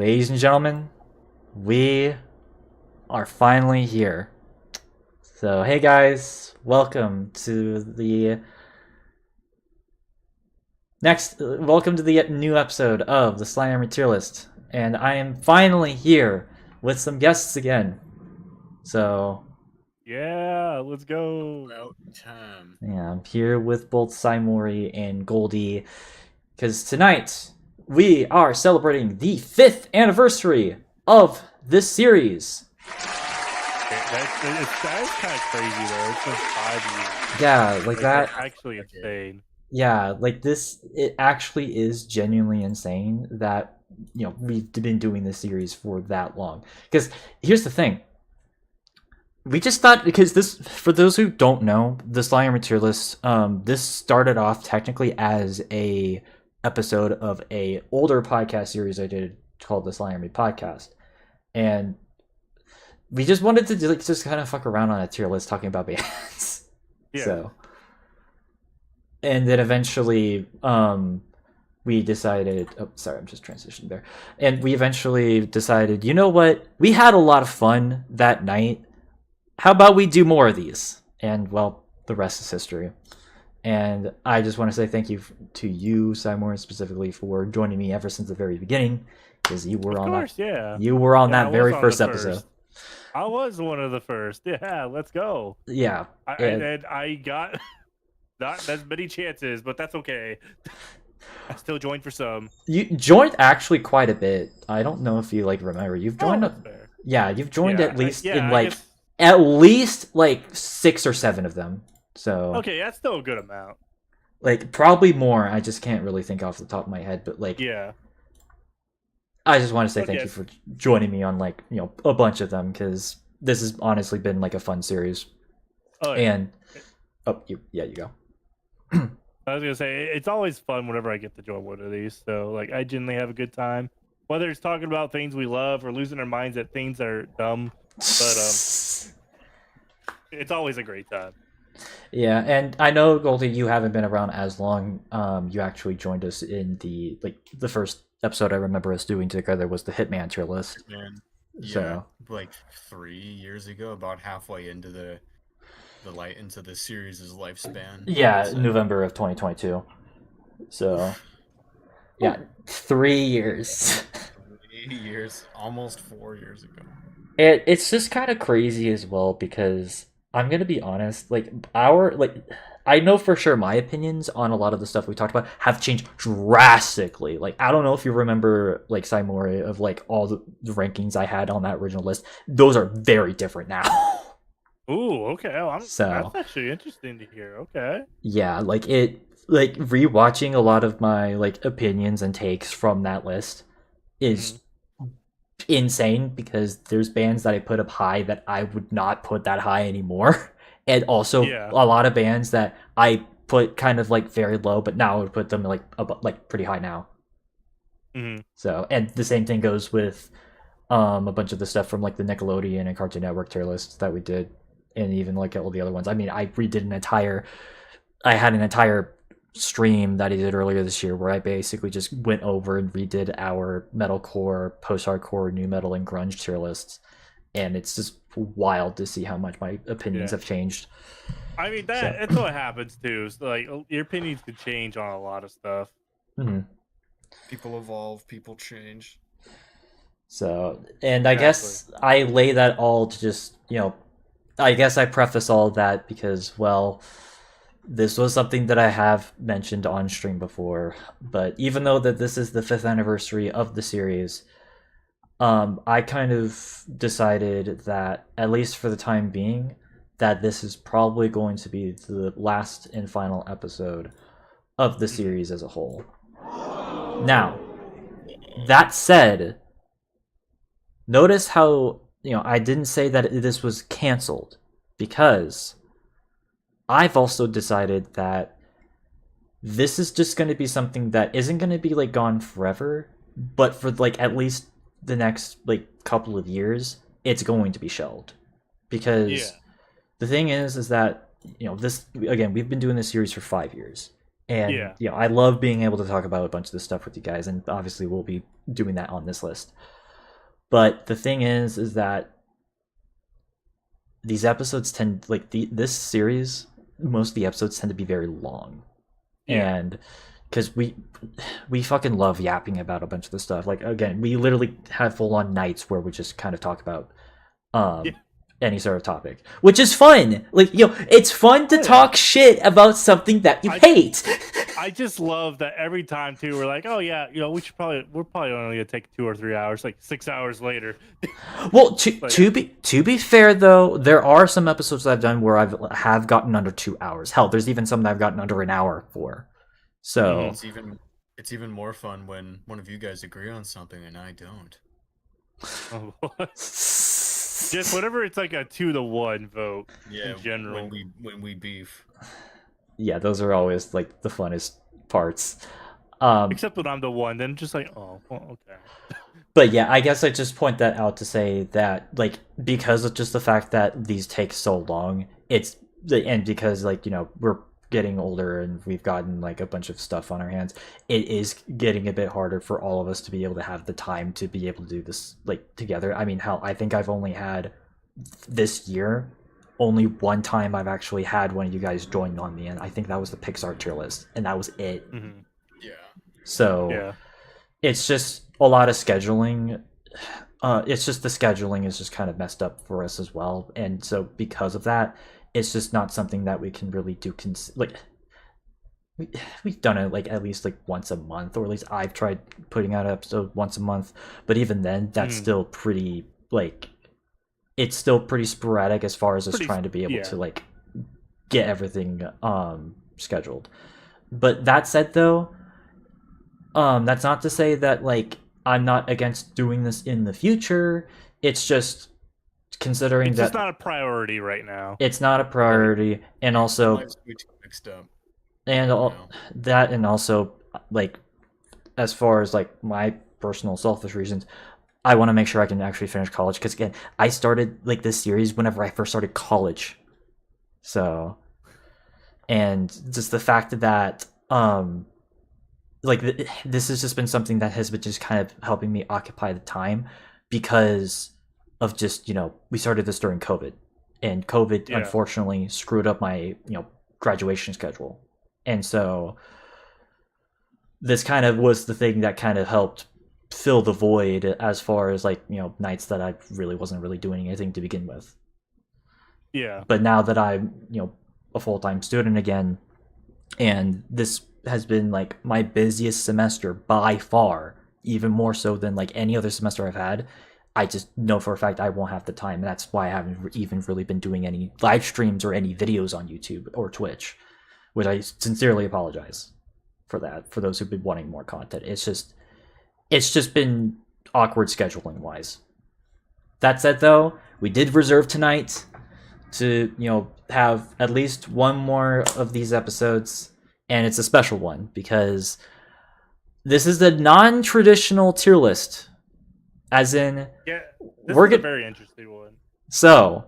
Ladies and gentlemen, we are finally here. So, hey guys, welcome to the new episode of the Slime Tier List. And I am finally here with some guests again. So, yeah, let's go. About time. yeah, I'm here with both Saimori and Goldie because tonight we are celebrating the 5th anniversary of this series. That's kind of crazy though. It's been 5 years. Yeah, like that. That's actually insane. Yeah, like this, it actually is genuinely insane that, we've been doing this series for that long. Because here's the thing. We just thought, because this, for those who don't know, the Slime Tier List, this started off technically as a episode of a older podcast series I did called the Slime Podcast. And we just wanted to just kind of fuck around on a tier list talking about bands. Yeah. So, and then eventually, we decided. Oh, sorry, I'm just transitioning there. And we eventually decided, you know what? We had a lot of fun that night. How about we do more of these? And well, the rest is history. And I just want to say thank you to you, Simon, specifically for joining me ever since the very beginning, because you were on that very first episode. I was one of the first. Yeah, let's go. Yeah. I got not as many chances, but that's okay. I still joined for some. You joined actually quite a bit. I don't know if you remember. You've joined. You've joined at least at least 6 or 7 of them. So okay, that's still a good amount. Probably more. I just can't really think off the top of my head, but yeah. I just want to say thank you for joining me on a bunch of them, because this has honestly been a fun series. Oh, yeah. And you go. I was gonna say it's always fun whenever I get to join one of these. So I genuinely have a good time, whether it's talking about things we love or losing our minds at things that are dumb. But it's always a great time. Yeah, and I know, Goldie, you haven't been around as long. You actually joined us in the first episode I remember us doing together was the Hitman tier list. Yeah, 3 years ago, about halfway into the series' lifespan. Yeah, November of 2022. So, yeah, 3 years. 3 years, almost 4 years ago. It's just kind of crazy as well, because I'm gonna be honest, I know for sure my opinions on a lot of the stuff we talked about have changed drastically. I don't know if you remember, Saimori, of all the rankings I had on that original list. Those are very different now. Ooh, okay. That's actually interesting to hear. Okay. Yeah, rewatching a lot of my opinions and takes from that list is insane, because there's bands that I put up high that I would not put that high anymore. And also a lot of bands that I put kind of very low, but now I would put them pretty high now. Mm-hmm. So, and the same thing goes with a bunch of the stuff from the Nickelodeon and Cartoon Network tier lists that we did, and even all the other ones. I mean, I had an entire stream that I did earlier this year where I basically just went over and redid our metalcore, post-hardcore, new metal, and grunge tier lists. And it's just wild to see how much my opinions have changed. I mean, that's what happens too. So, your opinions could change on a lot of stuff. Mm-hmm. People evolve, people change. So, and I guess I lay that all to just, I guess I preface all that because, well, this was something that I have mentioned on stream before. But even though that this is the 5th anniversary of the series, I kind of decided that, at least for the time being, that this is probably going to be the last and final episode of the series as a whole. Now, that said, notice how, I didn't say that this was canceled, because I've also decided that this is just going to be something that isn't going to be gone forever, but for at least the next couple of years, it's going to be shelved, because the thing is that this, again, we've been doing this series for 5 years, And Yeah. I love being able to talk about a bunch of this stuff with you guys, and obviously we'll be doing that on this list. But the thing is that these episodes tend this series, most of the episodes tend to be very long. Yeah. And because we fucking love yapping about a bunch of this stuff. Like, again, we literally have full on nights where we just kind of talk about Yeah. any sort of topic, which is fun. Like, it's fun to Oh, yeah. talk shit about something that you hate. I just love that every time too. We're like, oh yeah, we're probably only gonna take 2 or 3 hours, like 6 hours later. Well, to be fair though, there are some episodes that I've done where have gotten under 2 hours. Hell, there's even some that I've gotten under an hour for. So It's even more fun when one of you guys agree on something and I don't. Just whenever it's like a 2-to-1 vote. Yeah, in general. when we beef. Yeah, those are always like the funnest parts. Except when I'm the one, then just like, oh, well, okay. But yeah, I guess I just point that out to say that, like, because of just the fact that these take so long, and because, like, we're getting older and we've gotten like a bunch of stuff on our hands, it is getting a bit harder for all of us to be able to have the time to be able to do this like together. I mean, hell, I think I've only had this year only one time I've actually had one of you guys join on me, and I think that was the Pixar tier list, and that was it. Mm-hmm. Yeah. So it's just a lot of scheduling. It's just the scheduling is just kind of messed up for us as well, and so because of that, it's just not something that we can really do. We've done it like at least like once a month, or at least I've tried putting out an episode once a month. But even then, that's still pretty it's still pretty sporadic as far as us trying to be able to like get everything scheduled. But that said, though, that's not to say that like I'm not against doing this in the future. It's just considering that it's not a priority right now. It's not a priority, and also mixed up. And that, and also like as far as like my personal selfish reasons, I want to make sure I can actually finish college, because again, I started like this series whenever I first started college. So, and just the fact that like this has just been something that has been just kind of helping me occupy the time, because of just we started this during COVID, and COVID unfortunately screwed up my graduation schedule, and so this kind of was the thing that kind of helped fill the void as far as like nights that I really wasn't really doing anything to begin with. Yeah. But now that I'm a full-time student again, and this has been like my busiest semester by far, even more so than like any other semester I've had, I just know for a fact I won't have the time, and that's why I haven't even really been doing any live streams or any videos on YouTube or Twitch, which I sincerely apologize for that, for those who've been wanting more content. It's just been awkward scheduling wise. That said, though, we did reserve tonight to have at least one more of these episodes, and it's a special one because this is the non-traditional tier list. As in, this is a very interesting one. So,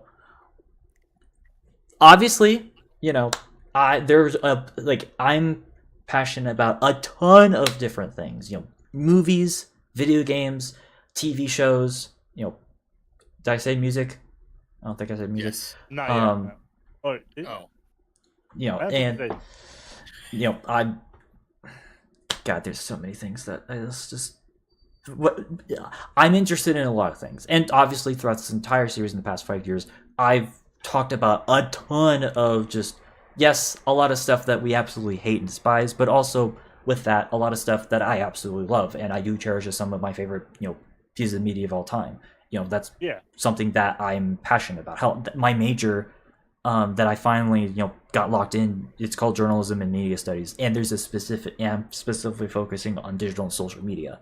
obviously, I'm passionate about a ton of different things. Movies, video games, TV shows. Did I say music? I don't think I said music. Yes. Not yet. I'm. God, there's so many things that it's just. I'm interested in a lot of things, and obviously throughout this entire series in the past 5 years, I've talked about a ton of just a lot of stuff that we absolutely hate and despise, but also with that a lot of stuff that I absolutely love, and I do cherish as some of my favorite pieces of media of all time. That's something that I'm passionate about. Hell, my major that I finally got locked in, it's called journalism and media studies, and there's I'm specifically focusing on digital and social media.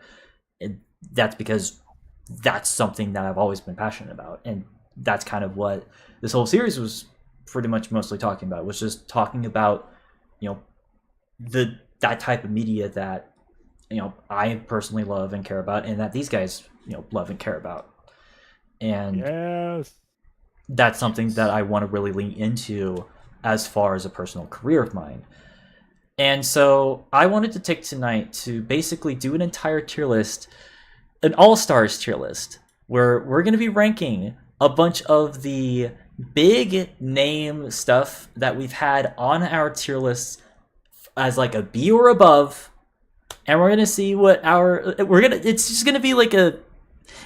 And that's because that's something that I've always been passionate about, and that's kind of what this whole series was pretty much mostly talking about. Was just talking about that type of media that I personally love and care about, and that these guys love and care about, and that's something that I want to really lean into as far as a personal career of mine. And so I wanted to take tonight to basically do an entire tier list, an all stars tier list, where we're going to be ranking a bunch of the big name stuff that we've had on our tier list as like a B or above, and we're gonna see what our it's just gonna be like a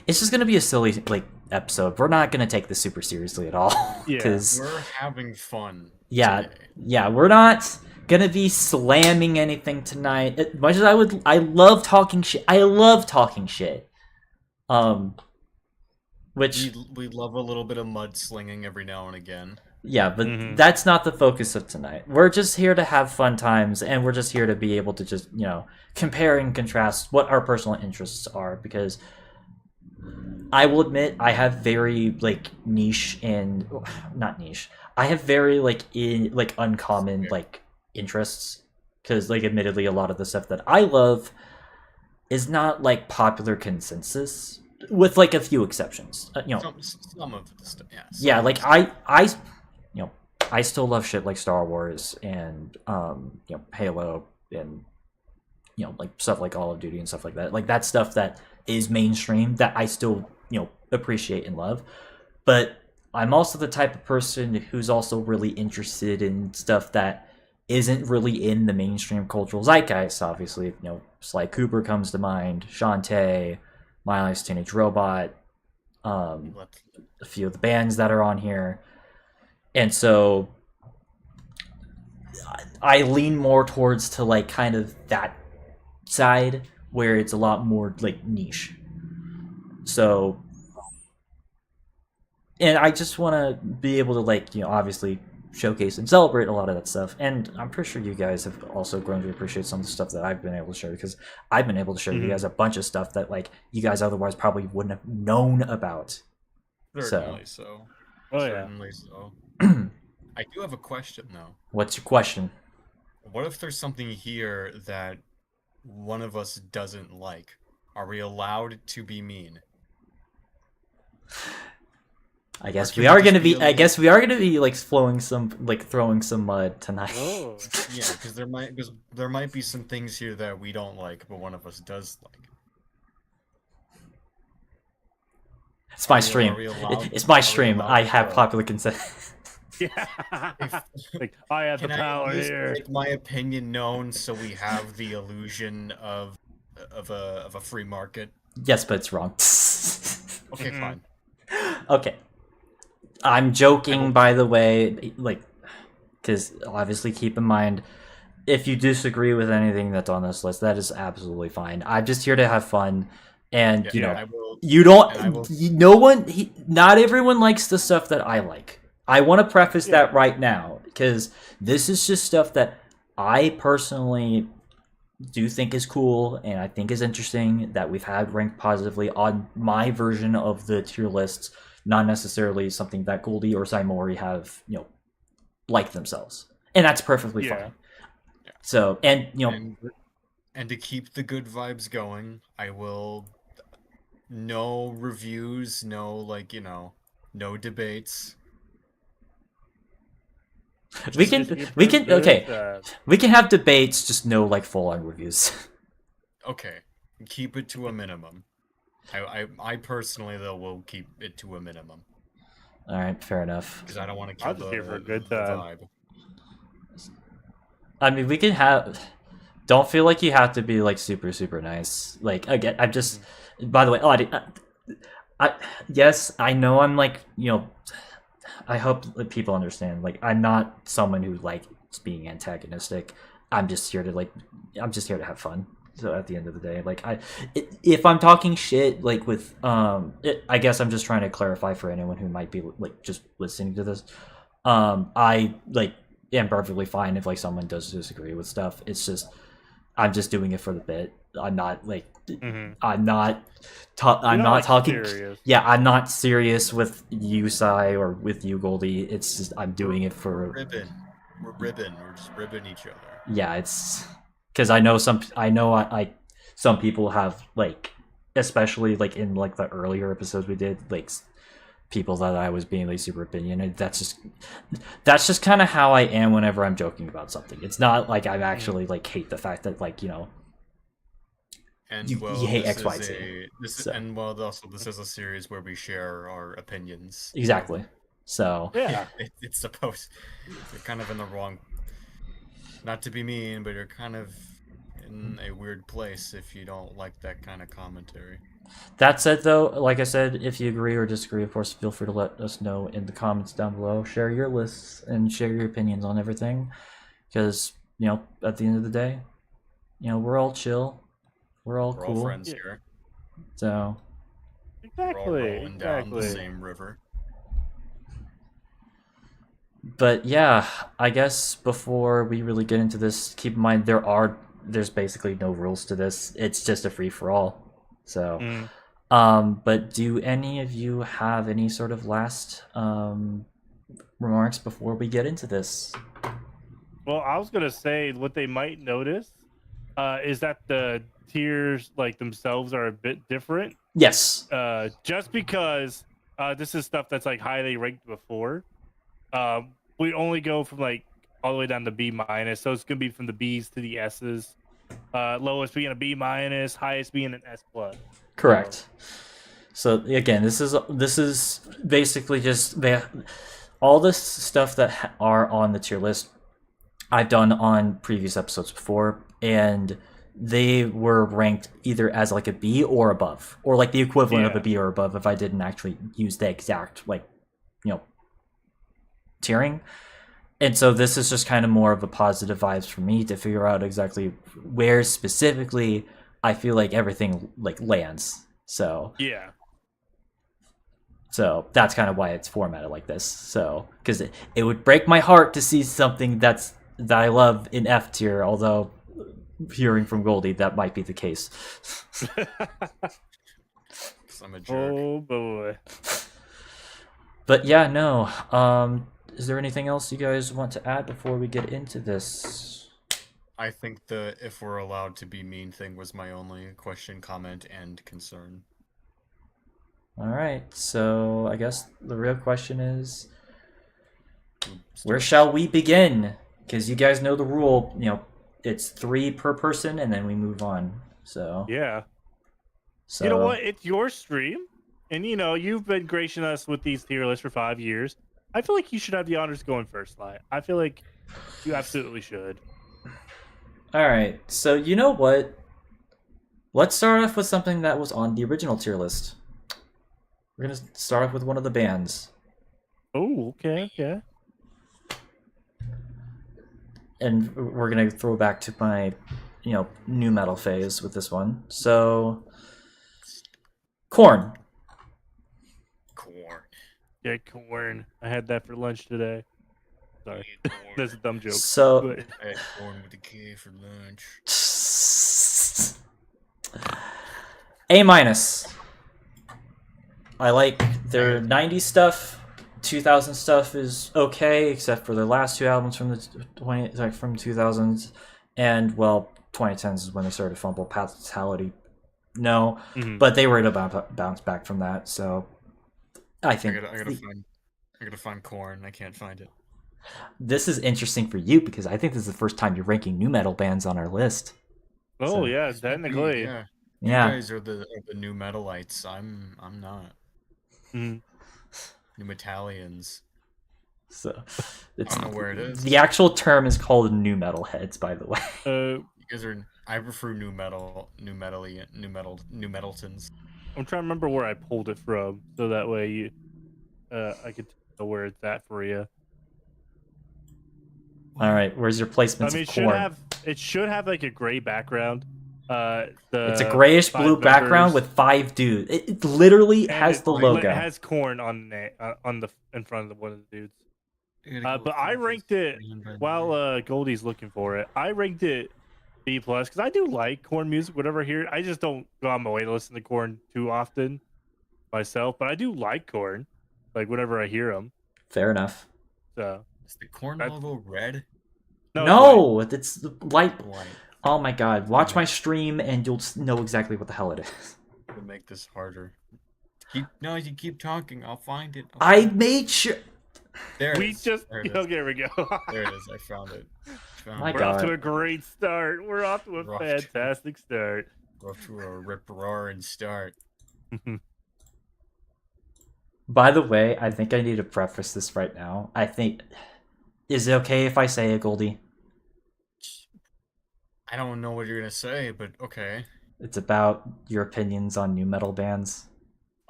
it's just gonna be a silly like episode. We're not gonna take this super seriously at all Yeah. because We're having fun. yeah, today. yeah, we're not gonna be slamming anything tonight. As much as I love talking shit. I love talking shit. Which We love a little bit of mudslinging every now and again. yeah, but that's not the focus of tonight. We're just here to have fun times, and we're just here to be able to just compare and contrast what our personal interests are. Because I will admit I have very like niche and not niche. I have very uncommon like interests because like admittedly a lot of the stuff that I love is not like popular consensus with like a few exceptions. Some of the stuff, yeah. Yeah, like I still love shit like Star Wars and Halo and like stuff like Call of Duty and stuff like that. Like that stuff that is mainstream that I still appreciate and love. But I'm also the type of person who's also really interested in stuff that isn't really in the mainstream cultural zeitgeist. Obviously, Sly Cooper comes to mind, Shantae, Miley's Teenage Robot, a few of the bands that are on here. And so I lean more towards to like kind of that side where it's a lot more like niche. So, and I just want to be able to like, obviously showcase and celebrate a lot of that stuff. And I'm pretty sure you guys have also grown to appreciate some of the stuff that I've been able to share because I've been able to show you guys a bunch of stuff that like you guys otherwise probably wouldn't have known about. Certainly so. Oh Certainly so. I do have a question though. What's your question? What if there's something here that one of us doesn't like? Are we allowed to be mean? I guess can we we are just gonna be be. a I guess we are gonna be like throwing some mud tonight. Oh. Yeah, because there might be some things here that we don't like, but one of us does like. It's my Are stream. we allowed- It's my are we stream. allowed I to have throw? popular consent. Yeah. Like I have the Can I power at least here. make my opinion known so we have the illusion of a free market? Yes, but it's wrong. Okay, fine. Okay. I'm joking, by the way. Like, because obviously, keep in mind, if you disagree with anything that's on this list, that is absolutely fine. I'm just here to have fun, and I will, you don't. Not everyone likes the stuff that I like. I want to preface that right now because this is just stuff that I personally do think is cool and I think is interesting that we've had ranked positively on my version of the tier lists, not necessarily something that Goldie or Saimori have, liked themselves. And that's perfectly fine. Yeah. So, and and to keep the good vibes going, I will no reviews, no no debates. we can have debates, just no like full on reviews. Okay, keep it to a minimum. I personally though will keep it to a minimum All right, fair enough. because I don't want to kill I'm just here for a good the time. vibe. I mean, we can have. Don't feel like you have to be like super super nice. Like again, I'm just. By the way, yes, I know I'm like I hope that people understand. Like, I'm not someone who likes being antagonistic. I'm just here to have fun. So at the end of the day, like if I'm talking shit, like with I guess I'm just trying to clarify for anyone who might be like just listening to this. I like am perfectly fine if like someone does disagree with stuff. It's just I'm just doing it for the bit. I'm not like I'm not talking. Serious. Yeah, I'm not serious with you, Sai, or with you, Goldie. It's just I'm doing it for We're ribbing. We're just ribbing each other. Yeah, it's because I know some people have like, especially like in like the earlier episodes we did, like people that I was being like super opinionated. That's just kind of how I am whenever I'm joking about something. It's not like I actually like hate the fact that like And you hate this X, Y, is Z. this and also this is a series where we share our opinions. Exactly. So Yeah. It's supposed you're kind of in the wrong. Not to be mean, but you're kind of in a weird place if you don't like that kind of commentary. that said, though, like I said, if you agree or disagree, of course, feel free to let us know in the comments down below. Share your lists and share your opinions on everything, because at the end of the day, we're all chill, we're all We're cool. all friends Yeah. here. So We're all Exactly. rolling down the Exactly. same river. but yeah, I guess before we really get into this, keep in mind there's basically no rules to this. It's just a free for all. So, but do any of you have any sort of last remarks before we get into this? Well, I was gonna say what they might notice is that the tiers like themselves are a bit different. Yes. Just because this is stuff that's like highly ranked before. We only go from like all the way down to B minus, so it's gonna be from the B's to the S's. Lowest being a B minus, highest being an S plus. Correct. So again, this is basically just all this stuff that are on the tier list. I've done on previous episodes before, and they were ranked either as like a B or above, or like the equivalent of a B or above if I didn't actually use the exact tiering. And so this is just kind of more of a positive vibes for me to figure out exactly where specifically I feel like everything like lands. So yeah. So that's kind of why it's formatted like this. So because it would break my heart to see something that I love in F tier, although hearing from Goldie that might be the case. 'Cause I'm a jerk. Oh boy. But yeah, no. Is there anything else you guys want to add before we get into this? I think the if we're allowed to be mean thing was my only question, comment, and concern. All right. So I guess the real question is, where shall we begin? Because you guys know the rule. It's 3 per person, and then we move on. So Yeah. So You know what? It's your stream, and you've been gracing us with these tier lists for 5 years. I feel like you should have the honors going first, Lai. I feel like you absolutely should. All right. So you know what? Let's start off with something that was on the original tier list. We're gonna start off with one of the bands. Oh, okay. And we're gonna throw back to my, new metal phase with this one. So, Korn. Corn. Yeah, corn. I had that for lunch today. Sorry, that's a dumb joke. So, But I had corn with a K for lunch. A minus. I like their 90s stuff. 2000 stuff is okay, except for their last 2 albums from the 2000s, and 2010s is when they started Fumble Fatality. No, but they were able to bounce back from that. So I think I gotta find corn. I can't find it. this is interesting for you because I think this is the first time you're ranking new metal bands on our list. oh yeah, technically. Yeah. Yeah. You guys are the new metalites. I'm not. Mhm. New Italians. So I don't know where it is. the actual term is called new metal heads, by the way. You guys are. I prefer new metaltons. I'm trying to remember where I pulled it from, so that way I could tell where it's at for you. All right, where's your placements? I mean, of Korn? it should have like a gray background. It's a grayish blue background with 5 dudes. It literally has the logo. It has corn on the in front of one of the dudes. But I ranked it while Goldie's looking for it. I ranked it B plus because I do like corn music. Whatever I hear, I just don't go on my way to listen to corn too often myself. But I do like corn, like whenever I hear them. Fair enough. So is the corn logo red? No, it's light. White. Oh my god! Watch my stream and you'll know exactly what the hell it is. To make this harder. You keep talking. I'll find it. I made sure. There it We is. just There it is. okay. There we go. There it is. I found it. My We're off to God. a great start. We're off to a We're off to- fantastic start. We're off to a rip roaring start. By the way, I think I need to preface this right now. I think, is it okay if I say it, Goldie? I don't know what you're gonna say, but okay. It's about your opinions on new metal bands.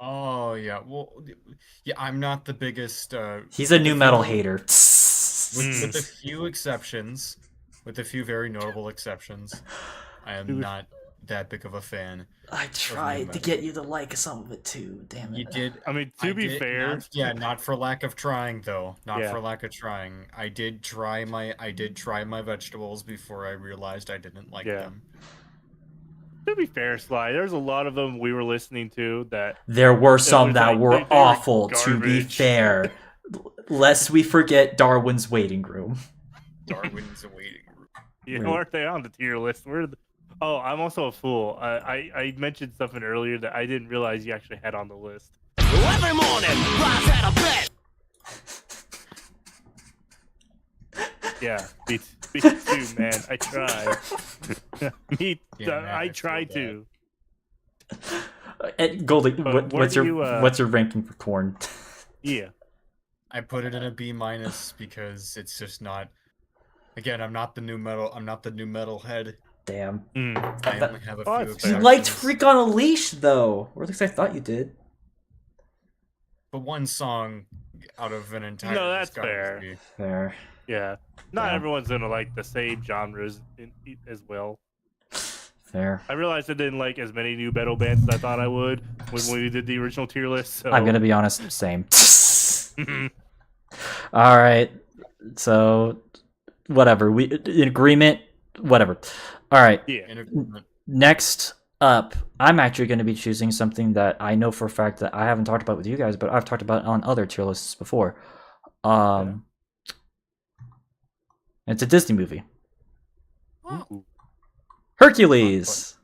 Oh yeah. Well, yeah. I'm not the biggest. He's a with new a metal few- hater. With a few exceptions, with a few very notable exceptions, I am not that big of a fan. I tried to get you to like some of it too. Damn it. You did. I mean, I to be did fair, not for lack of trying though. Not Yeah. for lack of trying. I did try my vegetables before I realized I didn't like Yeah. them. to be fair, Sly, there's a lot of them we were listening to that There were some was that like, were they were awful, to be garbage. fair. Lest we forget Darwin's Waiting Room. Darwin's a waiting room. you Right. know, aren't they on the tier list? Oh, I'm also a fool. I mentioned something earlier that I didn't realize you actually had on the list. Every morning, rise out of bed. Yeah, me too, man. I try. Yeah, man, I I try feel to. And Goldie, But where what's do your you, what's your ranking for corn? Yeah. I put it in a B- because it's just not. Again, I'm not the new metal head. Damn. I only have a Oh, few that's You exceptions. liked Freak on a Leash, though, or at least I thought you did. But one song out of an entire No, that's discography. fair. Fair. Yeah. Not Yeah. everyone's gonna like the same genres as well. Fair. I realized I didn't like as many new metal bands as I thought I would when we did the original tier list. So I'm gonna be honest, same. All right. So, whatever. We in agreement. Whatever. All right. yeah. In agreement. Next up, I'm actually going to be choosing something that I know for a fact that I haven't talked about with you guys, but I've talked about on other tier lists before. It's a Disney movie, Ooh. Hercules.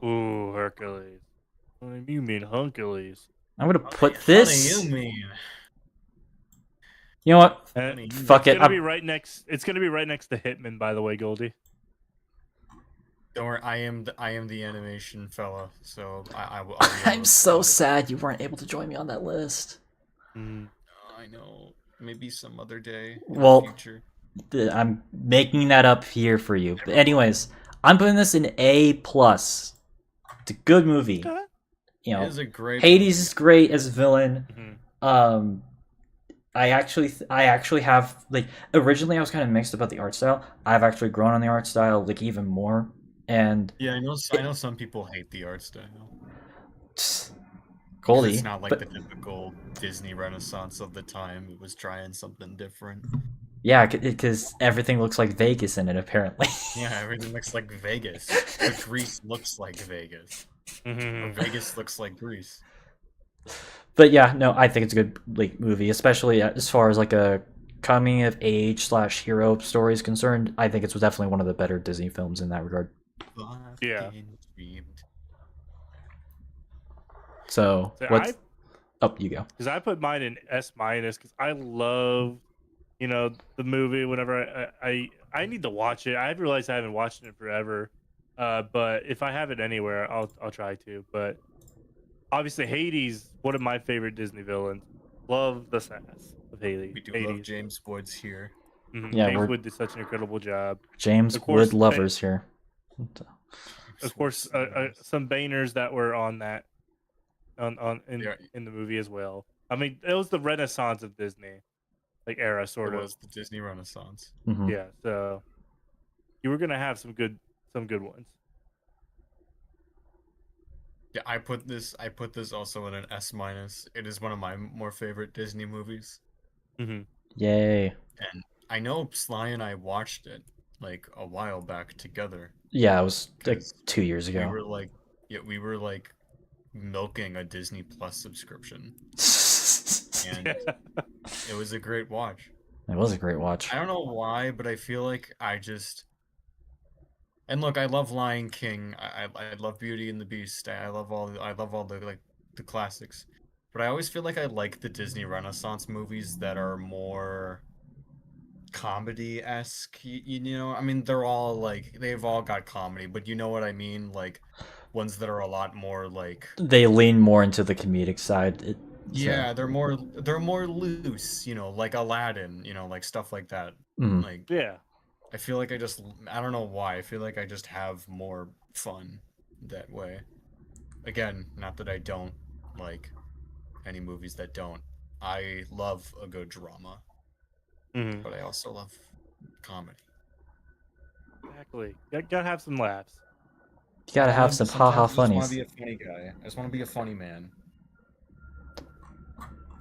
Ooh, Hercules. You mean Huncules? I'm gonna put What this. do you mean? You know what? And Fuck it's it. gonna be right next. It's gonna be right next to Hitman, by the way, Goldie. Don't worry, I am the animation fella, so I will. I'm so sad you weren't able to join me on that list. I know. Maybe some other day. Well, in the future. I'm making that up here for you. But anyways, I'm putting this in A plus. It's a good movie. You It know, is a great. Hades is great as a villain. Mhm. I actually have like originally I was kind of mixed about the art style. I've actually grown on the art style like even more. And Yeah, I know some people hate the art style. 'Cause Goldie, it's not like but the typical Disney Renaissance of the time. It was trying something different. yeah, because everything looks like Vegas in it apparently. Yeah, everything looks like Vegas. But Greece looks like Vegas. Or Vegas looks like Greece. But yeah, no, I think it's a good like movie, especially as far as like a coming of age / hero story is concerned. I think it's definitely one of the better Disney films in that regard. Yeah. Dreamed. So what's up? You go. Because I put mine in S minus because I love, the movie. Whenever I need to watch it, I realize I haven't watched it in forever. But if I have it anywhere, I'll try to. But obviously, Hades, one of my favorite Disney villains. Love the sass of Hades. We do Hades. love James Woods here. Yeah, James Wood did such an incredible job. James Of course, Wood lovers here. Of course, some banners that were on that, Yeah. in the movie as well. I mean, it was the Renaissance of Disney, like era sort It of. was the Disney Renaissance. Mhm. Yeah, so you were gonna have some good ones. Yeah, I put this also in an S minus. It is one of my more favorite Disney movies. Yay. And I know Sly and I watched it like a while back together. Yeah, it was like 'Cause 2 years ago. we were like milking a Disney Plus subscription. And it was a great watch. It was a great watch. I don't know why, but I feel like and look, I love Lion King. I love Beauty and the Beast. I love all the like the classics. But I always feel like I like the Disney Renaissance movies that are more comedy-esque. You know, I mean, they're all like they've all got comedy, but you know what I mean, like ones that are a lot more like They lean more into the comedic side. yeah, they're more loose, you know, like Aladdin, you know, like stuff like that. Mhm. Like Yeah. I feel like I don't know why. I feel like I just have more fun that way. Again, not that I don't like any movies that don't. I love a good drama, Hmm. but I also love comedy. Exactly. Gotta have some laughs. You gotta have some haha Sometimes I just want to funnies. be a funny guy. I just want to be a funny man.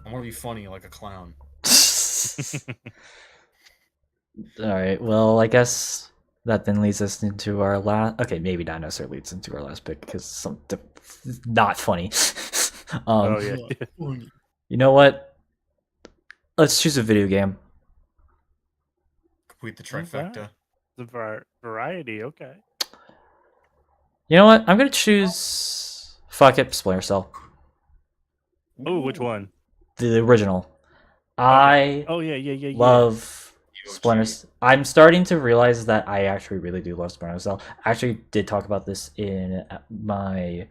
I want to be funny like a clown. All right. Well, I guess that then leads us into our last. Okay, maybe not necessarily leads into our last pick because some not funny. Oh yeah. Funny. You know what? Let's choose a video game. Complete the Okay. trifecta. The variety. Okay. You know what? I'm gonna choose. Fuck it, Splinter Cell, Oh, which Ooh, one? the original. I Oh yeah. love the Splinter. OG. I'm starting to realize that I actually really do love Splinter Cell. I actually did talk about this in my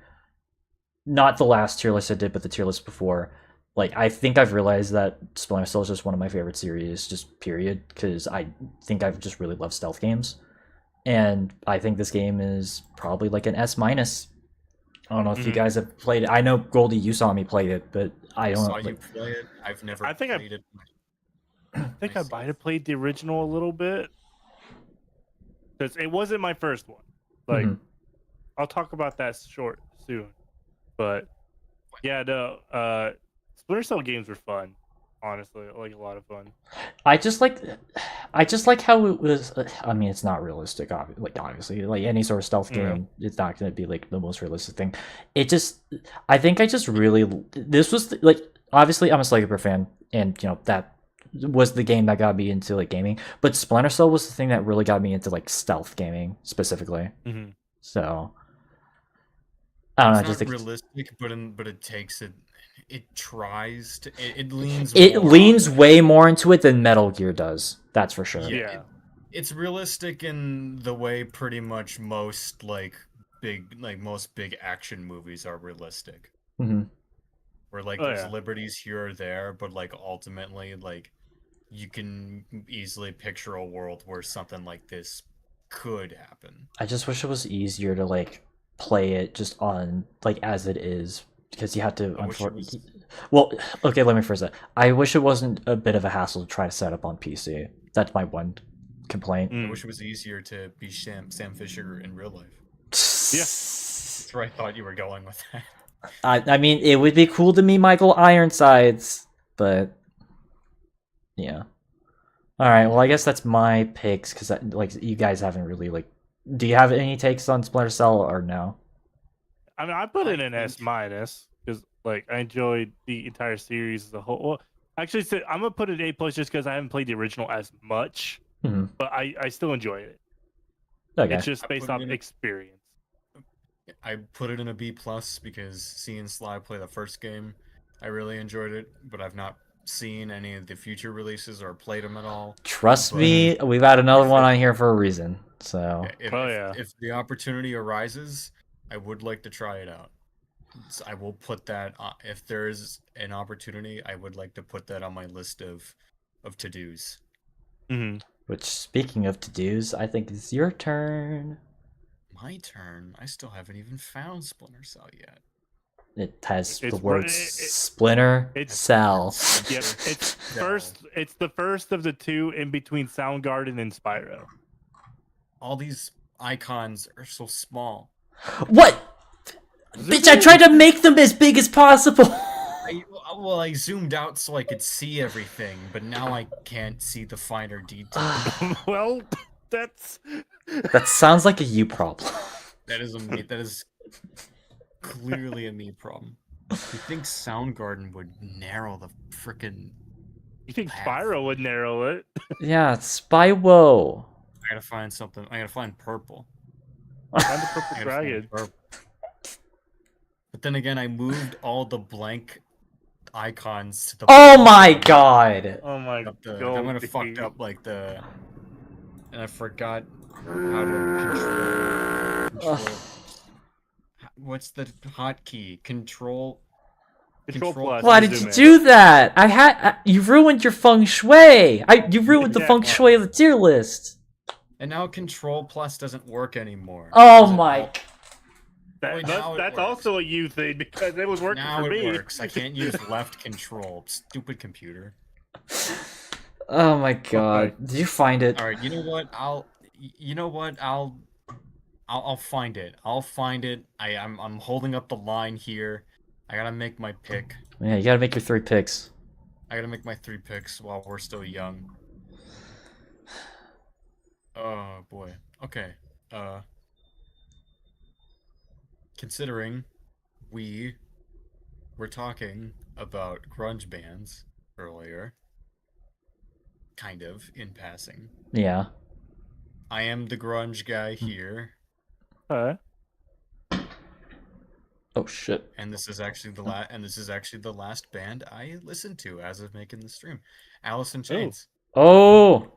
not the last tier list I did, but the tier list before. Like, I think I've realized that Splinter Cell is just one of my favorite series, just period, because I think I've just really loved stealth games. And I think this game is probably like an S minus. I don't know if you Mhm. guys have played it. I know Goldie, you saw me play it, but I I don't saw know. you play it. I've never I think I- played it. I think I myself. might have played the original a little bit because it wasn't my first one. Like, Mhm. I'll talk about that soon. But yeah, no. Splinter Cell games were fun. Honestly, like a lot of fun. I just like, I just like how it was. I mean, it's not realistic. Like obviously, like any sort of stealth Yeah. game, it's not going to be like the most realistic thing. It just, I think I just really. This was like obviously I'm a Slugger fan, and you know that was the game that got me into like gaming. But Splinter Cell was the thing that really got me into like stealth gaming specifically. Mm-hmm. So I don't know. I It's just not think realistic, but it takes it. It tries to. It leans. it more leans on that. way more into it than Metal Gear does. That's for sure. Yeah. It's realistic in the way pretty much most most big action movies are realistic. Hmm. Where like Oh, there's yeah. liberties here or there, but like ultimately like you can easily picture a world where something like this could happen. I just wish it was easier to like play it just on like as it is because you have to. I wish it was. Well, okay, let me phrase that. I wish it wasn't a bit of a hassle to try to set up on PC. That's my one complaint. I Mm. wish it was easier to be Sam Fisher in real life. Yeah. That's where I thought you were going with that. I mean, it would be cool to meet Michael Ironsides, but yeah. All right. Well, I guess that's my picks because like you guys haven't really like. Do you have any takes on Splinter Cell or no? I mean, I put it I in S think- minus because like I enjoyed the entire series as a whole. Well, actually, I'm gonna put it A plus just because I haven't played the original as much, Mhm. but I still enjoy it. Okay. It's just I based put it off in a- experience. I put it in a B plus because seeing Sly play the first game, I really enjoyed it, but I've not seen any of the future releases or played them at all. Trust But- me, we've had another If one it- on here for a reason. So If, Oh, if- yeah. if the opportunity arises, I would like to try it out. I will put that if there is an opportunity, I would like to put that on my list of to dos. Mm-hmm. which, speaking of to dos, I think it's your turn. My turn. I still haven't even found Splinter Cell yet. It has It's the words it- Splinter it's- Cell. Yep, it's first. It's the first of the two in between Soundgarden and Spyro. All these icons are so small. What? Bitch, I tried to make them as big as possible. I zoomed out so I could see everything, but now I can't see the finer details. Well, that's That sounds like a you problem. That is clearly a me problem. You think Soundgarden would narrow the frickin' you think path? Spyro would narrow it? Yeah, Spyro. I gotta find something. I gotta find purple. Find the I purple gotta find dragon. purple. But then again, I moved all the blank icons to the. Oh my god! Oh my Up the, god. I'm gonna fucked up like the. And I forgot how to control. What's the hotkey? Control Control plus. Why to did zoom you in. do that? You ruined your feng shui. You ruined the Yeah. feng shui of the tier list. And now Control Plus doesn't work anymore. Oh Does it my! all- Wait, now it That's works. also a you thing because it was working Now for it me. works. I can't use left control. Stupid computer. Oh my god! Did you find it? All right, you know what? I'll find it. I'll find it. I'm holding up the line here. I gotta make my pick. Yeah, you gotta make your 3 picks. I gotta make my 3 picks while we're still young. Oh boy. Okay. Considering we were talking about grunge bands earlier, kind of in passing. Yeah. I am the grunge guy here, Alright. Oh shit. and this is actually the last band I listened to as of making the stream. Alice in Chains. Oh,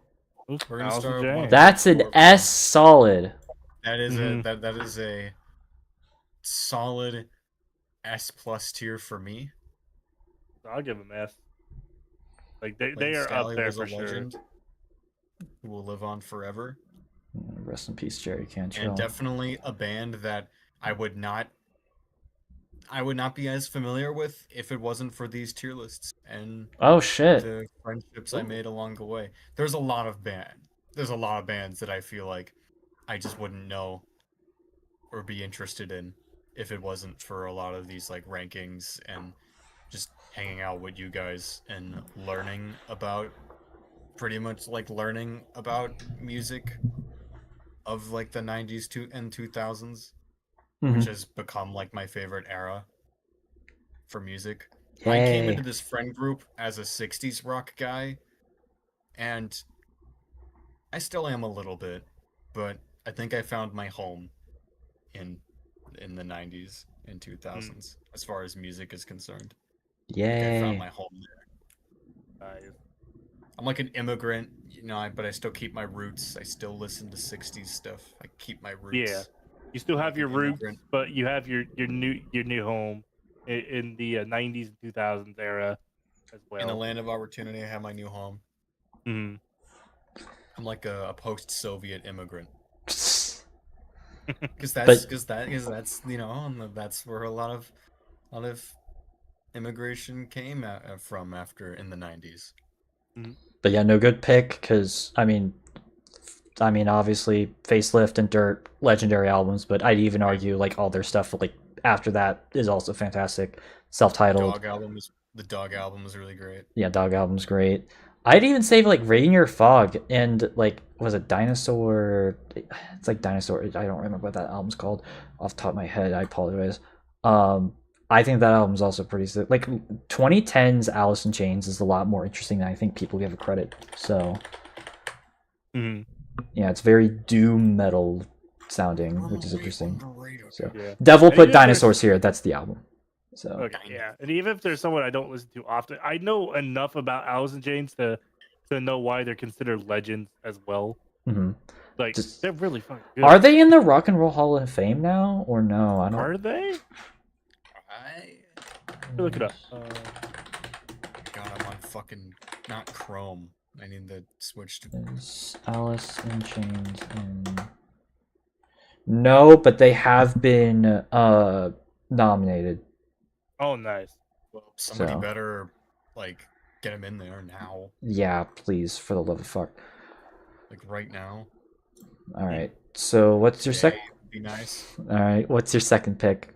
We're gonna start with one. that's an S solid. That is Mhm. that is a solid S plus tier for me. I'll give them S. Like they Lynn are Staley up there was for a sure. legend who will live on forever. Rest in peace, Jerry Cantrell. And definitely a band that I would not be as familiar with if it wasn't for these tier lists and Oh shit. the friendships I made along the way. There's a lot of bands that I feel like I just wouldn't know or be interested in if it wasn't for a lot of these like rankings and just hanging out with you guys and learning about music of like the 90s and 2000s, Mhm. which has become like my favorite era for music. I came Yay. into this friend group as a 60s rock guy, and I still am a little bit, but I think I found my home in the 90s and 2000s as far as music is concerned. I think I found Yay. my home there. Nice. I'm like an immigrant, but I still keep my roots. I still listen to 60s stuff. I keep my roots. Yeah. You still have Like your an roots, immigrant. but you have your new home in the 90s and 2000s era as well. In a land of opportunity, I have my new home. Mhm. I'm like a post-Soviet immigrant. Because But- that's that's where a lot of immigration came from after in the 90s. But yeah, no good pick because I mean, obviously, Facelift and Dirt, legendary albums. But I'd even argue like all their stuff like after that is also fantastic. Self-titled, The Dog album was really great. yeah, Dog album's great. I'd even say like Rain Your Fog and like was it Dinosaur? It's like Dinosaur. I don't remember what that album's called off the top of my head. I apologize. I think that album's also pretty sick. Like 2010's Alice in Chains is a lot more interesting than I think people give it credit. So Mhm. yeah, it's very doom metal sounding, which is interesting. Underrated. So Yeah. Devil And put even if there's- Dinosaurs here. That's the album. So Okay, yeah. And even if there's someone I don't listen to often, I know enough about Alice in Chains to know why they're considered legends as well. mhm. Like Just- they're really fucking good. Are they in the Rock and Roll Hall of Fame now or no? I don't. Are they? Look it up. God, I'm on fucking not Chrome. I need to switch to. Is Alice in Chains in... No, but they have been nominated. Oh, nice. Well, somebody So. better like get him in there now, Yeah, please, for the love of fuck. like right now. All right. So what's your Today second? would be nice. All right. What's your second pick?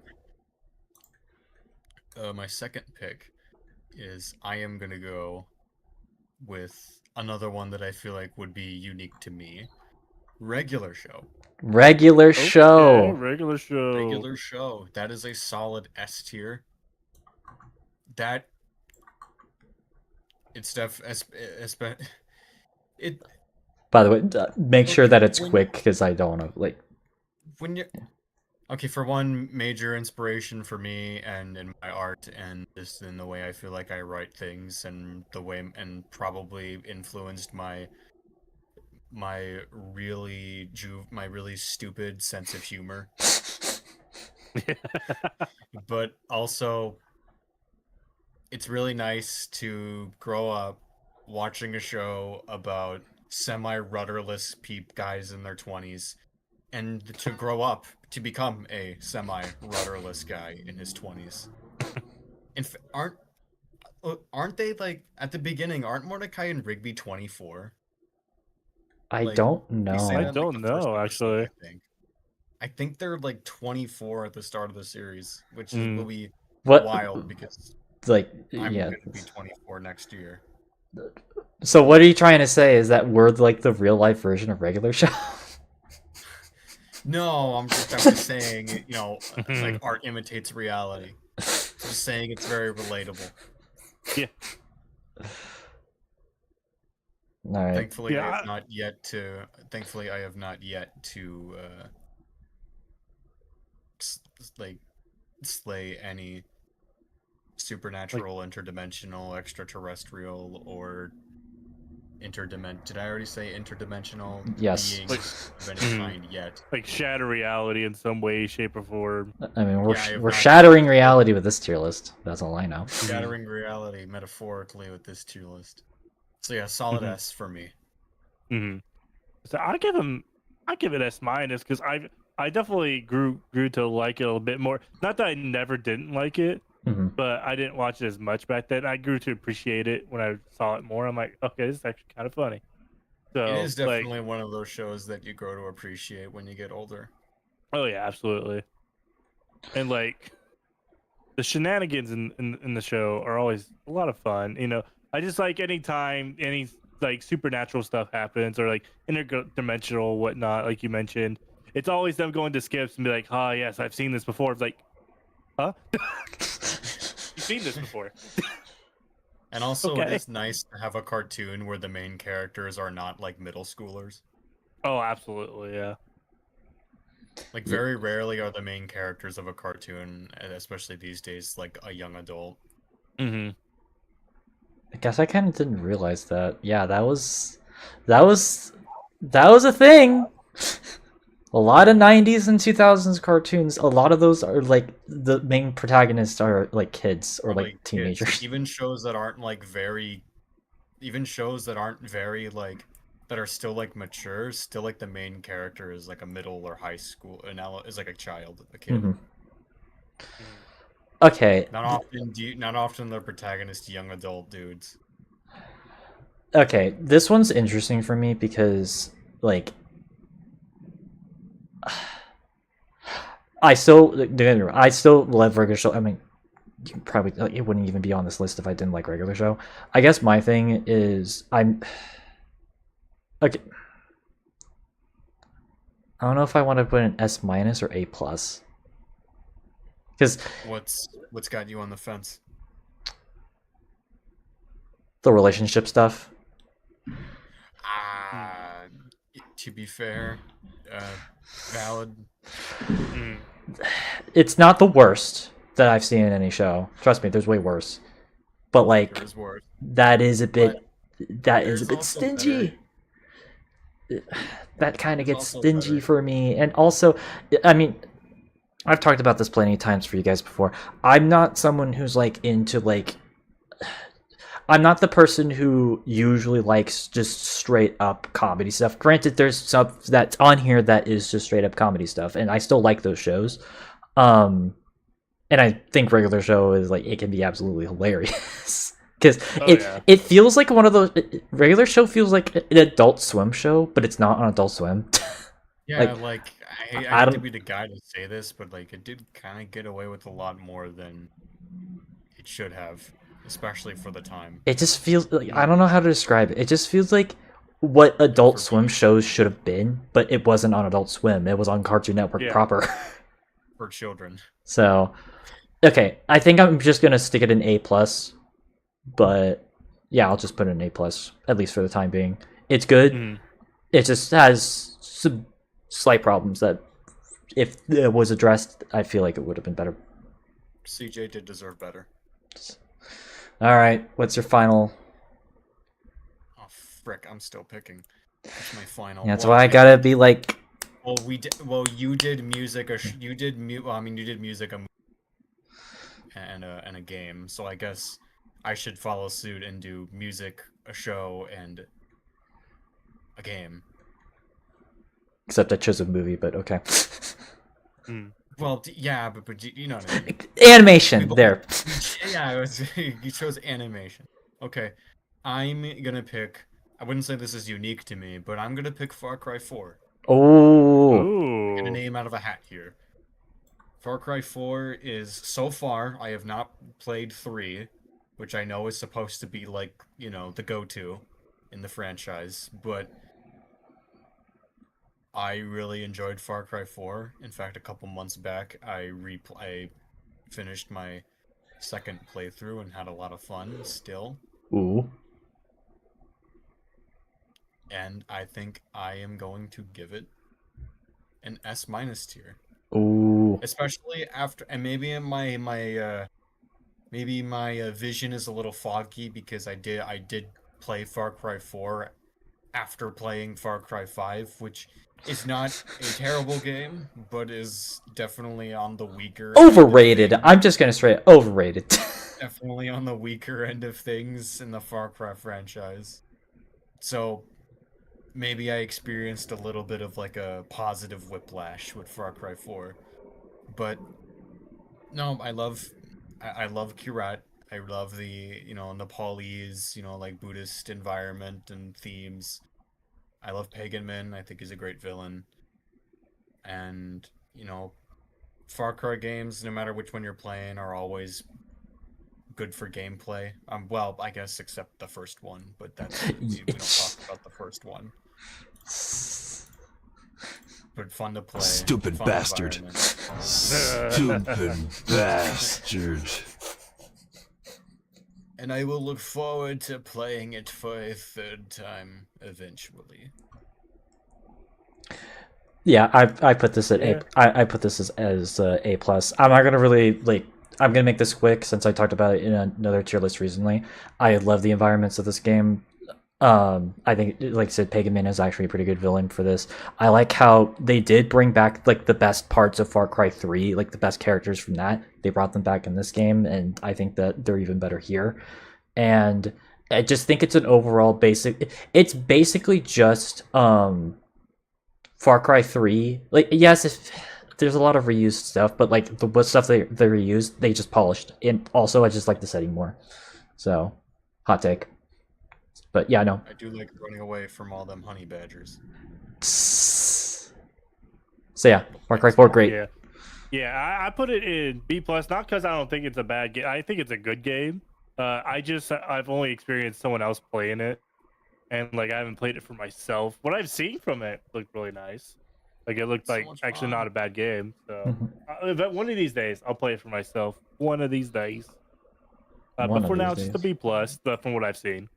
My second pick is I am gonna go with another one that I feel like would be unique to me. Regular Show. Regular Okay, show. regular show. Regular Show. That is a solid S tier. That it's it By the way, make sure that it's When- quick because I don't know. Like, when you Okay, for one, major inspiration for me and in my art and just in the way I feel like I write things and the way and probably influenced my really stupid sense of humor. But also it's really nice to grow up watching a show about semi-rudderless guys in their 20s and to grow up to become a semi-rudderless guy in his 20s. Aren't they like at the beginning? Aren't Mordecai and Rigby 24? I Like don't they say I know. that in, like, don't the first know, episode, actually. I think. I think they're like 24 at the start of the series, which is will Mm. be What, wild because like, I'm yeah. gonna be 24 next year. So what are you trying to say? Is that we're like the real life version of regular show? No, I'm just saying, like art imitates reality. Just saying it's very relatable. Yeah. All right. Thankfully, I Yeah. have not yet to. Thankfully, I have not yet to like slay any supernatural, interdimensional, extraterrestrial, or Did I already say interdimensional Yes. beings of any Mhm. kind yet? Like shatter reality in some way, shape, or form. I mean, Yeah, I have we're not shattering yet. reality with this tier list. That's all I know. Shattering reality metaphorically with this tier list. So yeah, solid Mhm. S for me. Hmm. So I give it S minus because I definitely grew to like it a little bit more. Not that I never didn't like it, Hmm. but I didn't watch it as much back then. I grew to appreciate it when I saw it more. I'm like, okay, this is actually kind of funny. It So is like, definitely one of those shows that you grow to appreciate when you get older. oh yeah, absolutely. And like the shenanigans in the show are always a lot of fun. I just like anytime any like supernatural stuff happens or like interdimensional whatnot, like you mentioned. It's always them going to skips and be like, "Oh yes, I've seen this before." It's like, huh? You've seen this before? And also, it Okay. is nice to have a cartoon where the main characters are not like middle schoolers. Oh, absolutely, yeah. Like, very rarely are the main characters of a cartoon, and especially these days, like a young adult. Mm-hmm. I guess I kind of didn't realize that. Yeah, that was a thing. A lot of 90s and 2000s cartoons, a lot of those are like the main protagonists are like kids or Or like like kids. teenagers. Even shows that aren't very like that are still like mature, still like the main character is like a middle or high school, and now is like a child, a kid. Mhm. Okay. Not often the protagonist young adult dudes. Okay, this one's interesting for me because like I still love regular show. I mean, you probably it wouldn't even be on this list if I didn't like regular show. I guess my thing is I'm okay. I don't know if I want to put an S minus or A plus because What's got you on the fence? the relationship stuff. To be fair, valid. Mm. It's not the worst that I've seen in any show. Trust me, there's way worse. But like There is worse. that is a bit There's also stingy. That kind of There's gets also stingy better. for me. And also, I mean, I've talked about this plenty of times for you guys before. I'm not someone who's like into like I'm not the person who usually likes just straight up comedy stuff. Granted, there's stuff that's on here that is just straight up comedy stuff, and I still like those shows. And I think regular show is like it can be absolutely hilarious because yeah. it feels like one of those regular show feels like an Adult Swim show, but it's not on Adult Swim. Yeah, Like, I I hate to don't- be the guy to say this, but like it did kind of get away with a lot more than it should have, especially for the time. it just feels like I don't know how to describe it. It just feels like what Adult Swim shows should have been, but it wasn't on Adult Swim. It was on Cartoon Network Yeah. proper. For children. So, okay, I think I'm just gonna stick it in A plus, but yeah, I'll just put it in A plus at least for the time being. It's good. Mm. It just has some slight problems that if it was addressed, I feel like it would have been better. CJ did deserve better. All right, what's your final? Oh frick, I'm still picking. What's my final? Yeah, that's Well, why I yeah, gotta be like. Well, you did music. You did Well, I mean, you did music, and a game. So I guess I should follow suit and do music, a show, and a game. Except I chose a movie, but okay. Well, yeah, but you know what I mean. Animation there. Yeah, you chose animation. Okay, I'm gonna pick. I wouldn't say this is unique to me, but I'm gonna pick Far Cry 4. Oh. Get a Ooh. name out of a hat here. Far Cry 4 is, so far, I have not played 3, which I know is supposed to be like, the go-to in the franchise, but I really enjoyed Far Cry 4. In fact, a couple months back, I finished my second playthrough and had a lot of fun still. Ooh. And I think I am going to give it an S- tier. Ooh. Especially after, and maybe my vision is a little foggy because I did play Far Cry 4 after playing Far Cry 5, which is not a terrible game, but is definitely on the weaker end of Overrated. things. I'm just gonna straight overrated. Definitely on the weaker end of things in the Far Cry franchise. So maybe I experienced a little bit of like a positive whiplash with Far Cry 4. But no, I love Kyrat. I love the, Nepalese, like Buddhist environment and themes. I love Pagan Min. I think he's a great villain. And, Far Cry games, no matter which one you're playing, are always good for gameplay. Well, I guess except the first one, but we don't talk about the first one. But fun to play. Stupid fun bastard. environment. Stupid bastard. And I will look forward to playing it for a third time eventually. Yeah, I put this at Yeah. I put this as A plus. I'm not gonna really like. I'm gonna make this quick since I talked about it in another tier list recently. I love the environments of this game. I think, like I said, Pagan Min is actually a pretty good villain for this. I like how they did bring back like the best parts of Far Cry 3, like the best characters from that. They brought them back in this game, and I think that they're even better here. And I just think it's an overall basic. It's basically just Far Cry 3. Like, yes, if there's a lot of reused stuff, but like the what stuff they reused, they just polished. And also, I just like the setting more. So, hot take. But yeah, no. I do like running away from all them honey badgers. So yeah, Far Cry 4, great. Yeah. Yeah, I put it in B plus, not because I don't think it's a bad game. I think it's a good game. I've only experienced someone else playing it, and like I haven't played it for myself. What I've seen from it looked really nice. Like it looked So like much actually fun. not a bad game. So Mhm. but one of these days I'll play it for myself. One of these days. One But of for these now, it's just a days. B plus from what I've seen.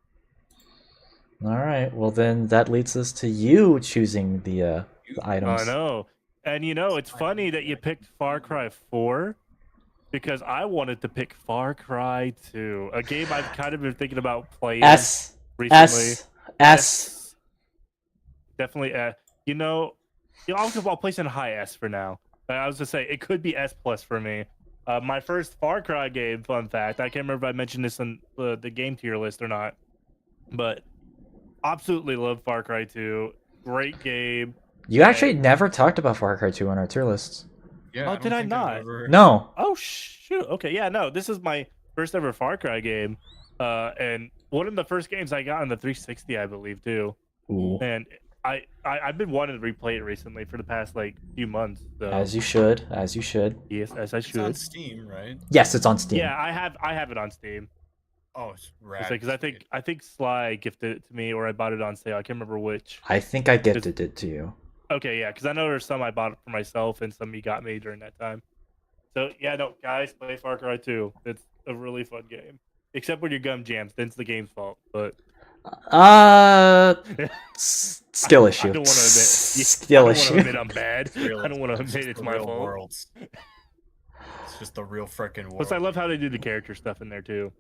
All right. Well, then that leads us to you choosing the items. I know. And it's funny that you picked Far Cry 4 because I wanted to pick Far Cry 2, a game I've kind of been thinking about playing S recently. S. Definitely I'll place in high S for now. I was to say it could be S plus for me. My first Far Cry game, fun fact. I can't remember if I mentioned this on the game tier list or not, but absolutely love Far Cry 2. Great game. You actually never talked about Far Cry 2 on our tier lists. Yeah, Oh, I don't did I think not? I've ever... No. Oh shoot. Okay, yeah, no. This is my first ever Far Cry game, and one of the first games I got on the 360, I believe, too. Ooh. And I've been wanting to replay it recently for the past like few months. So. As you should. As you should. Yes, as I It's on should. Steam, right? Yes, it's on Steam. Yeah, I have it on Steam. Oh, it's rad. Because I think Sly gifted it to me, or I bought it on sale. I can't remember which. I think I gifted it to you. Okay, yeah, because I know there's some I bought for myself and some you got me during that time. So yeah, no, guys, play Far Cry 2. It's a really fun game. Except when your gum jams, then it's the game's fault. But Skill issue. I don't want to admit. Skill I don't issue. want to admit I'm bad. Real- I don't want to it's admit just it's the my real fault. worlds. It's just the real freaking world. Plus, I love how they do the character stuff in there too.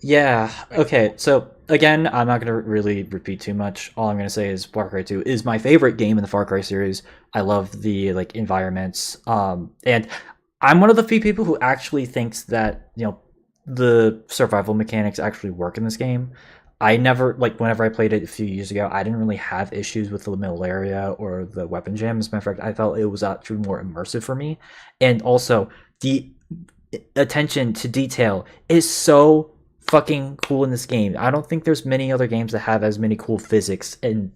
Yeah. Okay. So again, I'm not gonna really repeat too much. All I'm gonna say is Far Cry 2 is my favorite game in the Far Cry series. I love the like environments. And I'm one of the few people who actually thinks that the survival mechanics actually work in this game. I never like whenever I played it a few years ago, I didn't really have issues with the malaria or the weapon jam. As a matter of fact, I felt it was actually more immersive for me, and also the attention to detail is so fucking cool in this game. I don't think there's many other games that have as many cool physics than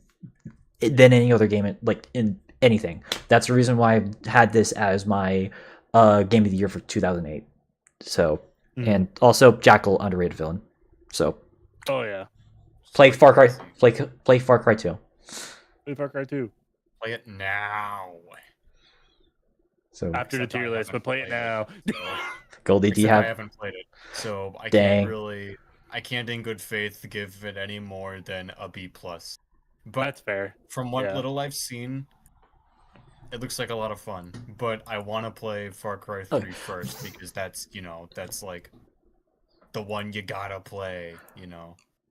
any other game in anything. That's the reason why I've had this as my game of the year for 2008. So and also Jackal, underrated villain. So Oh yeah, play Far Cry 2. play Far Cry 2 Play it now. So after the Except I tier list, haven't but play it played now. so- Goldie, do you Except I have? haven't played it, so I Dang. can't really. I can't, in good faith, give it any more than a B plus. But That's fair. from what yeah. little I've seen, it looks like a lot of fun. But I want to play Far Cry 3 first because that's that's like the one you gotta play.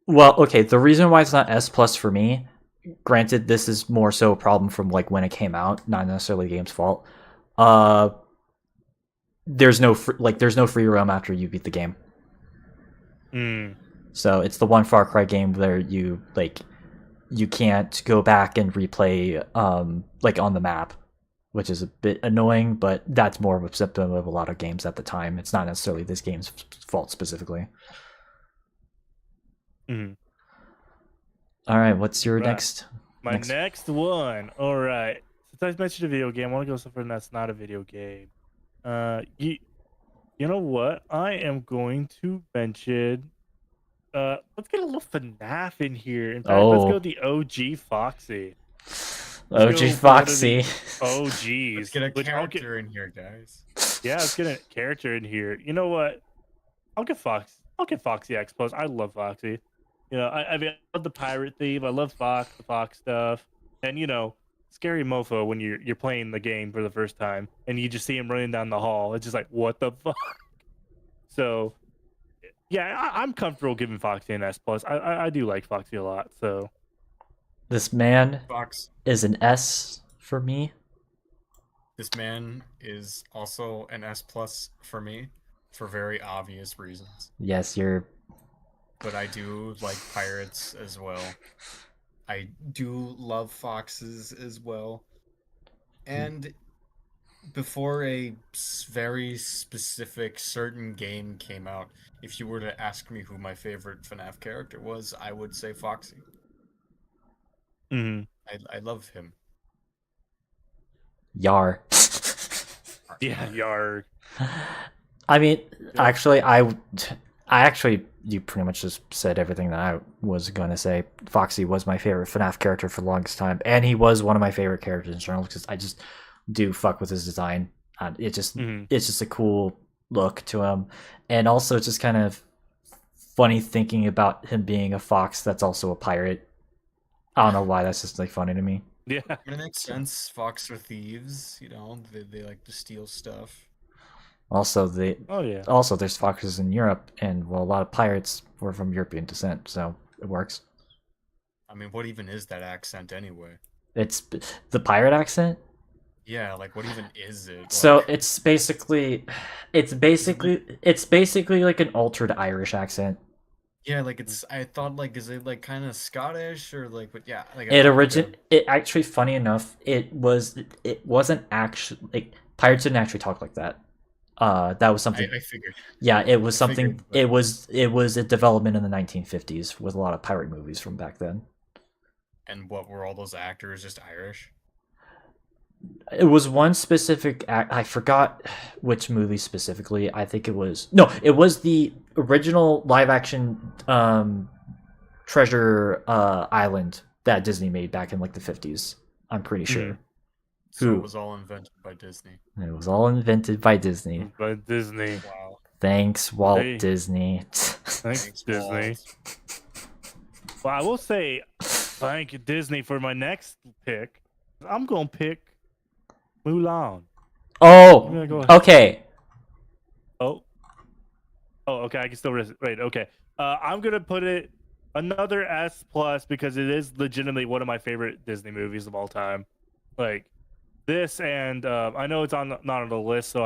Well, okay. The reason why it's not S plus for me, granted, this is more so a problem from like when it came out, not necessarily the game's fault. There's no free roam after you beat the game. So it's the one Far Cry game where you can't go back and replay like on the map, which is a bit annoying, but that's more of a symptom of a lot of games at the time. It's not necessarily this game's fault specifically. All right, what's your next? My next one. All right. Since I mentioned a video game, I want to go something that's not a video game. You know what? I am going to mention. Let's get a little FNAF in here. In fact, let's go with the OG Foxy. OG Foxy. OGs. Let's get a character in here, guys. Yeah, let's get a character in here. You know what? I'll get Foxy X Plus. I love Foxy. I mean, I love the pirate thief. I love the Fox stuff, and scary mofo when you're playing the game for the first time and you just see him running down the hall. It's just like, what the fuck? So, yeah, I'm comfortable giving Foxy an S plus. I do like Foxy a lot. So, this man Fox is an S for me. This man is also an S plus for me, for very obvious reasons. Yes, But I do like pirates as well. I do love foxes as well. And before a very specific certain game came out, if you were to ask me who my favorite FNAF character was, I would say Foxy. I love him. Yar. yeah, Yar. I mean, actually, you pretty much just said everything that I was going to say. Foxy was my favorite FNAF character for the longest time, and he was one of my favorite characters in general because I just do fuck with his design. It's just a cool look to him, and also it's just kind of funny thinking about him being a fox that's also a pirate. I don't know why, that's just like funny to me. Yeah, It makes sense. Fox are thieves, they like to steal stuff. Also, oh yeah. There's foxes in Europe, and a lot of pirates were from European descent, so it works. I mean, what even is that accent anyway? It's the pirate accent. Yeah, like what even is it? So it's basically like an altered Irish accent. Yeah, like I thought, like, is it like kind of Scottish or like, but yeah, like It actually, funny enough, it wasn't actually like pirates didn't actually talk like that. That was something. I figured. Yeah, it was something. Figured, but... It was a development in the 1950s with a lot of pirate movies from back then. And what were all those actors just Irish? It was one specific act. I forgot which movie specifically. I think it was the original live action Treasure Island that Disney made back in like the 50s. I'm pretty sure. So it was all invented by Disney. It was all invented by Disney. By Disney. Wow. Thanks, Walt Disney. Thanks, Disney. Walt. Well, I will say, thank you, Disney, for my next pick. I'm gonna pick Mulan. I'm Oh, gonna go. okay. Oh, okay. I can still wait. Okay. I'm gonna put it another S plus because it is legitimately one of my favorite Disney movies of all time. Like this, and I know it's not on the list, so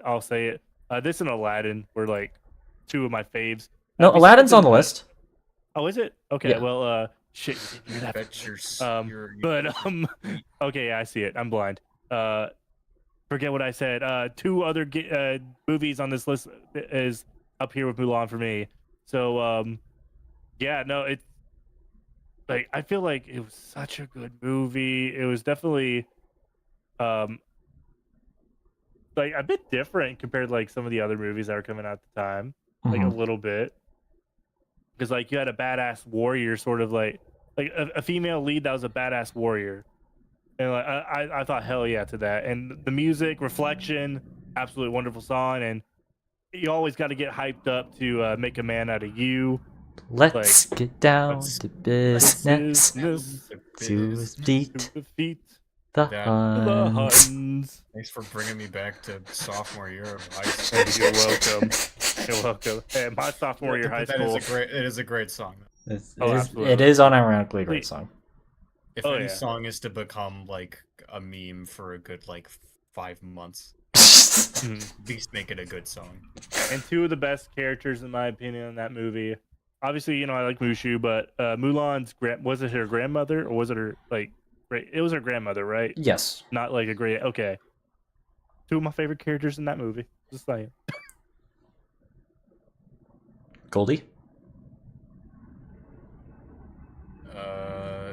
I'll say it. This and Aladdin were like two of my faves. No, Besides Aladdin's on the list. oh, is it? Okay. Yeah. Well, shit. You didn't hear that Bet from you're, me. s- you're But okay. Yeah, I see it. I'm blind. Forget what I said. Two other movies on this list is up here with Mulan for me. So yeah, no, it's like I feel like it was such a good movie. It was definitely um like a bit different compared to like some of the other movies that were coming out at the time. Like a Mhm. little bit. Because like you had a badass warrior sort of like a female lead that was a badass warrior. And like I thought hell yeah to that. And the music, Reflection, absolutely wonderful song. And you always got to get hyped up to make a man out of you. Let's get down let's to This business. is this To his business. to feet, defeat the That- the Huns. Huns. Thanks for bringing me back to sophomore year of high school. You're welcome. You're welcome. Hey, my sophomore year high That school. is a great song. Oh, It absolutely. is unironically a great Wait. song. If Oh, any yeah. song is to become like a meme for a good like 5 months, Mhm. at least make it a good song. And two of the best characters in my opinion in that movie. Obviously, you know I like Mushu, but Mulan's was it her grandmother or was it her like? Right, it was her grandmother, right? Yes. Not like a great. Okay, two of my favorite characters in that movie. Just saying. Goldie?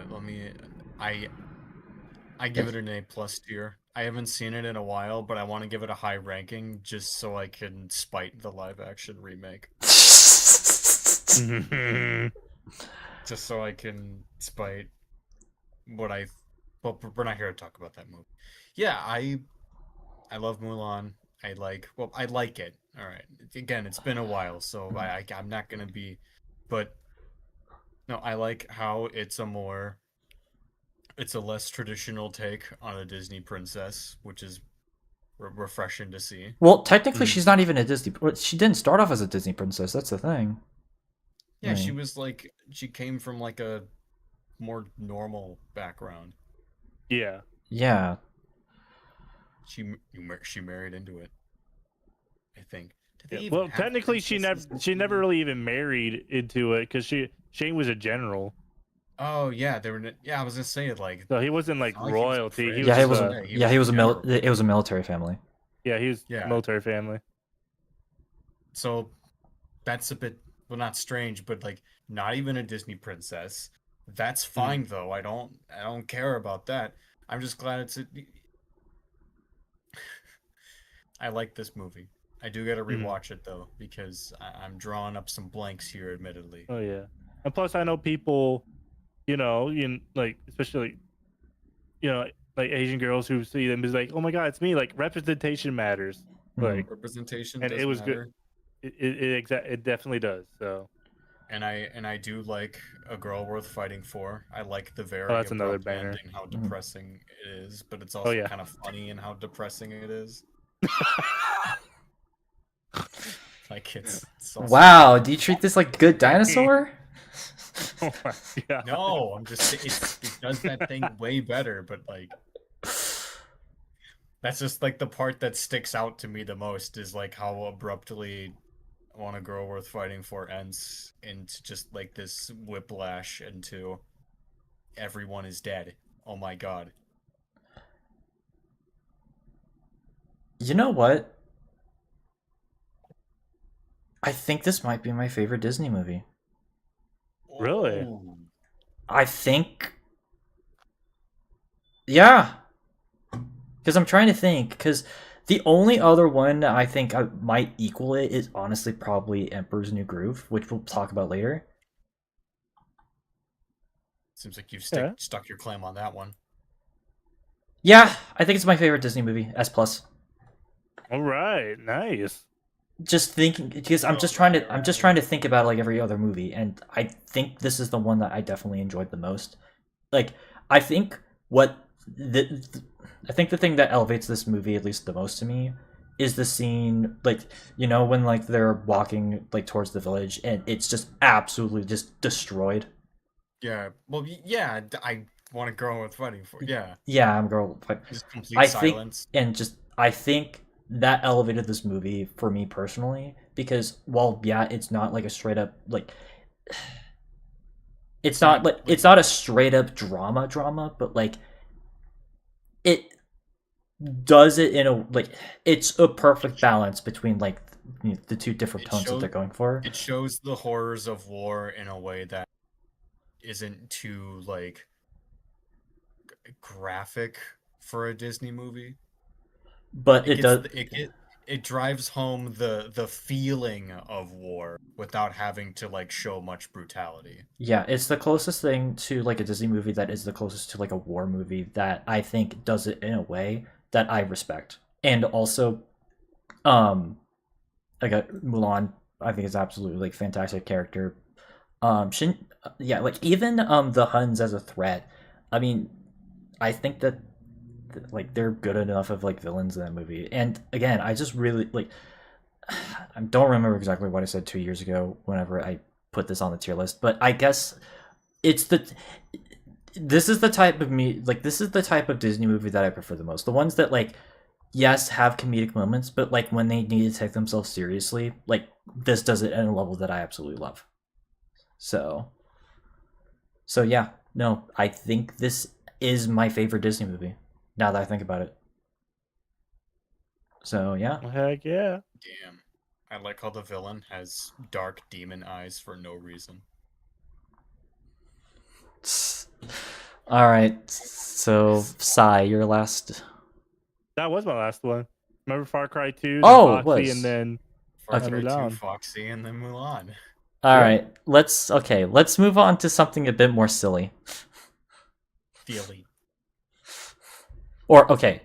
Let me. I give it an A plus tier. I haven't seen it in a while, but I want to give it a high ranking just so I can spite the live action remake. Just so I can spite what I. Well, we're not here to talk about that movie. Yeah, I love Mulan. I like it. All right. Again, it's been a while, so I'm not gonna be, but no, I like how it's a less traditional take on a Disney princess, which is refreshing to see. Well, technically, Mhm. she's not even a Disney. She didn't start off as a Disney princess. That's the thing. Yeah, she Right. was like she came from like a more normal background. Yeah. Yeah. She married into it. I think. Did they Yeah. even Well, have technically, princesses in she never Disney? really even married into it because Shane was a general, Oh yeah, they were. Yeah, I was gonna say like. so he wasn't like It's not like he was a royalty. He prince. was Yeah, he just was a a. He Yeah, was he a was a general. It was a military family. yeah. He was Yeah. military family. So that's a bit not strange, but like not even a Disney princess. That's fine though. I don't care about that. I'm just glad I like this movie. I do gotta rewatch it though, because I'm drawing up some blanks here, admittedly. Oh yeah, and plus I know people, like especially like Asian girls who see them is like, oh my god, it's me. Like representation matters. Like, Representation and does it was good. matter. It definitely does. So, And I do like A Girl Worth Fighting For. I like the oh, very that's another abrupt banger. ending, how depressing it is, but it's Oh also yeah. kind of funny in how depressing it is. Like it's so Wow, do you treat this like Good Dinosaur? Oh my god. No, I'm just it does that thing way better, but like that's just like the part that sticks out to me the most is like how abruptly Want a Girl Worth Fighting For ends into just like this whiplash into everyone is dead. Oh my god. You know what? I think this might be my favorite Disney movie. Really? Oh. I think. Yeah. Because I'm trying to think. Because the only other one I think I might equal it is honestly probably Emperor's New Groove, which we'll talk about later. Seems like you've Yeah. stuck your clam on that one. Yeah, I think it's my favorite Disney movie. S plus. All right. Nice. Just thinking because I'm just trying to think about like every other movie, and I think this is the one that I definitely enjoyed the most. like I think what the I think the thing that elevates this movie at least the most to me is the scene, like, when like they're walking like towards the village and it's just absolutely just destroyed. Yeah. Well, yeah. I want to go with fighting for. Yeah. Yeah, I'm girl. Just complete I think silence. I think that elevated this movie for me personally because while yeah, it's not like a straight up like it's not like it's not a straight up drama, but like it does it in a like it's a perfect balance between like the two different tones that they're going for. It shows the horrors of war in a way that isn't too like graphic for a Disney movie. But it does It drives home the feeling of war without having to like show much brutality. yeah, it's the closest thing to like a Disney movie that is the closest to like a war movie that I think does it in a way that I respect. And also um like Mulan, I think is absolutely like fantastic character. Shin, yeah, like even the Huns as a threat. I mean, I think that like they're good enough of like villains in that movie. And again, I just really like I don't remember exactly what I said 2 years ago whenever I put this on the tier list, but I guess it's the this is the type of me like this is the type of Disney movie that I prefer the most. The ones that like yes have comedic moments, but like when they need to take themselves seriously, like this does it at a level that I absolutely love. So yeah, no, I think this is my favorite Disney movie. Now that I think about it. So yeah. Heck yeah. Damn. I like how the villain has dark demon eyes for no reason. All right. So Sai, your last. That was my last one. Remember Far Cry 2, then Oh, it Foxy, was. and then Far Okay. Cry 2, Mulan. Foxy, and then Mulan. All right. Let's move on to something a bit more silly. The Elite. Or okay,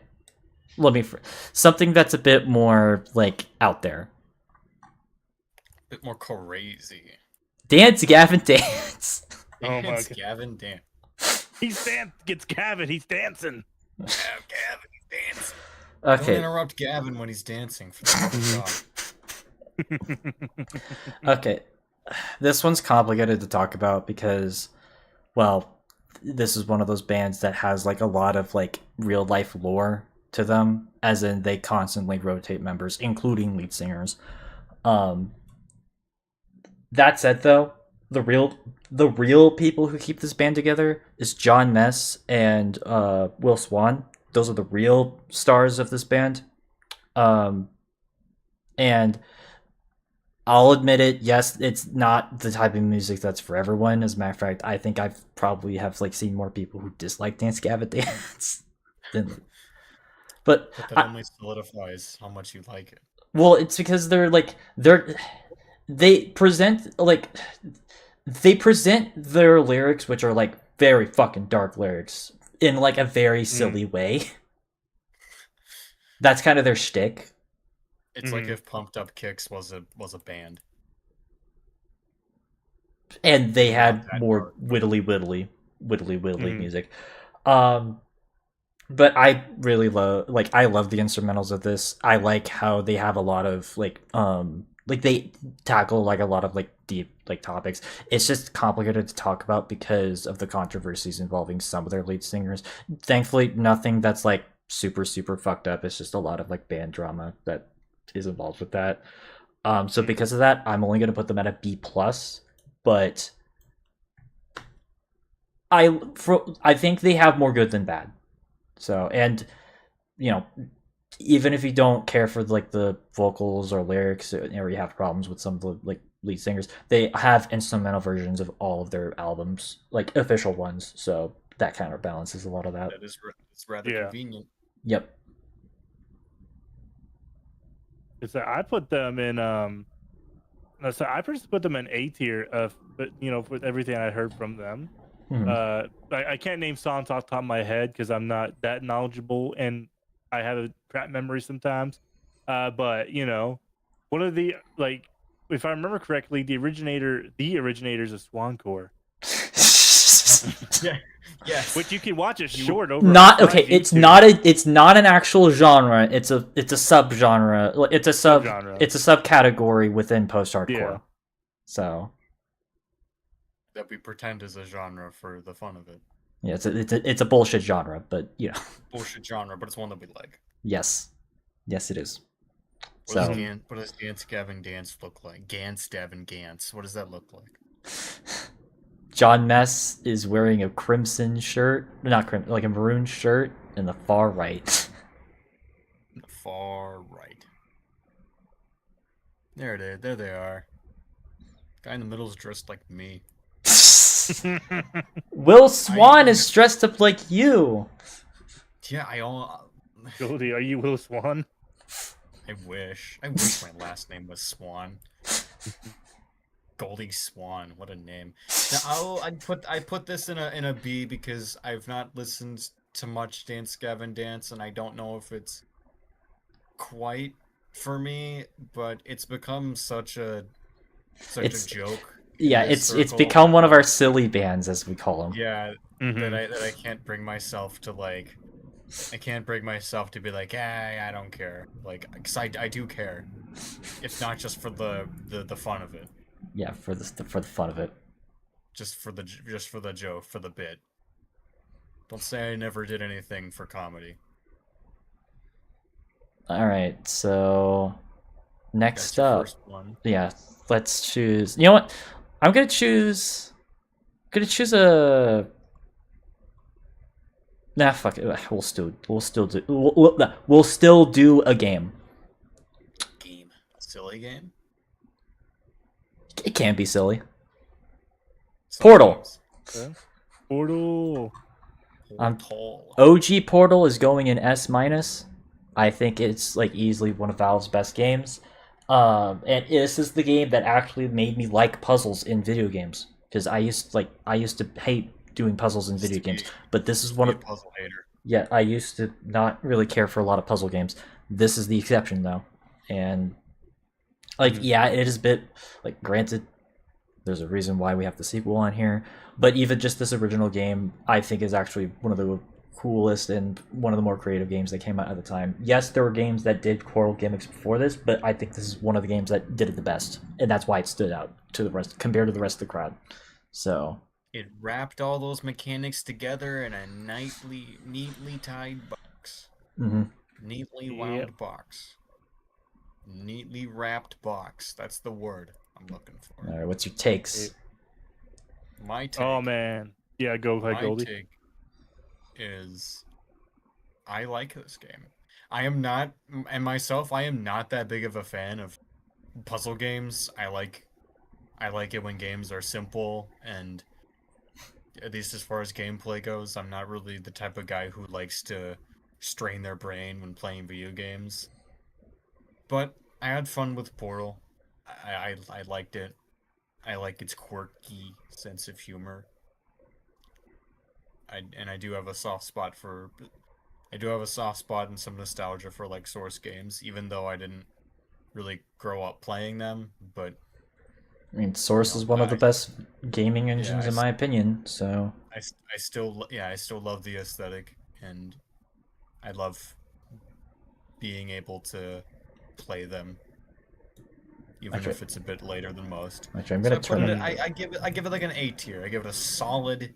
something that's a bit more like out there. Bit more crazy. Dance, Gavin, dance. Oh my Dance, God. Gavin, dance. Gets Gavin, he's dancing. Yeah, Gavin, he's dancing. Don't Okay. interrupt Gavin when he's dancing. For the love of God. Okay. This one's complicated to talk about because, well, this is one of those bands that has like a lot of like real life lore to them, as in they constantly rotate members, including lead singers. That said, though, the real people who keep this band together is John Mess and Will Swan. Those are the real stars of this band. And I'll admit it. Yes, it's not the type of music that's for everyone. As a matter of fact, I think I've probably have like seen more people who dislike Dance Gavin Dance than. But that only solidifies how much you like it. Well, it's because they present their lyrics, which are like very fucking dark lyrics, in like a very silly way. That's kind of their shtick. It's like if Pumped Up Kicks was a band. And they had that more dark. whittly music. But I really love I love the instrumentals of this. I like how they have a lot of like they tackle like a lot of like deep like topics. It's just complicated to talk about because of the controversies involving some of their lead singers. Thankfully, nothing that's like super fucked up. It's just a lot of like band drama that is involved with that. So because of that, I'm only gonna put them at a B plus. But I think they have more good than bad. So, and even if you don't care for like the vocals or lyrics, or you have problems with some of the like lead singers, they have instrumental versions of all of their albums, like official ones. So that kind of balances a lot of that. It's rather convenient. Yep. I put them in so I first put them in A tier but with everything I heard from them. I can't name songs off the top of my head because I'm not that knowledgeable and I have a crap memory sometimes. But one of the if I remember correctly, the originators of Swancore. Yes. Which you can watch it short over. Not on okay. YouTube. It's not an actual genre. It's a subgenre. It's a Subgenre. It's a subcategory within post-hardcore. Yeah. So that we pretend is a genre for the fun of it. yeah, it's a bullshit genre, but you know. Bullshit genre, but it's one that we like. Yes, it is. What So does Gans Gavin Dance look like? Gans Davin Gans. What does that look like? John Mess is wearing a crimson shirt, not crimson, like a maroon shirt, in the far right. The far right. There it is. There they are. Guy in the middle is dressed like me. Will Swan is dressed up like you. Yeah, I all. Goldie, are you Will Swan? I wish. I wish my last name was Swan. Goldie Swan, what a name. Now, I put this in a B because I've not listened to much Dance Gavin Dance, and I don't know if it's quite for me, but it's become such a joke. Yeah, it's become one of our silly bands, as we call them. Yeah, Mm-hmm. that I can't bring myself to like. I can't bring myself to be like, I don't care. Like, cause I do care. If not just for the fun of it. Yeah, for the fun of it. Just for the joke, for the bit. Don't say I never did anything for comedy. All right, so next That's your up, first one. yeah, let's choose. You know what? I'm gonna choose a. Nah, fuck it. We'll still do a game. Game. A silly game? It can be silly. Sometimes. Okay. Portal. Portal. OG Portal is going in S-. I think it's like easily one of Valve's best games. And this is the game that actually made me like puzzles in video games, because I used to hate doing puzzles in video games, but this is one of puzzle hater. Yeah, I used to not really care for a lot of puzzle games. This is the exception though. And like yeah, it is a bit like, granted there's a reason why we have the sequel on here, but even just this original game I think is actually one of the coolest and one of the more creative games that came out at the time. Yes, there were games that did portal gimmicks before this, but I think this is one of the games that did it the best, and that's why it stood out to the rest compared to the rest of the crowd. So it wrapped all those mechanics together in a neatly tied box. Mm-hmm. Neatly wound box. Neatly wrapped box. That's the word I'm looking for. All right, what's your takes? My take. Oh man, yeah, go ahead, Goldie. My take is I like this game. I am not that big of a fan of puzzle games. I like it when games are simple, and at least as far as gameplay goes, I'm not really the type of guy who likes to strain their brain when playing video games. But I had fun with Portal. I liked it. I like its quirky sense of humor. I do have a soft spot and some nostalgia for like Source games, even though I didn't really grow up playing them. But I mean, Source is one of the best gaming engines in my opinion. So I still love the aesthetic, and I love being able to play them, even if it's a bit later than most. Actually, I'm gonna turn it. I give it like an A tier. I give it a solid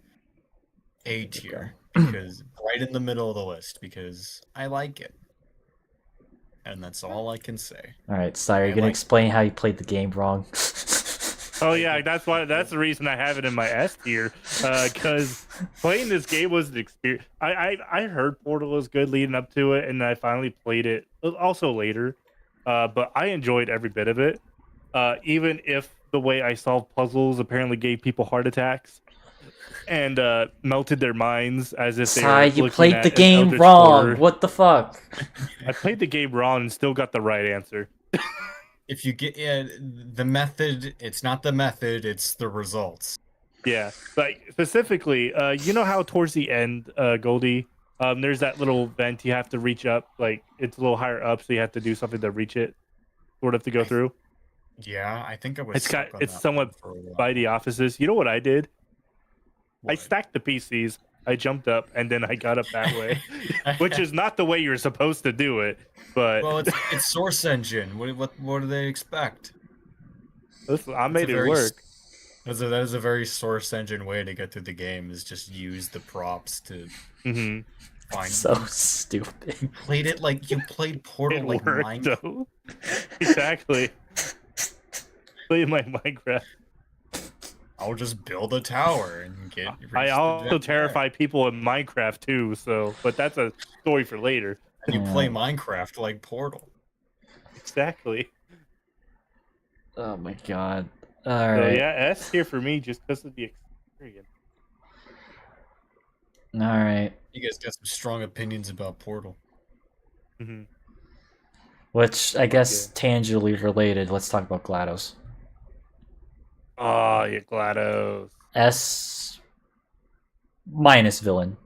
A tier because right in the middle of the list because I like it, and that's all I can say. All right, Sire, you're gonna explain how you played the game wrong. Oh yeah, that's the reason I have it in my S tier. Because playing this game was an experience. I heard Portal was good leading up to it, and I finally played it also later. But I enjoyed every bit of it. Even if the way I solved puzzles apparently gave people heart attacks and melted their minds as if they were you looking played at the an game Eldritch wrong. Horror. What the fuck? I played the game wrong and still got the right answer. If you get the method, it's not the method, it's the results. Yeah, like specifically, you know how towards the end, Goldie, there's that little vent you have to reach up, like it's a little higher up, so you have to do something to reach it, sort of to go through. Yeah, I think I was. It's somewhat by the offices. You know what I did? What? I stacked the PCs I jumped up and then I got up that way, which is not the way you're supposed to do it. But Well, it's Source Engine. What do they expect? listen, I It's a made it very work. that is a very Source Engine way to get through the game. Is just use the props to Hmm find. So stupid. You played it like you played Portal It like worked Minecraft. though. Exactly. Play my Minecraft. I'll just build a tower and get. I reach the also jet terrify there. people in Minecraft too. So, but that's a story for later. And you play Yeah. Minecraft like Portal. Exactly. Oh my god. All So right. yeah, S here for me just because of the experience. All right. You guys got some strong opinions about Portal. Hmm Which I guess tangentially related. Let's talk about GLaDOS. Oh, yeah, GLaDOS. S minus villain.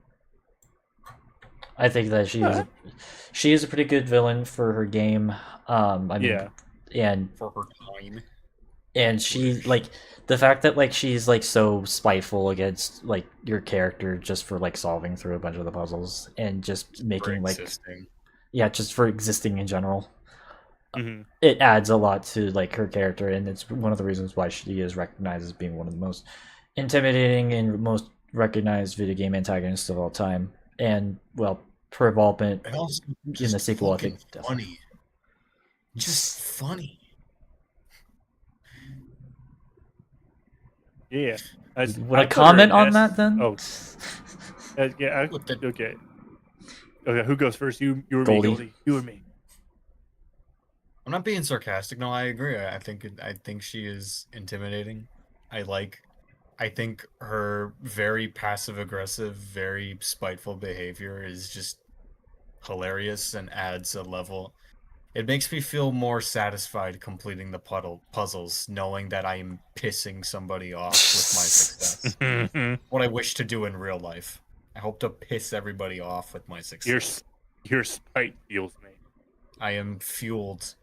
I think that she is a pretty good villain for her game. I mean, Yeah. and For her time. she like the fact that like she's like so spiteful against like your character just for like solving through a bunch of the puzzles and just making like Existing. just for existing in general. hmm It adds a lot to like her character, and it's one of the reasons why she is recognized as being one of the most intimidating and most recognized video game antagonists of all time. And well, her involvement And also in just the sequel, I fucking think, funny. Just funny. Yeah. Want to put her comment in on S- that then? Oh, yeah. What the- Okay. Okay. Who goes first? You or me? Goldie. Goldie. You or me? I'm not being sarcastic. No, I agree. I think she is intimidating. I think her very passive aggressive, very spiteful behavior is just hilarious and adds a level. It makes me feel more satisfied completing the puzzles, knowing that I am pissing somebody off with my success. What I wish to do in real life. I hope to piss everybody off with my success. Your spite fuels me. I am fueled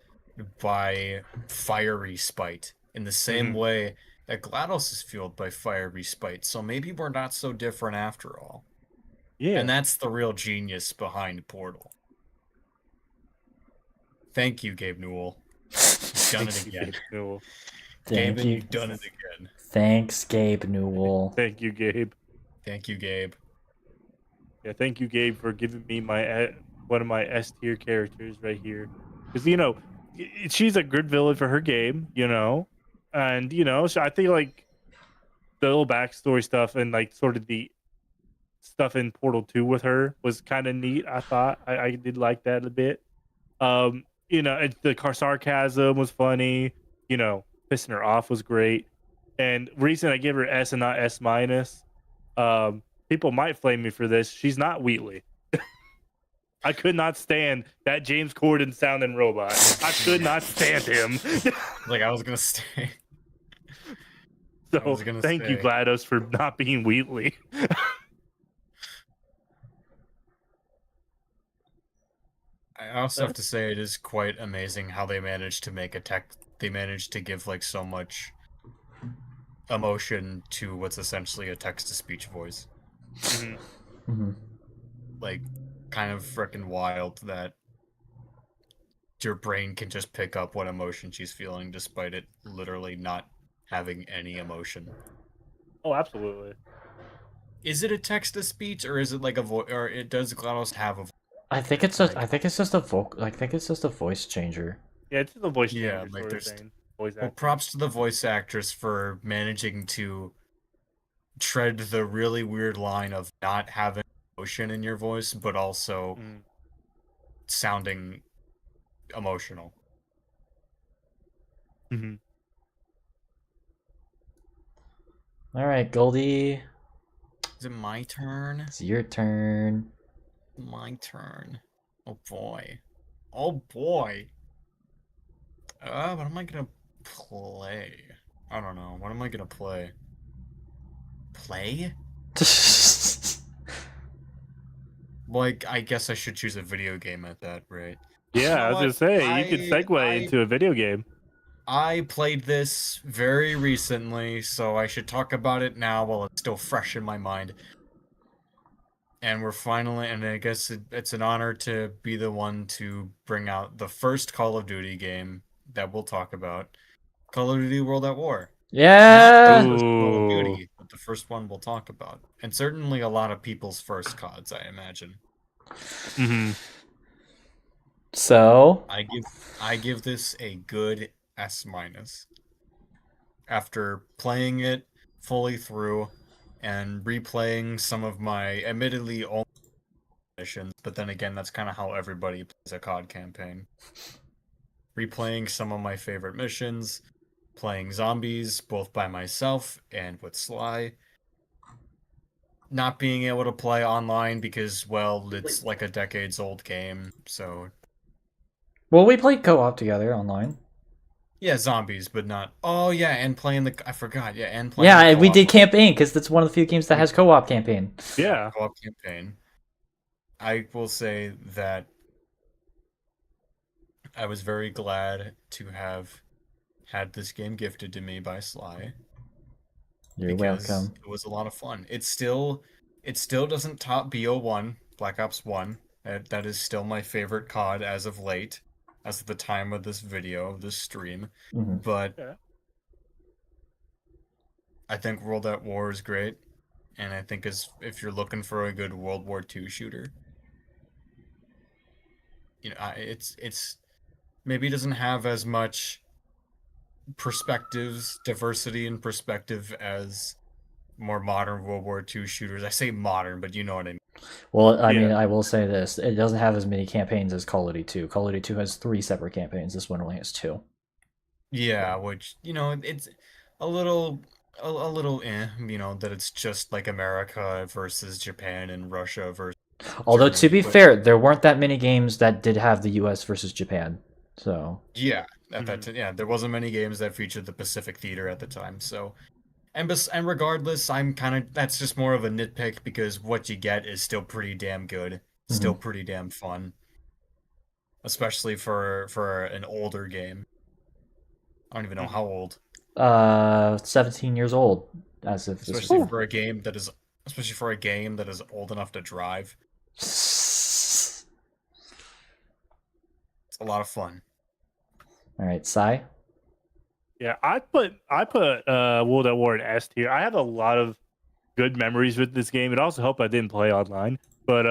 by fiery spite in the same Mhm. way that GLaDOS is fueled by fiery spite. So maybe we're not so different after all. Yeah. And that's the real genius behind Portal. Thank you, Gabe Newell. You've done it Thank you, again. Gabe Newell. Thank Gabe, you. you've done it again. Thanks, Gabe Newell. Thank you, Gabe. Thank you, Gabe. Yeah, thank you, Gabe, for giving me my one of my S tier characters right here. Because she's a good villain for her game, and so I think like the little backstory stuff and like sort of the stuff in Portal 2 with her was kind of neat. I thought I did like that a bit. The sarcasm was funny. Pissing her off was great. And reason I give her S and not S minus. People might flame me for this. She's not Wheatley. I could not stand that James Corden sounding robot. I could not stand him. Like I was gonna say. So was gonna thank you, say. GLaDOS, for not being Wheatley. I also have to say it is quite amazing how they managed to make they managed to give like so much emotion to what's essentially a text-to-speech voice. Mhm. Mhm. Like, kind of freaking wild that your brain can just pick up what emotion she's feeling despite it literally not having any emotion. Oh, absolutely. Is it a text-to-speech or is it like a voice? Or does GLaDOS have a? I think it's just a vocal. I think it's just a voice changer. Yeah, it's just a voice changer Yeah, like sort of there's- thing. Voice Well, acting. props to the voice actress for managing to tread the really weird line of not having emotion in your voice, but also Mhm. sounding emotional. Mhm. All right, Goldie, Is it my turn? it's your turn. My turn. Oh boy. Oh boy. What am I gonna play? I don't know. What am I gonna play? Play? Like, I guess I should choose a video game at that rate. Yeah, You know I was what? gonna say you could segue into a video game. I played this very recently, so I should talk about it now while it's still fresh in my mind. and we're finally, and I guess it's an honor to be the one to bring out the first Call of Duty game that we'll talk about, Call of Duty World at War. Not the Yeah. first Call of Ooh. Duty, but the first one we'll talk about, and certainly a lot of people's first CODs, I imagine. Mm-hmm. So, I give this a good S minus after playing it fully through and replaying some of my admittedly old missions, but then again, that's kind of how everybody plays a COD campaign. Replaying some of my favorite missions, playing zombies both by myself and with Sly. Not being able to play online because, well, it's like a decades old game, so well, we played co-op together online. yeah, zombies, but not. Oh yeah, and playing the I forgot. Yeah, and playing Yeah, the and we co-op did campaign because that's one of the few games that has co-op campaign. Yeah. co-op campaign. I will say that I was very glad to have had this game gifted to me by Sly You're because welcome. it was a lot of fun. It still doesn't top BO1, Black Ops 1. That is still my favorite COD as of late, as of the time of this video, this stream. Hmm. But Yeah. I think World at War is great, and I think if you're looking for a good World War II shooter, it's maybe doesn't have as much perspectives, diversity and perspective as more modern World War II shooters. I say modern, but you know what I mean. Well, I mean, Yeah. I will say this: it doesn't have as many campaigns as Call of Duty 2. Call of Duty 2 has 3 separate campaigns. This one only has 2. Yeah, which it's a little that it's just like America versus Japan and Russia versus Although to Germany, be but fair, there weren't that many games that did have the U.S. versus Japan. So yeah, Mhm. there wasn't many games that featured the Pacific Theater at the time. So and regardless, I'm kind of that's just more of a nitpick because what you get is still pretty damn good, still mhm. pretty damn fun, especially for an older game. I don't even know how Mhm. old, 17 years old as if this was especially made. for a game that is especially for a game that is old enough to drive. It's a lot of fun. All right, Sai. Yeah. I put World at War in S tier. I have a lot of good memories with this game. It also helped I didn't play online. But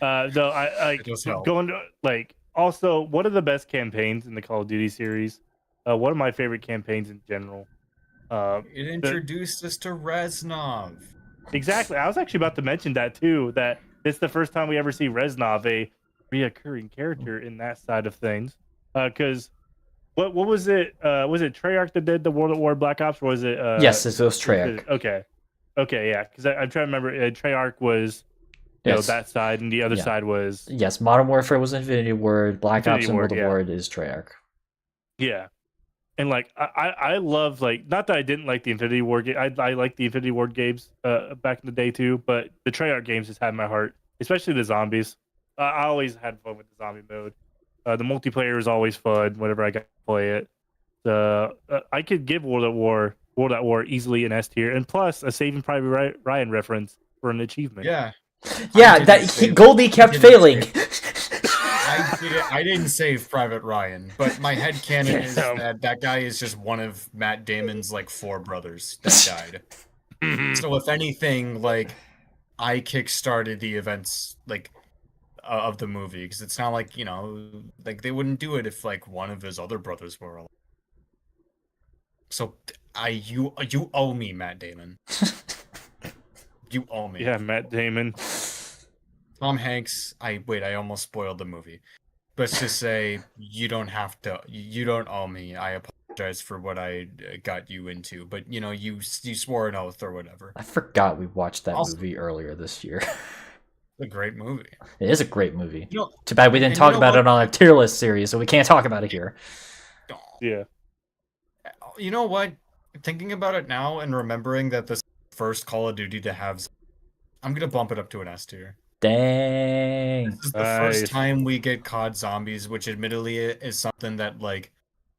though I It like does help. going to like also one of the best campaigns in the Call of Duty series. One of my favorite campaigns in general. It The introduced us to Reznov. Exactly. I was actually about to mention that too. That it's the first time we ever see Reznov, a reoccurring character in that side of things. Because what was it? Was it Treyarch that did the World at War Black Ops, or was it? Yes, this was Treyarch. Okay, okay, yeah. Because I'm trying to remember. Treyarch was Yes, that side, and the other yeah, side was yes. Modern Warfare was Infinity Ward. Black Infinity Ops and World Ward. of Yeah, War is Treyarch. yeah. And like I love like not that I didn't like the Infinity Ward game. I like the Infinity Ward games back in the day too, but the Treyarch games just had my heart, especially the zombies. I always had fun with the zombie mode. The multiplayer was always fun whenever I got to play it. I could give World at War easily an S tier, and plus a Saving Private Ryan reference for an achievement. Yeah, I Yeah, didn't that save. Goldie I kept didn't failing. save. I didn't save Private Ryan, but my headcanon is Damn. that guy is just one of Matt Damon's like 4 brothers that died. So if anything, like I kickstarted the events like of the movie because it's not like like they wouldn't do it if like one of his other brothers were alive. So you owe me, Matt Damon. You owe me. Yeah, Matt Damon. Tom Hanks. I almost spoiled the movie. Let's just say you don't have to. You don't owe me. I apologize for what I got you into, but you swore an oath or whatever. I forgot we watched that Also, movie earlier this year. a great movie. It is a great movie. You know, Too bad we didn't and you talk know about what? it on a tier list series, so we can't talk about it here. Yeah. You know what? Thinking about it now and remembering that this first Call of Duty to have, I'm gonna bump it up to an S tier. Dang. This is the first Nice. time we get COD zombies, which admittedly is something that like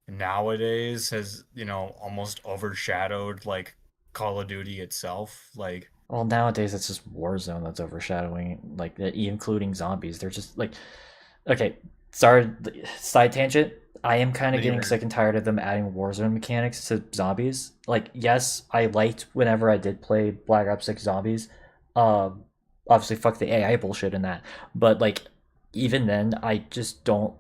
nowadays has almost overshadowed like Call of Duty itself. Like Well, nowadays it's just Warzone that's overshadowing, like including zombies. They're just like, okay, sorry, side tangent. I am kind of Mini getting rant. sick and tired of them adding Warzone mechanics to zombies. Like, yes, I liked whenever I did play Black Ops 6 Zombies. Um, Obviously, fuck the AI bullshit in that. But like, even then, I just don't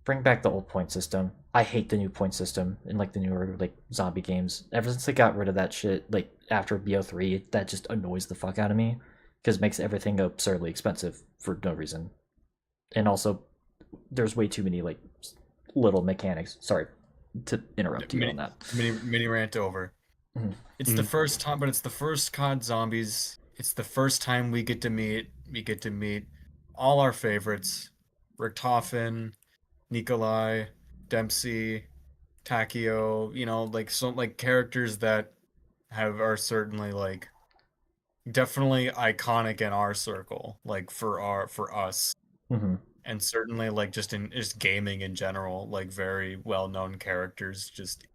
bring back the old point system. I hate the new point system in like the newer like zombie games. Ever since they got rid of that shit, like after BO3, that just annoys the fuck out of me because it makes everything absurdly expensive for no reason. And also, there's way too many like little mechanics. Sorry to interrupt you Mini, on that. mini rant over. Mhm. It's the first time, but it's the first COD Zombies. It's the first time we get to meet all our favorites: Richtofen, Nikolai, Dempsey, Takio. You know, like some like characters that are certainly like definitely iconic in our circle, like for us, Mm-hmm. and certainly like just in just gaming in general, like very well known characters just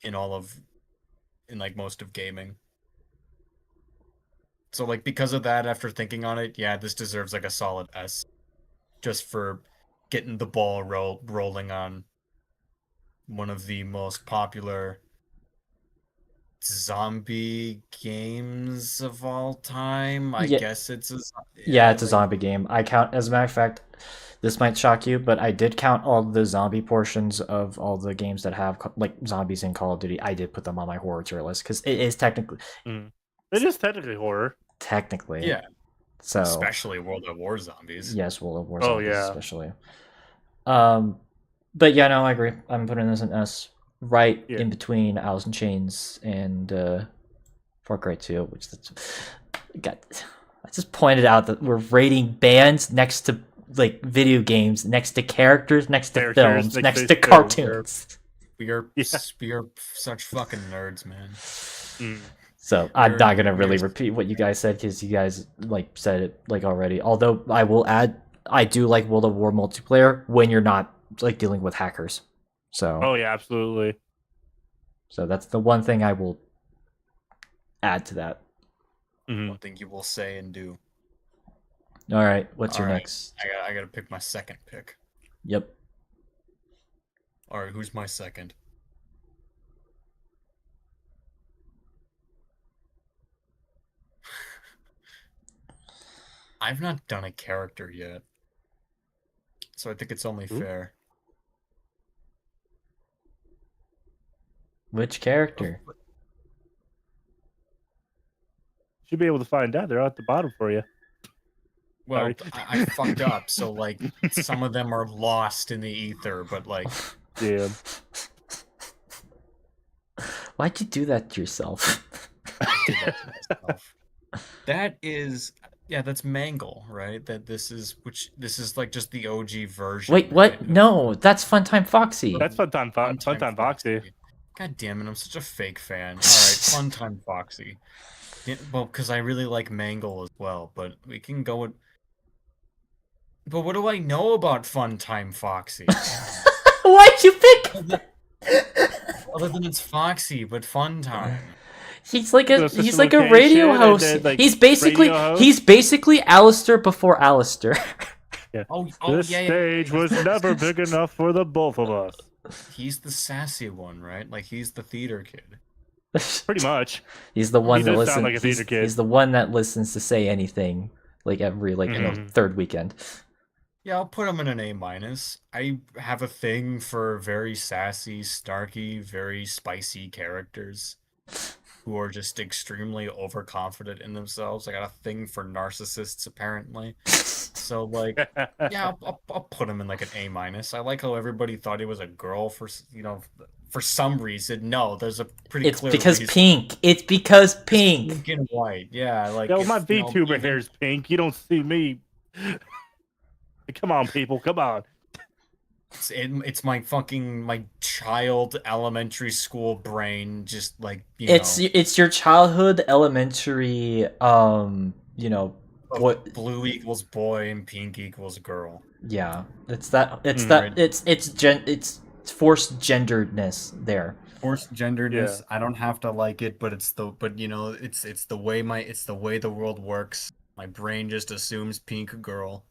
in all of in like most of gaming. So like because of that, after thinking on it, yeah, this deserves like a solid S, just for getting the ball rolling on one of the most popular zombie games of all time. I Yeah, guess it's a yeah, yeah, it's a like zombie game. I count, as a matter of fact, this might shock you, but I did count all the zombie portions of all the games that have like zombies in Call of Duty. I did put them on my horror tier list because it is Mm. It is technically horror. technically. yeah, So especially World at War zombies. yes, World of War Oh zombies yeah. especially. Um, but yeah, no, I agree. I'm putting this in S, right Yeah. in between Alice in Chains and Far Cry 2, which that's got. I just pointed out that we're rating bands next to like video games, next to characters, next to Characters, films, next next to to films. cartoons. We are Yeah. we are such fucking nerds, man. Mm. So I'm We're- not gonna we're- really repeat what you guys said because you guys like said it like already. Although I will add, I do like World of War multiplayer when you're not like dealing with hackers. So Oh yeah, absolutely. so that's the one thing I will add to that. Mhm. One thing you will say and do. All right, what's your All right. next? I gotta pick my second pick. Yep. All right, who's my second? I've not done a character yet, so I think it's only Ooh. fair. Which character? Should be able to find out. They're at the bottom for you. Well, Sorry. I fucked up, so like some of them are lost in the ether, but like Yeah. Why'd you do that to yourself? I did that to myself. That is, yeah, that's Mangle, right? This is like just the OG version. Wait, right, what? of No, that's Funtime Foxy. That's Funtime Foxy. God damn it, I'm such a fake fan. All right, Funtime Foxy. Yeah, well, because I really like Mangle as well, but we can go with. But what do I know about Funtime Foxy? Why'd you pick? Other than it's Foxy, but Funtime. He's like a System he's like a location, radio and host. then, like, He's basically radio host. he's basically Alistair before Alistair. Yeah. Oh, This yeah, yeah, stage yeah. was never big enough for the both of us. He's the sassy one, right? Like he's the theater kid. Pretty much. He's the one He that does listens. sound like a theater kid. He's the one that listens to say anything, like every Mhm. third weekend. Yeah, I'll put him in an A-. I have a thing for very sassy, snarky, very spicy characters who are just extremely overconfident in themselves. I got a thing for narcissists, apparently. So, like, yeah, I'll put him in like an A-. I like how everybody thought he was a girl for some reason. No, there's a pretty It's clear because reason. pink. It's because pink. Pink and white. Yeah, like Yeah, well, my if, you know, VTuber even- hair's pink. You don't see me. Come on, people. Come on. It's my child elementary school brain just like It's your childhood elementary what blue equals boy and pink equals girl. yeah. It's that Mm, that right. it's forced genderedness there. Forced genderedness. Yeah. I don't have to like it, but it's the way the world works. My brain just assumes pink girl.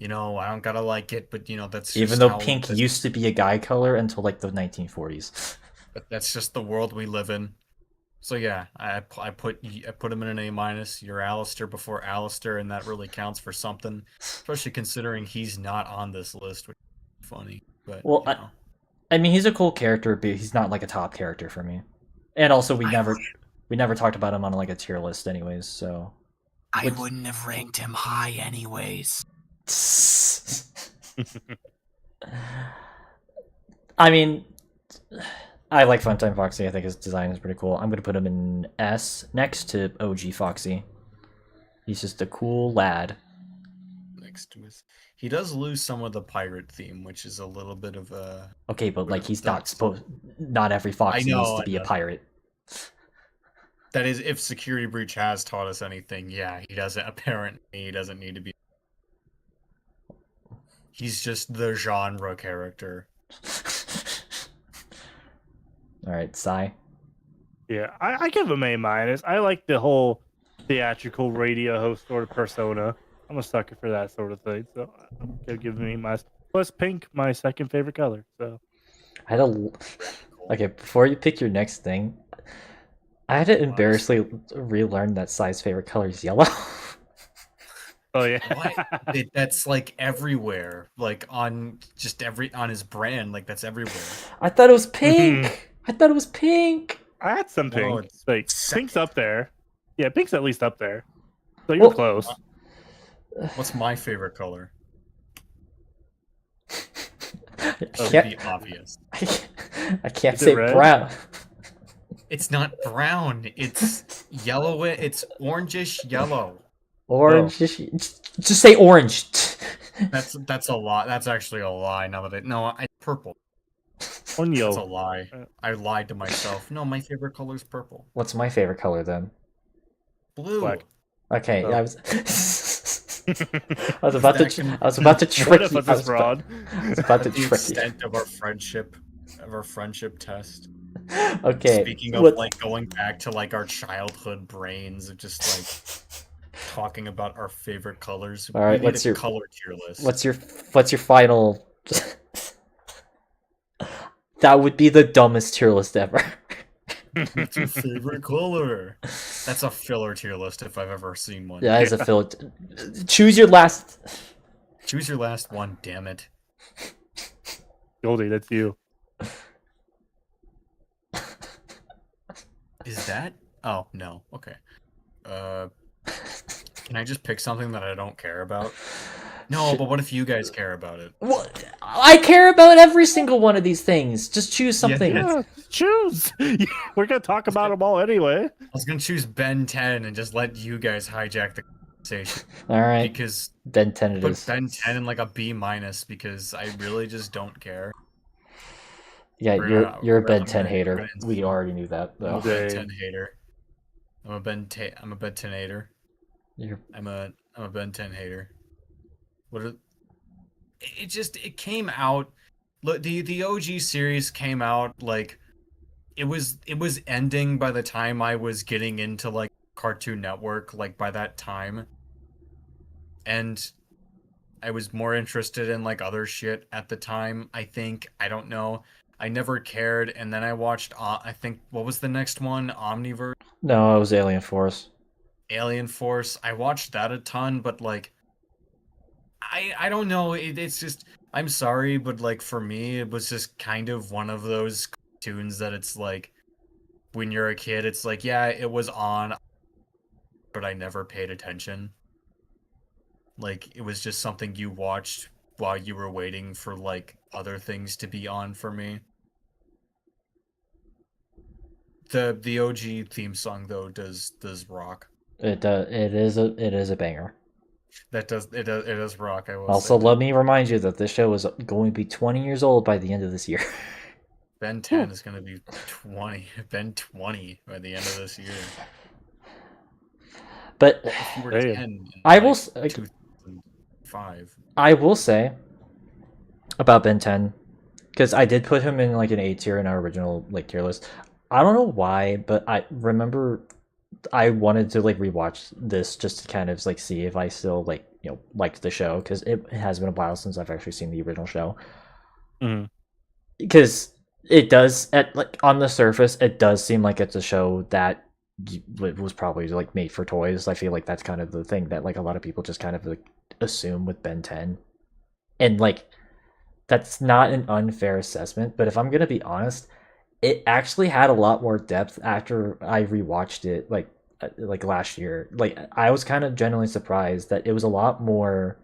I don't gotta like it, but that's Even just though how pink used to be a guy color until like the 1940s. but that's just the world we live in. So yeah, I put him in an A minus. You're Alistair before Alistair, and that really counts for something, especially considering he's not on this list, which is funny. But Well, I mean, he's a cool character, but he's not like a top character for me. And also, we never talked about him on like a tier list, anyways. So I wouldn't have ranked him high anyways. I mean, I like Funtime Foxy. I think his design is pretty cool. I'm gonna put him in S next to OG Foxy. He's just a cool lad. Next to his, he does lose some of the pirate theme, which is a little bit of a. Okay, but like But he's not that's- supposed. Not every Foxy I know, needs to I be a know. pirate. That is, if Security Breach has taught us anything, yeah, he doesn't. Apparently, he doesn't need to be. He's just the genre character. All right, Sai. Yeah, I give him A minus. I like the whole theatrical radio host sort of persona. I'm a sucker for that sort of thing, so I'm gonna give him A minus. Plus, pink, my second favorite color. So I had a. Okay, before you pick your next thing, I had to embarrassingly relearn that Sai's favorite color is yellow. oh yeah, What? That's like everywhere, like on his brand, like that's everywhere. I thought it was pink. I thought it was pink. I had some No, pink. it's Like second. pink's up there. Yeah, pink's at least up there. So you're Well- close. What's my favorite color? I Should can't, be obvious. I can't Is it say red? brown. It's not brown. It's yellow. It's orangish yellow. Orange. Just say orange. That's a lie. That's actually a lie. Now that purple. On That's a yellow. lie. I lied to myself. No, my favorite color is purple. What's my favorite color then? Blue. Black. Okay, Oh. I was. I was about That to. can- I was about to What trick if you. it's I a was about, fraud? I was about to The trick you. extent of our friendship test. Okay. Speaking of what- like going back to like our childhood brains of just like talking about our favorite colors. All right, we need what's a your- color tier list? What's your final? That would be the dumbest tier list ever. What's your favorite color? That's a filler tier list if I've ever seen one. That is a fill. Choose your last. Choose your last one, damn it. Goldie, that's you. Is that? Oh, no. Okay. Can I just pick something that I don't care about? No, but what if you guys care about it? What? I care about every single one of these things. Just choose something. Yeah. Yeah, choose. We're gonna talk about them all anyway. I was gonna choose Ben 10 and just let you guys hijack the conversation All right, because Ben 10 it put is. Ben 10 in like a B minus because I really just don't care. Yeah, we're you're gonna- you're a we're Ben gonna- 10 we're hater. gonna- We already knew that I'm a though. Ben Same. 10 hater. I'm a Ben 10 hater. You're, I'm a Ben 10 hater. It came out. Look, the OG series came out like it was ending by the time I was getting into like Cartoon Network, like by that time. And I was more interested in like other shit at the time, I think. I don't know. I never cared, and then I watched I think what was the next one? Omniverse? no, it was Alien Force. Alien Force. I watched that a ton, but like I don't know. It's just I'm sorry, but like for me, it was just kind of one of those cartoons that it's like when you're a kid, it's like yeah, it was on, but I never paid attention. Like it was just something you watched while you were waiting for like other things to be on for me. The OG theme song though does rock. It is a banger. It does rock. I will Also, say. let me remind you that this show is going to be 20 years old by the end of this year. Ben 10 is going to be 20. Ben 20 by the end of this year. But If you were Damn. 10 in, I will like, s- 2005. I will say about Ben 10, because I did put him in like an A tier in our original like tier list. I don't know why, but I remember I wanted to like rewatch this just to kind of like see if I still like liked the show, because it has been a while since I've actually seen the original show. Mhm. Because it does, at like on the surface, it does seem like it's a show that was probably like made for toys. I feel like that's kind of the thing that like a lot of people just kind of like assume with Ben 10, and like that's not an unfair assessment. But if I'm gonna be honest, it actually had a lot more depth after I rewatched it like last year. Like I was kind of genuinely surprised that it was a lot more.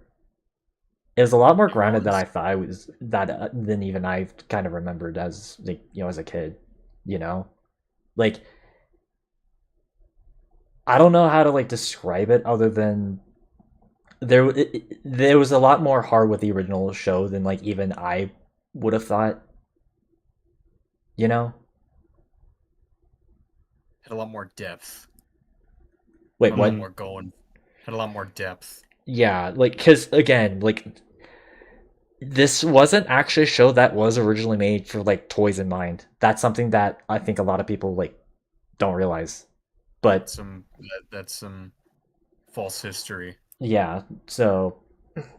It was a lot more It grounded than was. I thought it was, that than even I kind of remembered as like as a kid, you know, like I don't know how to like describe it other than there was a lot more heart with the original show than like even I would have thought, you know. Had a lot more depth. Wait, Had a lot what? more going. Had a lot more depth. Yeah, like because again, like this wasn't actually a show that was originally made for like toys in mind. That's something that I think a lot of people like don't realize. But That's some false history. yeah, so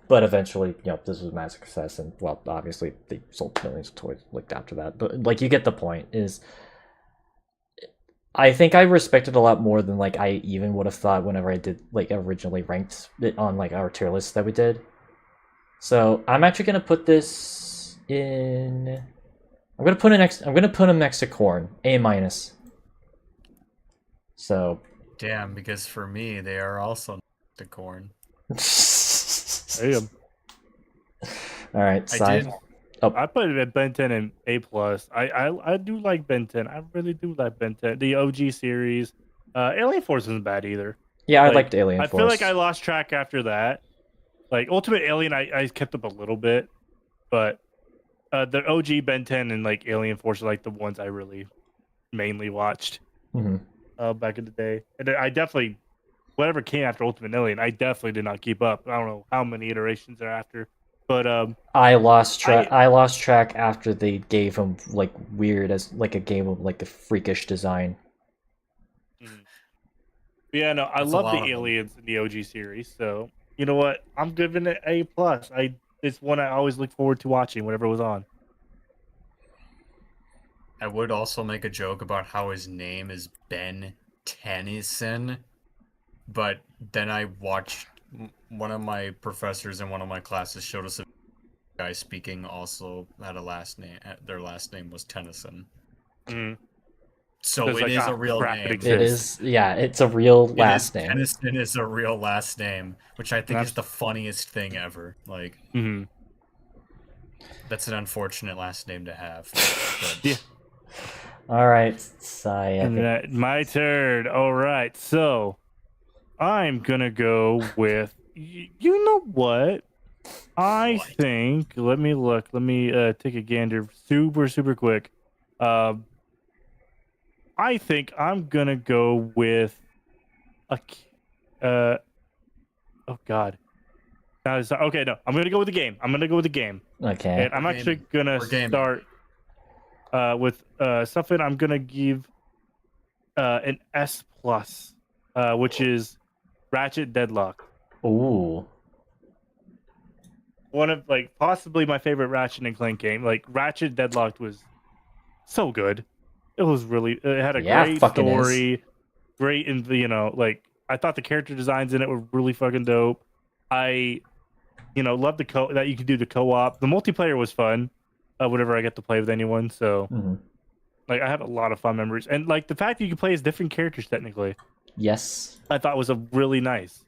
but eventually, this was a massive success, and well, obviously they sold millions of toys like after that. But like you get the point. Is I think I respected a lot more than like I even would have thought whenever I did like originally ranked it on like our tier list that we did. So I'm actually gonna put this in. I'm gonna put it next. I'm gonna put him next to Corn, A minus. So. Damn, because for me, they are also the corn. Damn. All right, I did. I put it at Ben 10 and A plus. I do like Ben 10. I really do like Ben 10. The OG series. Alien Force isn't bad either. Yeah, I Like, liked Alien I Force. feel like I lost track after that. Like Ultimate Alien, I kept up a little bit, but the OG Ben 10 and like Alien Force are like the ones I really mainly watched back in the day. And I definitely, whatever came after Ultimate Alien, I definitely did not keep up. I don't know how many iterations are after, but I lost track. I lost track after they gave him like weird as like a game of like the freakish design. Yeah, no, I That's a love lot the of them. aliens in the OG series. So you know what? I'm giving it A plus. It's one I always look forward to watching whenever it was on. I would also make a joke about how his name is Ben Tennyson, but then I watched one of my professors in one of my classes showed us a guy speaking also had a last name. Their last name was Tennyson. So It's it like, is ah, a real crap, it name. It exists. is, yeah, it's a real It is last name. Tennyson is a real last name, which I think And is the funniest thing ever. Like that's an unfortunate last name to have. But Yeah. All right, Sai. And my turn. All right, so I'm gonna go with. You know what? I think. Let me look. Let me take a gander, super quick. I think I'm gonna go with a. Oh God. Okay, no. I'm gonna go with the game. I'm gonna go with the game, Okay. and I'm We're actually gaming. gonna We're gaming. start with something. I'm gonna give an S plus, which is Ratchet Deadlock. Ooh. One of like possibly my favorite Ratchet and Clank game. Like Ratchet Deadlocked was so good. It was really. It had a Yeah, great fucking is. story, great in the like. I thought the character designs in it were really fucking dope. I, love that you could do the co-op. The multiplayer was fun. Whenever I get to play with anyone, so like I have a lot of fun memories, and like the fact that you can play as different characters technically. Yes. I thought was a really nice.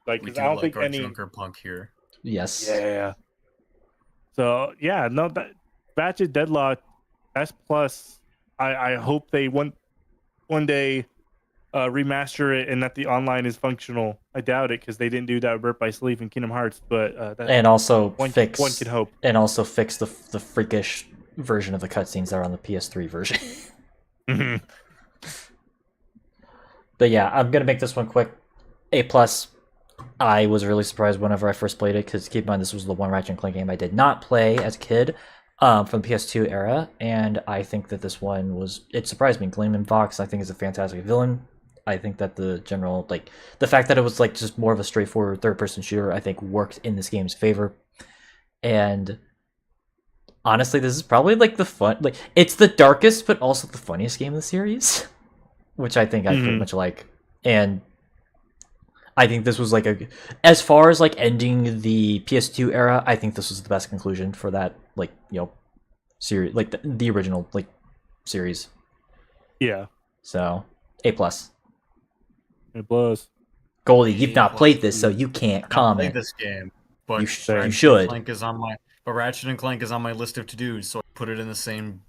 Like, we because do I don't like think our any. Junker Punk here. Yes. Yeah. So yeah, no, that Ratchet Deadlock S plus. I hope they one day remaster it and that the online is functional. I doubt it because they didn't do that with Birth by Sleep and Kingdom Hearts. But that And also one can hope. And also fix the freakish version of the cutscenes that are on the PS3 version. But yeah, I'm gonna make this one quick. A plus. I was really surprised whenever I first played it, because keep in mind this was the one Ratchet and Clank game I did not play as a kid, from the PS2 era, and I think that this one it surprised me. Gleeman Fox, I think, is a fantastic villain. I think that the general, like, the fact that it was like just more of a straightforward third-person shooter, I think worked in this game's favor. And honestly, this is probably like it's the darkest but also the funniest game of the series, which I think I pretty much like. And I think this was like as far as like ending the PS2 era, I think this was the best conclusion for that, like, series, like the original like series. Yeah. So A+. It was. Goldie, you've not played this, so you can't comment. Played this game, but You Ratchet should. and Clank is on my Ratchet and Clank is on my list of to dos, so I put it in the same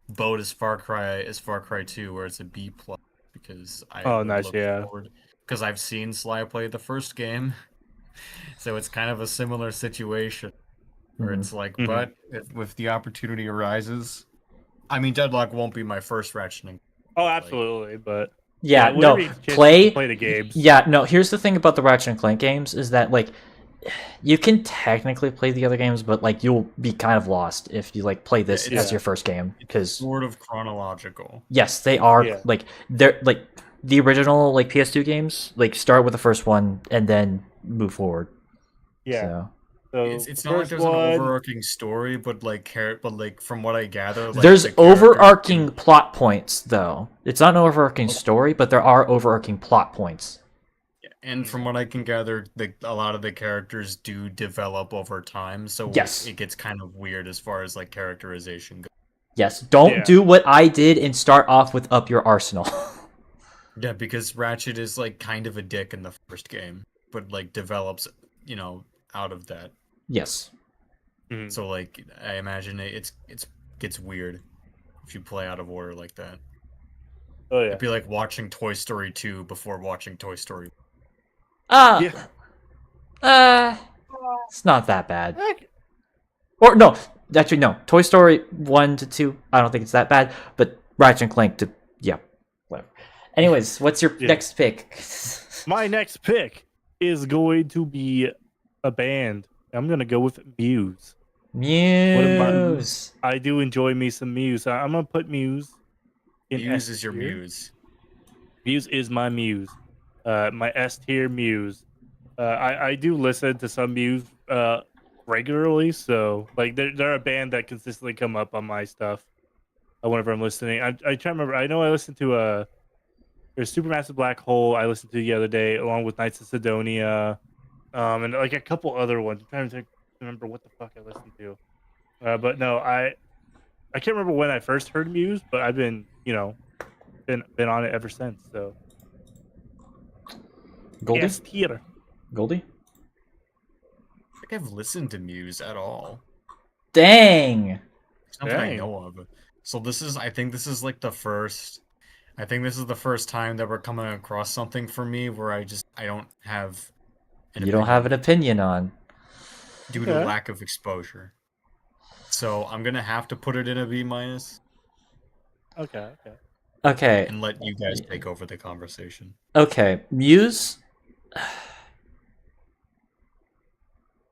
boat as Far Cry 2, where it's a B+, because I nice, yeah. Because I've seen Sly play the first game, so it's kind of a similar situation where it's like, but if the opportunity arises, I mean, Deadlock won't be my first Ratchet and Oh, absolutely, but yeah, no, no, play the games. Yeah, no. Here's the thing about the Ratchet and Clank games is that, like, you can technically play the other games, but like you'll be kind of lost if you like play this as your first game, because sort of chronological. Yes, they are. Like, they're like the original like PS2 games. Like, start with the first one and then move forward. Yeah. So it's not like there's an overarching story, but like from what I gather, like, there's overarching plot points though. It's not an overarching story, but there are overarching plot points. And from what I can gather, a lot of the characters do develop over time, so yes, it gets kind of weird as far as like characterization goes. Yes, don't do what I did and start off with Up Your Arsenal. Yeah, because Ratchet is like kind of a dick in the first game, but like develops, out of that. Yes. So like I imagine it gets weird if you play out of order like that. Oh yeah. It'd be like watching Toy Story 2 before watching Toy Story. It's not that bad. Or no, actually no. Toy Story 1 to 2, I don't think it's that bad, but Ratchet and Clank to whatever. Anyways, what's your next pick? My next pick is going to be a band. I'm gonna go with Muse. Muse. I do enjoy me some Muse. I'm gonna put Muse in Muse S is your tier. muse. Muse is my muse. My S tier Muse. I do listen to some Muse regularly, so like they're a band that consistently come up on my stuff whenever I'm listening. I try to remember. I know I listened to there's Supermassive Black Hole I listened to the other day, along with Knights of Sidonia, and like a couple other ones. I'm trying to remember what the fuck I listened to. But no, I can't remember when I first heard Muse, but I've been been on it ever since. So Goldie? S tier. Goldie? I think I've listened to Muse at all. Dang. Something I know of. So I think this is like the first. I think this is the first time that we're coming across something for me where I don't have. You don't have an opinion on. Due to lack of exposure. So I'm gonna have to put it in a B-. Okay. And let you guys take over the conversation. Okay, Muse.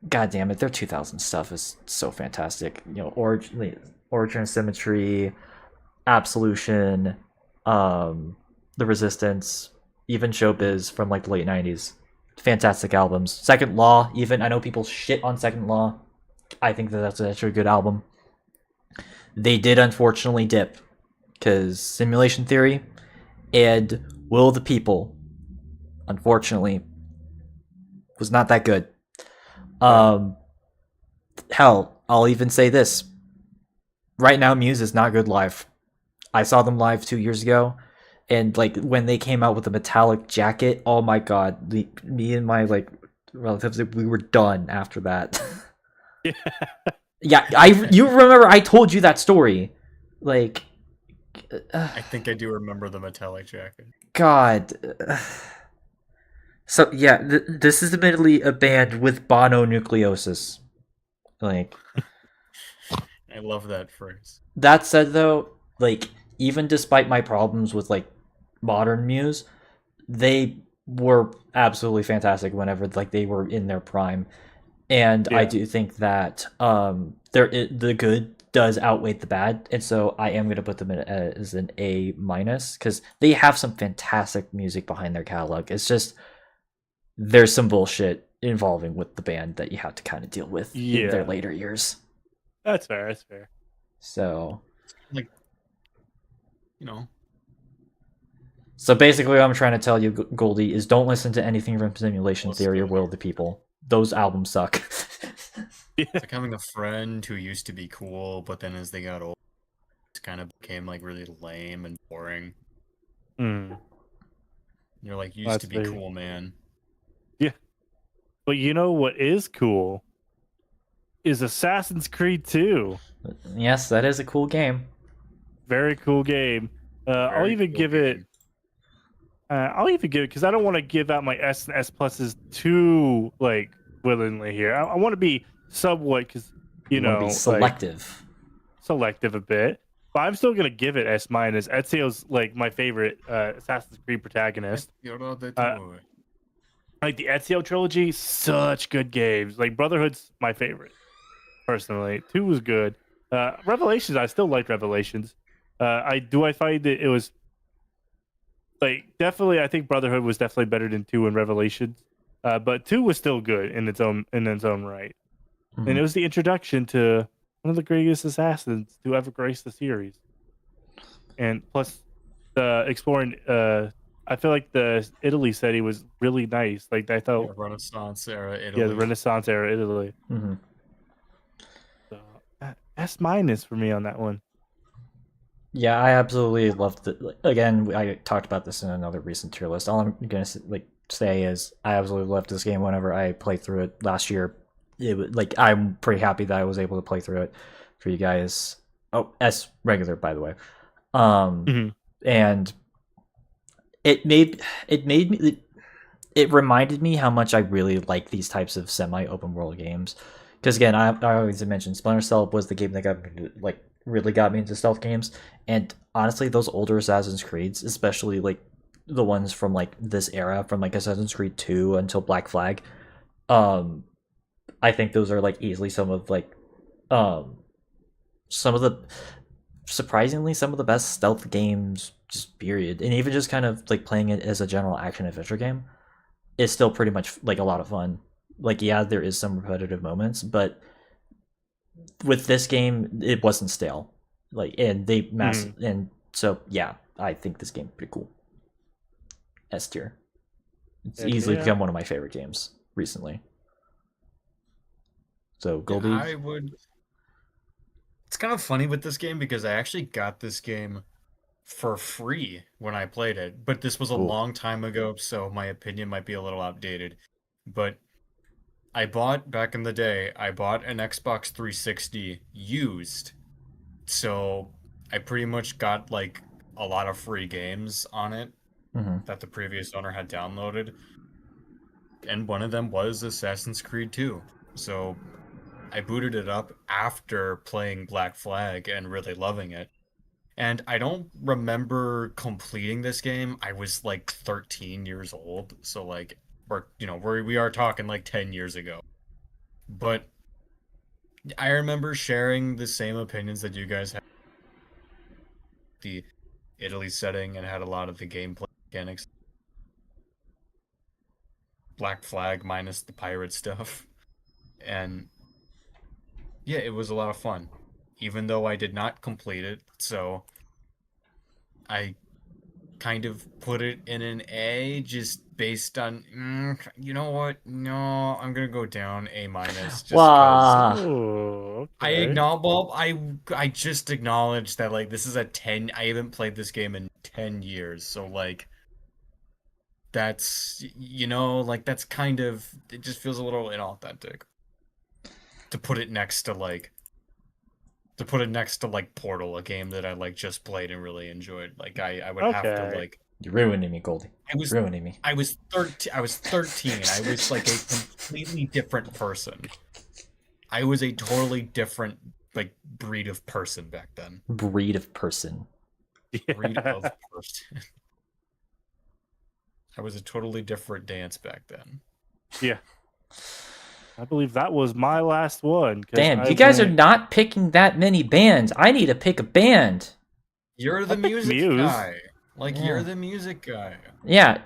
God damn it, their 2000 stuff is so fantastic. Origin Symmetry, Absolution, The Resistance, even Showbiz from like the late 90s. Fantastic albums. Second Law, even. I know people shit on Second Law. I think that's actually a good album. They did unfortunately dip, because Simulation Theory and Will of the People, unfortunately, was not that good. Hell, I'll even say this. Right now, Muse is not good live. I saw them live 2 years ago, and like when they came out with the metallic jacket, oh my god, me and my like relatives, we were done after that. Yeah, you remember I told you that story, like. I think I do remember the metallic jacket. God. So yeah, this is admittedly a band with mononucleosis. Like, I love that phrase. That said, though, like, even despite my problems with like modern Muse, they were absolutely fantastic whenever like they were in their prime, and I Yeah. do think that the good does outweigh the bad, and so I am going to put them in as an A minus because they have some fantastic music behind their catalog. It's just there's some bullshit involving with the band that you have to kind of deal with in their Yeah. later years. That's fair. That's fair. So Like, you know, So basically, what I'm trying to tell you, Goldie, is don't listen to anything from Simulation Let's Theory or do Will it. of the People. Those albums suck. it's like having a friend who used to be cool, but then as they got old, it kind of became like really lame and boring. Hmm. You're like, used That's to be fair. cool, man. Yeah. But you know what is cool is Assassin's Creed 2. Yes, that is a cool game. Very cool game. I'll Very even cool give it. game. I'll even give it because I don't want to give out my S and S pluses too like willingly here. I want to be somewhat because You want to be like selective. selective a bit. But I'm still gonna give it S minus. Ezio's like my favorite Assassin's Creed protagonist. Like the Ezio trilogy, such good games. Like Brotherhood's my favorite personally. 2 was good. Revelations, I still like Revelations. I find that it was like definitely. I think Brotherhood was definitely better than 2 in Revelations. But 2 was still good in its own right. And Mhm. it was the introduction to one of the greatest assassins to ever grace the series. And plus, exploring. I feel like the Italy setting was really nice. Like I felt, Yeah, Renaissance era Italy. yeah, the Renaissance era Italy. Mhm. So, S minus for me on that one. Yeah, I absolutely loved it. Again, I talked about this in another recent tier list. All I'm gonna say is I absolutely loved this game. Whenever I played through it last year, I'm pretty happy that I was able to play through it for you guys. Oh, as regular, by the way. Mhm. And it reminded me how much I really like these types of semi-open world games. Because again, I always mentioned Splinter Cell was the game that got me really got me into stealth games, and honestly, those older Assassin's Creeds, especially like the ones from like this era, from like Assassin's Creed 2 until Black Flag, um, I think those are like easily um some of the surprisingly some of the best stealth games just period, and even just kind of like playing it as a general action adventure game is still pretty much like a lot of fun. Like, yeah, there is some repetitive moments, but with this game, it wasn't stale. Like, and and so yeah, I think this game pretty cool. S tier. It's Heck easily yeah. become one of my favorite games recently. So Yeah, Goldie, I would. It's kind of funny with this game because I actually got this game for free when I played it, but this was a cool. long time ago, so my opinion might be a little outdated. But I bought back in the day, I bought an Xbox 360 used, so I pretty much got like a lot of free games on it Mm-hmm. that the previous owner had downloaded, and one of them was Assassin's Creed 2. So I booted it up after playing Black Flag and really loving it. And I don't remember completing this game. I was like 13 years old, so like we are talking like 10 years ago. But I remember sharing the same opinions that you guys had. The Italy setting and had a lot of the gameplay mechanics. Black Flag minus the pirate stuff. And yeah, it was a lot of fun. Even though I did not complete it, so I kind of put it in an A just based on you know what? No, I'm gonna go down A minus just because Wow. Oh, I okay. acknowledge well, I just acknowledged that like this is a 10 I haven't played this game in 10 years, so like that's like that's kind of it just feels a little inauthentic to put it next to like Portal, a game that I like just played and really enjoyed. Like I would have to Okay. like You're ruining me, Goldie. I was Ruining me. I was 13. I was 13. I was like a completely different person. I was a totally different like breed of person back then. Breed of person. Breed Yeah. of person. That was a totally different dance back then. Yeah. I believe that was my last one. Damn, you guys are not picking that many bands. I need to pick a band. You're the music Muse. guy. Like, Yeah. you're the music guy. Yeah,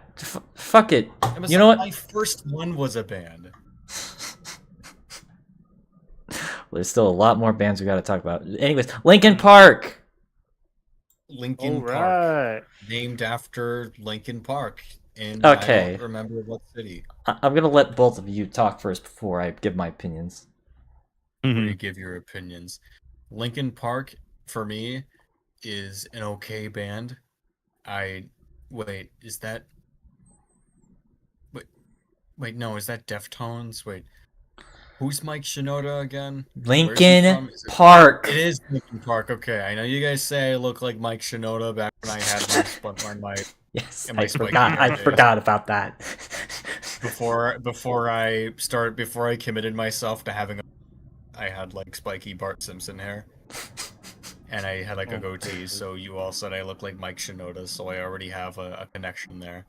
fuck it. You know what? My first one was a band. There's still a lot more bands we got to talk about. Anyways, Linkin Park. Linkin Park. Right. Named after Linkin Park. And Okay. I don't remember what city. I'm gonna let both of you talk first before I give my opinions. Where you give your opinions. Linkin Park, for me, is an okay band. Is that... Wait, no, is that Deftones? Wait. Who's Mike Shinoda again? Linkin Park. It is Linkin Park. Okay, I know you guys say I look like Mike Shinoda back when I had my Yes, and my I spiky forgot. hair I days. forgot about that. before I committed myself to having I had like spiky Bart Simpson hair. And I had like a goatee, so you all said I look like Mike Shinoda, so I already have a connection there.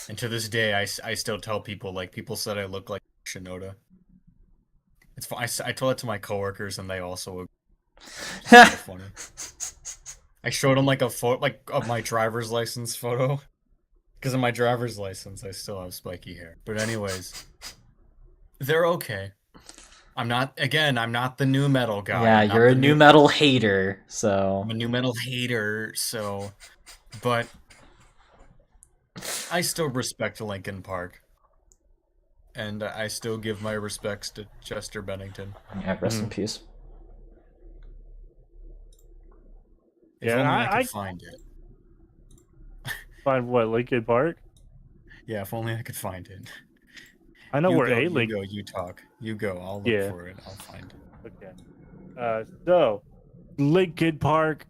And to this day, I still tell people, like, people said I look like Shinoda. It's fun. I told it to my coworkers, and they also agree. It's so funny. I showed them like a photo, like of my driver's license photo, because of my driver's license, I still have spiky hair. But anyways, they're okay. I'm not the new metal guy. Yeah, you're a new metal hater, I'm so a new metal hater, but I still respect Linkin Park. And I still give my respects to Chester Bennington. yeah, rest in peace. If only I could find it. Find what, Linkin Park? Yeah, if only I could find it. I know where you A-Link... go, you talk. You go, I'll look for it. I'll find it. Okay. So, Linkin Park,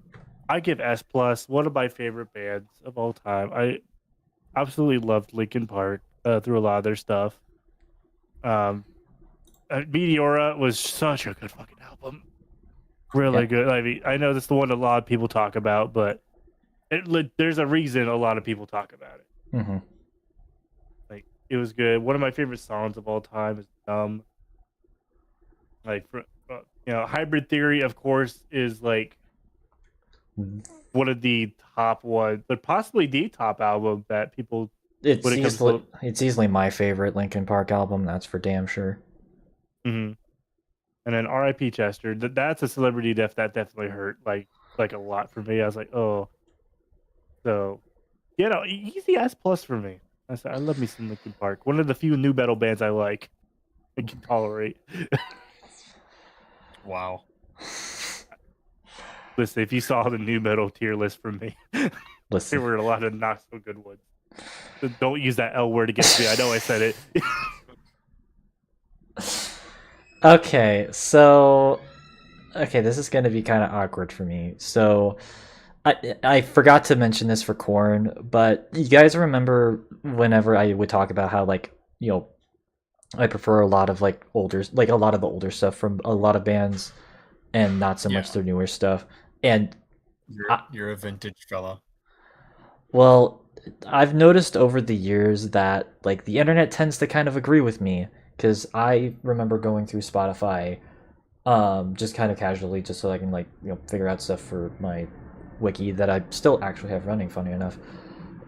I give S+, one of my favorite bands of all time. I absolutely loved Linkin Park through a lot of their stuff. Meteora was such a good fucking album. Really good. I mean, I know that's the one a lot of people talk about, but there's a reason a lot of people talk about it. Mm-hmm. Like, it was good. One of my favorite songs of all time is Dumb. Like, Hybrid Theory, of course, is like one of the top ones, but possibly the top album that people... It's easily my favorite Linkin Park album, that's for damn sure. Mm-hmm. And then R.I.P. Chester. That's a celebrity death that definitely hurt like a lot for me. I was like, oh. So, easy S+ for me. I love me some Linkin Park. One of the few new metal bands I like and can tolerate. Wow. Listen, if you saw the new metal tier list from me, there were a lot of not so good ones. So don't use that L word against me. I know I said it. Okay, this is going to be kind of awkward for me. So, I forgot to mention this for Korn, but you guys remember whenever I would talk about how, like, I prefer a lot of a lot of the older stuff from a lot of bands, and not so much their newer stuff. And you're a vintage fella. Well, I've noticed over the years that like the internet tends to kind of agree with me, because I remember going through Spotify just kind of casually, just so I can figure out stuff for my wiki that I still actually have running, funny enough.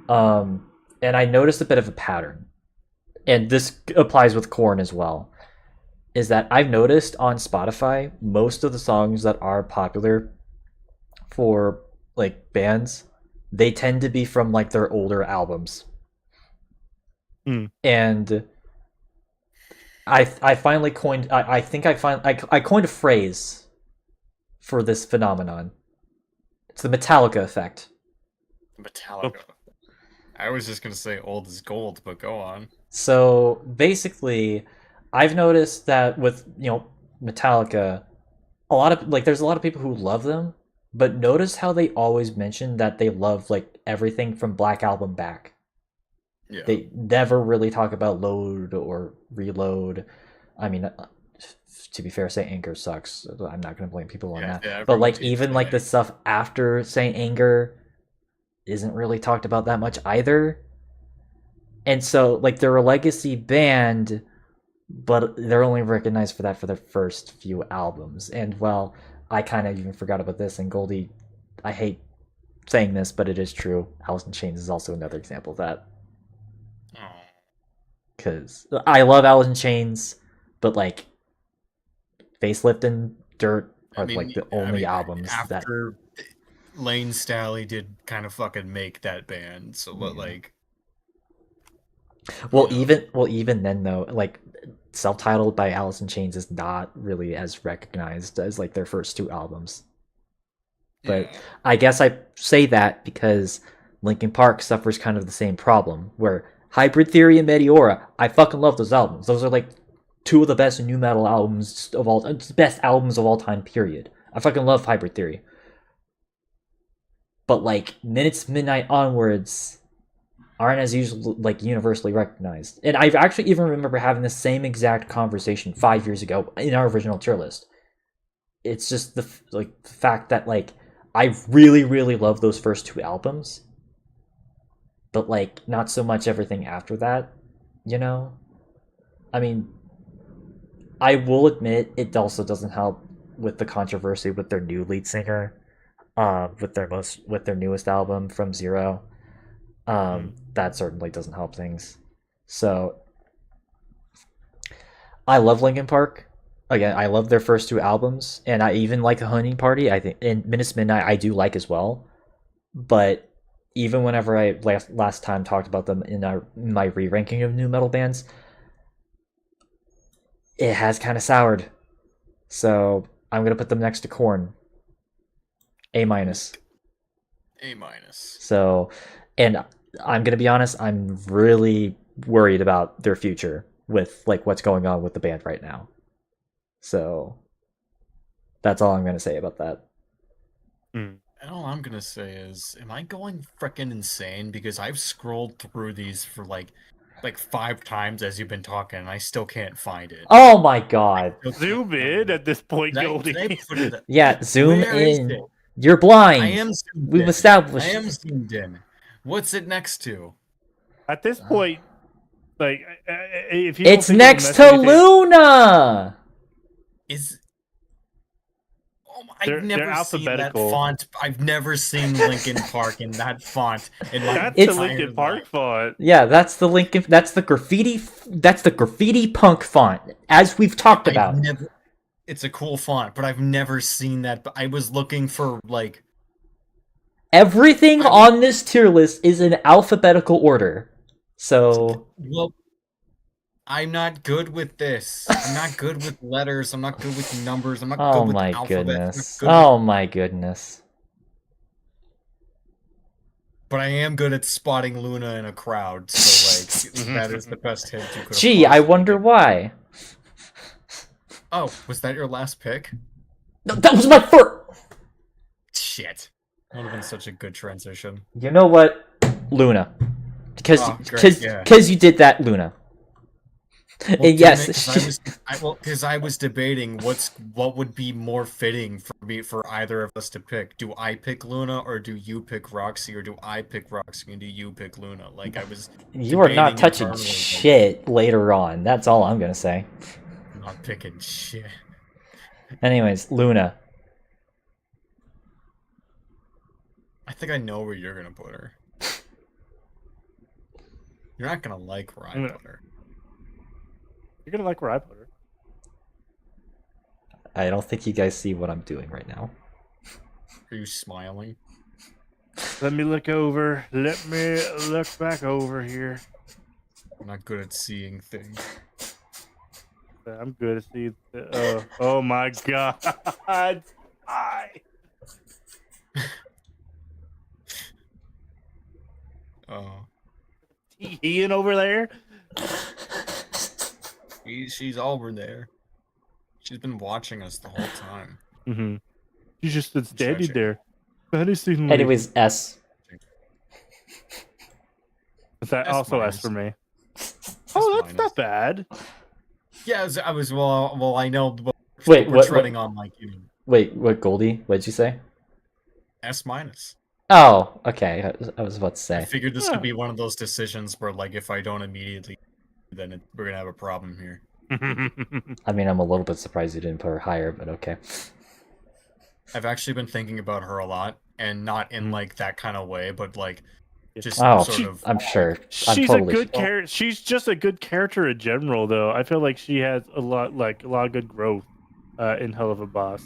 And I noticed a bit of a pattern, and this applies with Korn as well, is that I've noticed on Spotify most of the songs that are popular for like bands, they tend to be from like their older albums. And I finally coined I coined a phrase for this phenomenon. It's the Metallica effect. Metallica. I was just gonna say old is gold, but go on. So basically, I've noticed that with Metallica, a lot of there's a lot of people who love them, but notice how they always mention that they love like everything from Black Album back. Yeah. They never really talk about Load or Reload. I mean, to be fair, Saint Anger sucks. I'm not going to blame people on that. Yeah, but like even like the stuff after Saint Anger isn't really talked about that much either. And so like they're a legacy band, but they're only recognized for that for their first few albums. And well, I kind of even forgot about this. And Goldie, I hate saying this, but it is true. Alice in Chains is also another example of that. Oh. Because I love Alice in Chains, but like Facelift and Dirt are like the only albums that. After Lane Staley did kind of fucking make that band, so what, like. Well, even then though, like self-titled by Alice in Chains is not really as recognized as like their first two albums. But Yeah. I guess I say that because Linkin Park suffers kind of the same problem, where Hybrid Theory and Meteora, I fucking love those albums. Those are like two of the best new metal albums of all, best albums of all time. Period. I fucking love Hybrid Theory. But like Minutes Midnight onwards aren't as usually like universally recognized. And I actually even remember having the same exact conversation 5 years ago in our original tier list. It's just the fact that like I really love those first two albums, but like not so much everything after that. You know, I mean, I will admit it also doesn't help with the controversy with their new lead singer, with their newest album From Zero. That certainly doesn't help things. So I love Linkin Park. Again, I love their first two albums, and I even like A Hunting Party. I think and Minutes Midnight I do like as well. But even whenever I last time talked about them in my re-ranking of new metal bands, it has kind of soured. So I'm gonna put them next to Korn. A minus. A minus. So, and I'm gonna be honest, I'm really worried about their future with like what's going on with the band right now. So that's all I'm gonna say about that. And all I'm gonna say is, am I going frickin' insane? Because I've scrolled through these for like 5 times as you've been talking, and I still can't find it. Oh my god. Zoom in at this point, Goldie. Yeah, zoom Where is in. it? You're blind. I am zoomed We've in. established. I am zoomed in. What's it next to? At this point, like, if you It's don't think it'll next mess to anything- Luna. Is They're I've never seen that alphabetical. font. I've never seen Linkin Park in that font. In my That's It's- the entire Linkin Park life. font. Yeah, that's the Lincoln. That's the graffiti. That's the graffiti punk font, as we've talked about. It's a cool font, but I've never seen that. But I was looking for like Everything on this tier list is in alphabetical order. So well, I'm not good with this. I'm not good with letters. I'm not good with numbers. I'm not oh good with my alphabet. I'm not goodness. good Oh my goodness. But I am good at spotting Luna in a crowd. So like that is the best hint you could have Gee, I possibly wonder given. why. Oh, was that your last pick? No, that was my first. Shit. That would have been such a good transition. You know what, Luna? Because Oh, great, yeah. you did that, Luna. Well, And yes, because I was debating what would be more fitting for either of us to pick. Do I pick Luna or do you pick Roxy, or do I pick Roxy and do you pick Luna? Like I was. you are not debating touching internally, like, shit later on. That's all I'm gonna say. I'm not picking shit. Anyways, Luna. I think I know where you're gonna put her. You're not gonna like where I put her. You're gonna like where I put her. I don't think you guys see what I'm doing right now. Are you smiling? Let me look over. Let me look back over here. I'm not good at seeing things. I'm good at seeing. Oh my god! I. Oh, Ian over there. she's over there. She's been watching us the whole time. Mm-hmm. You just stood standing Judging. there. Menacingly. Anyways, S. Is that S also minus. S for me? Oh, that's minus. not bad. Yeah, I was well. I know. Wait, we're what? treading on like Wait, what? Goldie? What'd you say? S minus. Oh, okay. I was about to I say. figured this Yeah. would be one of those decisions where, like, if I don't immediately, then we're gonna have a problem here. I mean, I'm a little bit surprised you didn't put her higher, but okay. I've actually been thinking about her a lot, and not in like that kind of way, but like just Oh, sort of. I'm sure. I'm She's a totally. good character. She's just a good character in general, though. I feel like she has a lot of good growth in Hell of a Boss.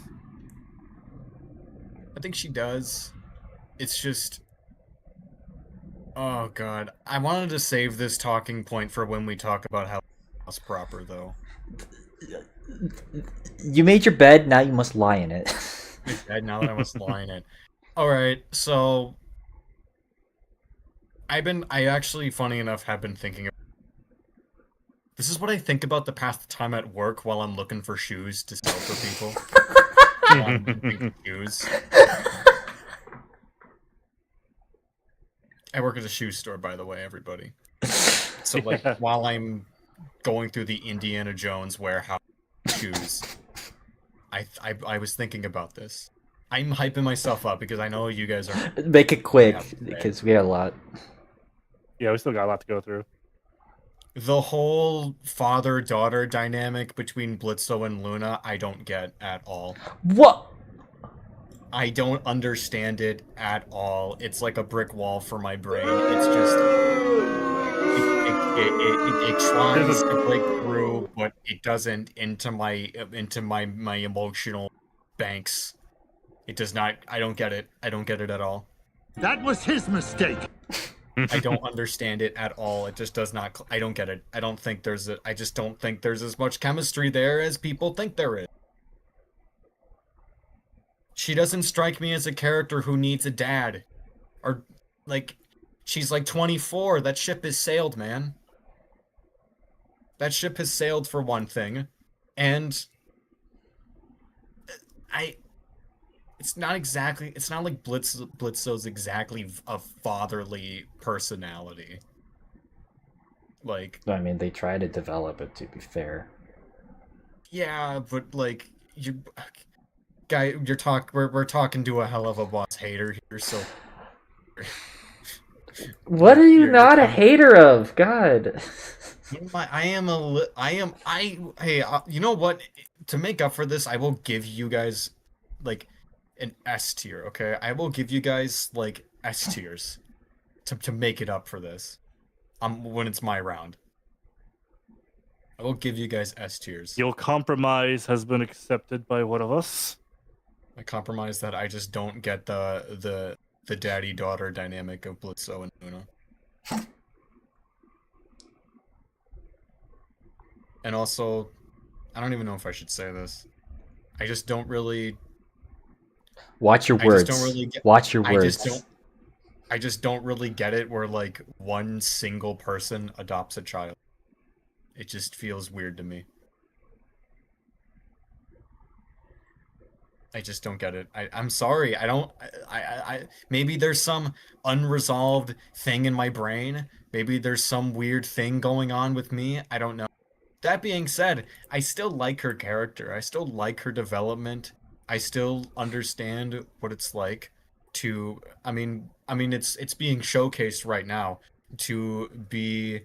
I think she does. It's just. Oh god, I wanted to save this talking point for when we talk about how house proper though. You made your bed. Now you must lie in it. Now that I must lie in it. All right, so I actually, funny enough, have been thinking. This is what I think about the past time at work while I'm looking for shoes to sell for people. While I'm looking for shoes. I work at a shoe store, by the way, everybody. So, like, Yeah. while I'm going through the Indiana Jones warehouse shoes, I was thinking about this. I'm hyping myself up because I know you guys are. Make it quick Yeah, because we got a lot. Yeah, we still got a lot to go through. The whole father-daughter dynamic between Blitzo and Luna, I don't get at all. What? I don't understand it at all. It's like a brick wall for my brain. It's just it tries to break through, but it doesn't into my emotional banks. It does not. I don't get it. I don't get it at all. That was his mistake. I don't understand it at all. It just does not. I don't get it. I don't think there's a. I just don't think there's as much chemistry there as people think there is. She doesn't strike me as a character who needs a dad, or like, she's like 24. That ship has sailed, man. That ship has sailed for one thing, and I. It's not exactly. It's not like Blitzo's exactly a fatherly personality. Like, I mean, they try to develop it. To be fair. yeah, but like you, guy, we're talking to a hell of a boss hater here. So, What are you you're not a kinda- hater of? God. I am a. Hey, you know what? To make up for this, I will give you guys like an S tier. Okay, I will give you guys like S tiers to make it up for this. When it's my round, I will give you guys S tiers. Your compromise has been accepted by one of us. I compromise that I just don't get the daddy daughter dynamic of Blitzo and Luna. And also, I don't even know if I should say this. I just don't really. Watch your I words. just don't really get. Watch your I words. just don't. I just don't really get it where like one single person adopts a child. It just feels weird to me. I just don't get it. I'm sorry. I don't. Maybe there's some unresolved thing in my brain. Maybe there's some weird thing going on with me. I don't know. That being said, I still like her character. I still like her development. I still understand what it's like to. It's being showcased right now to be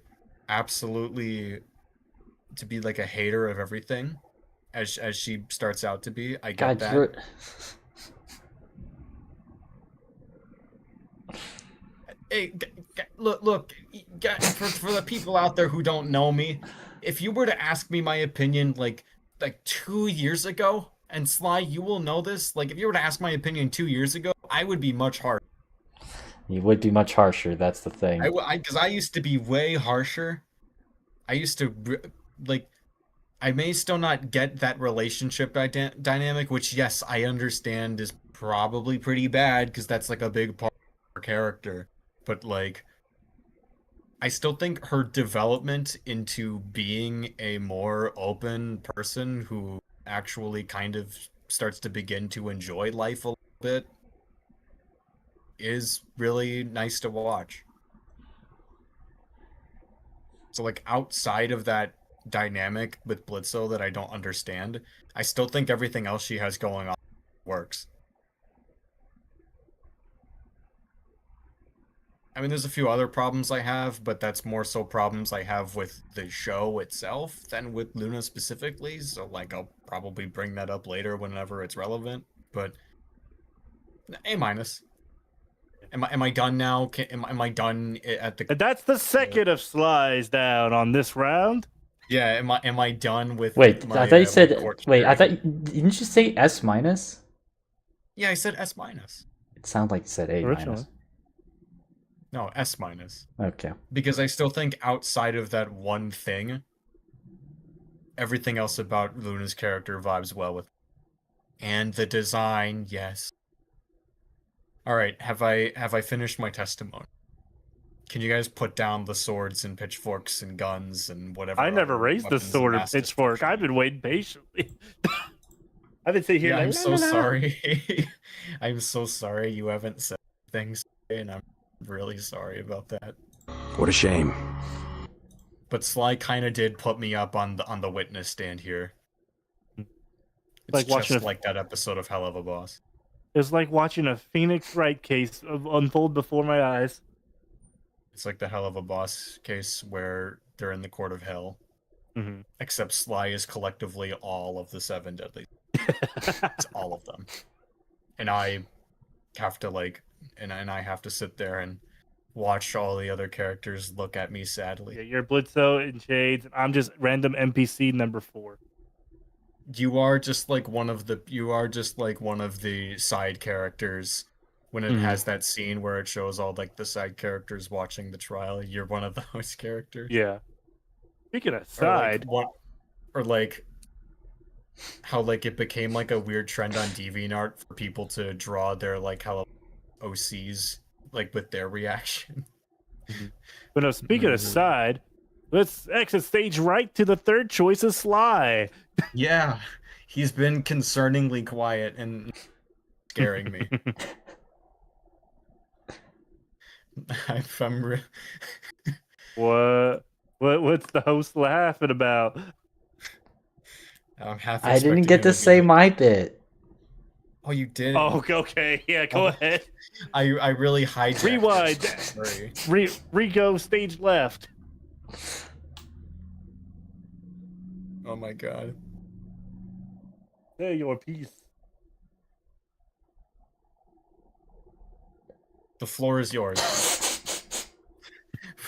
absolutely to be like a hater of everything, as she starts out to be. I get God, that. you're. Hey, look, for the people out there who don't know me, if you were to ask me my opinion like 2 years ago, and Sly, you will know this, like if you were to ask my opinion 2 years ago, I would be much harsher. You would be much harsher. That's the thing. Because I used to be way harsher. I used to like. I may still not get that relationship dynamic, which yes, I understand is probably pretty bad because that's like a big part of her character. But like, I still think her development into being a more open person who actually kind of starts to begin to enjoy life a little bit is really nice to watch. So like outside of that dynamic with Blitzo that I don't understand, I still think everything else she has going on works. I mean, there's a few other problems I have, but that's more so problems I have with the show itself than with Luna specifically. So, like, I'll probably bring that up later whenever it's relevant. But A minus. Am I done now? Am I done at the? And that's the second of Sli's down on this round. Yeah. Am I done with? Wait, my, I thought you said. court Wait, I theory? thought didn't you say S minus? Yeah, I said S minus. It sounded like you said A Originally. minus. No, S minus. Okay. Because I still think outside of that one thing, everything else about Luna's character vibes well with. And the design, yes. All right, have I finished my testimony? Can you guys put down the swords and pitchforks and guns and whatever? I never other raised the weapons of sword or mass pitchfork. I've been waiting patiently. I've been sitting here Yeah, like, I'm "La, so la, la." sorry. I'm so sorry you haven't said things, and I'm really sorry about that. What a shame. But Sly kind of did put me up on the witness stand here. It's Like watching just a- like that episode of Hell of a Boss. It was like watching a Phoenix Wright case unfold before my eyes. It's like the Hell of a Boss case where they're in the court of hell, Mm-hmm. except Sly is collectively all of the seven deadly. It's all of them, and I have to and I have to sit there and watch all the other characters look at me sadly. Yeah, you're Blitzo in Shades, and I'm just random NPC number 4. You are just like one of the side characters when it has that scene where it shows all like the side characters watching the trial. You're one of those characters. Yeah. Speaking of Or side, like how like it became like a weird trend on DeviantArt for people to draw their like how OCs like with their reaction. but no, speaking of Mhm. side, let's exit stage right to the third choice of Sly. Yeah, he's been concerningly quiet and scaring me. I'm What's the host laughing about? I'm half. I didn't expecting get him to be say like, my bit. Oh, you did. Oh, okay, yeah, go Oh. ahead. I really hijacked. Rewind. it. Sorry. Re-go stage left. Oh my god. Say your piece. The floor is yours.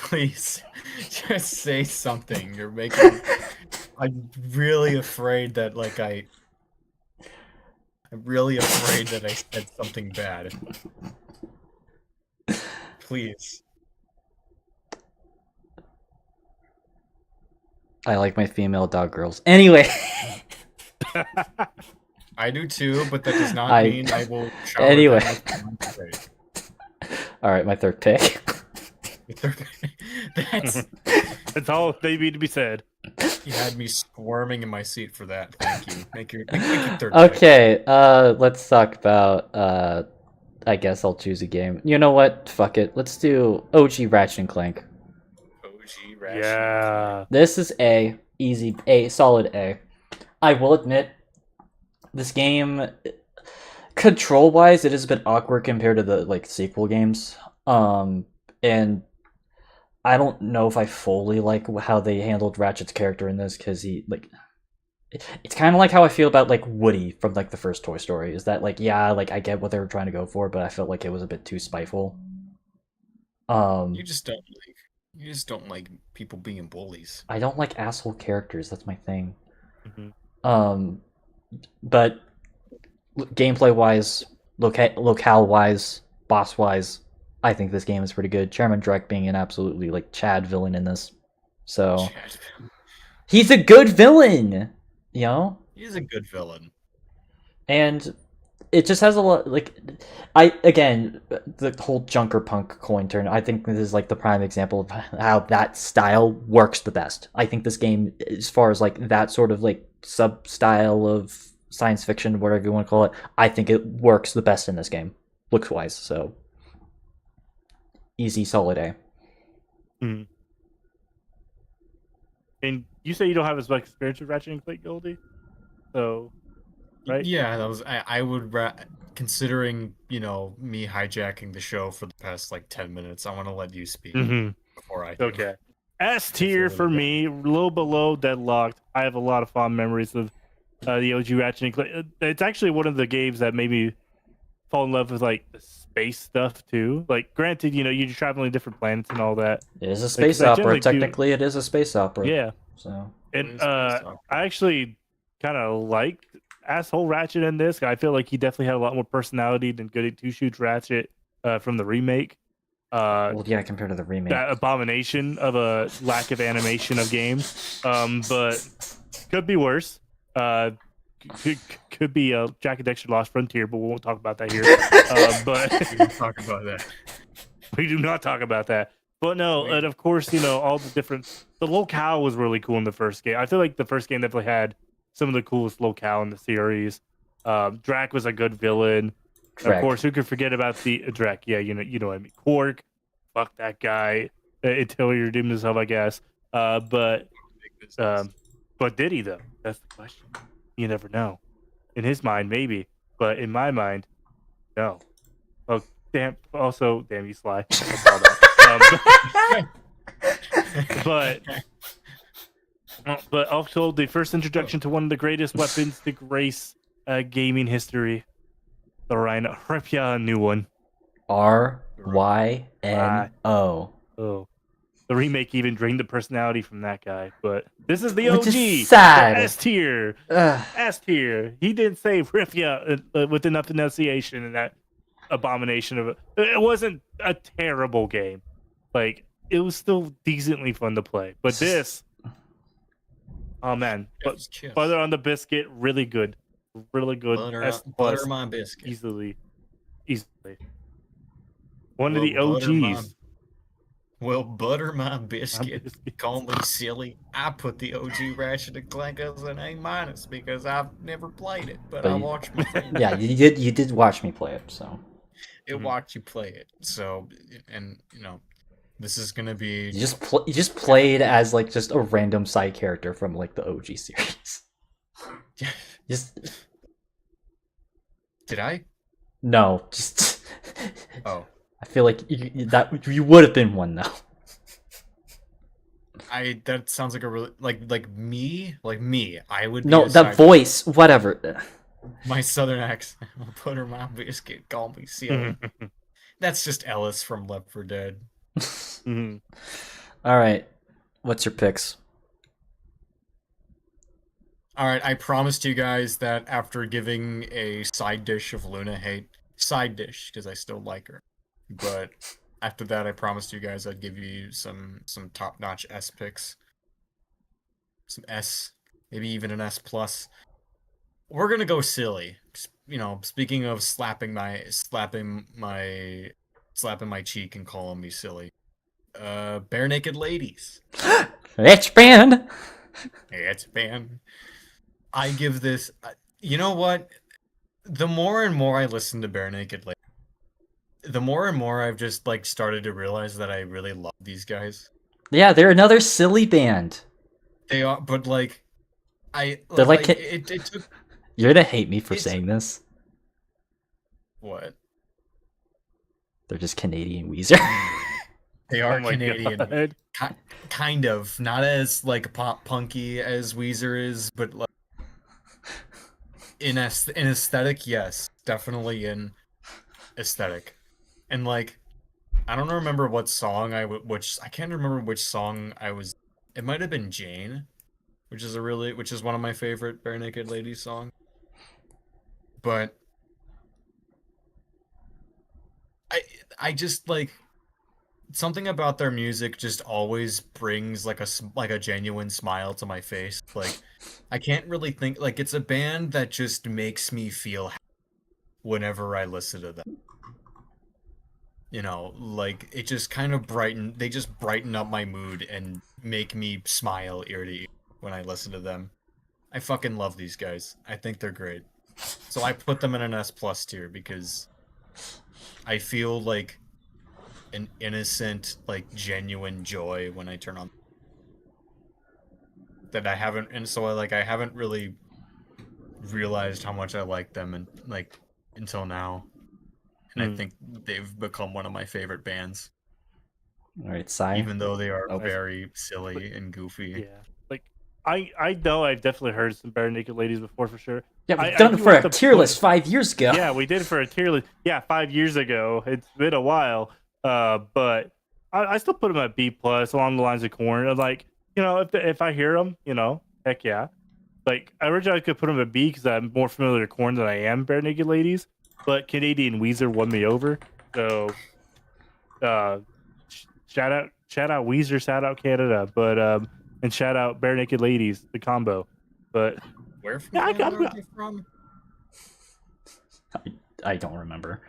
Please, just say something. You're making. I'm really afraid that I'm really afraid that I said something bad. Please. I like my female dog girls. Anyway. I do too, but that does not I- mean I will shower Anyway. them with one spray. All right, my third pick. That's. That's all they need to be said. You had me squirming in my seat for that. Thank you. Make your third pick. Okay, let's talk about I guess I'll choose a game. You know what? Fuck it. Let's do OG Ratchet and Clank. OG Ratchet. Yeah. This is A, easy A, solid A. I will admit this game control-wise it is a bit awkward compared to the like sequel games. And I don't know if I fully like how they handled Ratchet's character in this cuz he like it's kind of like how I feel about like Woody from like the first Toy Story. Is that like yeah, like I get what they were trying to go for, but I felt like it was a bit too spiteful. You just don't like people being bullies. I don't like asshole characters. That's my thing. Mhm. But gameplay wise, locale wise, boss wise, I think this game is pretty good. Chairman Drek being an absolutely like Chad villain in this, so he's a good villain, you know. He's a good villain. And it just has a lot like the whole Junker Punk coin turn. I think this is like the prime example of how that style works the best. I think this game, as far as like that sort of like sub style of science fiction, whatever you want to call it, I think it works the best in this game, looks wise. So easy, solid A. Mhm. And you say you don't have as much experience with Ratchet and Clank, Goldie? So right? Yeah, that was I would considering, me hijacking the show for the past like 10 minutes. I want to let you speak Mm-hmm. before I do. Okay. S Before tier you for go. me, a little below Deadlocked. I have a lot of fond memories of the OG Ratchet and Clank. It's actually one of the games that made me fall in love with like the space stuff too. Like, granted, you're traveling different planets and all that. It is a Like, 'cause space I opera. generally do, Technically, it is a space opera. yeah. So And It is based off- I actually kind of liked asshole Ratchet in this. I feel like he definitely had a lot more personality than Goody Two Shoes Ratchet from the remake. well, yeah, compared to the remake. That abomination of a lack of animation of games. But could be worse. Could be a Jack and Dexter Lost Frontier, but we won't talk about that here. But We can talk about that. we do not talk about that. But no, and of course, all the different. The locale was really cool in the first game. I feel like the first game definitely had some of the coolest locale in the series. Drac was a good villain. Of Correct. course, who could forget about the Drac? Yeah, you know what I mean. Quark, fuck that guy until he redeemed himself, I guess. But did he though? That's the question. You never know. In his mind, maybe, but in my mind, no. Oh, damn! Also, damn you, Sly. I saw that. But also the first introduction to one of the greatest weapons to grace gaming history, the Rhino. Rip ya a new one. RYNO. Oh, the remake even drained the personality from that guy. But this is the Which OG. is sad. The S tier. Ugh. S tier. He didn't say rip ya with enough enunciation in that abomination of it. It wasn't a terrible game. Like, it was still decently fun to play. But this, oh man, but Chips. butter on the biscuit, really good, really good. S Butter plus, my biscuit. easily. One of Well, the OGs. Well, butter my biscuit. biscuit. Call me silly. I put the OG Ratchet and Clank as an A- because I've never played it, but But I you- watched my friend Yeah, you did watch me play it, so watch you play it. So, and this is gonna be you just played as like just a random side character from like the OG series. Just Did I? no, just Oh, I feel like you would have been one though. that sounds like a really like me. I would be No, a that side- voice, whatever. My southern accent. Butter my biscuit. Call me silly. That's just Ellis from Left 4 Dead. Mhm. All right, what's your picks? All right, I promised you guys that after giving a side dish of Luna hate, side dish because I still like her, but after that, I promised you guys I'd give you some top-notch S picks, some S, maybe even an S plus. We're gonna go silly. Speaking of slapping my cheek and calling me silly. Bare Naked Ladies. It's band. It's banned. I give this. You know what? The more and more I listen to Bare Naked Ladies, the more and more I've just like started to realize that I really love these guys. Yeah, they're another silly band. They are, but like, They're like it took You're gonna hate me for It's- saying this. what? They're just Canadian Weezer. They are Oh my Canadian, God. kind of, not as like pop punky as Weezer is, but like in aesthetic, yes, definitely in aesthetic, and like I don't remember what song which I can't remember which song I was. It might have been Jane, which is one of my favorite Bare Naked Ladies songs. But I just like something about their music just always brings like a genuine smile to my face. Like I can't really think like it's a band that just makes me feel happy whenever I listen to them. Like it just kind of they just brighten up my mood and make me smile ear to ear when I listen to them. I fucking love these guys. I think they're great. So I put them in an S plus tier because I feel like an innocent, like genuine joy when I turn on that I haven't, and so like I haven't really realized how much I liked them and like until now. And I Hmm. think they've become one of my favorite bands, All right, Sai. even though they are Oh. very silly and goofy. Yeah, like I know I've definitely heard some Bare Naked Ladies before for sure. Yeah, we've I done it do for have a to tier put list 5 years ago. Yeah, we did it for a tier list. Yeah, 5 years ago. It's been a while. But I still put them at B plus along the lines of Corn. Like, if I hear them, heck yeah. Like originally I could put them at B because I'm more familiar with Corn than I am Bare Naked Ladies. But Canadian Weezer won me over. So shout out Weezer, shout out Canada, but and shout out Bare Naked Ladies, the combo. But Where from yeah, Canada are they from? I don't remember.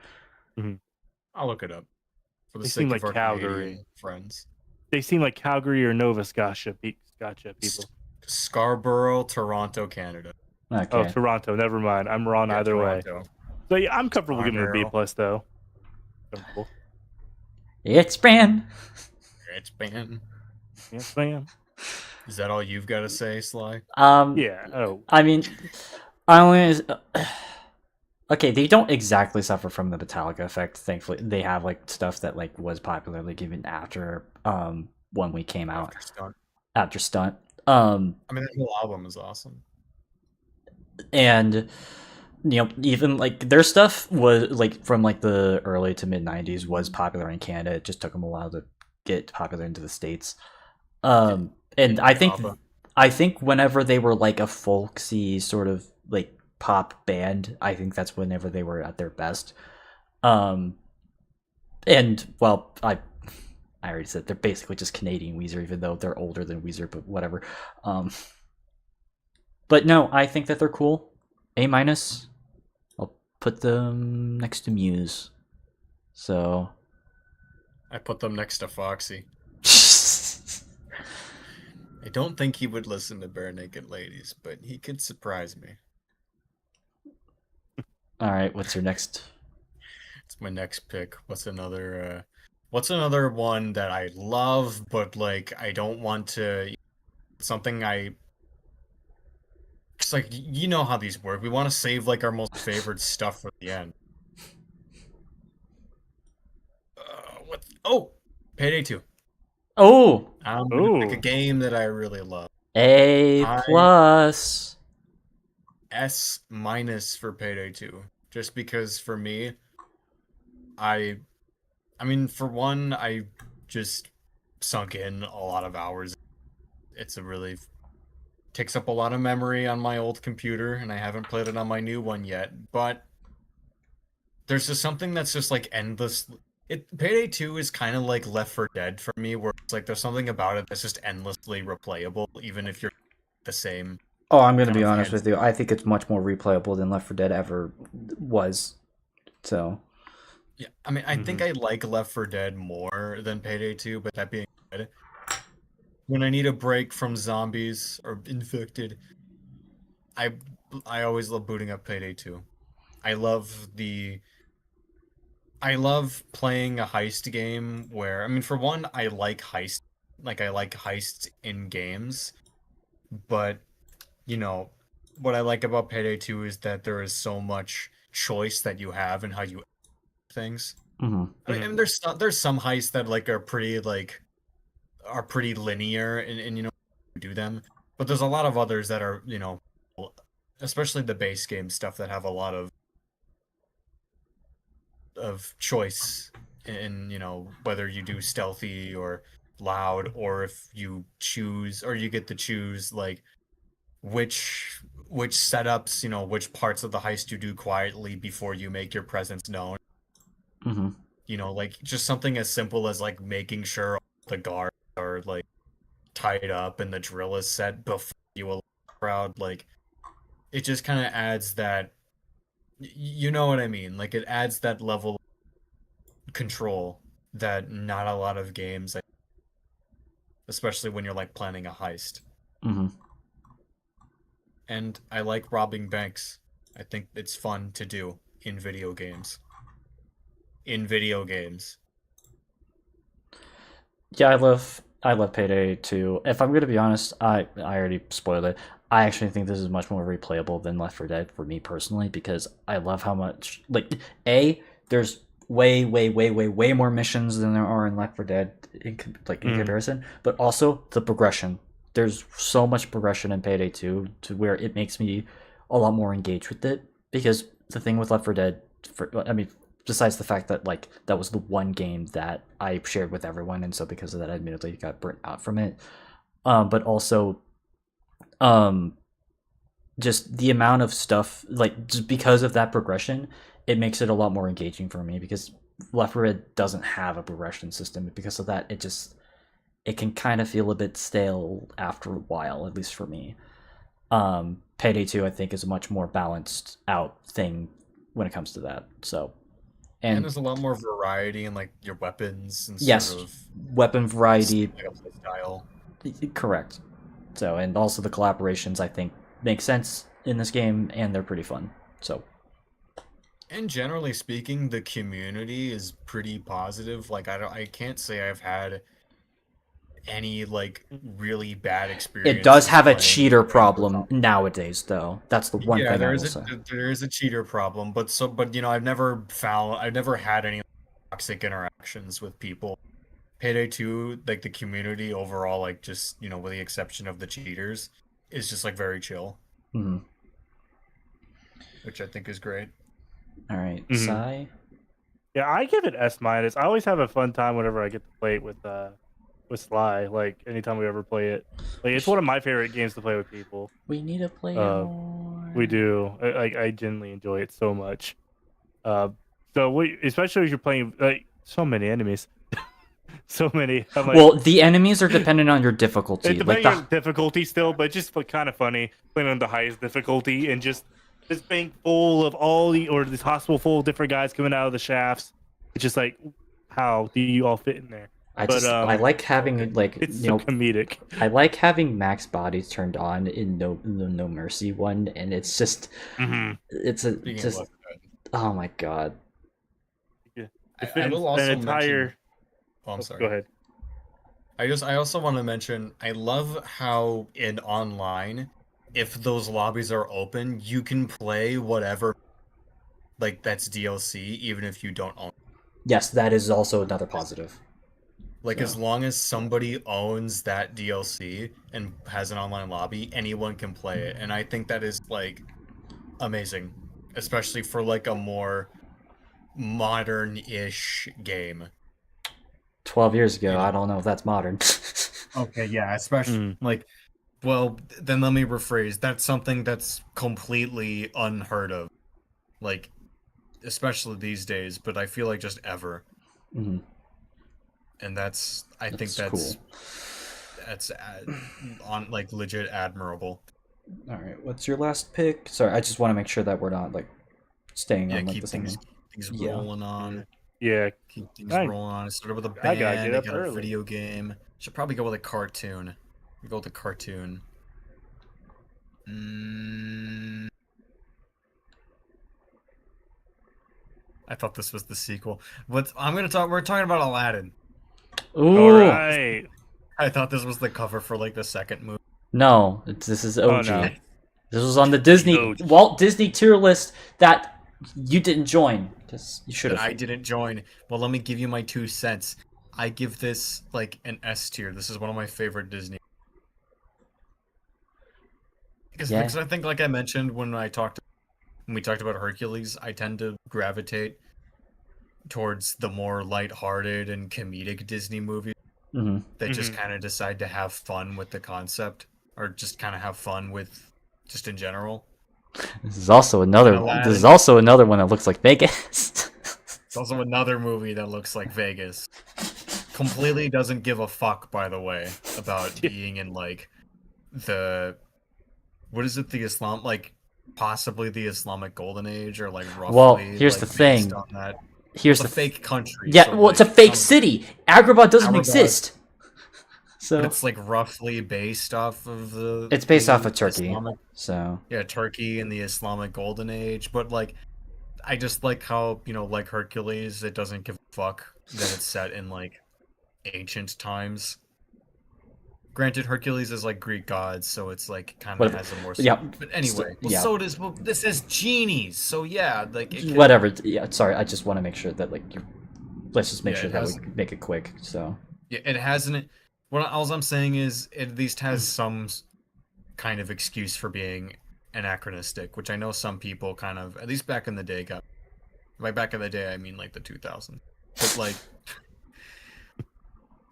I'll look it up for the They sake seem of like our Calgary. Canadian friends. They seem like Calgary or Nova Scotia people. Scarborough, Toronto, Canada. Okay. Oh, Toronto. Never mind. I'm wrong Yeah, either way. Toronto. So yeah, I'm comfortable giving it a B Scarborough. plus though. Comfortable. It's banned. It's banned. Yes, ma'am. Is that all you've got to say, Sly? Yeah. Oh. I mean, I always. Okay, they don't exactly suffer from the Metallica effect. Thankfully, they have like stuff that like was popularly given after when we came out after Stunt. I mean, that whole album is awesome. And even like their stuff was like from like the early to mid 90s was popular in Canada. It just took them a while to get popular into the States. And I think whenever they were like a folksy sort of like pop band, I think that's whenever they were at their best. And well, I already said they're basically just Canadian Weezer, even though they're older than Weezer, but whatever. But no, I think that they're cool. A minus. I'll put them next to Muse. So I put them next to Foxy. I don't think he would listen to Bare Naked Ladies, but he could surprise me. all right, what's your next? It's my next pick. What's another one that I love, but like I don't want to something I it's like you know how these work. We want to save like our most favorite stuff for the end. What? Oh, Payday 2. Oh, I'm gonna pick a Ooh. game that I really love. A plus. S minus for Payday 2. Just because for me, I mean, for one, I just sunk in a lot of hours. It's a really takes up a lot of memory on my old computer, and I haven't played it on my new one yet. But there's just something that's just like endless. Payday 2 is kind of like Left 4 Dead for me, where it's like there's something about it that's just endlessly replayable, even if you're the same. Oh, I'm gonna kind be of honest head. with you. I think it's much more replayable than Left 4 Dead ever was. So Yeah, I mean, I think I like Left 4 Dead more than Payday 2, but that being said, when I need a break from zombies or infected, I always love booting up Payday 2. I love playing a heist game where, I mean, for one, I like heists in games, but what I like about Payday 2 is that there is so much choice that you have in how you things. mhm. I mean, there's some heists that like are pretty linear and do them, but there's a lot of others that are especially the base game stuff that have a lot of choice in whether you do stealthy or loud, or if you choose or you get to choose like which setups, which parts of the heist you do quietly before you make your presence known. Mhm. Like just something as simple as like making sure all the guards are like tied up and the drill is set before you allow the crowd. Like it just kind of adds that, you know what I mean? Like it adds that level of control that not a lot of games, especially when you're like planning a heist. Mhm. And I like robbing banks. I think it's fun to do in video games. Yeah, I love I love Payday 2. If I'm gonna be honest, I already spoiled it. I actually think this is much more replayable than Left 4 Dead for me personally because I love how much there's way more missions than there are in Left 4 Dead in comparison, but also the progression. There's so much progression in Payday 2 to where it makes me a lot more engaged with it because the thing with Left 4 Dead, besides the fact that that was the one game that I shared with everyone, and so because of that, I admittedly got burnt out from it. But also, just the amount of stuff, just because of that progression, it makes it a lot more engaging for me because Left 4 Dead doesn't have a progression system. Because of that, it can kind of feel a bit stale after a while, at least for me. Payday 2, I think, is a much more balanced out thing when it comes to that. So, and there's a lot more variety in like your weapons and yes, sort of weapon variety. like a play style. Correct. So, and also the collaborations, I think, make sense in this game, and they're pretty fun. So, and generally speaking, the community is pretty positive. Like I can't say I've had any like really bad experience. It does have a cheater problem nowadays, though. That's the one thing I will say. There is a cheater problem, but I've never had any toxic interactions with people. Payday 2, like the community overall, like just with the exception of the cheaters, is just like very chill, Mm-hmm. which I think is great. All right, Mhm. Sai. Yeah, I give it S-. I always have a fun time whenever I get to play it with Sly. Like anytime we ever play it, like it's one of my favorite games to play with people. We need to play more. We do. I genuinely enjoy it so much. Especially if you're playing like so many enemies, so many. I'm like, Well, the enemies are dependent on your difficulty. it depends on difficulty still, but just kind of funny playing on the highest difficulty and just this bank full of this hospital full of different guys coming out of the shafts. It's just like, how do you all fit in there? I like having it's so comedic. I like having max bodies turned on in the No Mercy one, and it's just oh my god. Yeah. I will also mention. Oh, I'm Oh, sorry. go ahead. I also want to mention I love how in online, if those lobbies are open, you can play whatever like that's DLC even if you don't own it. Yes, that is also another positive. Like as long as somebody owns that DLC and has an online lobby, anyone can play it. And I think that is like amazing, especially for like a more modern-ish game. 12 years ago, I don't know if that's modern. Okay, yeah, especially well, then let me rephrase. That's something that's completely unheard of. Like, especially these days, but I feel like just ever. Mm-hmm. And I think that's cool. That's on like legit admirable. All right, what's your last pick? Sorry, I just want to make sure that we're not like staying on like keep the same things rolling on. Yeah, keep things rolling on. I started with a band. I got a video game. Should probably go with a cartoon. Go with a cartoon. I thought this was the sequel. We're talking about Aladdin. Ooh. All right. I thought this was the cover for like the second movie. No, this is OG. Oh, no. This was on the Walt Disney tier list that you didn't join. Just you should have. I didn't join. Well, let me give you my 2 cents. I give this like an S tier. This is one of my favorite Disney. Because I think, like I mentioned when we talked about Hercules, I tend to gravitate towards the more lighthearted and comedic Disney movies that just kind of decide to have fun with the concept, or just kind of have fun with just in general. This is also another one that looks like Vegas. It's also another movie that looks like Vegas. Completely doesn't give a fuck, by the way, about being in like what is it, the Islam, like possibly the Islamic Golden Age, or like roughly. Well, here's like, the thing. Here's a fake country. Yeah, well, it's a fake city. Agrabah doesn't exist. So but it's like roughly based off of the. It's based off of Turkey. So yeah, Turkey in the Islamic Golden Age, but like, I just like how like Hercules, it doesn't give a fuck that it's set in like ancient times. Granted, Hercules is like Greek gods, so it's like kind of Whatever. has a more. Yeah. But anyway, well, Yeah. so does this has genies. So yeah, like it can, Whatever. Yeah. Sorry. I just want to make sure that like let's just make Yeah, sure it that we has. make it quick. So. Yeah, it hasn't. What all I'm saying is, it at least has some kind of excuse for being anachronistic, which I know some people kind of, at least back in the day, got. By back in the day, I mean like the 2000s. But like,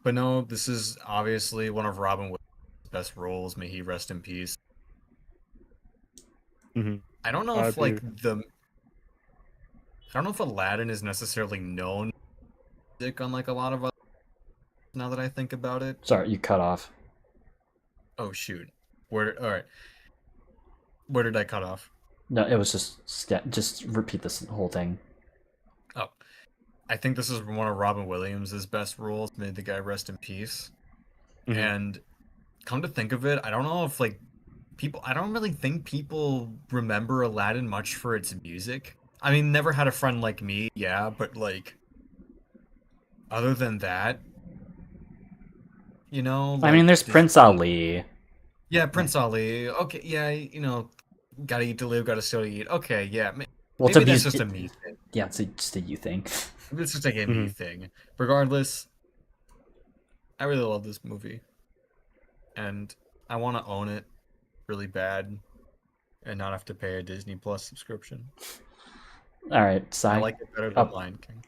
but no, this is obviously one of Robin Williams' best roles. May he rest in peace. Mm-hmm. I don't know I if like agree. I don't know if Aladdin is necessarily known music on like a lot of other. Now that I think about it. Sorry, you cut off. Oh shoot. Where? All right. Where did I cut off? No, it was just repeat this whole thing. Oh, I think this is one of Robin Williams' best roles. May the guy rest in peace. Mhm. And come to think of it, I don't know if like people. I don't really think people remember Aladdin much for its music. I mean, Never Had a Friend Like Me, yeah, but like, other than that, you know, I mean, like there's Prince Ali. Yeah, Prince Ali. Okay, yeah, gotta eat to live, gotta still eat. Okay, yeah, Well, maybe that's just a me thing. Yeah, it's just a you thing. Maybe it's just like a me thing. Regardless, I really love this movie, and I want to own it really bad, and not have to pay a Disney Plus subscription. All right, I Sai. like it better than Lion King.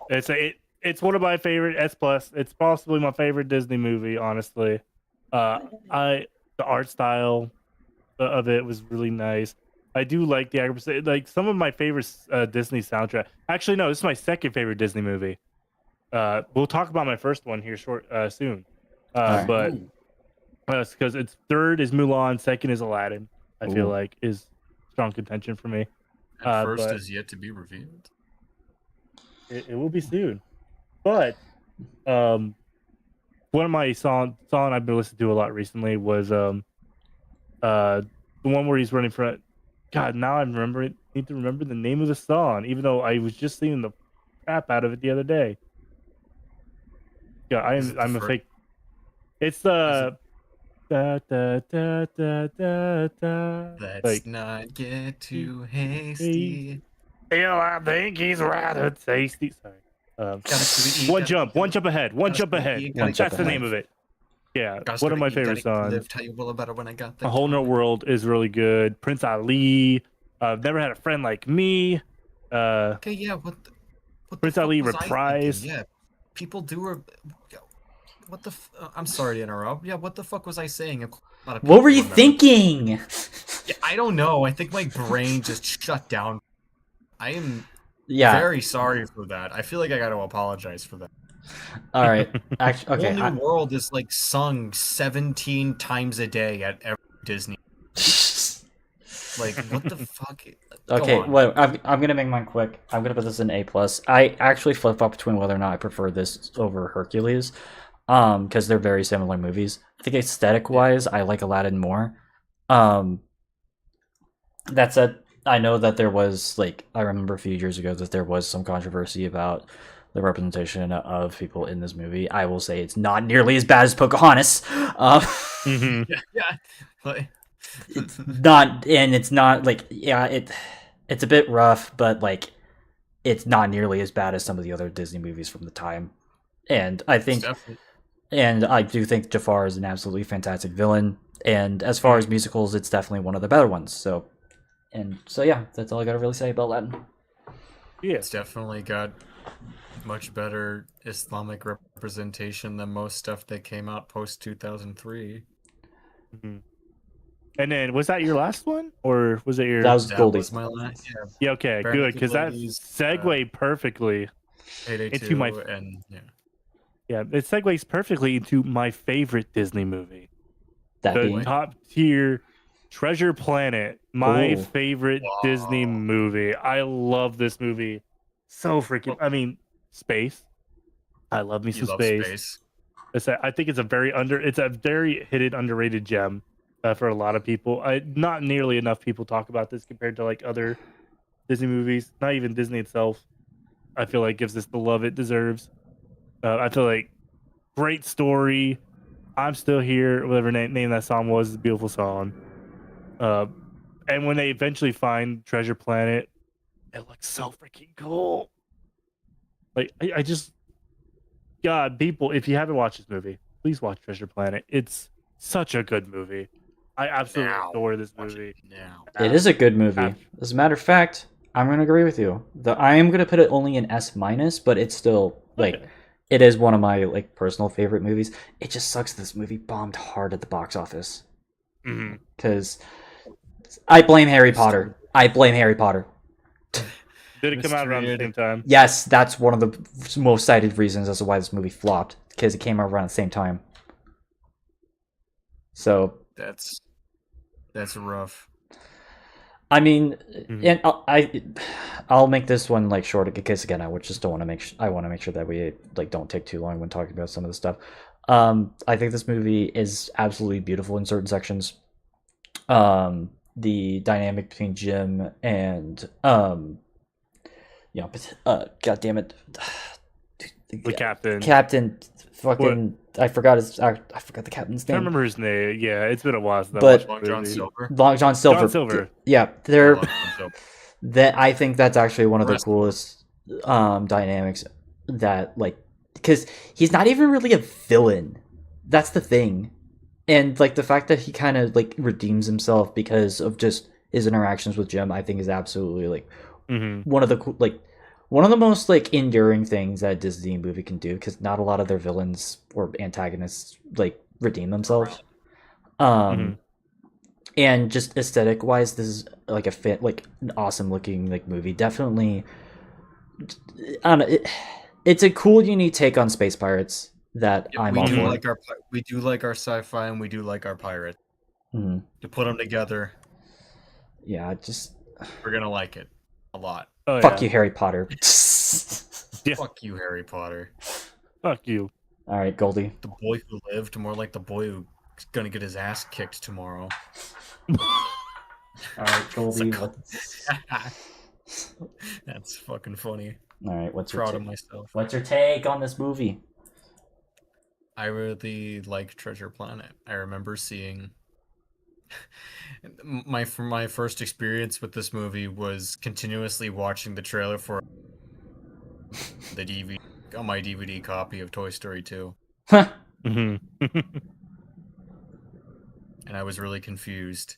It's one of my favorite S plus. It's possibly my favorite Disney movie, honestly. The art style of it was really nice. I do like the accuracy. Like some of my favorite Disney soundtrack. Actually, no, this is my second favorite Disney movie. We'll talk about my first one here soon. Alright. But because it's third is Mulan, second is Aladdin. I feel Ooh. like is strong contention for me. And first but is yet to be revealed. it will be soon. But one of my song I've been listening to a lot recently was the one where he's running for. God, now I need to remember the name of the song, even though I was just singing the crap out of it the other day. Yeah, I'm a fake. It's the da da da da da da. Let's not get too hasty. Yeah, I think he's rather tasty. Sorry. One jump ahead. That's the name of it. Yeah, one of my favorite songs. Tell you all about it when I got A Whole New World is really good. Prince Ali. Never Had a Friend Like Me. Okay, yeah. What Prince the Ali fuck was I reprised. thinking? Yeah, people do. What the? I'm sorry to interrupt. Yeah, what the fuck was I saying? What were you thinking? Yeah, I don't know. I think my brain just shut down. I am Yeah. very sorry for that. I feel like I got to apologize for that. All right. Actually, okay. Whole New World is like sung 17 times a day at every Disney. Like, what the fuck? Okay, well, I'm gonna make mine quick. I'm gonna put this in A+. I actually flip flop between whether or not I prefer this over Hercules, because they're very similar movies. I think aesthetic wise, I like Aladdin more. That said, I know that there was I remember a few years ago that there was some controversy about the representation of people in this movie. I will say it's not nearly as bad as Pocahontas. Yeah. It's not it's a bit rough, but it's not nearly as bad as some of the other Disney movies from the time. And I do think Jafar is an absolutely fantastic villain. And as far as musicals, it's definitely one of the better ones. So yeah, that's all I got to really say about Aladdin. Yeah, it's definitely got much better Islamic representation than most stuff that came out post 2003. And then, was that your last one, or was it your? That was Goldie. Was my last. Yeah. Okay. Good, because that segued perfectly into my. Yeah, it segues perfectly into my favorite Disney movie. The top tier Treasure Planet. My favorite Disney movie. I love this movie. So freaking. I mean, space. I love me some space. I think it's a very hidden, underrated gem for a lot of people. Not nearly enough people talk about this compared to other Disney movies. Not even Disney itself. I feel like gives this the love it deserves. I feel like great story. I'm Still Here, whatever name that song was, is a beautiful song. And when they eventually find Treasure Planet, it looks so freaking cool. Like I just, God, people, if you haven't watched this movie, please watch Treasure Planet. It's such a good movie. I absolutely Now. adore this Watch movie. it now. It is a good movie. Ab- As a matter of fact, I'm going to agree with you. I am going to put it only in S minus, but it's still like Okay. it is one of my like personal favorite movies. It just sucks this movie bombed hard at the box office Mhm. because I blame Harry Potter. I blame Harry Potter. Did it come out around the Mystery same time? Yes, that's one of the most cited reasons as to why this movie flopped because it came out around the same time. So That's rough. I mean, Mhm. and I'll make this one like short because again, I would just don't want to I want to make sure that we like don't take too long when talking about some of the stuff. I think this movie is absolutely beautiful in certain sections. The dynamic between Jim and God damn it, The captain. Captain, fucking, I forgot the captain's I can't name. remember his name. Yeah, it's been a while since I But- watched Long the John movie. Silver. Long John Silver. John Silver. Yeah, I they're love John Silver. that I think that's actually one of the Rest- coolest dynamics that like because he's not even really a villain. That's the thing. And like the fact that he kind of like redeems himself because of just his interactions with Jim, I think is absolutely like Mm-hmm. one of the one of the most like enduring things that a Disney movie can do because not a lot of their villains or antagonists like redeem themselves. Mhm. And just aesthetic wise, this is like a fit like an awesome looking like movie. Definitely, I don't know, it's a cool, unique take on space pirates that I'm we all do for. like our sci-fi and we do like our pirates. Mhm. To put them together, Yeah, just we're gonna like it a lot. Oh, fuck yeah. you, Harry Potter. Yeah. Fuck you, Harry Potter. Fuck you. All right, Goldie. The boy who lived, more like the boy who's gonna get his ass kicked tomorrow. All right, Goldie. It's a- What's... That's fucking funny. All right, what's your Proud of myself. what's your take on this movie? I really like Treasure Planet. I remember seeing my first experience with this movie was continuously watching the trailer for the DVD on my DVD copy of Toy Story 2, Mm-hmm. and I was really confused.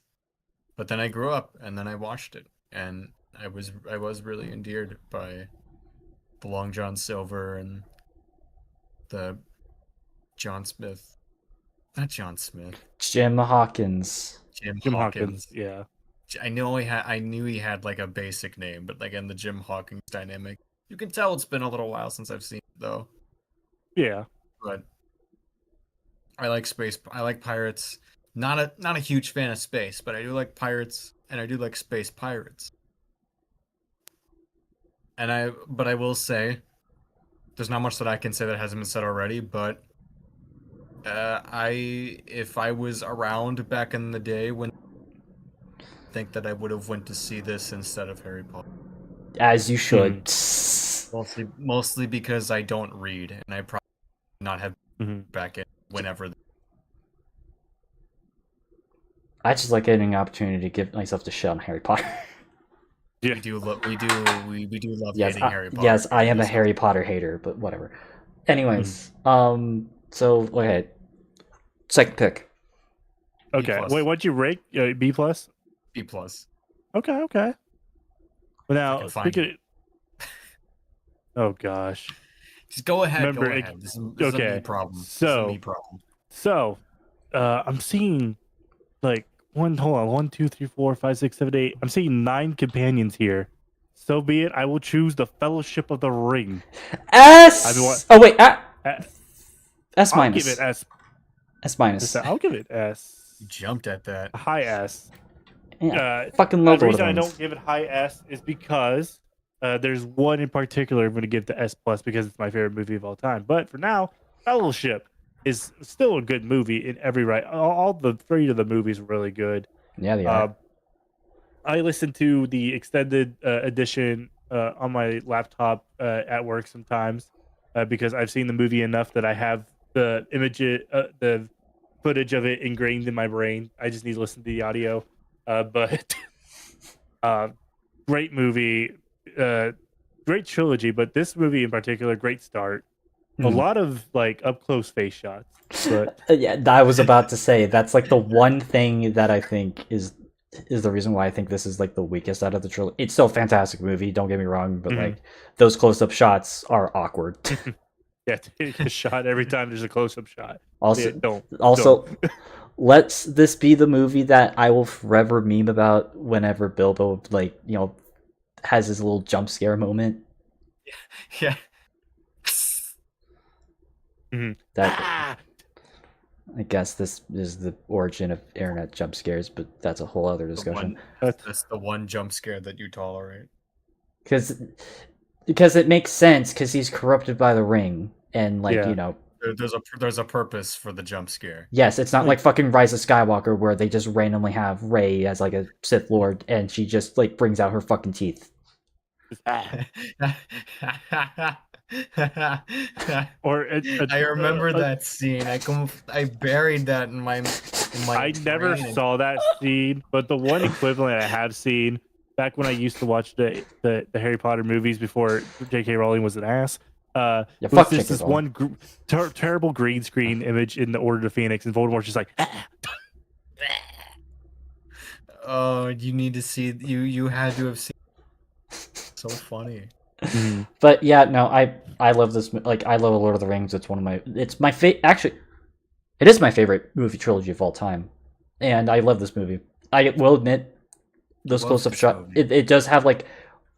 But then I grew up and then I watched it, and I was really endeared by the Long John Silver and the John Smith, not John Smith, Jim Hawkins. Jim Jim Hawkins. Hawkins. Yeah. I knew he had like a basic name, but again, the Jim Hawkins dynamic. You can tell it's been a little while since I've seen it though. Yeah. But I like space. I like pirates. Not a huge fan of space, but I do like pirates, and I do like space pirates. But I will say, there's not much that I can say that hasn't been said already. But if I was around back in the day when, I think that I would have went to see this instead of Harry Potter. As you should. Mostly because I don't read, and I probably not have Mhm. back in whenever. I just like getting an opportunity to give myself to shit on Harry Potter. Yeah. We do love Yes, hating Harry Potter. yes, I am a Harry Potter hater, but whatever. Anyways, so okay, second pick. Okay. plus. Wait, what'd you rate? B plus? B plus. Okay. Okay. Well, now can find speaking. Oh gosh. Just go ahead. Remember, go ahead. This is a okay, me problem. This is so- a me problem. So, I'm seeing like hold on, 1, 2, 3, 4, 5, 6, 7, 8. I'm seeing 9 companions here. So be it. I will choose the Fellowship of the Ring. S. Oh wait, Uh, S I'll minus. give it S. S minus. I'll give it S. You jumped at that. A high S. Yeah, fucking love The Lord of reason the I Rings. don't give it high S is because there's one in particular I'm going to give the S plus because it's my favorite movie of all time. But for now, Fellowship is still a good movie in every right. All the 3 of the movies are really good. Yeah, they are. I listen to the extended edition on my laptop at work sometimes because I've seen the movie enough that I have the image, the footage of it ingrained in my brain. I just need to listen to the audio. But great movie, great trilogy. But this movie in particular, great start. A lot of like up close face shots. But Yeah, I was about to say that's like the one thing that I think is the reason why I think this is like the weakest out of the trilogy. It's still a fantastic movie, don't get me wrong, but like those close up shots are awkward. yeah, take a shot every time there's a close up shot. Also, Yeah, don't. Let's this be the movie that I will forever meme about whenever Bilbo has his little jump scare moment. Yeah. That I guess this is the origin of internet jump scares, but that's a whole other discussion. That's the one jump scare that you tolerate. Because it makes sense because he's corrupted by the ring, and there's a purpose for the jump scare. Yes, it's not like fucking Rise of Skywalker where they just randomly have Rey as like a Sith Lord and she just like brings out her fucking teeth. Or I remember that scene. I buried that in my I never saw that scene, but the one equivalent I have seen back when I used to watch the Harry Potter movies before J.K. Rowling was an ass. Was this one terrible green screen image in the Order of Phoenix, and Voldemort's just like. Oh, you need to see. You had to have seen. So funny. But yeah, no, I love this. Like, I love Lord of the Rings. It's my actually, it is my favorite movie trilogy of all time, and I love this movie. I will admit, those close-up shots. It does have like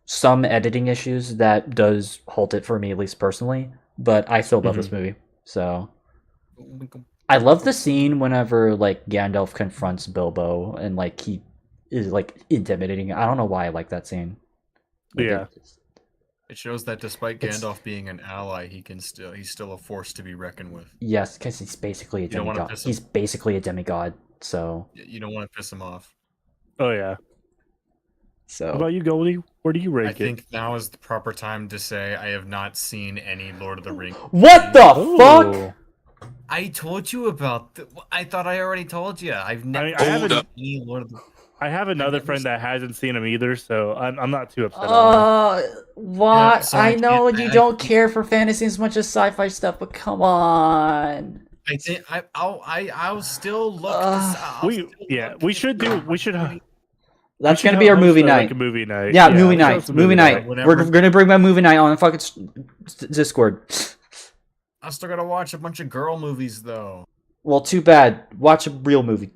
some editing issues that does halt it for me, at least personally. But I still love this movie. So I love the scene whenever like Gandalf confronts Bilbo and like he is like intimidating. I don't know why I like that scene. Like, yeah. It shows that despite Gandalf being an ally, he's still a force to be reckoned with. Yes, because he's basically a demigod. He's basically a demigod, so you don't want to piss him off. Oh yeah. So what about you, Goldie? Where do you rank it? I think now is the proper time to say I have not seen any Lord of the Rings. What the fuck? I told you about. I thought I already told you. I've never seen any Lord of the. I have another friend that hasn't seen them either, so I'm not too upset. What? Yeah, so I know you don't care for fantasy as much as sci-fi stuff, but come on. I think I'll still look. We should. That's gonna be our movie night. Like a movie night. Yeah, movie night. Movie night. We're gonna bring my movie night on the fucking Discord. I still gotta watch a bunch of girl movies though. Well, too bad. Watch a real movie.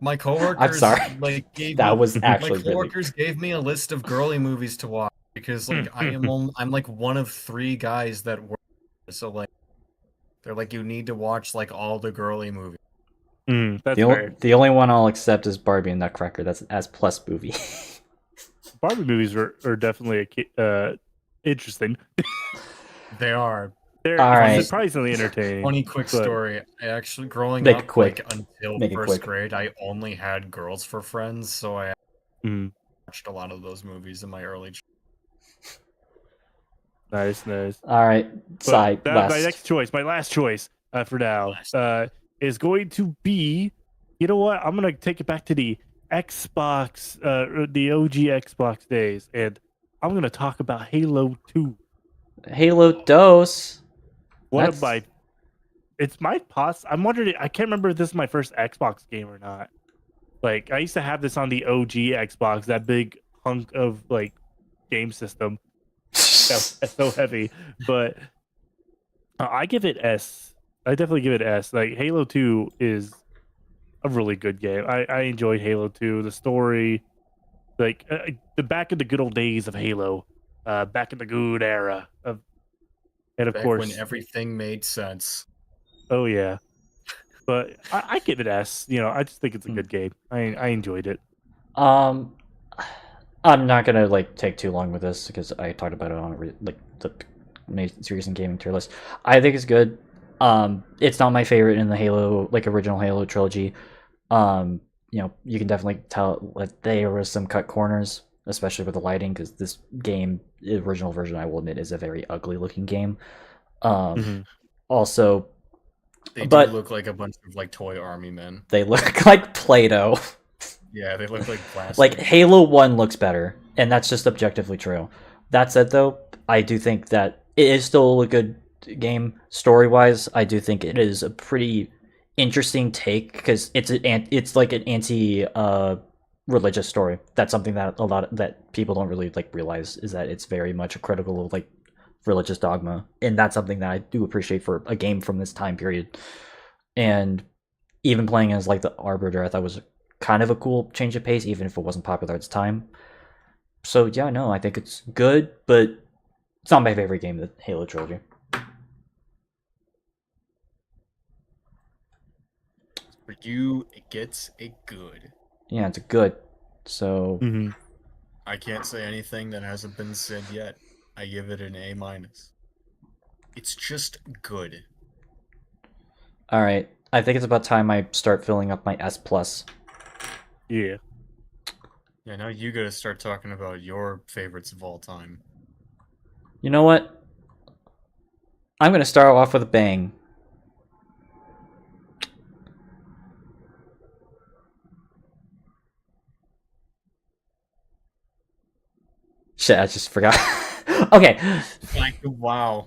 My coworkers, I'm sorry. My coworkers gave me a list of girly movies to watch because like I'm like one of 3 guys that work. So like they're like you need to watch like all the girly movies. That's the only one I'll accept is Barbie and Nutcracker. That's an S+ movie. Barbie movies are definitely interesting. They are. They're surprisingly entertaining. Funny quick story. I actually growing up like until first grade, I only had girls for friends, so I watched a lot of those movies in my early. Nice. All right, my last choice for now is going to be. You know what? I'm gonna take it back to the Xbox, the OG Xbox days, and I'm gonna talk about Halo 2. Halo Dos. It's my I'm wondering. I can't remember if this is my first Xbox game or not. Like I used to have this on the OG Xbox, that big hunk of like game system. That's so heavy, but I give it S. I definitely give it S. Like Halo 2 is a really good game. I enjoyed Halo 2. The story, like the back in the good old days of Halo, back in the good era of. And of course, when everything made sense. Oh yeah, but I give it S. You know, I just think it's a good game. I enjoyed it. I'm not gonna like take too long with this because I talked about it on like the series and gaming tier list. I think it's good. It's not my favorite in the Halo original Halo trilogy. You know, you can definitely tell like there was some cut corners, especially with the lighting, because this game, the original version, I will admit, is a very ugly looking game. Also, They do But look like a bunch of like toy army men. they look like Play-Doh. Yeah, they look like plastic. Like Halo 1 looks better, and that's just objectively true. That said, though, I do think that it is still a good game story-wise. I do think it is a pretty interesting take because it's like an anti religious story. That's something that that people don't really like realize is that it's very much a critical of like religious dogma, and that's something that I do appreciate for a game from this time period. And even playing as like the Arbiter, I thought was kind of a cool change of pace, even if it wasn't popular at its time. So yeah, no, I think it's good, but it's not my favorite game, the Halo trilogy. For you, it gets a good. Yeah, it's good. So Mm-hmm. I can't say anything that hasn't been said yet. I give it an A-. It's just good. all right, I think it's about time I start filling up my S plus. Yeah. Yeah, now you gotta start talking about your favorites of all time. You know what? I'm gonna start off with a bang. Shit, I just forgot. Okay, Like, wow.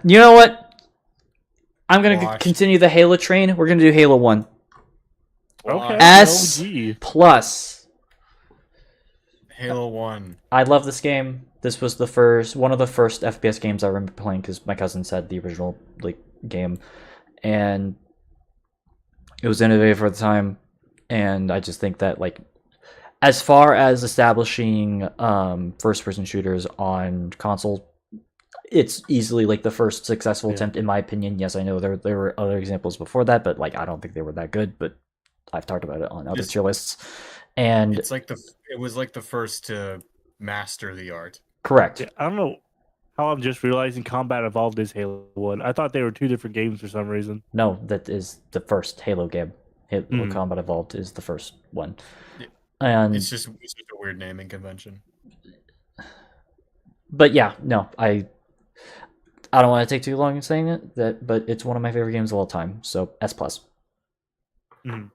you know what? I'm gonna Washed. continue the Halo train. We're gonna do Halo 1. Okay. S OG. plus. Halo 1. I love this game. This was one of the first FPS games I remember playing because my cousin said the original like game, and it was innovative for the time. And I just think that like, as far as establishing first-person shooters on console, it's easily like the first successful attempt in my opinion. Yes, I know there were other examples before that, but like I don't think they were that good. But I've talked about it on other tier lists, and It's like it was like the first to master the art. correct. Yeah, I don't know how I'm just realizing Combat Evolved is Halo 1. I thought they were two different games for some reason. No, that is the first Halo game. Halo Mhm. Combat Evolved is the first one, Yeah. and It's just a weird naming convention. but yeah, no, I don't want to take too long in saying that, but it's one of my favorite games of all time. So S plus. Mhm.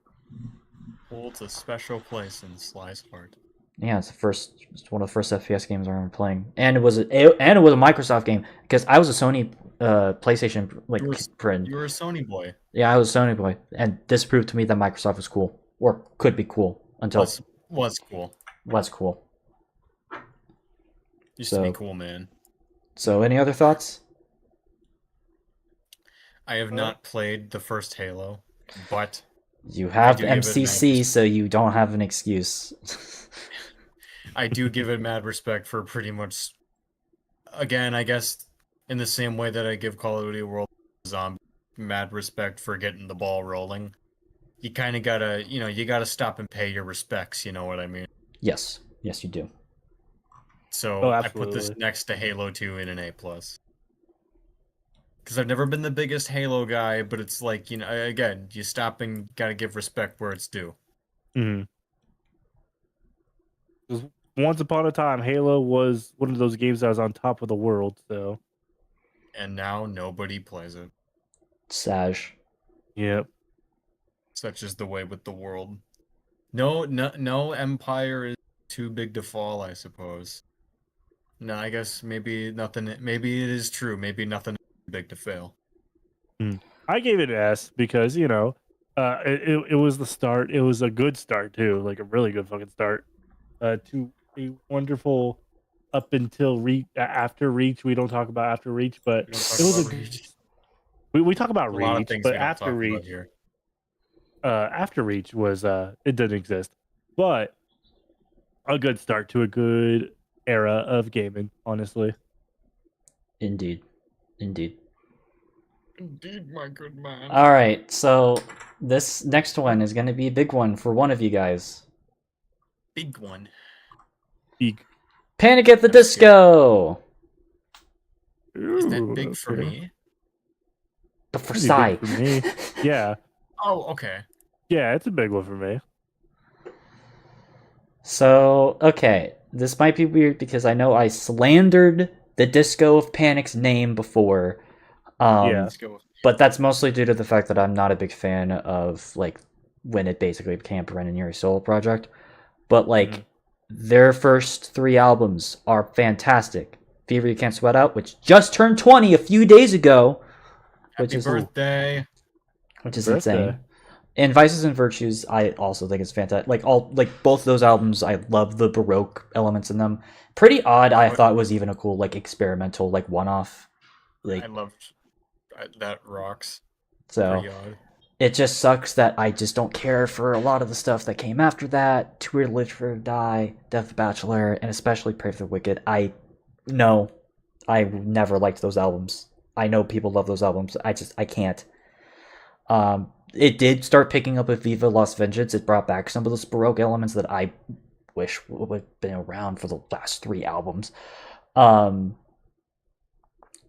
Holds a special place in Sly's heart. Yeah, it's one of the first FPS games I remember playing, and it was a Microsoft game because I was a Sony PlayStation like friend. You were a Sony boy. Yeah, I was a Sony boy, and this proved to me that Microsoft was cool or could be cool until Was cool. was cool. Used to be cool, man. So, any other thoughts? I have not played the first Halo, but You have do give it MCC, mad so you don't have an excuse. I do give it mad respect for pretty much. Again, I guess in the same way that I give Call of Duty World Zombie mad respect for getting the ball rolling. You kind of gotta, you gotta stop and pay your respects. You know what I mean? Yes, you do. So Oh, I put this absolutely. next to Halo 2 in an A+. Because I've never been the biggest Halo guy, but it's like, again, you stop and gotta give respect where it's due. Mm-hmm. Once upon a time, Halo was one of those games that was on top of the world. So, And now nobody plays it. Saj. yep. Such is the way with the world. No empire is too big to fall, I suppose. No, I guess maybe nothing. Maybe it is true. Maybe nothing is too big to fail. I gave it an S because it was the start. It was a good start too, like a really good fucking start. To a wonderful up until after Reach. We don't talk about after Reach, but We don't talk it was about a Reach. we talk about A lot of Reach, things but we don't after talk Reach, about here. after Reach was it didn't exist, but a good start to a good era of gaming. Honestly, Indeed. Indeed, my good man. All right, so this next one is going to be a big one for one of you guys. Big one. big. Panic at the That's Disco. Is that Ooh, big for okay. me? But for Pretty Sai. big for me. Yeah, Oh, okay. yeah, it's a big one for me. So, okay, this might be weird because I know I slandered the Disco of Panic's name before. Yeah. Let's go with but that's mostly due to the fact that I'm not a big fan of like when it basically became a Brennan Urie solo project. But like their first 3 albums are fantastic. Fever You Can't Sweat Out, which just turned 20 a few days ago, which Happy is birthday. insane. And Vices and Virtues, I also think is fantastic. Like both those albums, I love the Baroque elements in them. Pretty Odd, I thought was even a cool like experimental like one-off. Like I loved that rocks. so. Pretty odd. It just sucks that I just don't care for a lot of the stuff that came after that. Too Weird to Live to Die, Death of the Bachelor, and especially Pray for the Wicked. I never liked those albums. I know people love those albums. I can't. It did start picking up with Viva Lost Vengeance. It brought back some of those Baroque elements that I wish would have been around for the last 3 albums.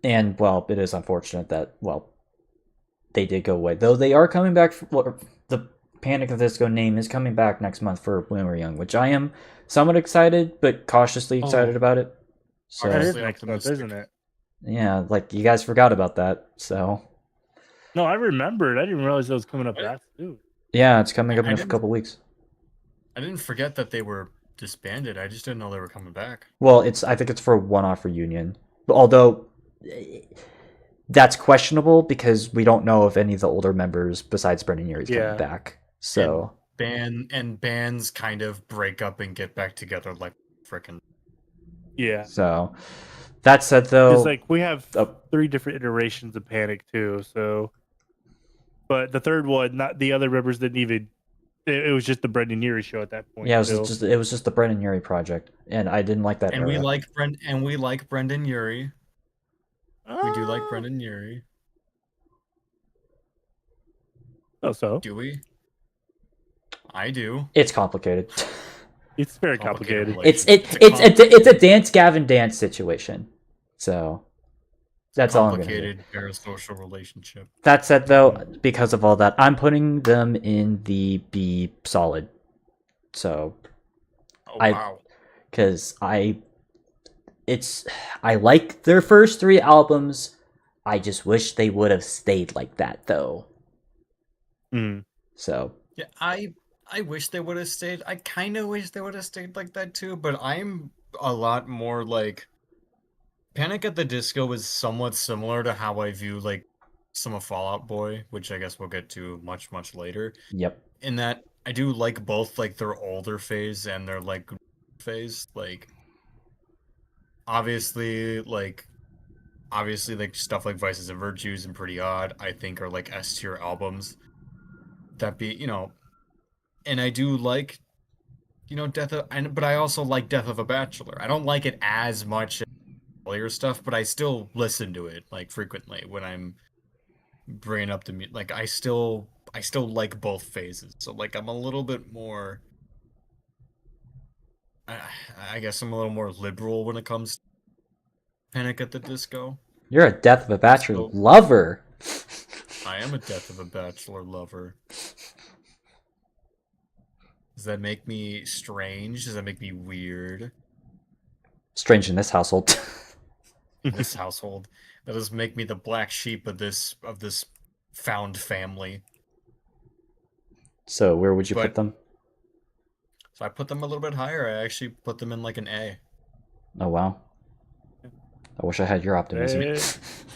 And well, it is unfortunate that they did go away. Though they are coming back. The Panic at the Disco name is coming back next month for When We're Young, which I am somewhat excited, but cautiously excited about it. So That is Honestly next month, optimistic. isn't it? yeah, like you guys forgot about that. So No, I remembered. I didn't realize that was coming up that soon. yeah, it's coming up I in a didn't- couple weeks. I didn't forget that they were disbanded. I just didn't know they were coming back. Well, I think it's for a one-off reunion. Although that's questionable because we don't know if any of the older members besides Brendan Urie's coming back. So Bands kind of break up and get back together like frickin'. Yeah. so that said, though, Because like we have Oh. 3 different iterations of Panic too. So, but the third one, not the other members didn't even. It was just the Brendan Urie show at that point. yeah, it still. was just the Brendan Urie project, and I didn't like that. And era. we like Brendan Urie. We do like Brendan Urie. Oh, so Do we? I do. It's complicated. it's very complicated. It's a dance Gavin dance situation. So that's all I'm gonna do. Complicated parasocial relationship. That said, though, because of all that, I'm putting them in the B solid. So Oh I- wow. because I like their first 3 albums. I just wish they would have stayed like that, though. Mm. So Yeah, I wish they would have stayed. I kind of wish they would have stayed like that too, but I'm a lot more like Panic at the Disco was somewhat similar to how I view like some of Fall Out Boy, which I guess we'll get to much later. yep. In that I do like both like their older phase and their like phase. Like obviously like stuff like Vices and Virtues and Pretty Odd I think are like S tier albums. That be, and I do like, but I also like Death of a Bachelor. I don't like it as much as earlier stuff, but I still listen to it like frequently when I'm bringing up the like I still like both phases. So like I'm a little bit more, I guess I'm a little more liberal when it comes to Panic at the Disco. You're a Death of a Bachelor So- lover. I am a Death of a Bachelor lover. Does that make me strange? Does that make me weird? Strange in this household. In this household? That does make me the black sheep of this found family. So where would you put But- them? So I put them a little bit higher. I actually put them in like an A. Oh wow. I wish I had your optimism.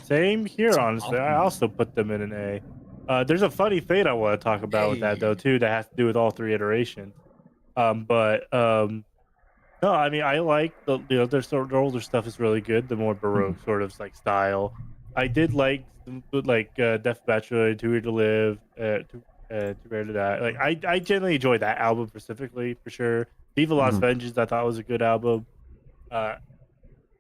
Same here, Some honestly. I optimism. also put them in an A. There's a funny thing I want to talk about with that though too, that has to do with all 3 iterations. No, I mean I like their older stuff is really good. The more baroque sort of like style. I did like Death Bachelor, Too Weird to Live, Too Rare to Die. Like I generally enjoyed that album specifically for sure. Viva Lost Mhm. Vengeance I thought was a good album.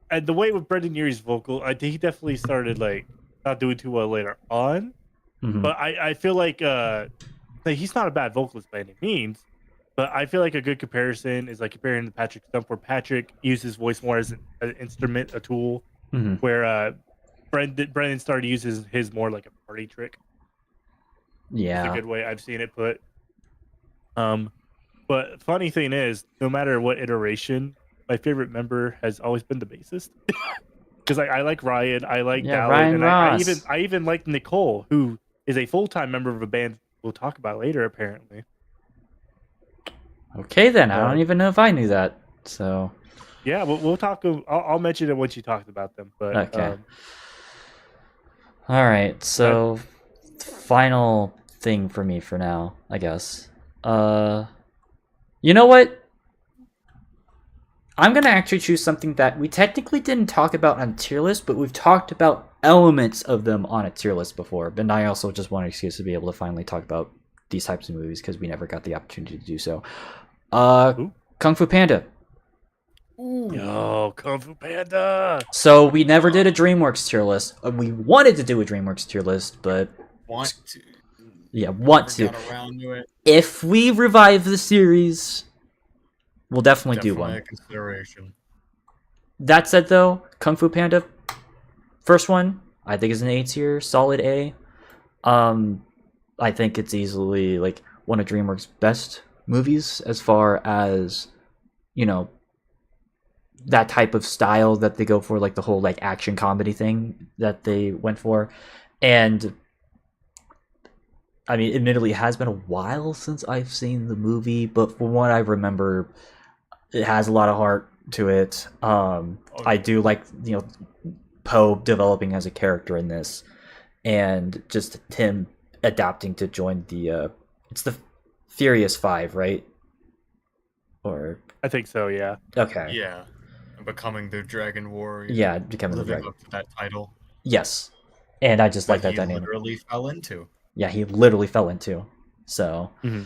And the way with Brendan Urie's vocal, I think he definitely started like not doing too well later on. Mhm. But I feel like he's not a bad vocalist by any means. But I feel like a good comparison is like comparing to Patrick Stump, where Patrick uses voice more as an instrument, a tool, Mhm. where Brendan started to use his more like a party trick. It's a Yeah. good way I've seen it put. But funny thing is, no matter what iteration, my favorite member has always been the bassist. because I like Ryan, I like Yeah, Dallin, Ryan and Ross. I even like Nicole, who is a full-time member of a band we'll talk about later, apparently. Okay, then. I don't So even know if I knew that. So, yeah, we'll talk. I'll mention it once you talked about them. But okay. All right. that So, final thing for me for now, I guess. You know what? I'm gonna actually choose something that we technically didn't talk about on tier list, but we've talked about elements of them on a tier list before. And I also just want an excuse to be able to finally talk about these types of movies because we never got the opportunity to do so. Ooh. Kung Fu Panda. Ooh. Yo, Kung Fu Panda. So we never did a DreamWorks tier list. We wanted to do a DreamWorks tier list, but Want to? yeah, want Never to. got around to it. If we revive the series, we'll definitely do Definitely one. a consideration. That said, though, Kung Fu Panda, first one, I think is an A tier, solid A. I think it's easily like one of DreamWorks' best movies as far as, you know, that type of style that they go for, like the whole like action comedy thing that they went for. And I mean, admittedly, it has been a while since I've seen the movie, but from what I remember, it has a lot of heart to it. I do like, you know, Poe developing as a character in this, and just him adapting to join the it's the Furious Five, right? Or I think so. Yeah. okay, Yeah. Becoming the Dragon Warrior. yeah, becoming the Living dragon. up to that title Yes, and I just like that that he dynamic. literally fell into. Yeah, he literally fell into. So, Mm-hmm.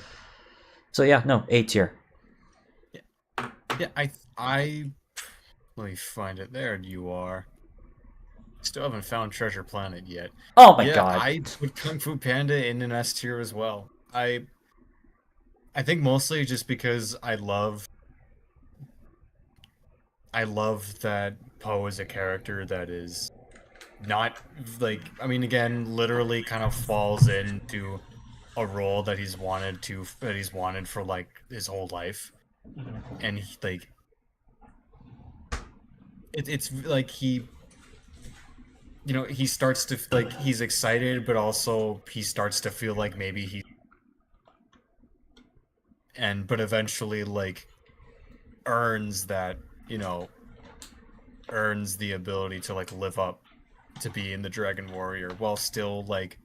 so yeah, no, A tier. Yeah, I let me find it. There you are. Still haven't found Treasure Planet yet. Oh my Yeah, god. I put Kung Fu Panda in an S tier as well. I think mostly just because I love that Poe is a character that is not like, I mean, again, literally kind of falls into a role that he's wanted for like his whole life. And like it's like he starts to like he's excited, but also he starts to feel like maybe but eventually like earns that, earns the ability to like live up to being the Dragon Warrior while still like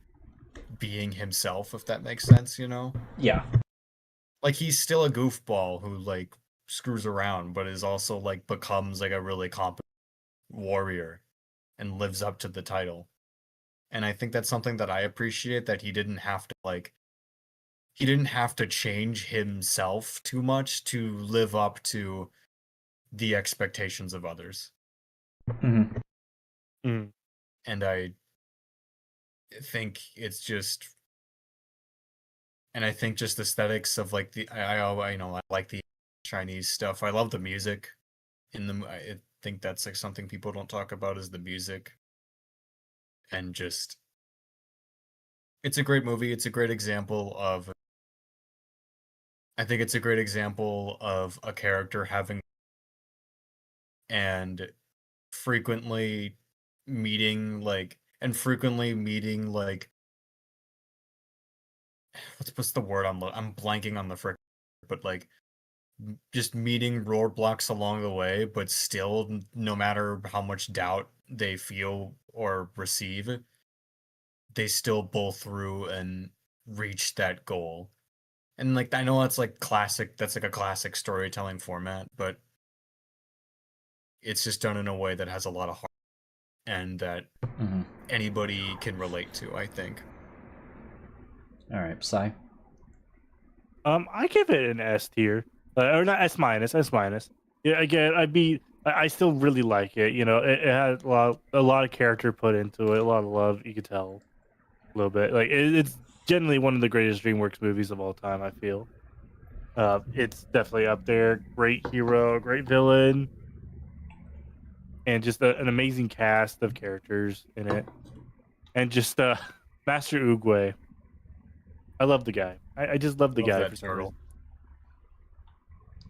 being himself, if that makes sense, Yeah. Like he's still a goofball who like screws around, but is also like becomes like a really competent warrior and lives up to the title. And I think that's something that I appreciate, that he didn't have to change himself too much to live up to the expectations of others. Mm-hmm. Mm. And I think it's just, and I think just aesthetics of like I like the Chinese stuff. I love the music I think that's like something people don't talk about, is the music. And just, it's a great movie. It's a great example of, I think it's a great example of a character having and frequently meeting like what's the word I'm blanking on the frick, but like just meeting roadblocks along the way, but still, no matter how much doubt they feel or receive, they still pull through and reach that goal. And like, I know that's like a classic storytelling format, but it's just done in a way that has a lot of heart and that Mm-hmm. anybody can relate to, I think. All right, Psy. I give it an S tier, or not S minus, S minus. Yeah, again, I still really like it. You know, it had a lot of character put into it, a lot of love. You could tell a little bit. Like it's generally one of the greatest DreamWorks movies of all time. I feel. It's definitely up there. Great hero, great villain, and just an amazing cast of characters in it, and just Master Oogway. I love the guy. I just love the Love guy that for some turtle. reason.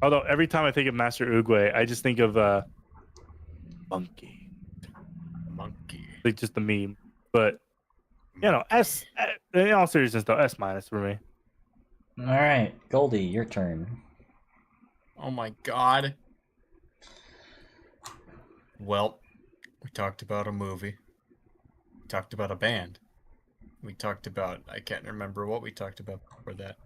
Although every time I think of Master Oogway, I just think of Monkey. Monkey. Like just the meme. But S. In all seriousness, though, S minus for me. All right, Goldie, your turn. Oh my god. Well, we talked about a movie. We talked about a band. We talked about, I can't remember what we talked about before that.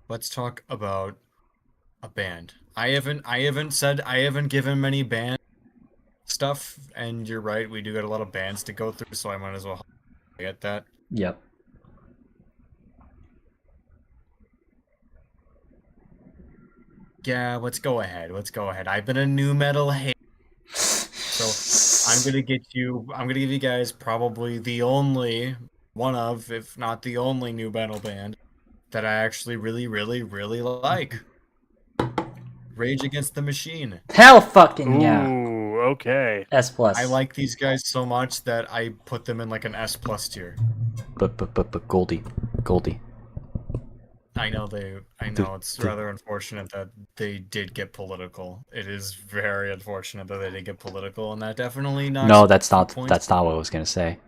Let's talk about a band. I haven't given many band stuff, and you're right, we do got a lot of bands to go through, so I might as well get that. Yep. Yeah, let's go ahead. I've been a new metal hater, so I'm gonna give you guys probably the only one of, if not the only new metal band that I actually really, really, really like. Rage Against the Machine. Hell fucking yeah. Ooh, okay. S plus. I like these guys so much that I put them in like an S plus tier. But Goldie. I know it's rather unfortunate that they did get political. It is very unfortunate that they did get political, and that definitely knocks. No, that's not points. what I was gonna say.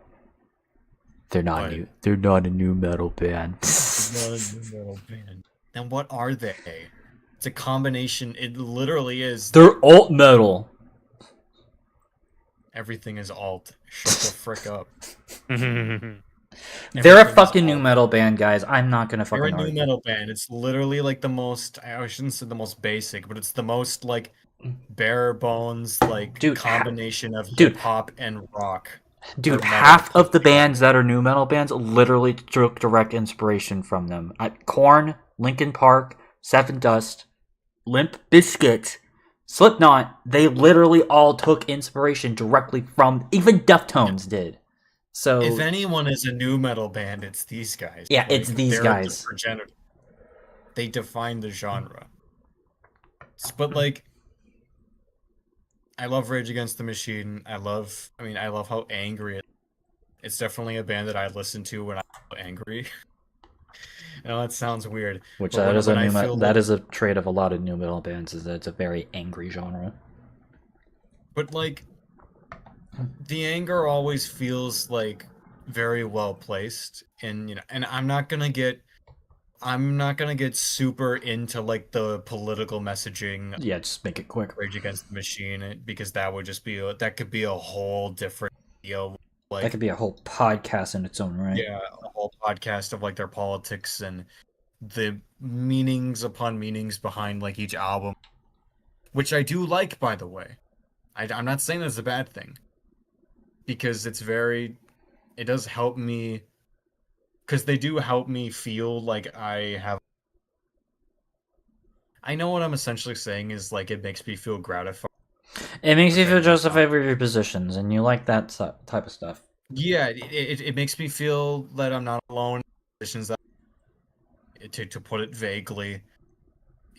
They're not new. They're not a new metal band. Not a new metal band. Then what are they? It's a combination. It literally is. They're alt metal. Everything is alt. Shut the frick up. They're a fucking new metal band, guys. I'm not gonna fucking They're a new argue. metal band. It's literally like the most. I shouldn't say the most basic, but it's the most like bare bones like combination of hip hop and rock. Dude, half of the bands that are new metal bands literally took direct inspiration from them. Korn, Linkin Park, Seven Dust, Limp Bizkit, Slipknot, they literally all took inspiration directly from, even Deftones did. So if anyone is a new metal band, it's these guys. Yeah, it's these guys. They define the genre. But like, I love Rage Against the Machine. I love how angry it is. It's definitely a band that I listen to when I'm angry. I know that sounds weird. Which that is a trait of a lot of new metal bands, is that it's a very angry genre. But like, the anger always feels like very well placed, and and I'm not gonna get super into like the political messaging. Yeah, just make it quick. Rage Against the Machine, because that would just be that could be a whole different video. Like, that could be a whole podcast in its own right. Yeah, a whole podcast of like their politics and the meanings upon meanings behind like each album, which I do like, by the way. I'm not saying that's a bad thing, because it does help me, because they do help me feel like I know what I'm essentially saying is like it makes me feel gratified. It makes you feel justified with your positions, and you like that type of stuff. Yeah, it makes me feel that I'm not alone in positions that, to put it vaguely,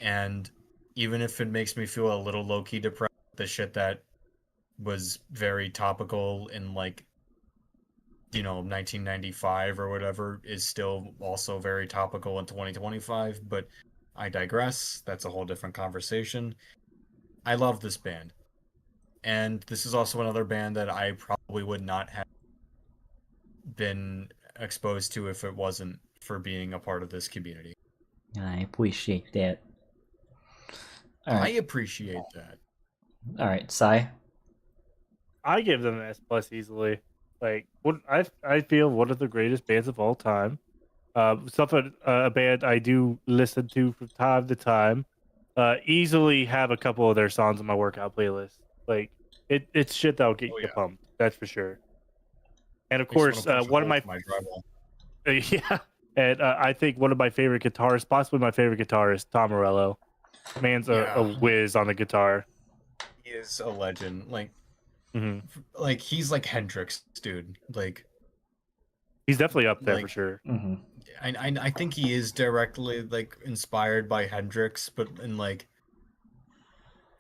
and even if it makes me feel a little low-key depressed, the shit that was very topical in like 1995 or whatever is still also very topical in 2025, but I digress. That's a whole different conversation. I love this band. And this is also another band that I probably would not have been exposed to if it wasn't for being a part of this community. I appreciate that. I appreciate that. All right, Sai. I give them an S plus easily. Like, what I feel one of the greatest bands of all time. A band I do listen to from time to time. Easily have a couple of their songs on my workout playlist. Like, it's shit that'll get you pumped. That's for sure. And of course, one of my yeah, and I think one of my favorite guitarists, possibly my favorite guitarist, Tom Morello. Man's a whiz on the guitar. He is a legend. Like, mm-hmm. He's like Hendrix, dude. Like, he's definitely up there for sure. Mm-hmm. I think he is directly like inspired by Hendrix, but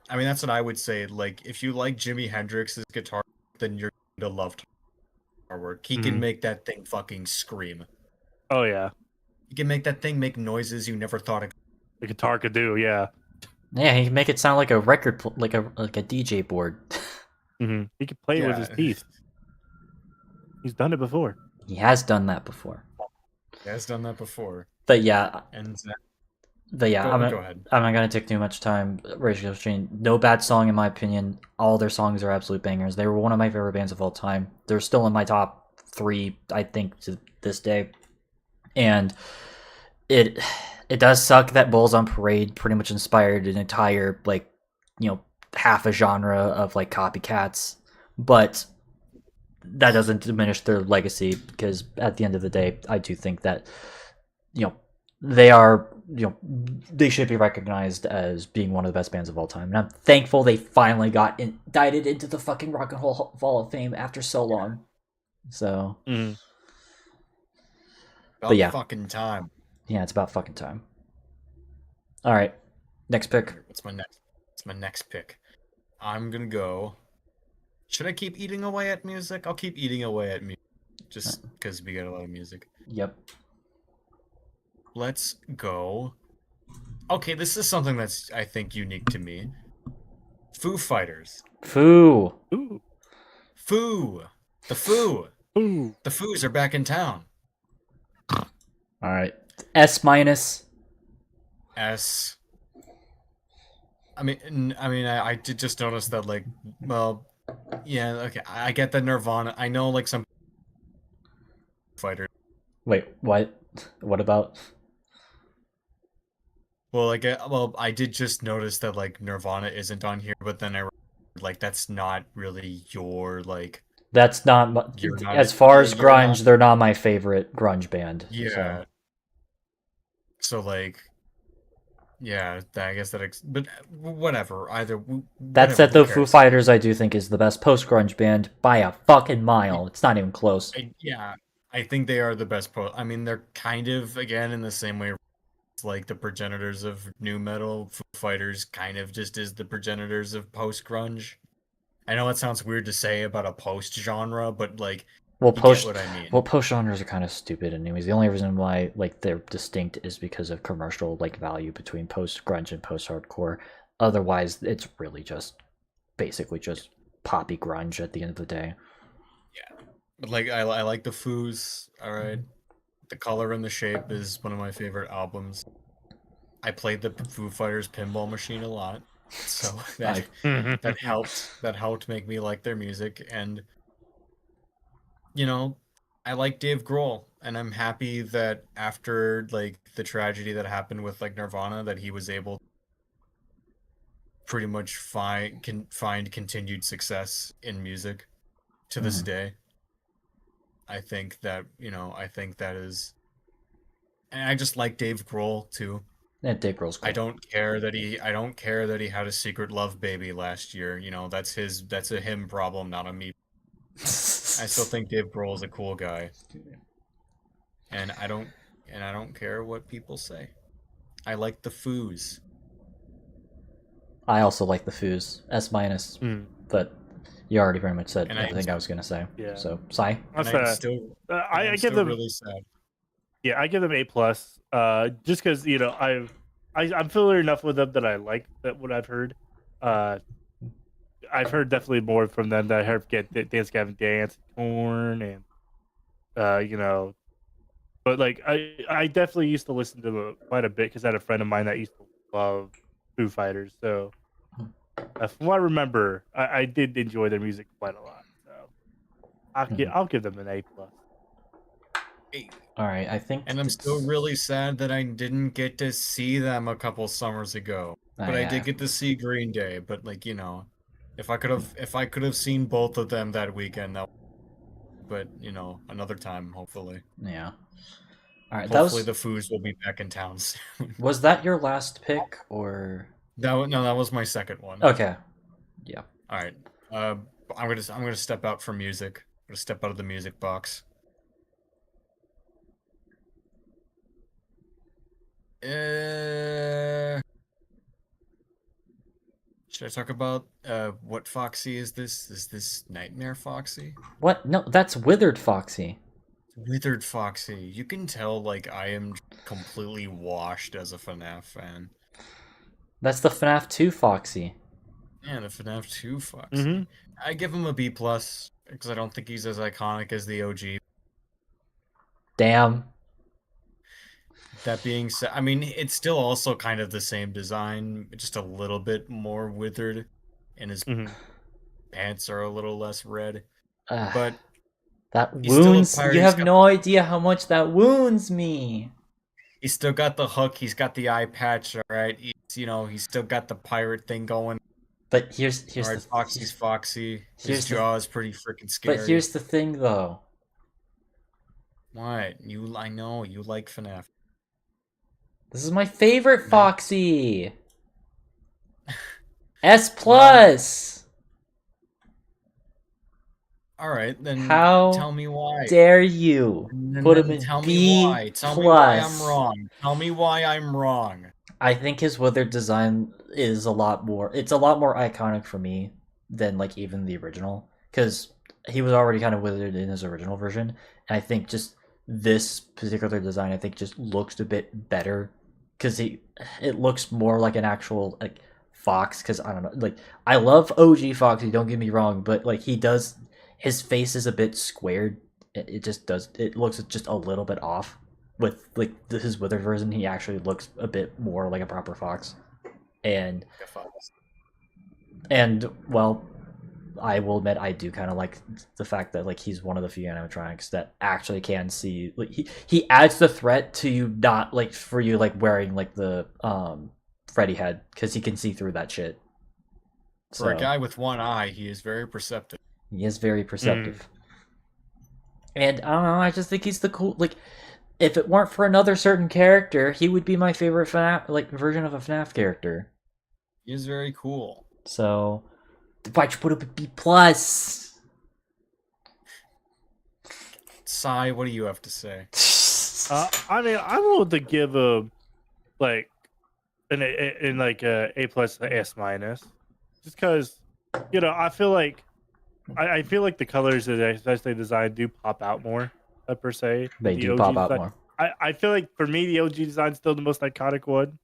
that's what I would say. Like, if you like Jimi Hendrix's guitar, then you're going to love guitar work. He can make that thing fucking scream. Oh yeah, he can make that thing make noises you never thought the guitar could do. Yeah, he can make it sound like a record, like a DJ board. He could play with his teeth. He's done it before. He has done that before. He has done that before. But yeah, And go ahead. I'm not gonna take too much time. Rage Against the Machine, no bad song in my opinion. All their songs are absolute bangers. They were one of my favorite bands of all time. They're still in my top 3, I think, to this day. And it does suck that Bulls on Parade pretty much inspired an entire half a genre of copycats, but that doesn't diminish their legacy, because at the end of the day, I do think that they are they should be recognized as being one of the best bands of all time, and I'm thankful they finally got indicted into the fucking Rock and Roll Hall of Fame after so long. So, About fucking time. Yeah, it's about fucking time. All right, next pick. What's my next pick? I'm gonna go. Should I keep eating away at music? I'll keep eating away at music, just because we got a lot of music. Yep. Let's go. Okay, this is something that's, I think, unique to me. Foo Fighters. Foo. Ooh. Foo. The Foo. Ooh. The Foos are back in town. All right. S minus. S. I I did just notice that, yeah, okay, I get that Nirvana. I know, some fighters. Wait, what? What about? Well, I did just notice that Nirvana isn't on here, but then I that's not really your That's not, you're not as far as grunge. They're not my favorite grunge band. Yeah. So yeah, I guess but whatever. That said, though, Foo Fighters I do think is the best post grunge band by a fucking mile. It's not even close. I think they are the best they're kind of, again, in the same way. It's like the progenitors of nu metal. Foo Fighters kind of just is the progenitors of post grunge. I know it sounds weird to say about a post genre, but you get what I mean. Well, post genres are kind of stupid anyways. The only reason why they're distinct is because of commercial value between post grunge and post hardcore. Otherwise, it's really just basically just poppy grunge at the end of the day. Yeah, but I like the Foos. All right. The Color and the Shape is one of my favorite albums. I played the Foo Fighters pinball machine a lot, so that helped make me like their music. And I like Dave Grohl, and I'm happy that after the tragedy that happened with Nirvana, that he was able to pretty much find continued success in music to this day. I think that is, and I just like Dave Grohl too. Yeah, Dave Grohl's cool. I don't care that he had a secret love baby last year. That's a him problem, not a me. I still think Dave Grohl is a cool guy. And I don't care what people say. I like the Foos. I also like the Foos. S minus. But you already pretty much said everything I was gonna say. Yeah. So, Sai? I give them really sad. Yeah, I give them A plus. Just because I'm familiar enough with them that I like what I've heard. I've heard definitely more from them that I heard Dance Gavin Dance, Korn, and but I definitely used to listen to them quite a bit because I had a friend of mine that used to love Foo Fighters. So from what I remember, I did enjoy their music quite a lot. So I'll give them an A plus. All right, I think. And I'm still really sad that I didn't get to see them a couple summers ago. But I did get to see Green Day. But if I could have seen both of them that weekend, but another time, hopefully. Yeah. All right. Hopefully the Foos will be back in town soon. Was that your last pick, or? That was my second one. Okay. Yeah. All right. I'm gonna step out for music. I'm gonna step out of the music box. Should I talk about what Foxy is this? Is this Nightmare Foxy? What? No, that's Withered Foxy. Withered Foxy. You can tell I am completely washed as a FNAF fan. That's the FNAF 2 Foxy. Man, a FNAF 2 Foxy. Mm-hmm. I give him a B plus because I don't think he's as iconic as the OG. Damn. That being said, I mean, it's still also kind of the same design, just a little bit more withered, and his Mm-hmm. pants are a little less red. Ugh, But that he's still a wounds. pirate. You have no idea how much that wounds me. He's still got the hook. He's got the eye patch. All right. He's still got the pirate thing going. But here's All right, the Foxy's Foxy. His here's the- jaw is pretty freaking scary. but here's the thing though. What? I know you like FNAF. This is my favorite Foxy. S plus. All right, then How tell me why. Dare you And put then him in tell B me why. Tell me why I'm plus? wrong. Tell me why I'm wrong. I think his withered design is a lot more. It's a lot more iconic for me than like even the original, because he was already kind of withered in his original version, and I think just this particular design, I think, just looks a bit better because it looks more like an actual like fox. Because I don't know, like I love OG Foxy, don't get me wrong, but like his face is a bit squared. It just does. It looks just a little bit off. With like his withered version, he actually looks a bit more like a proper fox, and well, I will admit I do kind of like the fact that like he's one of the few animatronics that actually can see. Like he adds the threat to you, not like for you like wearing like the Freddy head, because he can see through that shit. For a guy with one eye, he is very perceptive. He is very perceptive, and I don't know. I just think he's the cool like. If it weren't for another certain character, he would be my favorite FNAF, like version of a FNAF character. He is very cool. So, why'd you put up a B plus? Sai, what do you have to say? I mean, I'm willing to give a like in like A plus S minus, just because I feel like I feel like the colors that they designed do pop out more per se. They The do OG pop out design. more. I feel like for me the OG design is still the most iconic one,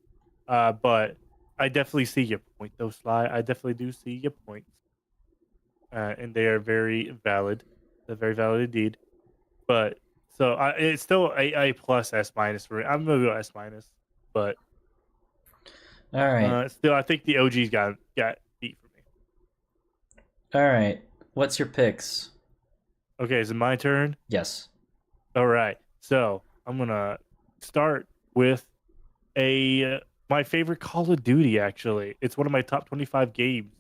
but I definitely see your point though, Sly. I definitely do see your points, and they are very valid. They're very valid indeed. But so it's still A plus S minus for me. I'm gonna go S minus, but All right, still I think the OG's got beat for me. all right. What's your picks? Okay, is it my turn? Yes. All right. So I'm gonna start with my favorite Call of Duty. Actually, it's one of my top 25 games.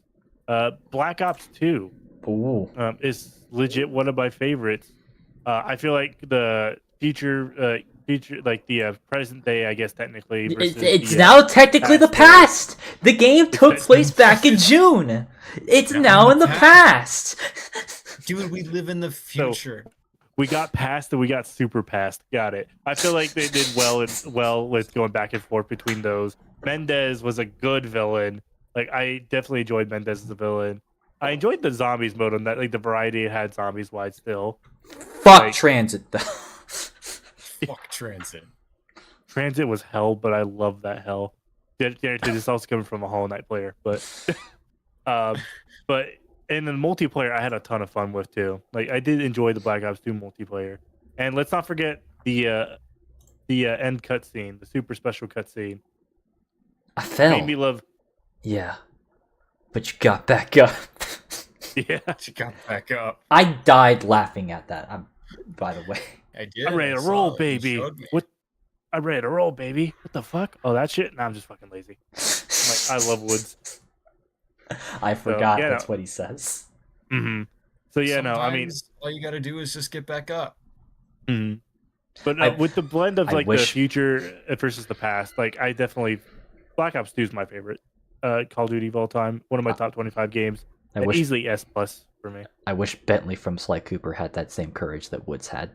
Black Ops 2 Ooh. is legit one of my favorites. I feel like the future, like the present day, I guess technically. It's now technically the past. The game took place back in June. It's now in the past. Dude, we live in the future. So, we got past and we got super past. Got it. I feel like they did well with going back and forth between those. Mendez was a good villain. Like I definitely enjoyed Mendez as a villain. I enjoyed the zombies mode on that. Like the variety it had zombies wide still. Fuck Like, Transit though. Fuck Transit. Transit was hell, but I love that hell. This is also coming from a Hollow Knight player, but but in the multiplayer, I had a ton of fun with too. Like I did enjoy the Black Ops 2 multiplayer, and let's not forget the end cutscene, the super special cutscene. I fell. Made me love. Yeah, but you got back up. Yeah, She got back up. I died laughing at that. By the way. I did. I'm ready to saw roll, it. You baby. showed me. What? I'm ready to roll, baby. What the fuck? Oh, that shit. Nah, I'm just fucking lazy. I'm like, I love woods. I forgot yeah, that's no. what he says. Mm-hmm. So yeah, no, I mean, Sometimes all you gotta do is just get back up. mm-hmm. But with the blend of I like the wish- future versus the past, like I definitely Black Ops 2 is my favorite Call of Duty of all time. One of my top 25 games. I wish Easily S plus for me. I wish Bentley from Sly Cooper had that same courage that Woods had.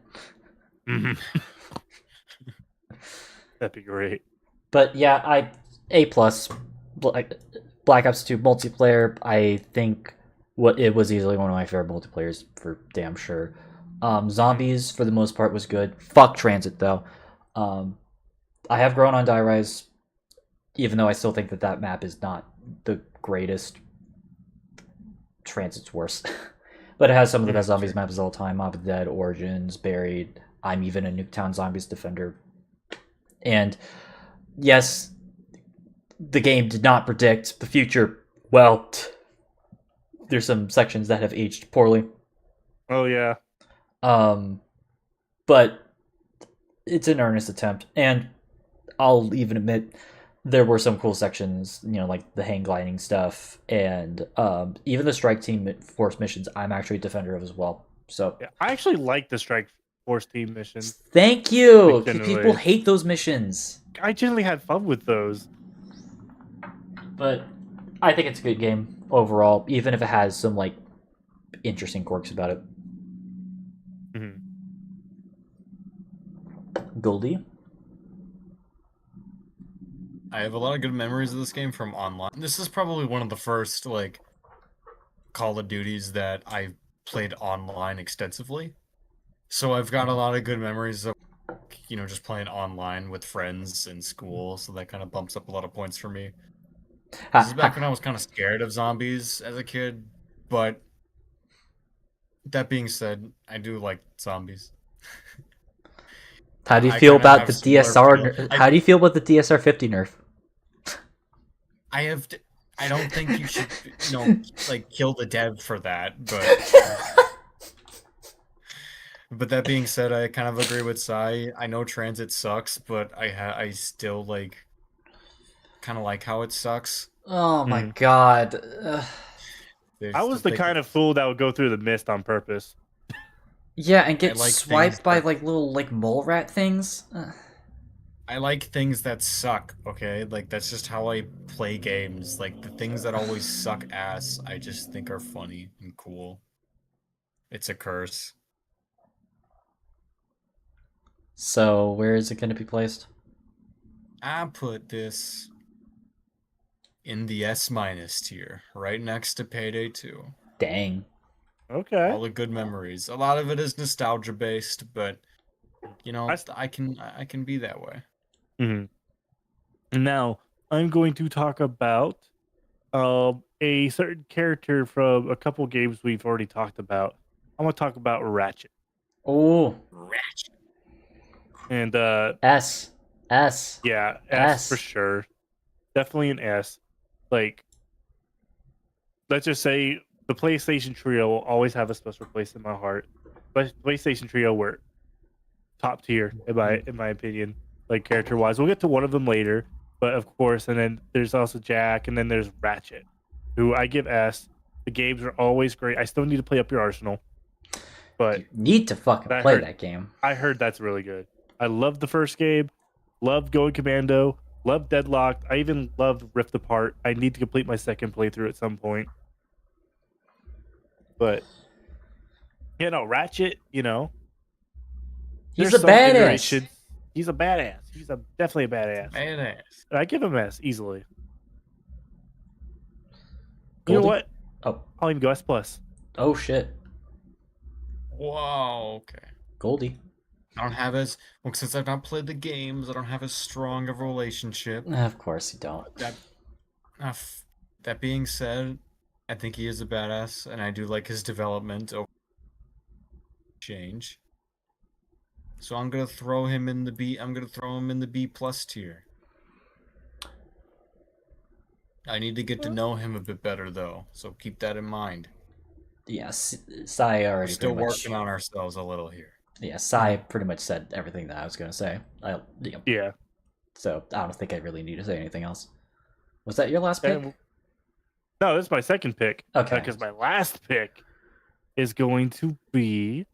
Mm-hmm. That'd be great. But yeah, A plus Black Ops 2 multiplayer. I think it was easily one of my favorite multiplayers for damn sure. Zombies for the most part was good. Fuck Transit though. I have grown on Die Rise, even though I still think that map is not the greatest. Transit's worse. But it has some of the best zombies Sure. maps of all time: Mob of the Dead, Origins, Buried. I'm even a Nuketown Zombies defender. And yes, the game did not predict the future. Well, there's some sections that have aged poorly. Oh yeah. But it's an earnest attempt, and I'll even admit there were some cool sections, like the hang gliding stuff, and even the strike team force missions. I'm actually a defender of as well. So Yeah. I actually like the Strike Force team missions. thank you. Like, generally. People hate those missions, I generally had fun with those. but I think it's a good game overall, even if it has some like interesting quirks about it. Mhm. Goldie. I have a lot of good memories of this game from online. This is probably one of the first like Call of Duties that I played online extensively. So I've got a lot of good memories of just playing online with friends in school, so that kind of bumps up a lot of points for me. This is back when I was kind of scared of zombies as a kid, but that being said, I do like zombies. How do you I feel kinda about have the similar DSR? feel. How do you feel about the DSR 50 nerf? I don't think you should, like kill the dev for that, but that being said, I kind of agree with Sai. I know transit sucks, but I still like kind of like how it sucks. Oh my Mhm. god. I was the kind of fool that would go through the mist on purpose. Yeah, and I get like swiped things by that like little like mole rat things. I like things that suck, okay? Like that's just how I play games. Like the things that always suck ass, I just think are funny and cool. It's a curse. So where is it going to be placed? I put this in the S minus tier, right next to Payday 2. Dang. Okay. All the good memories. A lot of it is nostalgia based, but I, I can be that way. Mhm. Now I'm going to talk about a certain character from a couple games we've already talked about. I'm gonna talk about Ratchet, Oh, Ratchet. and S. S. yeah, S for S. sure, definitely an S. Like, let's just say the PlayStation Trio will always have a special place in my heart. But PlayStation Trio were top tier in my opinion, like character wise. We'll get to one of them later, but of course, and then there's also Jack, and then there's Ratchet, who I give S. The games are always great. I still need to play up your arsenal, but You need to fucking I play heard that game. I heard that's really good. I loved the first game, loved Going Commando, loved Deadlocked. I even loved Rift Apart. I need to complete my second playthrough at some point. But Ratchet, He's there's a some badass. iterations. He's a badass. He's definitely a badass. Badass. I give him S easily. You know Goldie? what? Oh. I'll even go S plus. Oh shit. Whoa, okay. Goldie. I don't have as well since I've not played the games. I don't have as strong of a relationship. Of course you don't. That being said, I think he is a badass, and I do like his development over change. So I'm gonna throw him in the B. I'm gonna throw him in the B plus tier. I need to get to know him a bit better though, so keep that in mind. Yeah, Sai We're already still pretty much. working on ourselves a little here. Yeah, Sai pretty much said everything that I was gonna say. Yeah. So I don't think I really need to say anything else. Was that your last pick? No, this is my second pick. Okay. Because my last pick is going to be.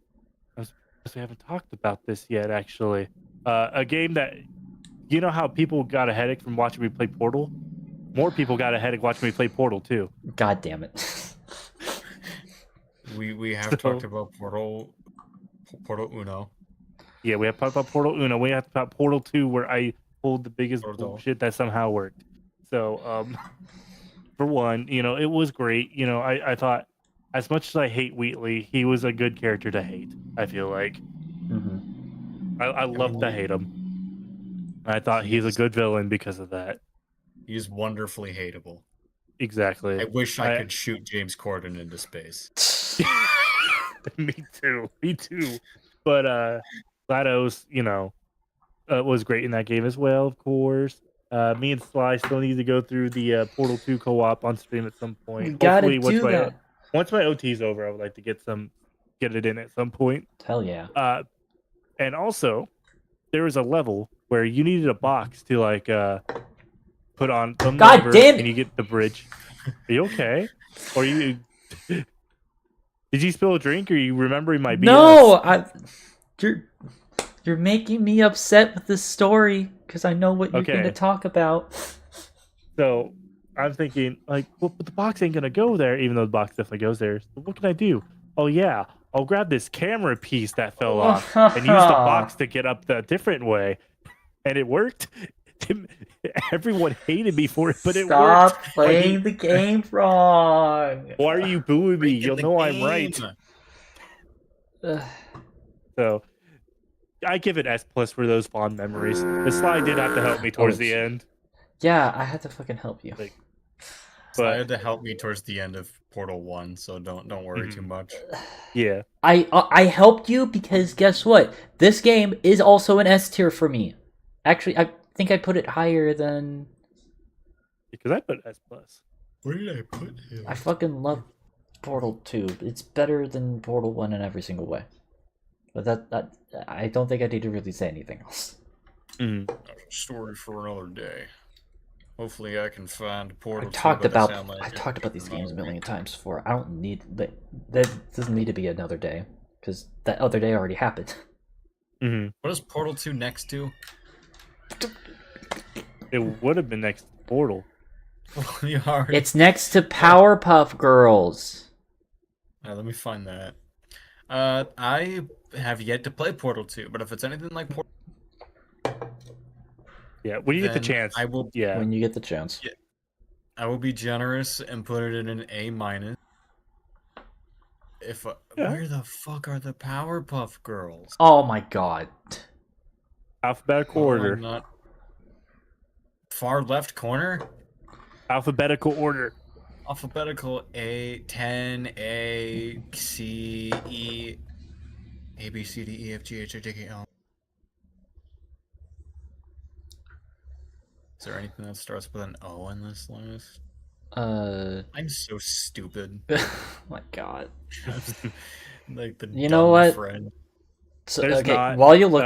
We haven't talked about this yet, actually. A game that, how people got a headache from watching me play Portal? More people got a headache watching me play Portal, too. God damn it. We have talked about Portal Uno. Yeah, we have talked about Portal Uno. We have talked about Portal 2, where I pulled the biggest bullshit that somehow worked. So, for one, it was great. I thought, as much as I hate Wheatley, he was a good character to hate, I feel like. Mm-hmm. I love to hate him. I thought he's a good villain because of that. He's wonderfully hateable. Exactly. I wish I could shoot James Corden into space. Me too. Me too. But GLaDOS, was great in that game as well, of course. Me and Sly still need to go through the Portal 2 co-op on stream at some We point. gotta Hopefully, do that. once my OT's over, I would like to get it in at some point. Hell yeah. And also, there was a level where you needed a box to put on some God number, damn it! and you get the bridge. Are you okay? Or you did you spill a drink, or you remembering my BS? No, you're making me upset with this story because I know what you're Okay. going to talk about. So I'm thinking, well, but the box ain't gonna go there, even though the box definitely goes there. So what can I do? Oh yeah, I'll grab this camera piece that fell off and use the box to get up the different way, and it worked. Everyone hated me for it, but it worked. Stop playing the game wrong. Why are you booing me? You'll know I'm right. Ugh. So I give it S+ for those fond memories. The Sly did have to help me towards the end. Yeah, I had to fucking help you. So I had to help me towards the end of Portal 1, so don't worry too much. Yeah. I helped you because guess what? This game is also an S tier for me. Actually, I think I put it higher than... Because I put S+. Where did I put him? I fucking love Portal 2. It's better than Portal 1 in every single way. But that I don't think I need to really say anything else. Story for another day. Hopefully I can find Portal 2. I've talked about these games a million times before. I don't need... That doesn't need to be another day. Because that other day already happened. What is Portal 2 next to? It would have been next to Portal. It's next to Powerpuff Girls. Let me find that. I have yet to play Portal 2, but if it's anything like Portal... Yeah, when you get the chance. I will... Yeah. When you get the chance. Yeah. I will be generous and put it in an A-. Where the fuck are the Powerpuff Girls? Oh my god. Alphabetical order. Far left corner? Alphabetical order. Alphabetical A, 10, A, C, E, A, B, C, D, E, F, G, H, I, J, K, L. Is there anything that starts with an O in this list? I'm so stupid. Oh my god. Like the you know what? Friend. So, okay, while you look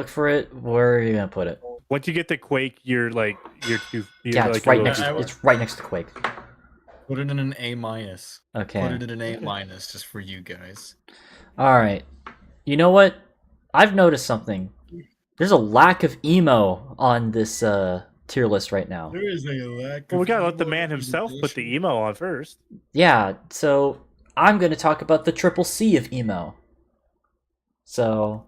for it, where are you gonna put it? Once you get the Quake, you're it's right next. It's right next to Quake. Put it in an A-. Okay. Put it in an A- just for you guys. All right. You know what? I've noticed something. There's a lack of emo on this tier list right now. There is a lack. Well, we gotta let the man himself put the emo on first. Yeah. So I'm going to talk about the triple C of emo. So,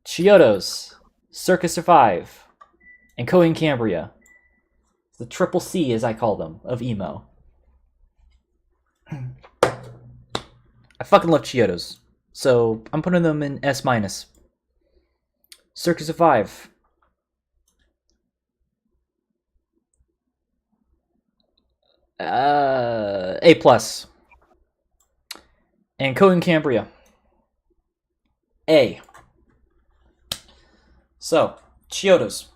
Chiodos, Circa Survive, and Kohen Cambria. The triple C, as I call them, of emo. I fucking love Chiodos. So, I'm putting them in S-. Circa Survive. A+. And Kohen Cambria. A. So, Chiodos.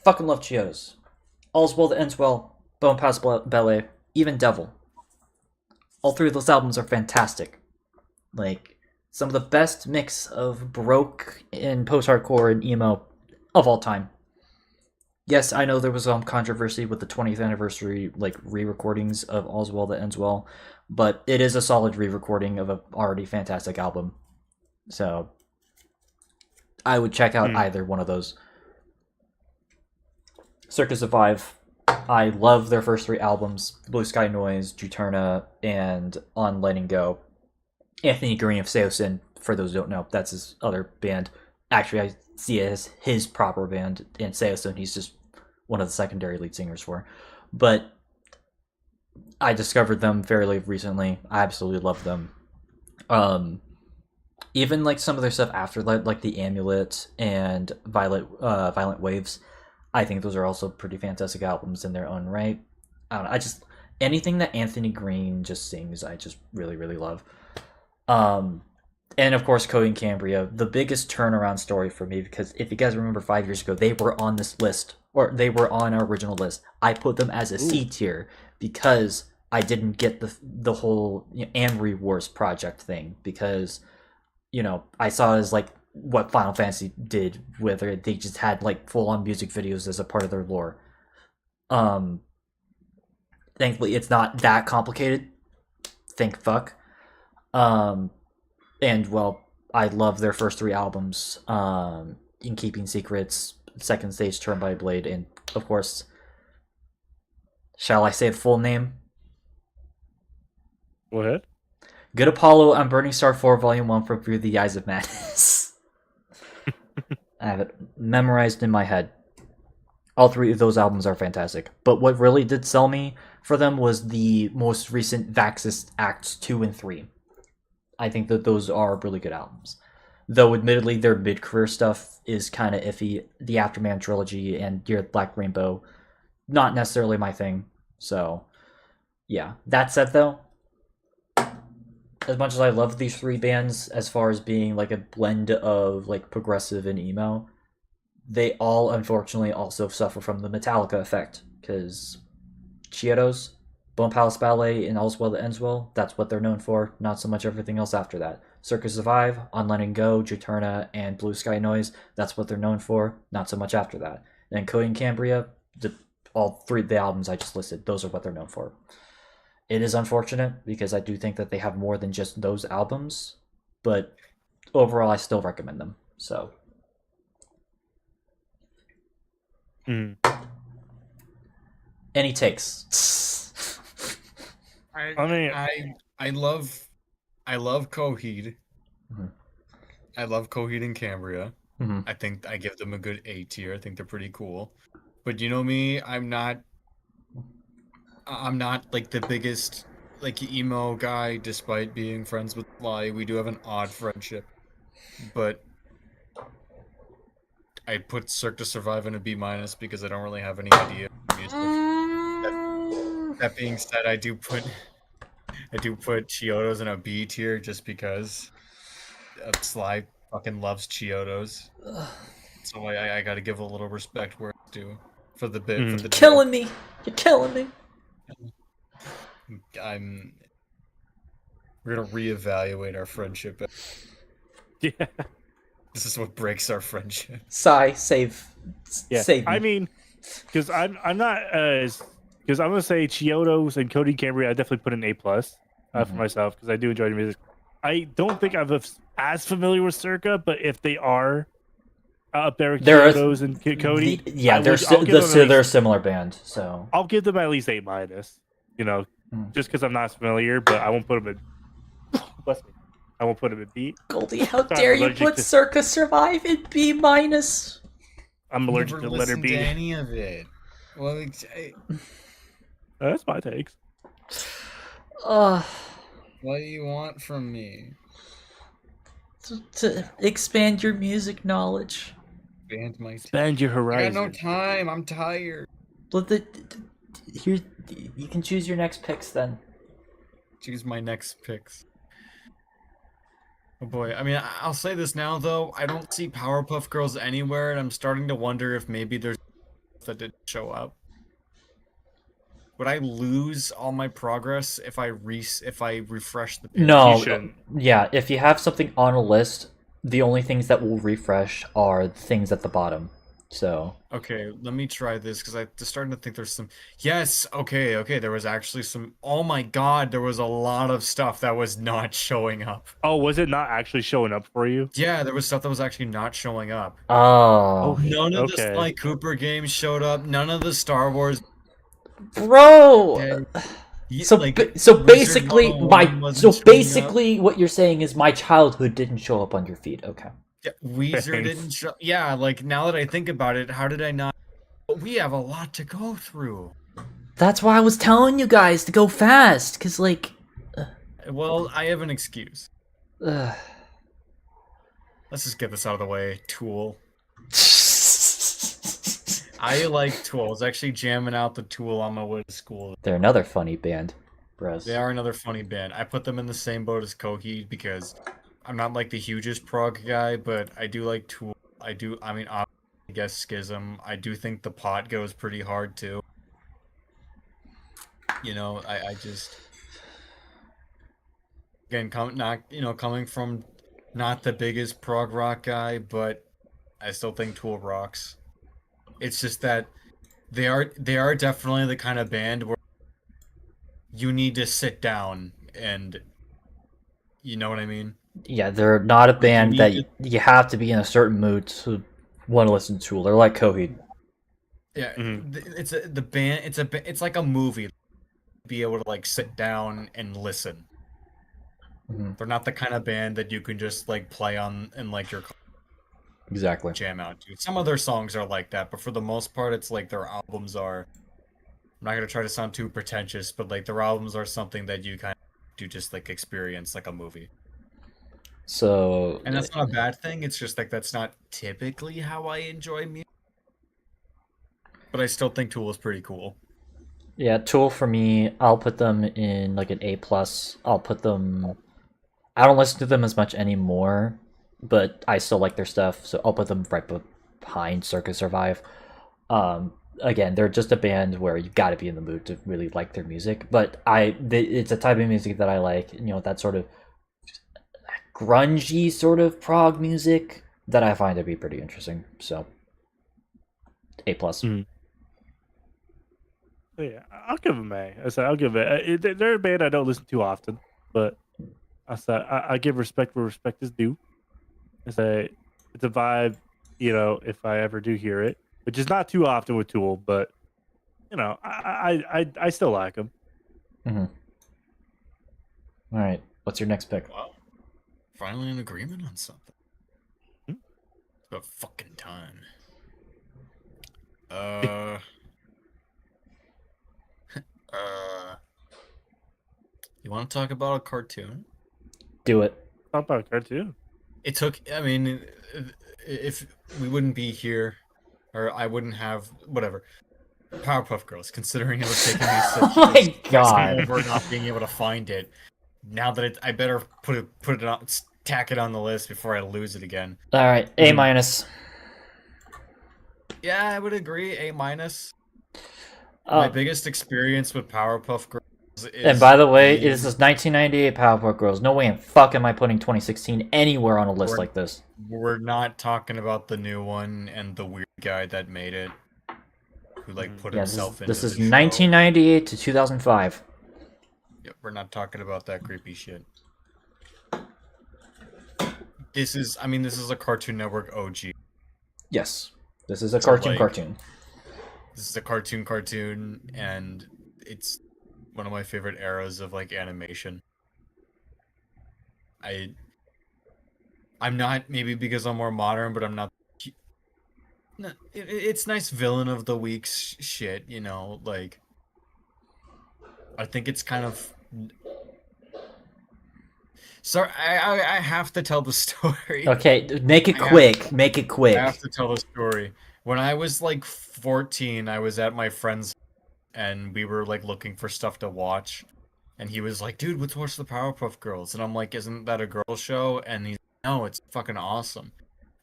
Fucking love Chiodos. All's Well That Ends Well, Bon Pass Ballet, even Devil. All three of those albums are fantastic. Like, some of the best mix of Baroque and post-hardcore and emo of all time. Yes, I know there was controversy with the 20th anniversary re-recordings of All's Well That Ends Well, but it is a solid re-recording of an already fantastic album. So, I would check out either one of those. Circa Survive. I love their first three albums, Blue Sky Noise, Juturna, and On Letting Go. Anthony Green of Seosin, for those who don't know, that's his other band. Actually, I see it as his proper band. In Seosin, he's just one of the secondary lead singers for. But I discovered them fairly recently. I absolutely love them. Even like some of their stuff after like The Amulet and Violent Waves, I think those are also pretty fantastic albums in their own right. I don't know, anything that Anthony Green just sings, I just really, really love. And of course, Cody and Cambria, the biggest turnaround story for me, because if you guys remember 5 years ago, they were on this list, or they were on our original list. I put them as a C tier because I didn't get the whole Amory Wars project thing, because I saw it as like what Final Fantasy did, whether they just had like full on music videos as a part of their lore. Thankfully, it's not that complicated. Thank fuck. And well, I love their first 3 albums. In Keeping Secrets, Second Stage, Turn by Blade, and of course, shall I say the full name? Go ahead. Good Apollo on Burning Star 4, Volume 1 from Through the Eyes of Madness. I have it memorized in my head. All 3 of those albums are fantastic. But what really did sell me for them was the most recent Vaxis Acts 2 and 3. I think that those are really good albums. Though, admittedly, their mid-career stuff is kind of iffy. The Afterman trilogy and Dear Black Rainbow, not necessarily my thing. So, yeah. That said, though, as much as I love these 3 bands, as far as being like a blend of like progressive and emo, they all unfortunately also suffer from the Metallica effect. Because Chiodos, Bone Palace Ballet, and All's Well That Ends Well, that's what they're known for, not so much everything else after that. Circus Survive, On Letting Go, Juturna, and Blue Sky Noise, that's what they're known for, not so much after that. And Cody and Cambria, all 3 of the albums I just listed, those are what they're known for. It is unfortunate, because I do think that they have more than just those albums, but overall I still recommend them, so. Any takes? I love Coheed. Mm-hmm. I love Coheed and Cambria. Mm-hmm. I think I give them a good A tier. I think they're pretty cool. But you know me, I'm not like the biggest like emo guy, despite being friends with Sly. We do have an odd friendship. But I put Cirque to Survive in a B- because I don't really have any idea of music. That being said, I do put Chiodos in a B tier just because Sly fucking loves Chiodos. So I gotta give a little respect where it's due for the bit. For the killing me. You're killing me. We're gonna reevaluate our friendship. Yeah. This is what breaks our friendship. Sigh, save. Yeah. Save me. I mean, because I'm not because I'm gonna say Chiodos and Cody Cambria, I definitely put an A plus for myself because I do enjoy the music. I don't think I'm as familiar with Circa, but if they are up there with Chiodos and Cody, they're a similar band, so I'll give them at least A-. Just because I'm not familiar, but I won't put them in. Bless me. I won't put him in B. Goldie, how dare you put Circus Survive in B-? I'm allergic to letter B. To any of it. Well, That's my takes. What do you want from me? To expand your music knowledge. Expand your horizon. I got no time. I'm tired. Well, here, you can choose your next picks then. Choose my next picks. Oh boy, I mean, I'll say this now though. I don't see Powerpuff Girls anywhere, and I'm starting to wonder if maybe there's that didn't show up. Would I lose all my progress if I refresh the page? No, yeah. If you have something on a list, the only things that will refresh are things at the bottom. So okay, let me try this because I'm starting to think there's some. Yes, okay. There was actually some. Oh my god, there was a lot of stuff that was not showing up. Oh, was it not actually showing up for you? Yeah, there was stuff that was actually not showing up. Oh, none of the Sly Cooper games showed up. None of the Star Wars. Bro. So basically, what you're saying is my childhood didn't show up on your feed. Okay. Yeah, Weezer didn't show. Yeah, like now that I think about it, how did I not? We have a lot to go through. That's why I was telling you guys to go fast, cause like. Well, I have an excuse. Let's just get this out of the way, Tool. I like Tool. I was actually jamming out the Tool on my way to school. They're another funny band, bros. They are another funny band. I put them in the same boat as Kohi because I'm not like the hugest prog guy, but I do like Tool. I mean, I guess Schism. I do think the pot goes pretty hard too. You know, I just again coming from not the biggest prog rock guy, but I still think Tool rocks. It's just that they are definitely the kind of band where you need to sit down and you know what I mean? Yeah, they're not a Like, band that need you have to be in a certain mood to want to listen to. They're like Coheed. Yeah, Mhm. the band. It's like a movie. Be able to like sit down and listen. Mhm. They're not the kind of band that you can just like play on and like your car Exactly. jam out to. Some of their songs are like that, but for the most part, it's like their albums are. I'm not gonna try to sound too pretentious, but like their albums are something that you kind of do just like experience like a movie. So And that's not a bad thing. It's just like that's not typically how I enjoy music. But I still think Tool is pretty cool. yeah, Tool for me, I'll put them in like an A plus. I'll put them. I don't listen to them as much anymore, but I still like their stuff, so I'll put them right behind Circus Survive. Again, they're just a band where you got to be in the mood to really like their music. But it's a type of music that I like. You know, that sort of grungy sort of prog music that I find to be pretty interesting. So, A plus. Mhm. So yeah, I'll give them A. I said I'll give it. They're a band I don't listen to often, but I said I give respect where respect is due. I say it's a vibe, if I ever do hear it, which is not too often with Tool, but I still like them. Mm-hmm. All right, what's your next pick? Wow. Finally in agreement on something. Hmm? It's about fucking time. Uh, you want to talk about a cartoon? Do it. Talk about a cartoon. It took, I mean, if we wouldn't be here, or I wouldn't have, whatever. Powerpuff Girls, considering it was taking me Oh such my stressing God. over not being able to find it. Now that I better put it on, tack it on the list before I lose it again. All right, A minus. Yeah, I would agree. A minus. My biggest experience with Powerpuff Girls is And by the way, being this is 1998 Powerpuff Girls. No way in fuck am I putting 2016 anywhere on a list like this. we're not talking about the new one and the weird guy that made it, who like put Yeah, himself into this is the show. 1998 to 2005. Yeah, we're not talking about that creepy shit. This is a Cartoon Network OG. Yes, this is a So, cartoon. like, Cartoon. This is a cartoon, and it's one of my favorite eras of like animation. I'm not, maybe because I'm more modern, but I'm not. No, it's nice villain of the week shit, like I think it's kind of. Sorry, I have to tell the story. Okay, make it quick. Make it quick. I have to tell the story. When I was like 14, I was at my friend's and we were like looking for stuff to watch. And he was like, dude, let's watch the Powerpuff Girls. And I'm like, isn't that a girl show? And he's no, it's fucking awesome.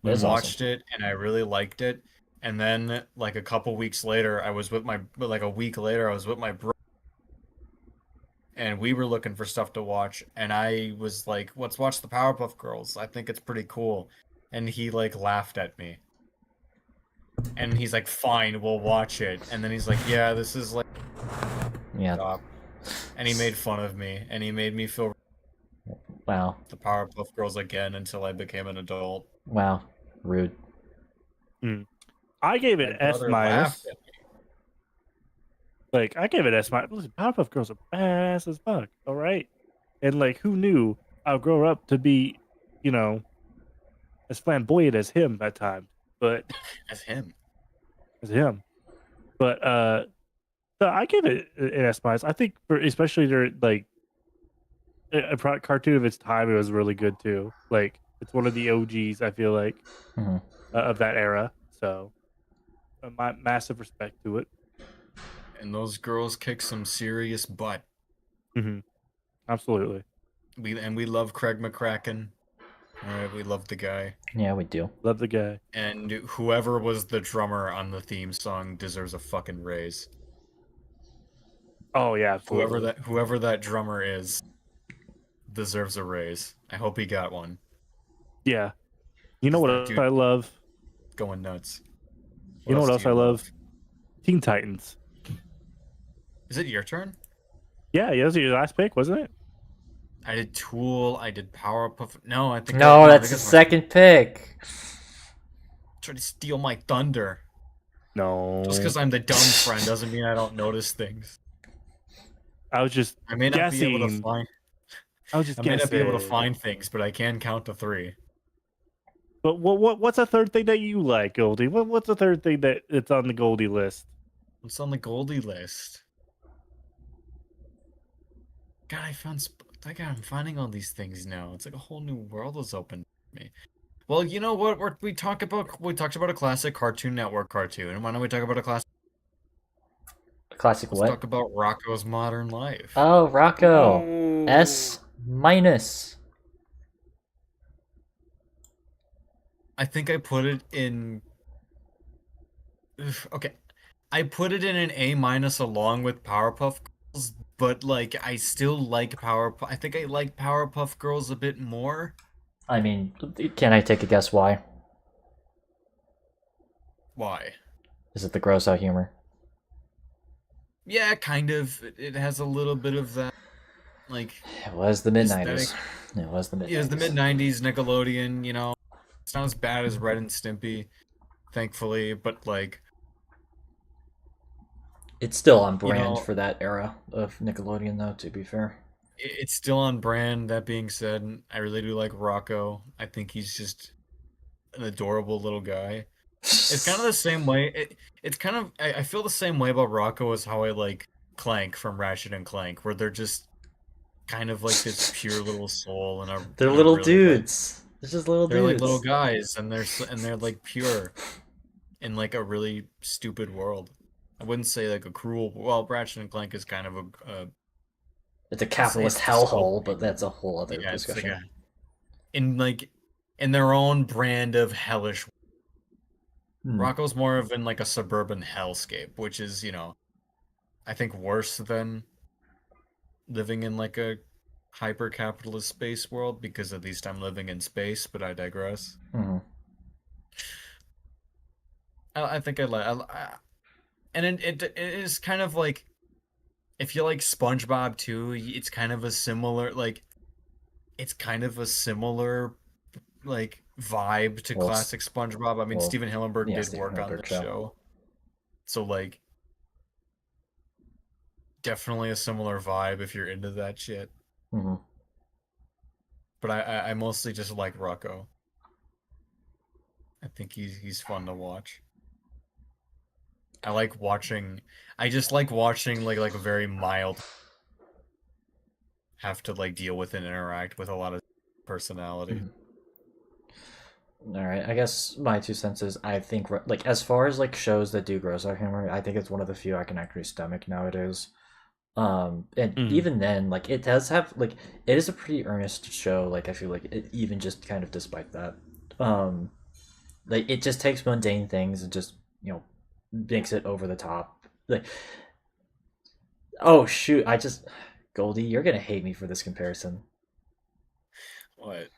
We That's watched awesome. it and I really liked it. And then like a couple weeks later, like a week later, I was with my bro. And we were looking for stuff to watch. And I was like, let's watch the Powerpuff Girls. I think it's pretty cool. And he like laughed at me. And he's like, fine, we'll watch it. And then he's like, yeah, this is like, Yeah. stop. And he made fun of me. And he made me feel Wow. the Powerpuff Girls again until I became an adult. Wow. Rude. I gave it My S brother minus. laughed at me. Like I gave it S minus. Listen, Powerpuff Girls are badass as fuck. All right, and like who knew I'll grow up to be, as flamboyant as him at times, but As him. as him. But so I gave it an S minus. I think for especially during like a cartoon of its time, it was really good too. Like it's one of the OGs. I feel like Mhm. of that era. So my massive respect to it. And those girls kick some serious butt. Mm-hmm. Absolutely. We love Craig McCracken. All right, we love the guy. Yeah, we do. Love the guy. And whoever was the drummer on the theme song deserves a fucking raise. Oh yeah, absolutely. Whoever that drummer is deserves a raise. I hope he got one. Yeah. You know Is what that else dude- I love? Going nuts. You know what do else I love? Teen Titans. Is it your turn? Yeah, that was your last pick, wasn't it? I did Tool. I did Powerpuff. No, I think No, I that's think the my second pick. try to steal my thunder. No. Just because I'm the dumb friend doesn't mean I don't notice things. I was just I may not be able to guessing. find. I was just I may not be able to guessing. find things, but I can count to 3. But what's a third thing that you like, Goldie? What's the third thing that's on the Goldie list? What's on the Goldie list? God, I'm finding all these things now. It's like a whole new world has opened to me. Well, you know what? We talked about a classic Cartoon Network cartoon, and why don't we talk about a classic? Classic Let's what? talk about Rocco's Modern Life. Oh, Rocco. Ooh. S minus. I think I put it in. Okay, I put it in an A minus along with Powerpuff Girls, but like I still like Powerpuff. I think I like Powerpuff Girls a bit more. I mean, can I take a guess why? Why? Is it the gross out humor? Yeah, kind of. It has a little bit of that, like. It was the mid 90s. Aesthetic. It was the mid 90s. It was the mid '90s Nickelodeon. You know, it's not as bad as Red and Stimpy, thankfully, but like. It's still on brand know, for that era of Nickelodeon, though, to be fair. It's still on brand. That being said, I really do like Rocco. I think he's just an adorable little guy. It's kind of the same way. It's kind of I feel the same way about Rocco as how I like Clank from Ratchet and Clank, where they're just kind of like this pure little soul and They're and little really, like, dudes. They're just little they're dudes. like little guys, and they're like pure in like a really stupid world. I wouldn't say like a cruel. Well, Ratchet and Clank is kind of a It's a capitalist it's hellhole, dystopian. but that's a whole other Yeah, it's like discussion. in their own brand of hellish. Hmm. Rocco's more of in like a suburban hellscape, which is, I think worse than living in like a hyper capitalist space world, because at least I'm living in space, but I digress. Mhm. I think I like, and it is kind of like, if you like SpongeBob too, it's kind of a similar like vibe to Well, classic SpongeBob. I mean, well, Steven Hillenburg yeah, did Steven work on Hillenburg the show. show, so like definitely a similar vibe if you're into that shit. Mm-hmm. But I mostly just like Rocco. I think he's fun to watch. I just like watching like a very mild have to like deal with and interact with a lot of personality. Mm-hmm. All right, I guess my 2 cents is I think like as far as like shows that do gross out humor, I think it's one of the few I can actually stomach nowadays. And even then, like it does have like it is a pretty earnest show. Like I feel like it, even just kind of despite that, like it just takes mundane things and just makes it over the top. Like, oh shoot, Goldie, you're gonna hate me for this comparison. What?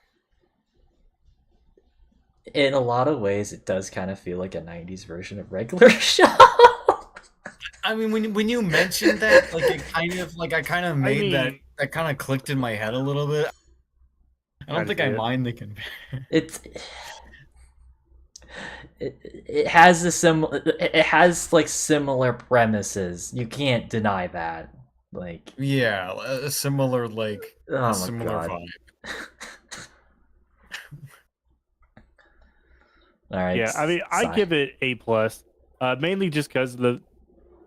In a lot of ways, it does kind of feel like a '90s version of Regular Show. I mean, when you mentioned that, like it kind of made that kind of clicked in my head a little bit. I don't think I mind the comparison. It has it has like similar premises. You can't deny that. Like, yeah, a similar oh similar my god. vibe. All right. Yeah, I mean, I give it A+, mainly just because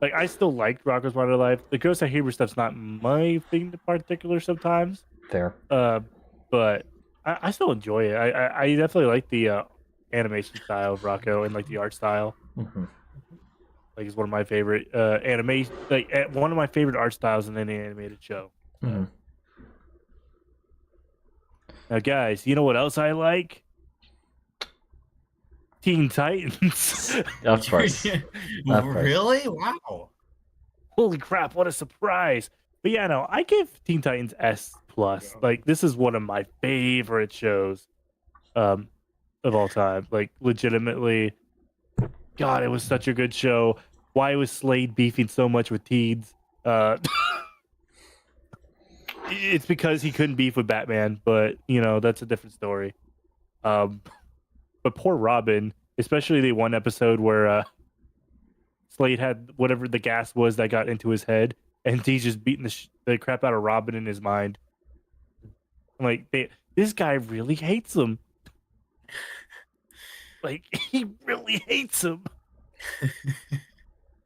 I still like Rocko's Modern Life. The Ghost of Humor stuff's not my thing in particular sometimes. Fair. But I still enjoy it. I definitely like the animation style of Rocco and like the art style. Mm-hmm. Like it's one of my favorite animation, like one of my favorite art styles in any animated show. Hmm. Now, guys, you know what else I like? Teen Titans. Of course. Of course. Really? Wow. Holy crap! What a surprise! But yeah, no, I give Teen Titans S plus. Like this is one of my favorite shows, of all time. Like legitimately, God, it was such a good show. Why was Slade beefing so much with teens? It's because he couldn't beef with Batman, but you know that's a different story. Um, but poor Robin, especially the one episode where Slade had whatever the gas was that got into his head, and he's just beating the crap out of Robin in his mind. Like this guy really hates him. Like he really hates him.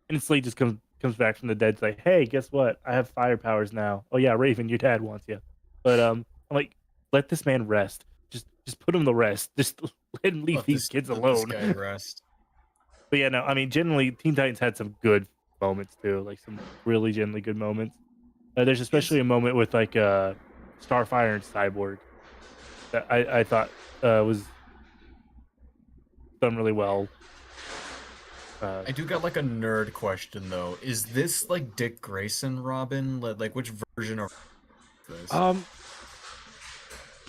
And Slade just comes back from the dead, like, "Hey, guess what? I have fire powers now. Oh yeah, Raven, your dad wants you." But I'm like, let this man rest. Just put him to rest. Just let him leave these kids Let alone. This guy rest. But yeah, no, I mean, generally, Teen Titans had some good moments too, like some really genuinely good moments. There's especially a moment with like Starfire and Cyborg that I thought was done really well. I do got like a nerd question though. Is this like Dick Grayson Robin? Like which version of this?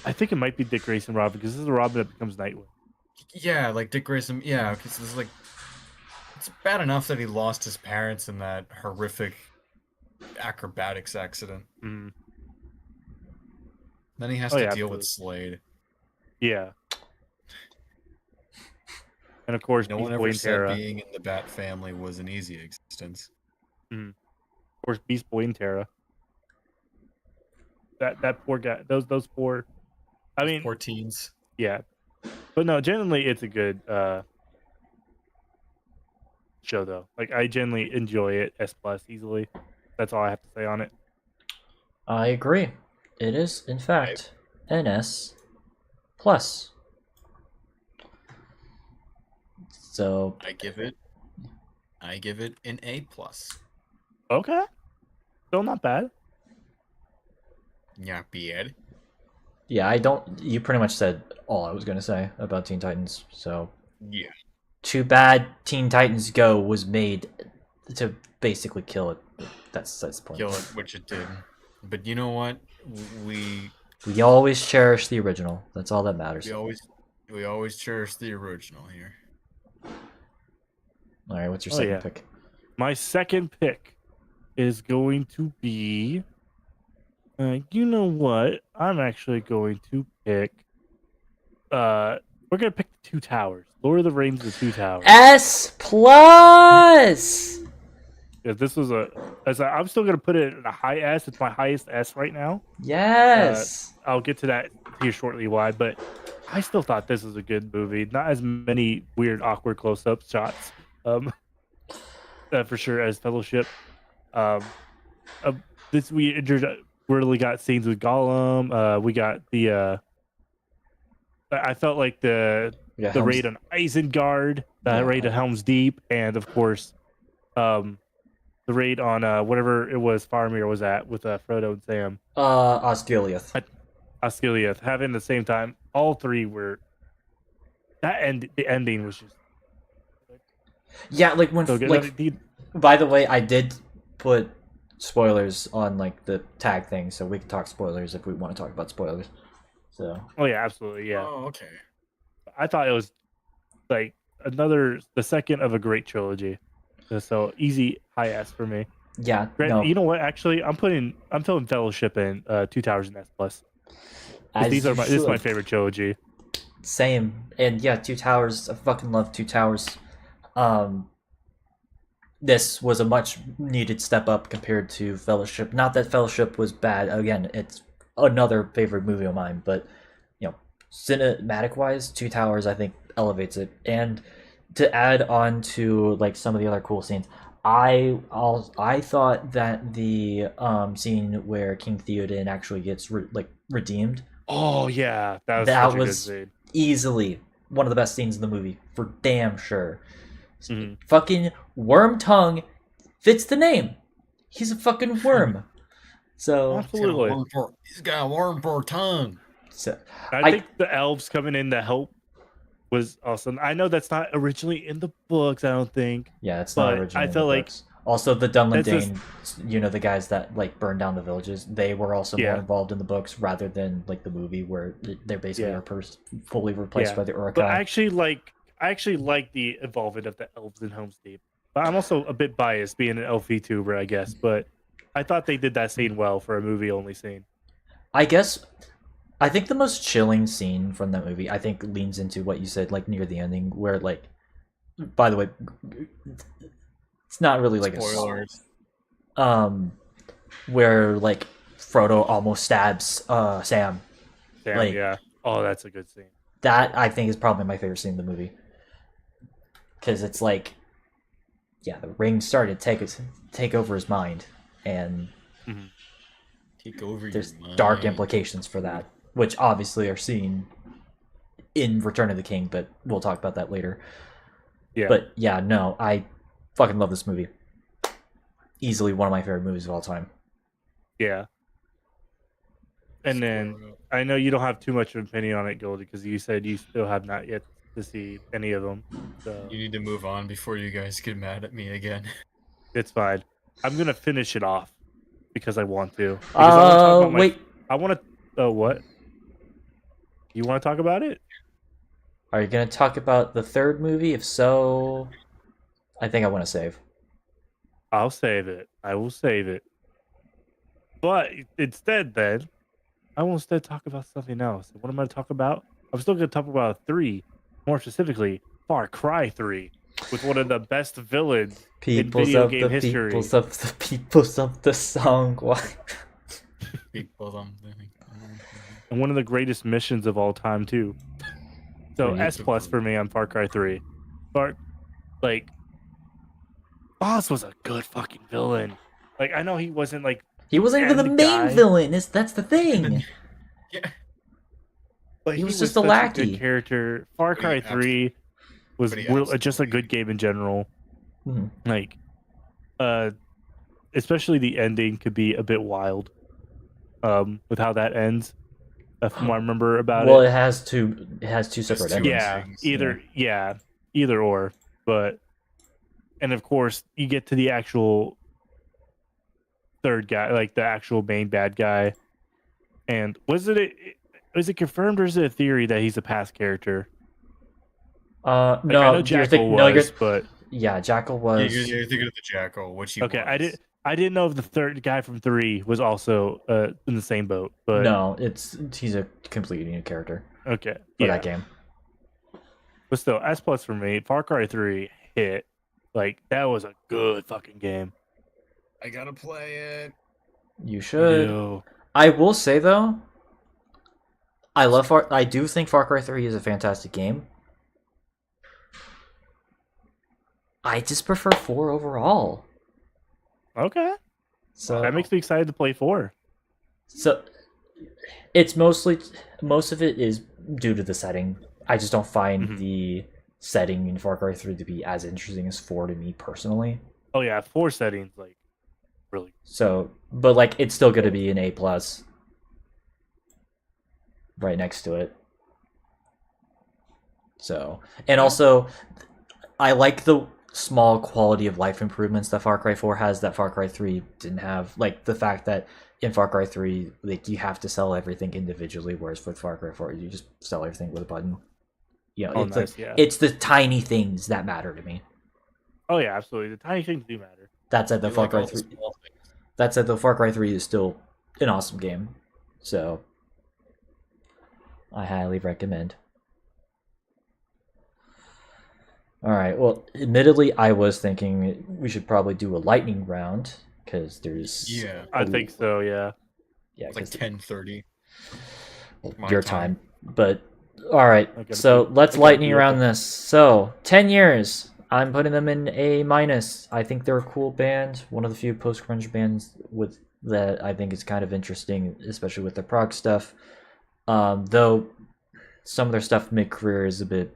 I think it might be Dick Grayson Robin because this is the Robin that becomes Nightwing. Yeah, like Dick Grayson. Yeah, because this is like it's bad enough that he lost his parents in that horrific acrobatics accident. Mm. Then he has to deal with Slade. Yeah. And of course, No Beast one Boy ever and said Terra. being in the Bat family was an easy existence. Of course, Beast Boy and Terra. That poor guy. Those poor. I mean, poor teens. Yeah, but no, genuinely, it's a good show though. Like I genuinely enjoy it. S plus easily. That's all I have to say on it. I agree. It is, in fact, an S plus. So I give it an A plus. Okay, still not bad. Yeah, bad. yeah, you pretty much said all I was going to say about Teen Titans. So Yeah. too bad Teen Titans Go was made to basically kill it. That's the point. Kill it, which it did. But you know what? We always cherish the original. That's all that matters. we always cherish the original here. All right, what's your second pick? My second pick is going to be. You know what? I'm actually going to pick. We're gonna pick the Two Towers. Lord of the Rings: The Two Towers. S plus. Yeah, this was I'm still gonna put it at a high S. It's my highest S right now. Yes. I'll get to that here shortly. Why? But I still thought this was a good movie. Not as many weird, awkward close-up shots. For sure as Fellowship. This we really got scenes with Gollum. We got the. I felt like the raid on Isengard, raid on Helm's Deep, and of course, the raid on whatever it was Faramir was at with Frodo and Sam. Osgiliath. Osgiliath. Having the same time, all three were. The ending was just. Yeah, like when So by the way, I did put spoilers on like the tag thing, so we can talk spoilers if we want to talk about spoilers. So. Oh yeah, absolutely, yeah. Oh, okay. I thought it was like the second of a great trilogy. So easy high S for me. Yeah. No. You know what? Actually, I'm throwing Fellowship in Two Towers and S plus. This is my favorite trilogy. Same, and yeah, Two Towers. I fucking love Two Towers. This was a much needed step up compared to Fellowship. Not that Fellowship was bad. Again, it's another favorite movie of mine, but cinematic wise, Two Towers I think elevates it. And to add on to like some of the other cool scenes, I thought that the scene where King Theoden actually gets redeemed. Oh yeah, that was easily one of the best scenes in the movie for damn sure. Mhm. Fucking worm tongue fits the name. He's a fucking worm. So, Absolutely. He's got a worm for a tongue. so I think the elves coming in to help was awesome. I know that's not originally in the books, I don't think. yeah, it's not But originally I in the felt like books. Also, the Dunlin that's just- Dane, the guys that like burned down the villages, they were also more Yeah. involved in the books rather than like the movie where they're basically Yeah. fully replaced Yeah. by the But Urukai. I actually like the involvement of the elves in Homestead. But I'm also a bit biased being an elf VTuber, I guess. But I thought they did that scene well for a movie only scene. I guess I think the most chilling scene from that movie, I think, leans into what you said, like near the ending, where like, by the way, it's not really like Spoilers. where like Frodo almost stabs Sam. Damn, Like- yeah. Oh, that's a good scene. That I think is probably my favorite scene in the movie, because it's like, yeah, the ring started to take over his mind, and Take over there's your mind. dark implications for that, which obviously are seen in Return of the King, but we'll talk about that later. Yeah. But yeah, no, I fucking love this movie. Easily one of my favorite movies of all time. Yeah. And then I know you don't have too much of an opinion on it, Goldie, because you said you still have not yet to see any of them. So You need to move on before you guys get mad at me again. it's fine. I'm gonna finish it off because I want to. Because I want to talk about Wait, I want to. Oh, what? You want to talk about it? are you gonna talk about the third movie? If so, I think I want to save. I'll save it. I will save it. But instead, then, I will instead talk about something else. What am I going to talk about? I'm still going to talk about 3, more specifically, Far Cry 3, with one of the best villains Peoples video of game the history. peoples of the peoples of the song. Why? People something. and one of the greatest missions of all time, too. So, Are you- S plus for me on Far Cry 3. Like, Boss was a good fucking villain. Like, I know he wasn't like He wasn't even the And main guy. villain. That's the thing. Yeah. But He was just such a lackey. good character. Far But he Cry 3 was but he just a good absolutely- game in general. Mhm. Like, especially the ending could be a bit wild. With how that ends, from what I remember about Well, it. it has two separate two endings. Yeah, endings, either or. But and of course you get to the actual third guy, like the actual main bad guy. And is it confirmed or is it a theory that he's a past character? Like, No, I know Jackal but yeah, Jackal Yeah, was. you're thinking of the Jackal, which he okay, was. I didn't know if the third guy from 3 was also in the same boat. But No, he's a completely new character okay, for yeah. that game. But still, S plus for me. Far Cry 3 hit. Like that was a good fucking game. I gotta play it. You should. Ew. I will say though, I do think Far Cry 3 is a fantastic game. I just prefer 4 overall. Okay, So that makes me excited to play 4. So it's most of it is due to the setting. I just don't find Mhm. the setting in Far Cry 3 to be as interesting as 4 to me personally. Oh yeah, 4 settings like really. So, but like it's still going to be an A plus right next to it. So, and also I like the small quality of life improvements that Far Cry 4 has that Far Cry 3 didn't have. Like the fact that in Far Cry 3, like you have to sell everything individually, whereas with Far Cry 4, you just sell everything with a button. You know, Oh, it's nice, like, yeah. it's the tiny things that matter to me. Oh yeah, absolutely. The tiny things do matter. That said, the You Far like Cry all the 3. small things. That said, the Far Cry 3 is still an awesome game, so I highly recommend. All right. Well, admittedly, I was thinking we should probably do a lightning round because there's Yeah. I think so. Yeah. yeah, It's like 'cause 10:30. my your time. time. But all right, I gotta so be- let's I gotta lightning be round open. this. So 10 years. I'm putting them in A minus. I think they're a cool band. One of the few post grunge bands with that I think is kind of interesting, especially with the prog stuff. Though some of their stuff mid career is a bit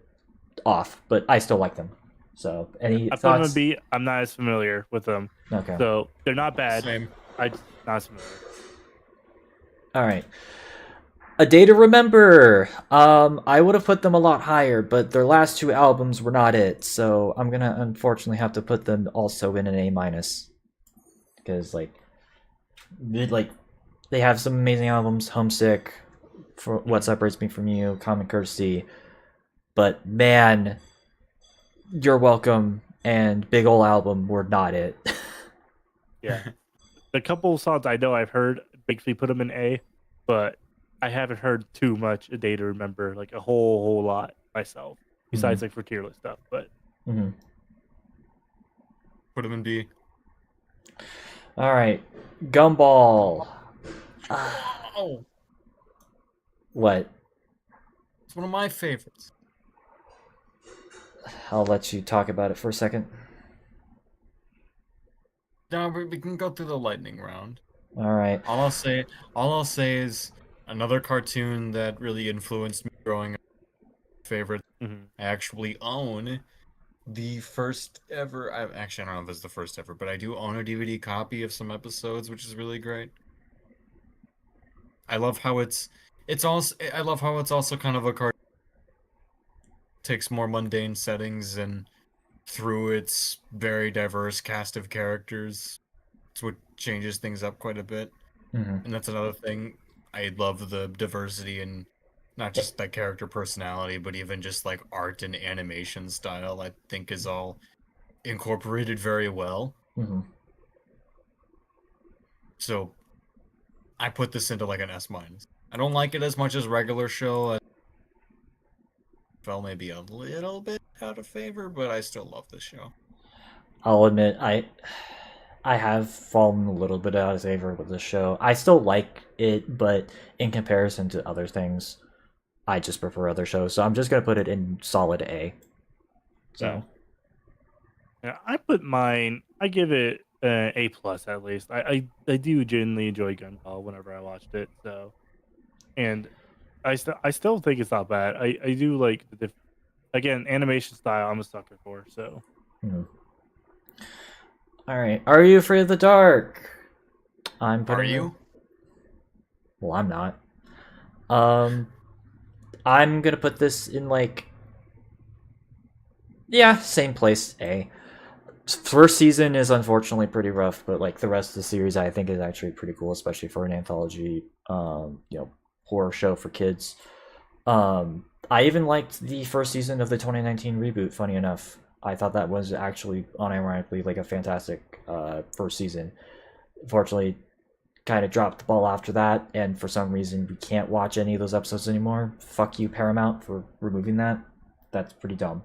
off, but I still like them. So, any I put them in thoughts? B. I'm not as familiar with them, Okay. so they're not bad. Same. I just not as familiar. All right. A Day to Remember. I would have put them a lot higher, but their last two albums were not it. So I'm gonna unfortunately have to put them also in an A minus because like they have some amazing albums. Homesick, for What Separates Me From You, Common Courtesy, but man, You're Welcome and Big Ol' Album were not it. Yeah, the couple songs I know I've heard makes me put them in A, but I haven't heard too much A Day to Remember, like a whole lot myself. Besides like for tier list stuff, but Mm-hmm. Put them in B. All right, Gumball. Oh, What? it's one of my favorites. I'll let you talk about it for a second. Now we can go through the lightning round. All right. All I'll say is another cartoon that really influenced me growing up. Favorite. mhm. I actually own the first ever. I actually, I don't know if it's the first ever, but I do own a DVD copy of some episodes, which is really great. I love how it's also. I love how it's also kind of a cartoon. Takes more mundane settings and through its very diverse cast of characters, it's what changes things up quite a bit. Mm-hmm. And that's another thing. I love the diversity and not just the character personality, but even just like art and animation style. I think is all incorporated very well. Mm-hmm. So I put this into like an S minus. I don't like it as much as regular show. I felt maybe a little bit out of favor, but I still love this show. I'll admit I have fallen a little bit out of favor with this show. I still like it, but in comparison to other things, I just prefer other shows. So I'm just gonna put it in solid A. So Yeah, I put mine. I give it A plus at least. I do genuinely enjoy Gunpowder whenever I watched it. So, and I still think it's not bad. I do like again animation style. I'm a sucker for. So hmm. All right. Are You Afraid of the Dark? I'm Are putting it- you? Well, I'm not. I'm gonna put this in like, yeah, same place, A. First season is unfortunately pretty rough, but like the rest of the series, I think is actually pretty cool, especially for an anthology, horror show for kids. I even liked the first season of the 2019 reboot. Funny enough, I thought that was actually unironically like a fantastic first season. Unfortunately, kind of dropped the ball after that, and for some reason we can't watch any of those episodes anymore. Fuck you, Paramount, for removing that. That's pretty dumb.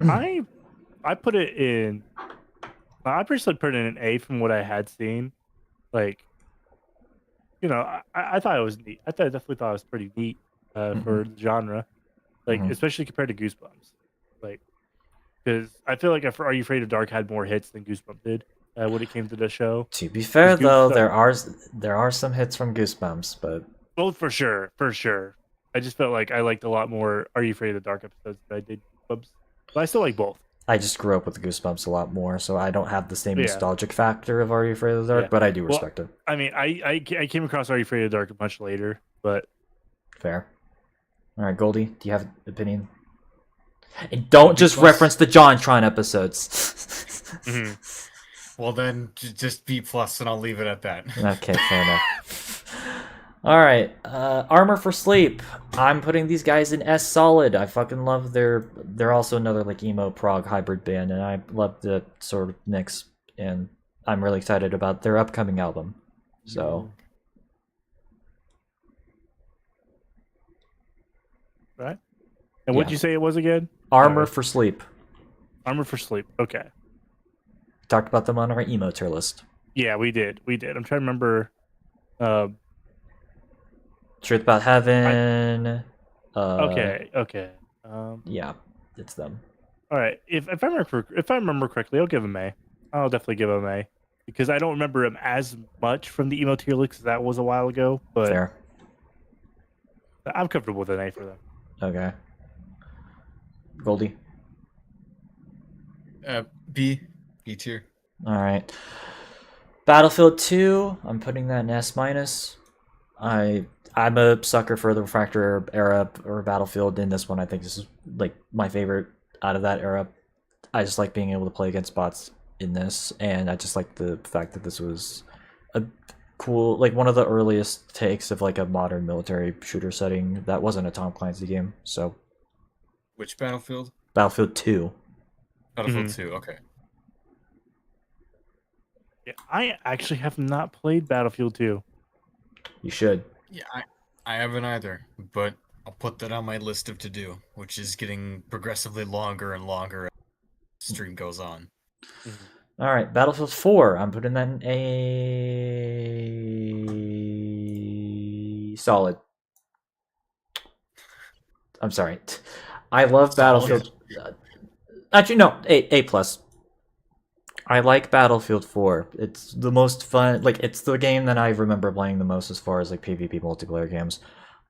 I put it in. I personally put it in an A from what I had seen. Like, I thought it was neat. I definitely thought it was pretty neat for the genre, like Mhm. especially compared to Goosebumps. Like, because I feel like Are You Afraid of Dark had more hits than Goosebumps did when it came to the show. To be fair, though, Goosebumps- there are some hits from Goosebumps, but Both for sure, for sure. I just felt like I liked a lot more Are You Afraid of the Dark episodes than I did Goosebumps. But I still like both. I just grew up with Goosebumps a lot more, so I don't have the same Yeah. nostalgic factor of Are You Afraid of the Dark, Yeah. but I do Well, respect it. I mean, I came across Are You Afraid of the Dark much later, but Fair. All right, Goldie, do you have an opinion? And don't just Plus- reference the JonTron episodes. mhm. Well then, just B plus, and I'll leave it at that. Okay, fair enough. All right, Armor for Sleep. I'm putting these guys in S solid. I fucking love they're also another like emo prog hybrid band, and I love the sort of mix. And I'm really excited about their upcoming album. So Right. And what'd Yeah. you say it was again? Armor Sorry. for Sleep. Armor for Sleep. Okay. Talked about them on our emo tier list. Yeah, we did. We did. I'm trying to remember. Truth About Heaven. Okay. Yeah, it's them. All right. If I remember correctly, I'll give him A. I'll definitely give him A because I don't remember him as much from the emo tier list. That was a while ago, but Fair. I'm comfortable with an A for them. Okay. Goldie. B tier. All right. Battlefield 2, I'm putting that in S minus. I'm a sucker for the Refractor era or Battlefield. In this one, I think this is like my favorite out of that era. I just like being able to play against bots in this, and I just like the fact that this was a cool, like one of the earliest takes of like a modern military shooter setting that wasn't a Tom Clancy game. So Which Battlefield? Battlefield 2. Battlefield 2. Okay. Yeah, I actually have not played Battlefield 2. You should. Yeah, I haven't either, but I'll put that on my list of to do, which is getting progressively longer and longer as the stream goes on. All right, Battlefield 4. I'm putting that in a solid. I'm sorry. I love Solid? Battlefield. Actually, no, A plus. I like Battlefield 4. It's the most fun. Like, it's the game that I remember playing the most as far as like PvP multiplayer games,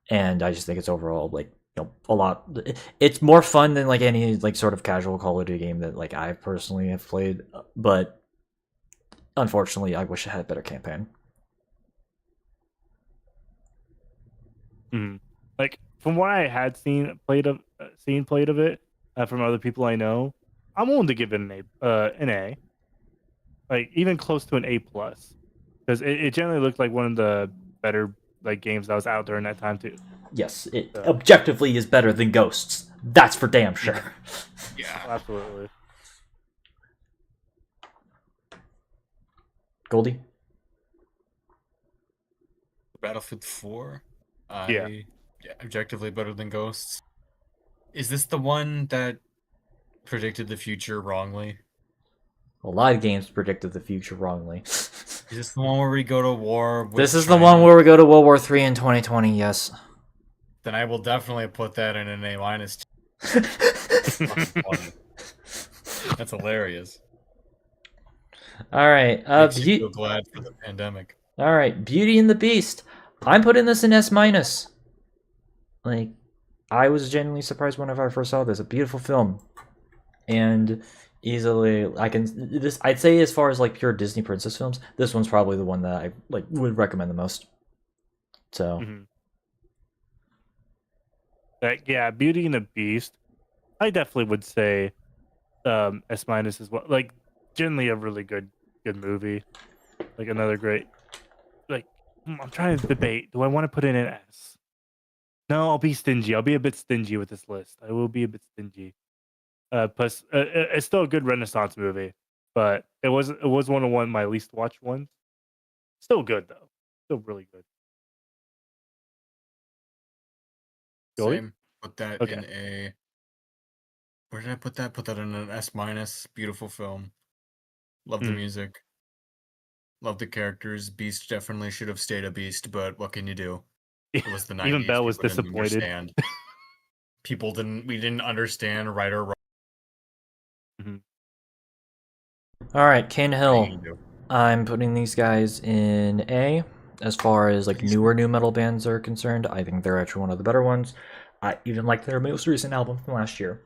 and I just think it's overall like a lot. It's more fun than like any like sort of casual Call of Duty game that like I personally have played. But unfortunately, I wish it had a better campaign. Like from what I had seen played of it from other people I know, I'm willing to give it an A, like even close to an A plus, because it generally looked like one of the better like games that was out during that time too. Yes, it So. objectively is better than Ghosts. That's for damn sure. Yeah. Absolutely. Goldie? Battlefield 4. Yeah. Objectively better than Ghosts. Is this the one that predicted the future wrongly? A lot of games predicted the future wrongly. Is this the one where we go to war with This is China? the one where we go to World War III in 2020, yes. Then I will definitely put that in an A minus. That's hilarious. All right. Makes you feel glad for the pandemic. All right. Beauty and the Beast. I'm putting this in S minus. Like, I was genuinely surprised whenever I first saw this. A beautiful film, and easily I'd say as far as like pure Disney princess films, this one's probably the one that I like would recommend the most. So. Yeah, Beauty and the Beast. I definitely would say S minus as well. Like, generally a really good movie. Like another great. Like, I'm trying to debate. Do I want to put it in S? No, I'll be stingy. I'll be a bit stingy with this list. I will be a bit stingy. Plus, it's still a good Renaissance movie, but it was one of my least watched ones. Still good though. Still really good. Joey? Same. Put that Okay. in a. Where did I put that? Put that in an S minus. Beautiful film. Love the music. Love the characters. Beast definitely should have stayed a beast, but what can you do? It was the 90s. Even Belle was People didn't disappointed. understand. We didn't understand right or wrong. All right, Cane Hill. What can you do? I'm putting these guys in A. As far as like newer new metal bands are concerned, I think they're actually one of the better ones. I even like their most recent album from last year.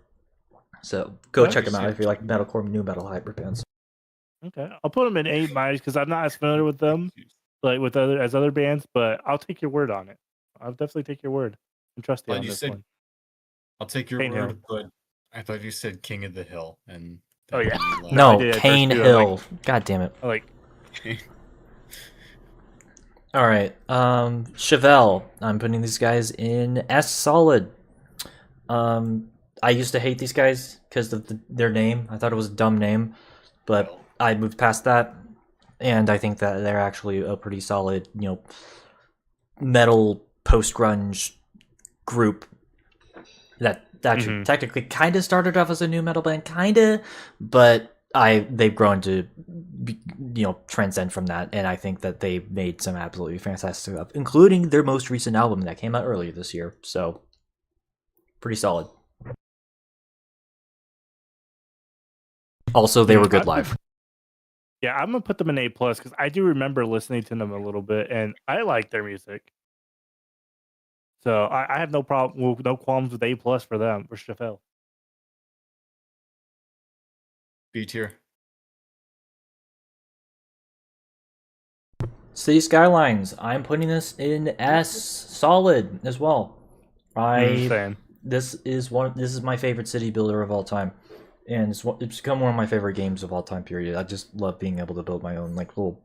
So go check them out if you like metalcore, new metal hybrid bands. Okay, I'll put them in A minus because I'm not as familiar with them, like with other bands. But I'll take your word on it. I'll definitely take your word and trust you on this one. I'll take your Cane word, Hill. but I thought you said King of the Hill, and Oh, yeah. No, I did at Cane first, too. Hill. God damn it. Like, All right, Chevelle. I'm putting these guys in S solid. I used to hate these guys because of their name. I thought it was a dumb name, but I moved past that, and I think that they're actually a pretty solid, metal post grunge group that actually technically kind of started off as a new metal band, but they've grown to transcend from that, and I think that they made some absolutely fantastic stuff, including their most recent album that came out earlier this year. So pretty solid. Also, they were good live. Yeah, I'm gonna put them in A plus because I do remember listening to them a little bit, and I like their music. So I have no problem, no qualms with A+ for them for Chappelle. B tier. City Skylines. I'm putting this in S solid as well. Same. This is my favorite city builder of all time, and it's become one of my favorite games of all time. Period. I just love being able to build my own like little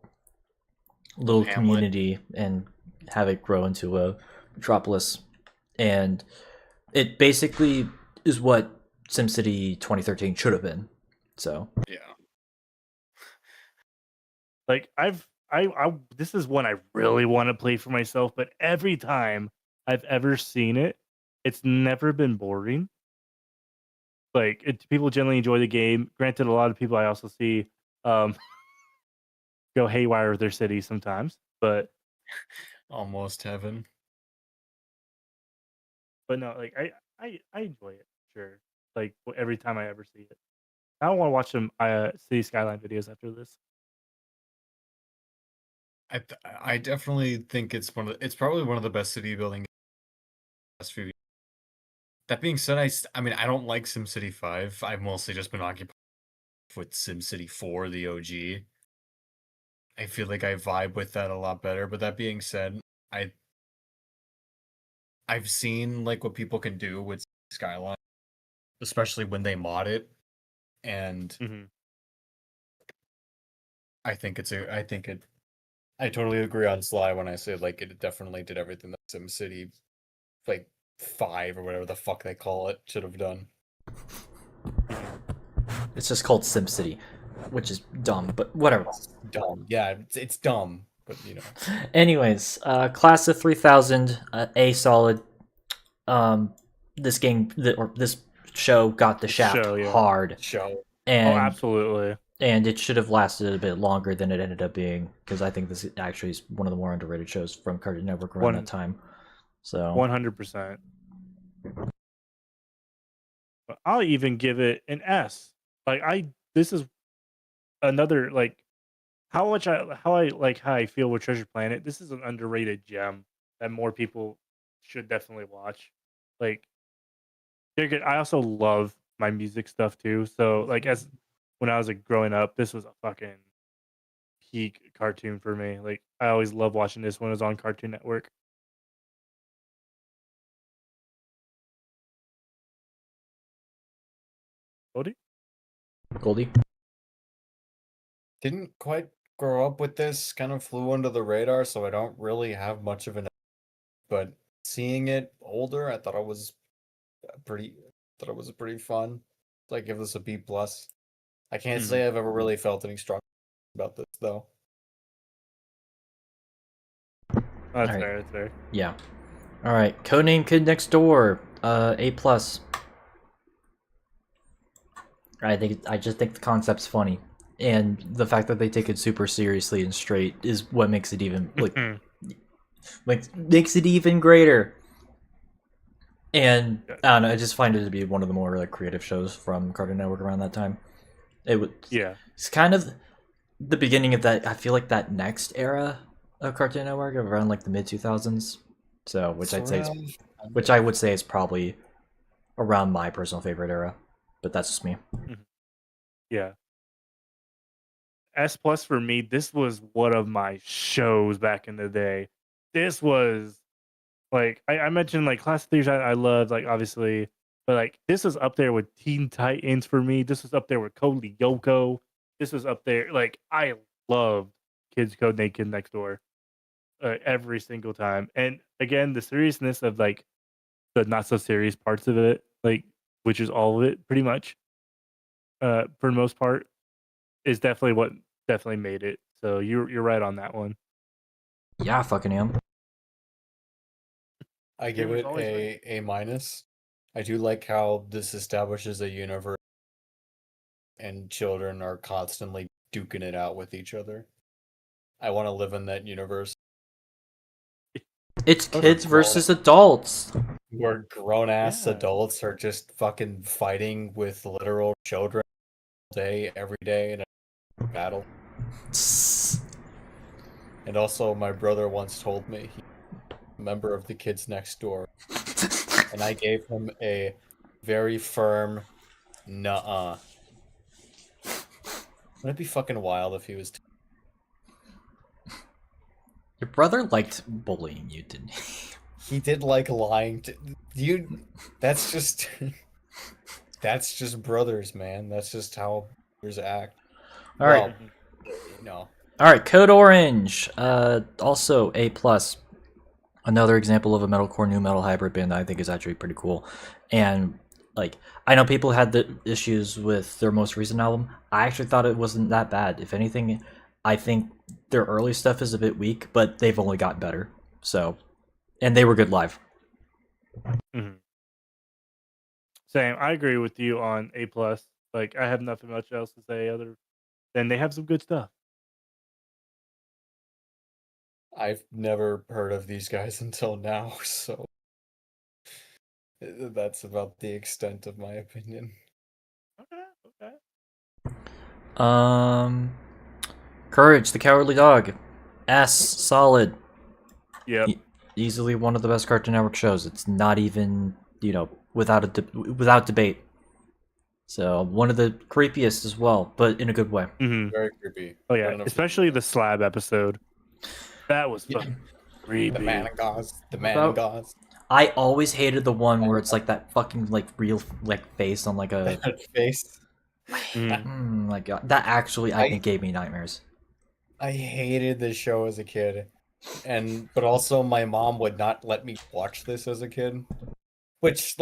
Hamlet. community and have it grow into a metropolis, and it basically is what SimCity 2013 should have been. So Yeah. Like I this is one I really want to play for myself, but every time I've ever seen it, it's never been boring. Like people generally enjoy the game. Granted, a lot of people I also see um, go haywire with their city sometimes, but Almost heaven. no, like I enjoy it. Sure, like every time I ever see it. I don't want to watch some city skyline videos after this. I definitely think it's it's probably one of the best city building last few years. That being said, I mean I don't like SimCity 5. I've mostly just been occupied with SimCity 4, the OG. I feel like I vibe with that a lot better. But that being said, I I've seen like what people can do with Skyline, especially when they mod it, and Mm-hmm. I think I totally agree on Sly when I say like it definitely did everything that SimCity like 5 or whatever the fuck they call it should have done. it's just called SimCity, which is dumb, but whatever. It's dumb. Yeah, it's dumb, but you know. Anyways, class of 3000, A solid. This game or this show got the shaft Show, yeah. hard, Show. and Absolutely. and it should have lasted a bit longer than it ended up being, because I think this actually is one of the more underrated shows from Cartoon Network around that time. So 100%. But I'll even give it an S. Like this is another like how I feel with Treasure Planet. This is an underrated gem that more people should definitely watch. Like I also love my music stuff too. So like as when I was like growing up, this was a fucking peak cartoon for me. Like I always loved watching this when it was on Cartoon Network. Cody? Goldie, Didn't quite grow up with this, kind of flew under the radar, so I don't really have much of an but seeing it older, I thought it was pretty fun. So I give this a B plus. I can't say I've ever really felt any strong about this though. That's All right. fair. That's fair. Yeah. All right. Codename Kid Next Door. A plus. I just think the concept's funny, and the fact that they take it super seriously and straight is what makes it even makes it even greater. And I don't know. I just find it to be one of the more like creative shows from Cartoon Network around that time. Yeah. It's kind of the beginning of that. I feel like that next era of Cartoon Network around like the mid 2000s. So which I would say is probably around my personal favorite era, but that's just me. Yeah. S plus for me, this was one of my shows back in the day. This was like I mentioned like Class of Thieves I loved, like obviously, but like this was up there with Teen Titans for me. This was up there with Code Lyoko. This was up there. Like I loved Kids Code Naked Next Door every single time. And again, the seriousness of like the not so serious parts of it, like which is all of it pretty much, for the most part, is definitely what definitely made it. So you're right on that one. Yeah, I fucking am. I give Taylor's it always a minus. I do like how this establishes a universe and children are constantly duking it out with each other. I want to live in that universe It's Those are kids grown- versus adults. where grown ass Yeah. adults are just fucking fighting with literal children all day, every day in a battle. And also, my brother once told me member of the kids next door, and I gave him a very firm nuh-uh. Wouldn't it be fucking wild if he was... Your brother liked bullying you, didn't he? He did like lying to you. That's just that's just brothers, man. That's just how brothers act. All right. No. All right, Code Orange. Also A plus. Another example of a metalcore new metal hybrid band that I think is actually pretty cool. And like, I know people had the issues with their most recent album. I actually thought it wasn't that bad. If anything, I think their early stuff is a bit weak, but they've only got better. So, and they were good live. Mm-hmm. Same. I agree with you on A plus. Like, I have nothing much else to say other than they have some good stuff. I've never heard of these guys until now, so that's about the extent of my opinion. Okay. Courage, the Cowardly Dog. S, solid. Yep. Easily one of the best Cartoon Network shows. It's not even, without without debate. So one of the creepiest as well, but in a good way. Mm-hmm. Very creepy. Oh yeah, especially the slab episode. That was fucking creepy. The man in gauze. The man in gauze. I always hated the one where it's like that fucking like real like face on like a That face. my god, that actually I think gave me nightmares. I hated this show as a kid, but also my mom would not let me watch this as a kid, which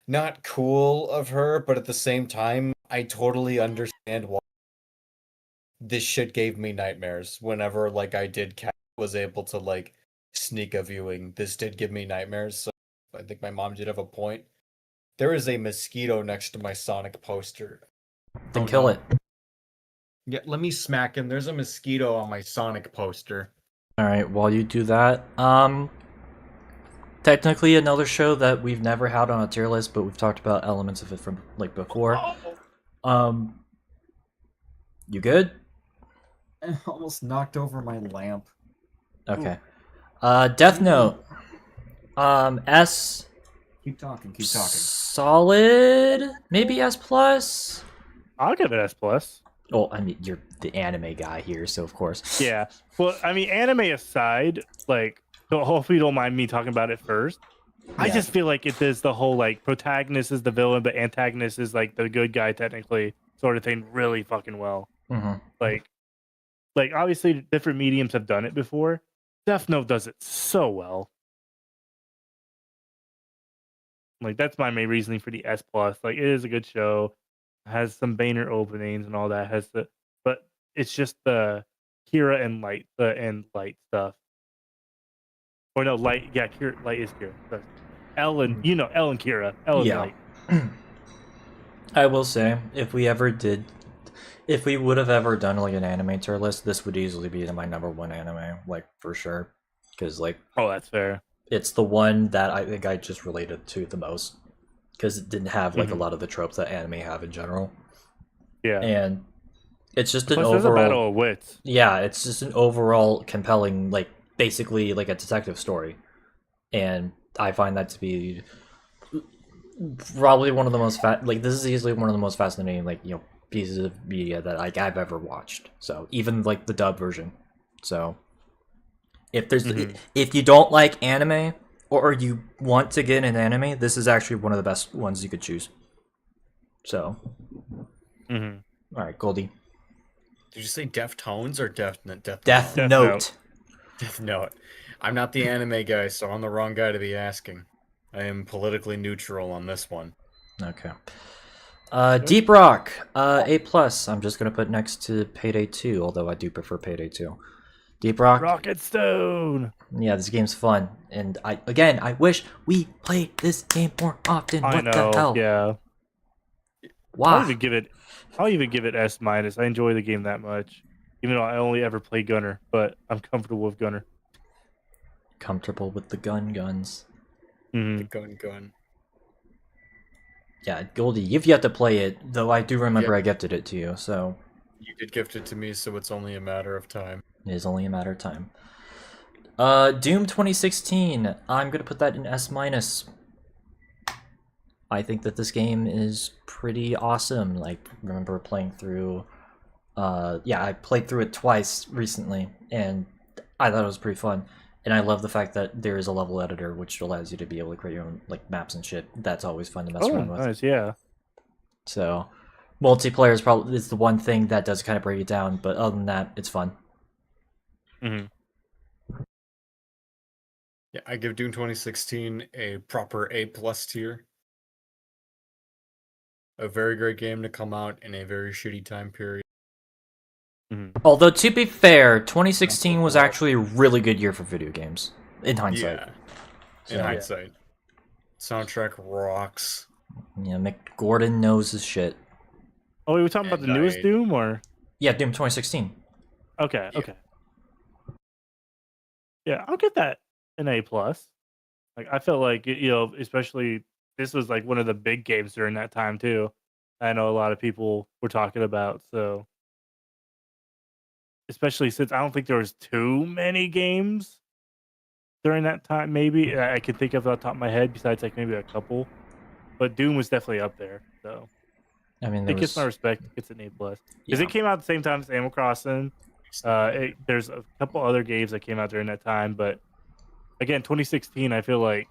not cool of her, but at the same time I totally understand why. This shit gave me nightmares whenever was able to sneak a viewing. This did give me nightmares, so I think my mom did have a point. There is a mosquito next to my Sonic poster. Then kill it. Yeah, let me smack him. There's a mosquito on my Sonic poster. Alright, while you do that, technically another show that we've never had on a tier list, but we've talked about elements of it from before. You good? I almost knocked over my lamp. Okay. Death Note. S. Keep talking. Solid? Maybe S plus? I'll give it S plus. Oh, I mean, you're the anime guy here, so of course. Yeah. Well, I mean, anime aside, hopefully you don't mind me talking about it first. Yeah. I just feel like it is the whole, protagonist is the villain, but antagonist is, the good guy, technically, sort of thing, really fucking well. Mm-hmm. Obviously, different mediums have done it before. Death Note does it so well. That's my main reasoning for the S+. It is a good show. Has some banger openings and all that. But it's just the Kira and Light stuff. Or no, Light. Yeah, Light is Kira. But Ellen, Ellen Kira. Ellen Light. I will say, if we would have ever done an anime tier list, this would easily be my number one anime, for sure. Because oh, that's fair. It's the one that I think I just related to the most. Because it didn't have a lot of the tropes that anime have in general. Yeah. And it's just an overall... There's a battle of wits. Yeah, it's just an overall compelling, basically a detective story. And I find that to be probably one of the most... this is easily one of the most fascinating, pieces of media that I've ever watched. So, even, the dub version. So, if there's... If you don't like anime... or you want to get an anime, this is actually one of the best ones you could choose. So, all right, Goldie. Did you say Deftones or Death Note? Death Note. Death Note. I'm not the anime guy, so I'm the wrong guy to be asking. I am politically neutral on this one. Okay. Deep Rock, A+. I'm just going to put next to Payday 2, although I do prefer Payday 2. Deep Rock. Rocket Stone. Yeah, this game's fun. And I wish we played this game more often. What the hell? Yeah. Wow. I'll even give it S-. I enjoy the game that much. Even though I only ever play Gunner, but I'm comfortable with Gunner. Comfortable with the guns. The gun. Yeah, Goldie, you've yet to play it, though I do remember I gifted it to you, so... You did gift it to me, so it's only a matter of time. It is only a matter of time. Doom 2016. I'm gonna put that in S minus. I think that this game is pretty awesome. Like, remember playing through. Yeah, I played through it twice recently, and I thought it was pretty fun. And I love the fact that there is a level editor, which allows you to be able to create your own like maps and shit. That's always fun to mess Oh, around with. nice, yeah. So, multiplayer is the one thing that does kind of break it down. But other than that, it's fun. Hmm. Yeah, I give Doom 2016 a proper A+ tier. A very great game to come out in a very shitty time period. Although, to be fair, 2016 was actually a really good year for video games, in hindsight. Yeah, So, in hindsight. Soundtrack rocks. yeah, Mick Gordon knows his shit. Oh, we were talking about the newest Doom, or? Yeah, Doom 2016. Okay, Yeah. okay. Yeah, I'll get that an A+. Like, I felt like, especially this was like one of the big games during that time too. I know a lot of people were talking about, so especially since I don't think there was too many games during that time. Maybe I could think of off the top of my head, besides like maybe a couple, but Doom was definitely up there. So I mean, it gets my respect. It gets an A+, because Yeah. it came out at the same time as Animal Crossing. There's a couple other games that came out during that time, but again, 2016, I feel like,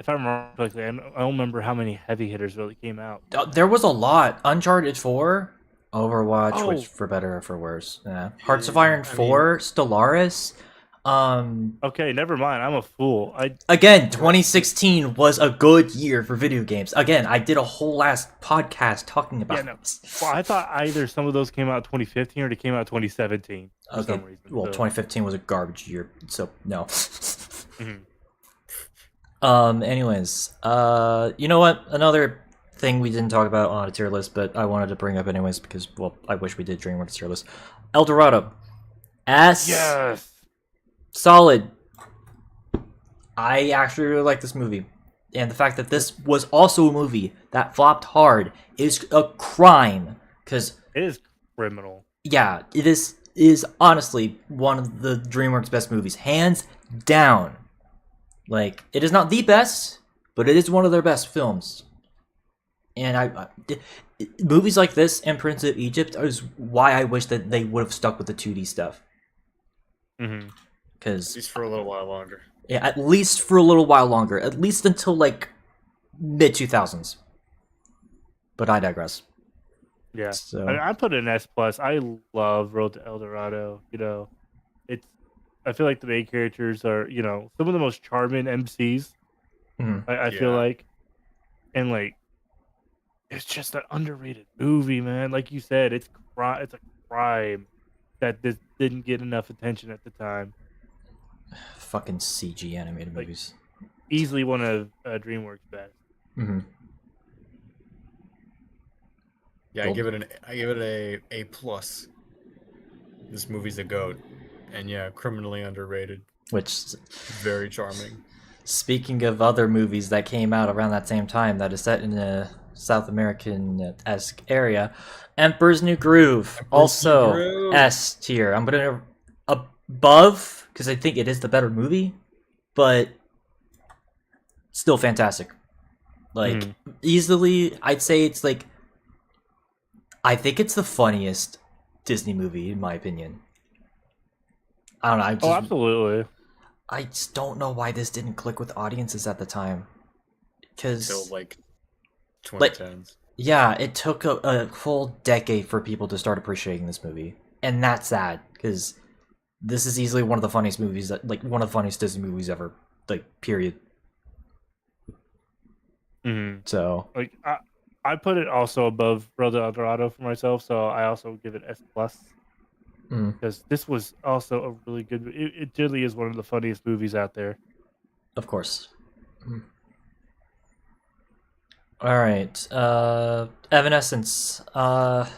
if I remember correctly, I don't remember how many heavy hitters really came out. There was a lot. Uncharted 4, Overwatch, Oh. which for better or for worse. Yeah. Hearts of Iron 4, Stellaris. Okay, never mind. I'm a fool. Again, 2016 was a good year for video games. Again, I did a whole last podcast talking about this. Well, I thought either some of those came out 2015 or they came out 2017 for Okay. some reason. Well, so. 2015 was a garbage year, so no. Mhm. Anyways, you know what? Another thing we didn't talk about on a tier list, but I wanted to bring up anyways because, well, I wish we did DreamWorks tier list. El Dorado. Yes. Solid. I actually really like this movie. And the fact that this was also a movie that flopped hard is a crime. Because, It is criminal. yeah, it is honestly one of the DreamWorks best movies. Hands down. Like, it is not the best, but it is one of their best films. And movies like this and Prince of Egypt is why I wish that they would have stuck with the 2D stuff. Mm-hmm. Because At least for a little while longer. yeah, at least for a little while longer. At least until, like, mid-2000s. But I digress. Yeah. So, I put it in S+. I love Road to El Dorado. I feel like the main characters are, some of the most charming MCs. mhm. I feel like. And, like, it's just an underrated movie, man. Like you said, it's a crime that this didn't get enough attention at the time. Fucking CG animated Like, movies. Easily one of DreamWorks' best. Mm-hmm. Yeah, Cool. I give it a A+. This movie's a goat. And yeah, criminally underrated. Which, Very charming. speaking of other movies that came out around that same time that is set in a South American-esque area, Emperor's New Groove, also New Groove. S tier. I'm gonna above because I think it is the better movie, but still fantastic. Like easily, I'd say it's like I think it's the funniest Disney movie in my opinion. I don't know. Absolutely. I just don't know why this didn't click with audiences at the time. Because, Until like 2010s. yeah, it took a full decade for people to start appreciating this movie. And that's sad, because this is easily one of the funniest movies, one of the funniest Disney movies ever, period. Mm-hmm. So, Like, I put it also above Road to El Dorado for myself, so I also give it S+. Because this was also a really good. It really is one of the funniest movies out there. of course. All right, Evanescence. I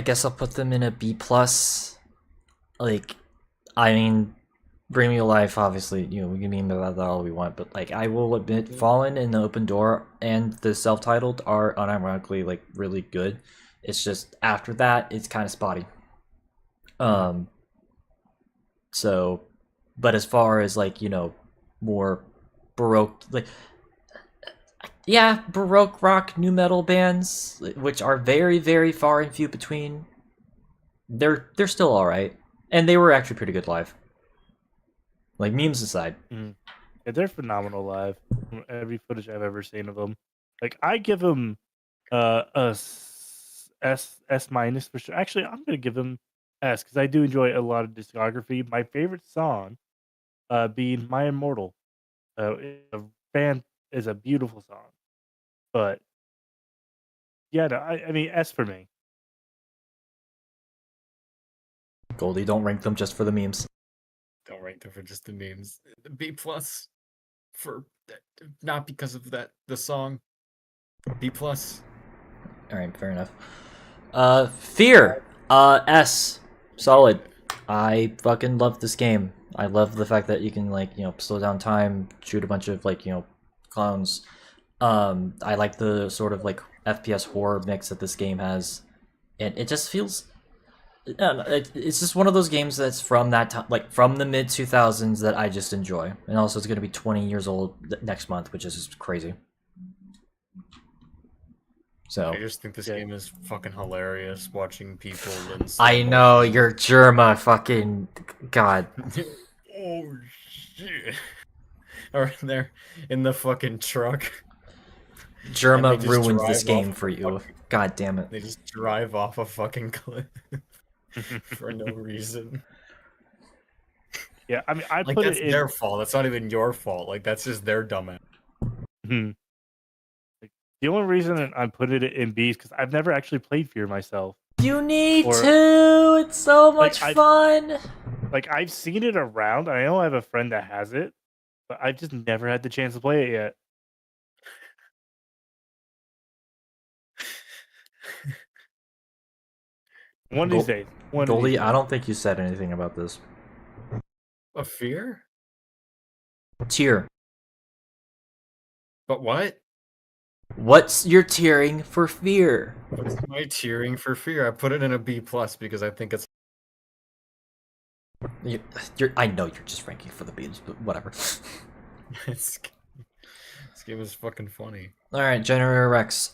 guess I'll put them in a B+. Like, I mean, Bring Me Alive, obviously, we can meme about that all we want, but, I will admit, Fallen and The Open Door and the self-titled are unironically, really good. It's just, after that, it's kind of spotty. So, but as far as like more baroque, like yeah, baroque rock new metal bands, which are very very far and few between, they're still all right, and they were actually pretty good live. Like memes aside. Mm. Yeah, they're phenomenal live. From every footage I've ever seen of them, like I give them S minus for sure. Actually, I'm gonna give them S because I do enjoy a lot of discography. My favorite song, being "My Immortal." A band is a beautiful song, but yeah, no, I mean S for me. Goldie, don't rank them just for the memes. Don't rank them for just the memes. B plus for not because of the song. B plus. All right, fair enough. Fear. S. Solid. I fucking love this game. I love the fact that you can like slow down time, shoot a bunch of like clowns. I like the sort of like FPS horror mix that this game has, and it just feels. I don't know, it's just one of those games that's from that time, like from the mid 2000s, that I just enjoy. And also, it's going to be 20 years old next month, which is just crazy. So I just think this game is fucking hilarious. Watching people in I know you're Germa, fucking god. Oh shit! Or they're in the fucking truck. Germa just ruins this drive off game of for a you. fucking- God damn it. They just drive off a fucking cliff for no reason. Yeah, I mean I Like put that's it in. their fault. That's not even your fault. Like that's just their dumbass. Mhm. Like, the only reason I put it in B is because I've never actually played Fear myself. You need Or- to. It's so much I've- fun. Like I've seen it around. I know I have a friend that has it, but I've just never had the chance to play it yet. One of these days. One of these Goldie, days. I don't think you said anything about this. A fear? Tier. But what? What's your tiering for Fear? What's my tiering for fear? I put it in a B plus because I think it's I know you're just ranking for the beats, but whatever. this game is fucking funny. All right, Generator Rex.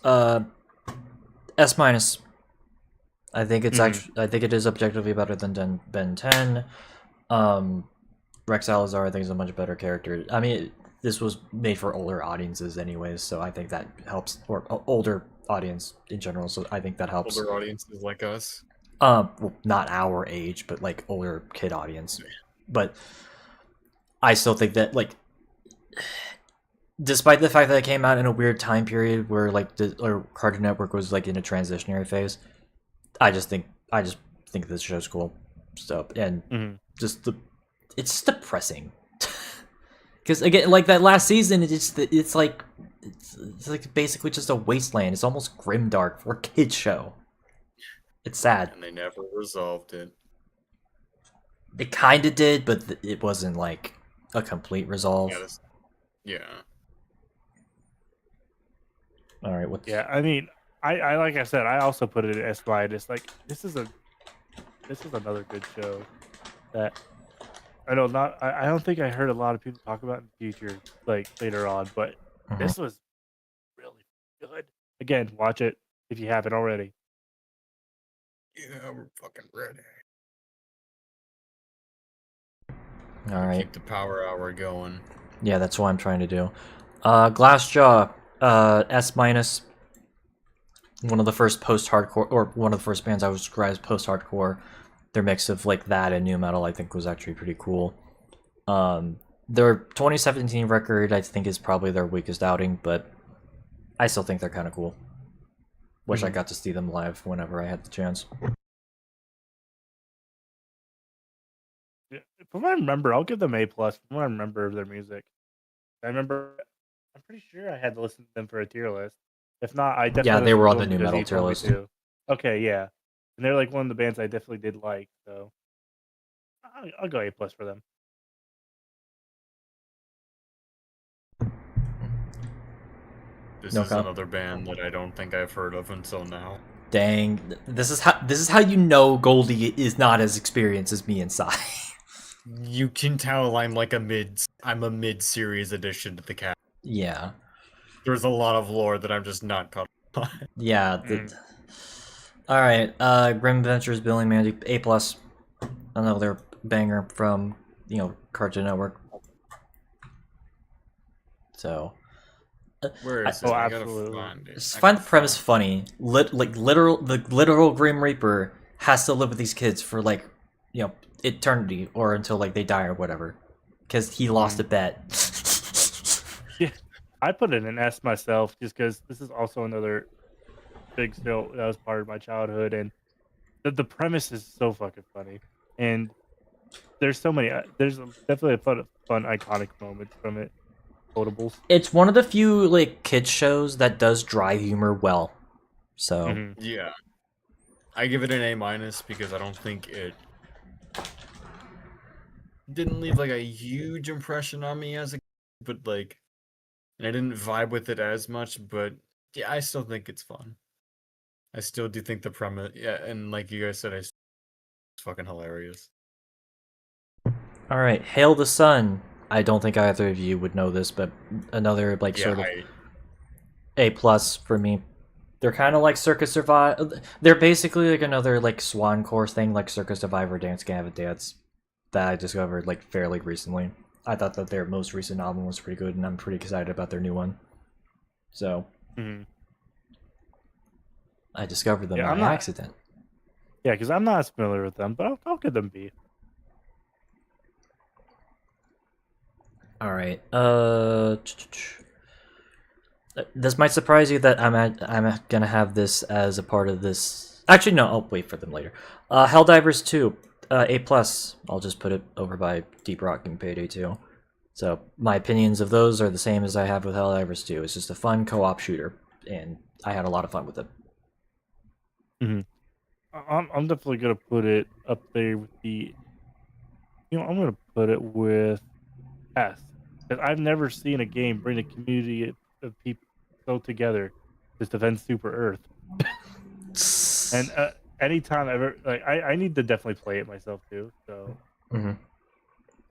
S minus. I think it's actually. I think it is objectively better than Ben 10. Rex Salazar, I think, is a much better character. I mean, this was made for older audiences, anyways, so I think that helps, or older audience in general. So I think that helps. Older audiences like us. Well, not our age, but like older kid audience. But I still think that like, despite the fact that it came out in a weird time period where like Cartoon Network was like in a transitionary phase, I just think this show's cool. So and just it's depressing because again, like that last season, it's like basically just a wasteland. It's almost grimdark for a kids show. It's sad. And they never resolved it. It kind of did, but it wasn't like a complete resolve. Yeah. All right. What? Yeah, I mean, I like I said, I also put it in S minus. Like this is another good show that I don't think I heard a lot of people talk about in the future, like later on, but this was really good. Again, watch it if you haven't already. Yeah, we're fucking ready. All right. Keep the power hour going. Yeah, that's what I'm trying to do. Glassjaw, S minus. One of the first post-hardcore, or one of the first bands I would describe as post-hardcore. Their mix of like that and new metal, I think, was actually pretty cool. Their 2017 record, I think, is probably their weakest outing, but I still think they're kind of cool. Wish I got to see them live whenever I had the chance. Yeah, from what I remember, I'll give them A plus. From what I remember of their music, I'm pretty sure I had to listen to them for a tier list. If not, I definitely they were on listened the to new them metal because tier you told me list. to. Okay, yeah, and they're like one of the bands I definitely did like. So I'll go A plus for them. This No is comment. another band that I don't think I've heard of until now. Dang, this is how you know Goldie is not as experienced as me and Sai. You can tell I'm a mid-series addition to the cast. Yeah. There's a lot of lore that I'm just not caught up on. Yeah. All right. Grim Adventures Billy Mandy A plus. Another banger from Cartoon Network. Where I, is it? I gotta absolutely. find it. just I find gotta the premise find funny. The literal Grim Reaper has to live with these kids for eternity or until like they die or whatever, because he lost a bet. Yeah, I put it in S myself just because this is also another big show that was part of my childhood, and the premise is so fucking funny. And there's so many. There's definitely a fun iconic moments from it. Quotables. It's one of the few like kids shows that does dry humor well. So Mhm. Yeah. I give it an A minus because I don't think it didn't leave like a huge impression on me as a kid, but like, and I didn't vibe with it as much, but yeah, I still think it's fun. I still do think the premise, yeah, and like you guys said, it's fucking hilarious. all right, Hail the Sun. I don't think either of you would know this, but another like Yeah, sort of A plus for me. They're kind of like Circus Survive. They're basically like another like Swan Course thing, like Circus Survivor, Dance Gavin Dance, that I discovered like fairly recently. I thought that their most recent album was pretty good, and I'm pretty excited about their new one. So Mhm. I discovered them Yeah, by I'm not. accident. Yeah, because I'm not as familiar with them, but I'll give them B. All right. This might surprise you that I'm gonna have this as a part of this. Actually, no. I'll wait for them later. Helldivers 2, A plus. I'll just put it over by Deep Rock and Payday 2. So my opinions of those are the same as I have with Helldivers 2. It's just a fun co-op shooter, and I had a lot of fun with it. I'm definitely gonna put it up there with the. I'm gonna put it with S. Because I've never seen a game bring a community of people so together to defend Super Earth. And anytime ever, like I need to definitely play it myself too. So Mhm.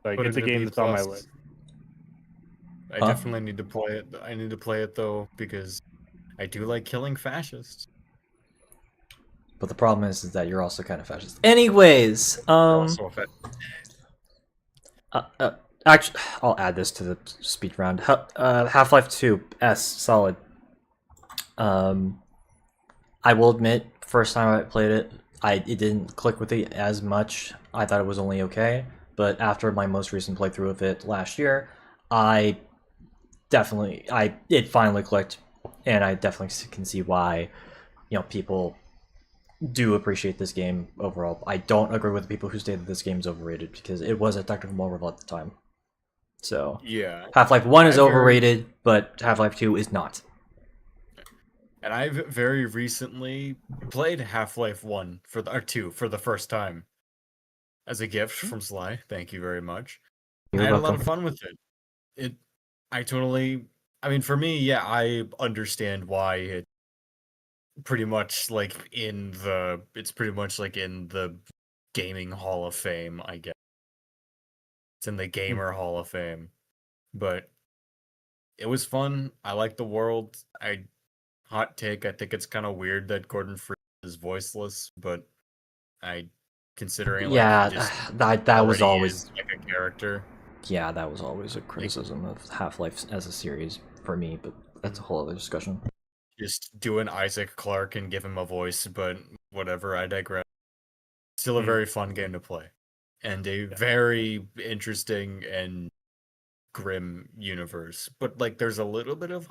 like put it's it a at game B that's on my plus. list. I Huh? definitely need to play it. I need to play it though because I do like killing fascists. But the problem is that you're also kind of fascist. Anyways, Also, if it, Uh, uh, actually, I'll add this to the speed round. Half-Life 2 S solid. Um, I will admit, first time I played it, it didn't click with it as much. I thought it was only okay, but after my most recent playthrough of it last year, I it finally clicked, and I definitely can see why people do appreciate this game overall. I don't agree with the people who say that this game is overrated because it was a technical marvel at the time. So yeah, Half-Life 1 is I very overrated, but Half-Life 2 is not. and I've very recently played Half-Life 1 or 2 for the first time as a gift from Sly. Thank you very much. I You're had a lot welcome. of fun with it. It, I totally. I mean, for me, yeah, I understand why it pretty much like in the. It's pretty much like in the gaming Hall of Fame, I guess. It's in the gamer Hall of Fame, but it was fun. I like the world. Hot take. I think it's kind of weird that Gordon Freeman is voiceless, but I considering like he Yeah, just that was already always is like a character. a Like criticism of Half-Life as a series for me, but that's a whole other discussion. just do an Isaac Clarke and give him a voice, but whatever. I digress. Still a very fun game to play, and a very interesting and grim universe. But like, there's a little bit of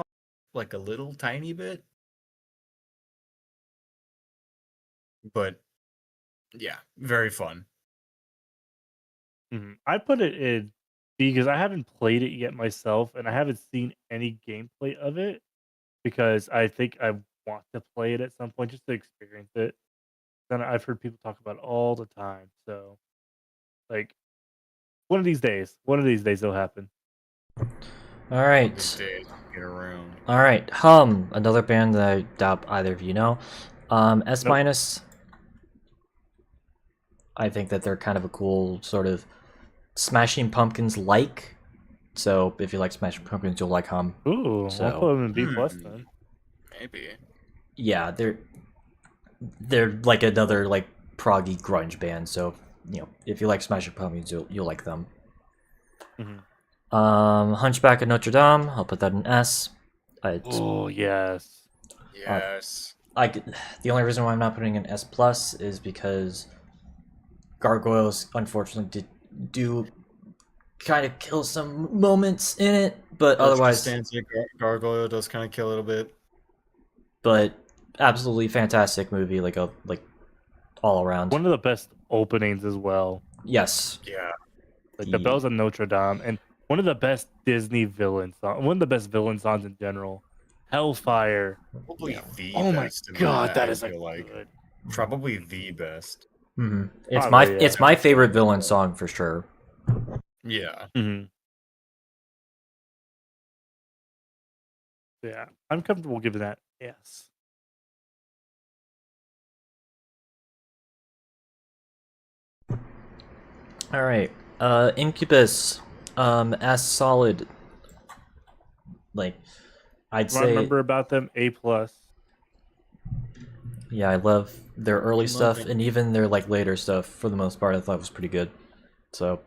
like a little tiny bit, but yeah, very fun. I put it in B because I haven't played it yet myself, and I haven't seen any gameplay of it because I think I want to play it at some point just to experience it. Then I've heard people talk about it all the time. So like one of these days it'll happen. All One of these right, days, get around. all right. Hum, another band that I doubt either of you know. S Nope. minus. I think that they're kind of a cool sort of Smashing Pumpkins like. So if you like Smashing Pumpkins, you'll like Hum. Ooh, So- I'll put them in B plus then. Maybe. Yeah, they're like another like proggy grunge band. So if you like Smashing Pumpkins, you'll like them. Hunchback of Notre Dame, I'll put that in S. Oh yes. Yes. The only reason why I'm not putting an S plus is because Gargoyles unfortunately do kind of kill some moments in it, but otherwise, Gargoyle does kind of kill it a bit. but absolutely fantastic movie, like all around. One of the best openings as well. Yes. Yeah. Like the Bells of Notre Dame, and one of the best Disney villain songs. One of the best villain songs in general. Hellfire. Probably the Oh my best. god, that I is feel like like good. probably the best. Mm-hmm. It's Probably, yeah. it's my favorite villain song for sure. Yeah. Mm-hmm. Yeah, I'm comfortable giving that yes. All right, Incubus, S solid. Like, I'd I say, remember about them A plus. yeah, I love their early love stuff it. and even their like later stuff for the most part. I thought was pretty good. So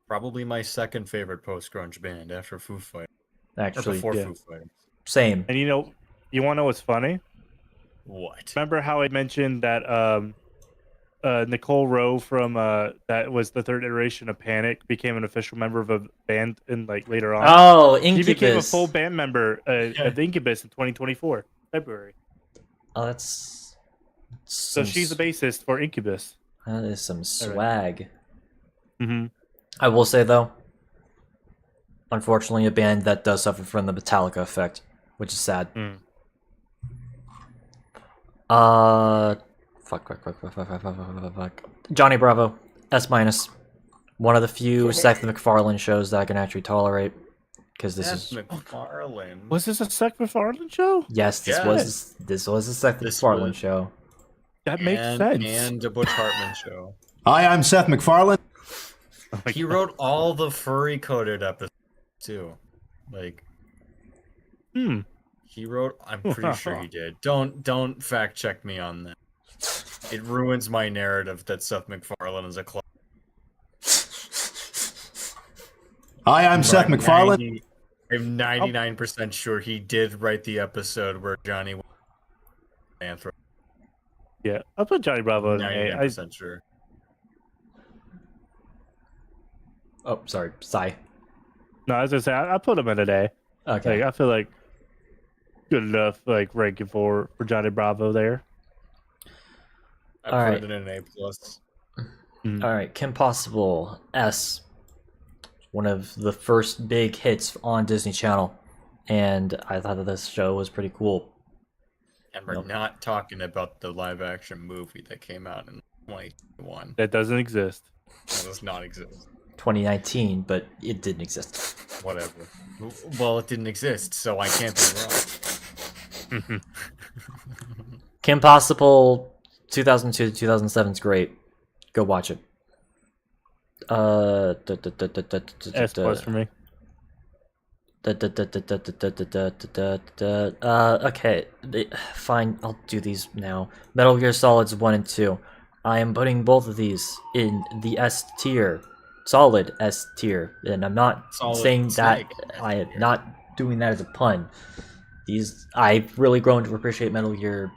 Probably my second favorite post grunge band after Foo Fighters. Or actually, before yeah. Foo Fighters. same. And you want to know what's funny? What? Remember how I mentioned that Nicole Rowe from that was the third iteration of Panic became an official member of a band and like later on Oh, she Incubus. became a full band member of the Incubus in 2024 February. Oh, that's So she's the bassist for Incubus. That is some swag. Mm-hmm. I will say though, unfortunately, a band that does suffer from the Metallica effect, which is sad. Fuck. Johnny Bravo, S minus. One of the few Seth MacFarlane shows that I can actually tolerate, because this is MacFarlane. Was this a Seth MacFarlane show? yes, this was a Seth MacFarlane show. That makes sense. And a Butch Hartman show. Hi, I'm Seth MacFarlane. He wrote all the furry coded episodes too. Like he wrote I'm pretty sure he did. Don't fact check me on that. It ruins my narrative that Seth MacFarlane is a clown. Hi, I'm Seth MacFarlane. I'm 99% sure he did write the episode where Johnny went anthro. Yeah, I'll put Johnny Bravo in A. 99% sure. Oh, sorry, sigh. No, I was gonna say I put him in an A. Okay. Like I feel like good enough like ranking for Johnny Bravo there. I All put right. it in an A plus. All right, Kim Possible, S. One of the first big hits on Disney Channel, and I thought that this show was pretty cool. And we're not talking about the live action movie that came out in 2021. That doesn't exist. That does not exist. 2019, but it didn't exist. Whatever. Well, it didn't exist, so I can't be wrong. Kim Possible, 2002 to 2007 is great. Go watch it. S plus for me. Okay, fine. I'll do these now. Metal Gear Solids 1 and 2. I am putting both of these in the S tier, solid S tier, and I'm not saying that. I am not doing that as a pun. I've really grown to appreciate Metal Gear,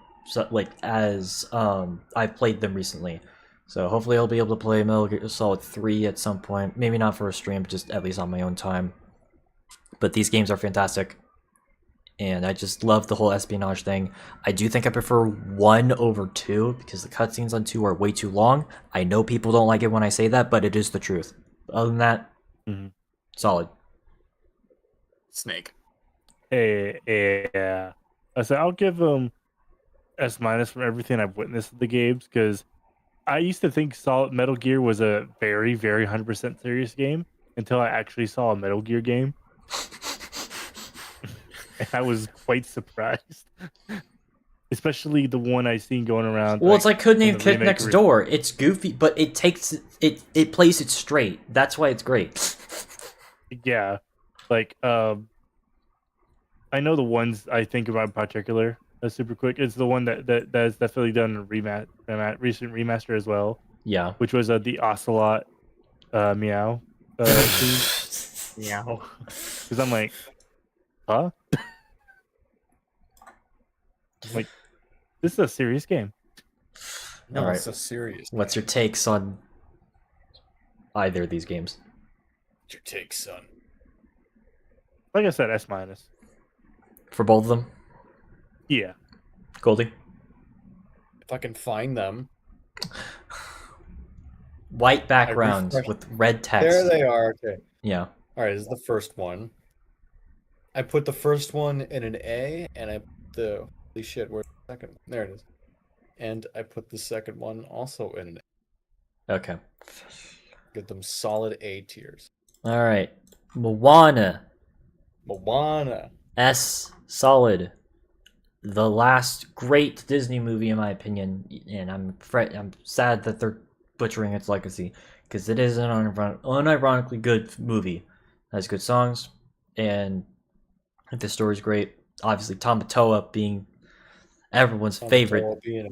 as I've played them recently. So hopefully I'll be able to play Metal Gear Solid 3 at some point. Maybe not for a stream, but just at least on my own time. But these games are fantastic. And I just love the whole espionage thing. I do think I prefer 1 over 2, because the cutscenes on 2 are way too long. I know people don't like it when I say that, but it is the truth. Other than that, solid. Snake. Hey, yeah. I said I'll give them S minus from everything I've witnessed in the games, because I used to think Solid Metal Gear was a very, very 100% serious game until I actually saw a Metal Gear game. And I was quite surprised. especially the one I seen going around. Well, it's like Codename when the Kid remake Next re- Door. It's goofy, but it takes it plays it straight. That's why it's great. Yeah, like I know the ones I think about in particular. Super quick. It's the one that is definitely done a recent remaster as well, Yeah. which was the Ocelot meow scene. Meow. Because I'm like, huh? Like, this is a serious game. No, All right. it's a serious. What's your takes on either of these games? What's your take, son? Like I said, S minus. For both of them? Yeah. Goldie? If I can find them. White background refreshed- with red text. There they are. Okay. Yeah. All right, this is the first one. I put the first one in an A, and I put the holy shit. Where's the second one? There it is. And I put the second one also in an A. Okay. Get them solid A tiers. All right. Moana. Moana. S solid. The last great Disney movie, in my opinion, and I'm sad that they're butchering its legacy because it is an unironically good movie. It has good songs, and the story's great. Obviously, Tamatoa being everyone's favorite. Tamatoa being a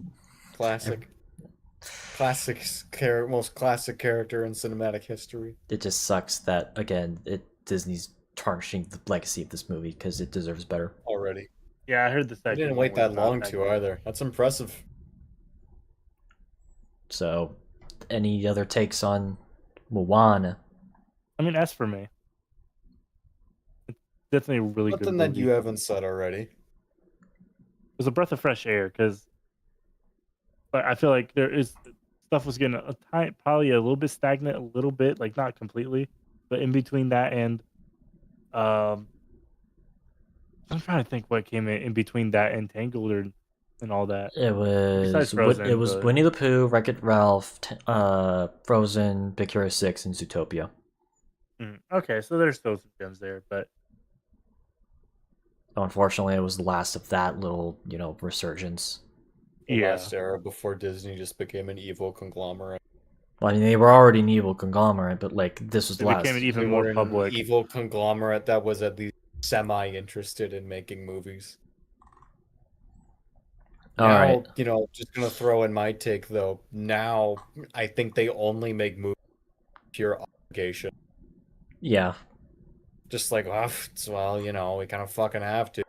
most classic character in cinematic history. It just sucks that again, Disney's tarnishing the legacy of this movie because it deserves better. Already. Yeah, I heard the I second didn't one wait was that not long that to good. either. That's impressive. So, any other takes on Moana? I mean, S for me. It's definitely a really good Nothing that movie. you haven't said already. It was a breath of fresh air because I feel like stuff was getting probably a little bit stagnant, a little bit, like not completely, but in between that and I'm trying to think what came in between that and Tangled and all that. It was Besides Frozen, it was but- Winnie the Pooh, Wreck-It Ralph, Frozen, Big Hero 6, and Zootopia. Okay, so there's still some gems there, but Unfortunately, it was the last of that little, resurgence. The yeah, last era before Disney just became an evil conglomerate. Well, I mean, they were already an evil conglomerate, but this was the it last. became an even They more were an public. evil conglomerate that was at least semi-interested in making movies. All Now, right. just gonna throw in my take though. Now, I think they only make movies pure obligation. Yeah. Just like, well, we kind of fucking have to.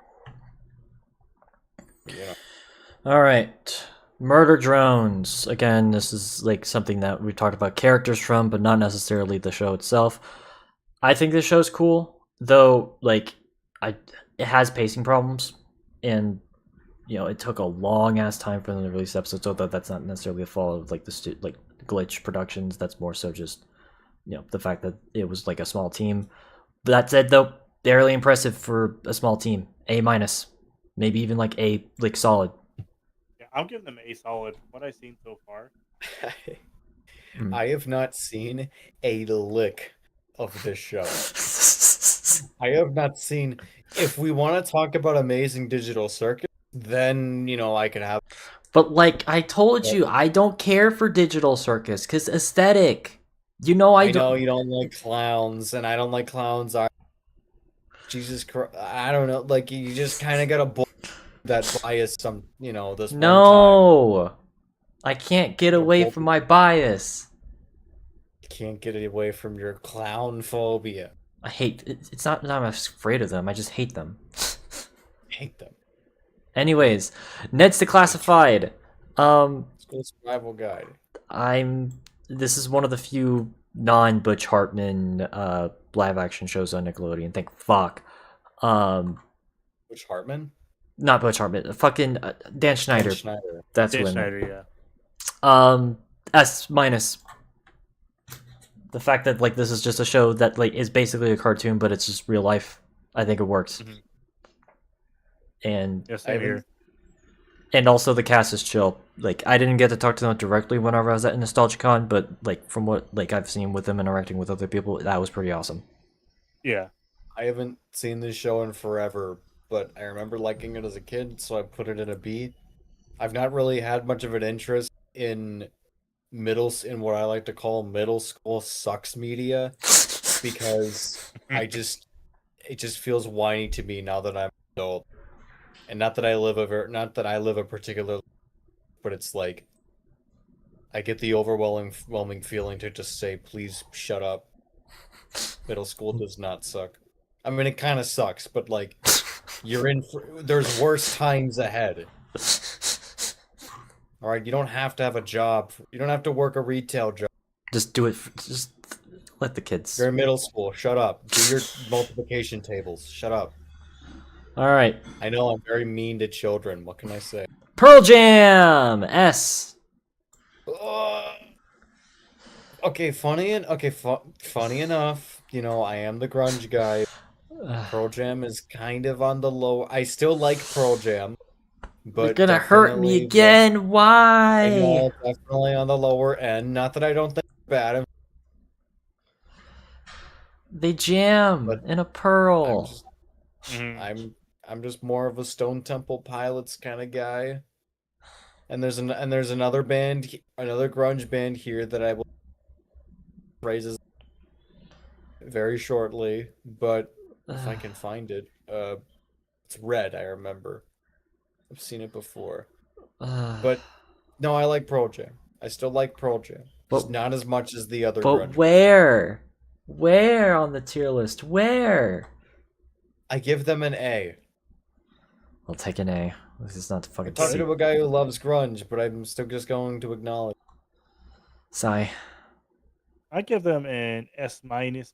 All right. Murder Drones. Again, this is like something that we talked about characters from, but not necessarily the show itself. I think this show's cool, though. It has pacing problems, and it took a long ass time for them to release episodes. Although that's not necessarily the fault of the Glitch Productions. That's more so just the fact that it was like a small team. But that said, though, barely impressive for a small team. A minus, maybe even A solid. Yeah, I'll give them a solid. What I've seen so far. I have not seen a lick of this show. I have not seen. If we want to talk about Amazing Digital Circus, then I could have. But I told you, I don't care for Digital Circus because aesthetic. I know you don't like clowns, and I don't like clowns. Jesus Christ, I don't know. You just kind of got to that bias. This one time. No, I can't get away from my bias. Can't get away from your clown phobia. I hate it. It's not that I'm afraid of them. I just hate them. Hate them. Anyways, Ned's Declassified. School Survival Guide. This is one of the few non-Butch Hartman live action shows on Nickelodeon. Thank fuck. Butch Hartman? Not Butch Hartman. Fucking Dan Schneider. Dan Schneider. That's Dan when. Schneider, yeah. S minus. The fact that this is just a show that is basically a cartoon, but it's just real life. I think it works. Mhm. And Yes, same here. and also the cast is chill. I didn't get to talk to them directly whenever I was at NostalgiaCon, but from what I've seen with them interacting with other people, that was pretty awesome. Yeah. I haven't seen this show in forever, but I remember liking it as a kid, so I put it in a B. I've not really had much of an interest in in what I like to call middle school sucks media because it just feels whiny to me now that I'm an adult. And not that I live not that I live a particular, but it's like I get the overwhelming feeling to just say, please shut up. Middle school does not suck. I mean, it kind of sucks, but like, there's worse times ahead. All right, you don't have to have a job. You don't have to work a retail job. Just do it. Just let the kids. You're in middle school. Shut up. Do your multiplication tables. Shut up. All right. I know I'm very mean to children. What can I say? Pearl Jam S. Okay, funny enough, you know, I am the grunge guy. Pearl Jam is kind of on the low. I still like Pearl Jam, but You're gonna hurt me again. Why? I know, definitely on the lower end. Not that I don't think it's bad. They jam But in a pearl. I'm just more of a Stone Temple Pilots kind of guy. And there's another band, another grunge band here that I will praises very shortly, but if I can find it, it's Red. I remember, I've seen it before, but no, I like Pearl Jam. I still like Pearl Jam, just not as much as the other. But where? Where on the tier list? Where? I give them an A. I'll take an A. This is not the fucking. I'm talking to a guy who loves grunge, but I'm still just going to acknowledge. Sigh. I give them an S-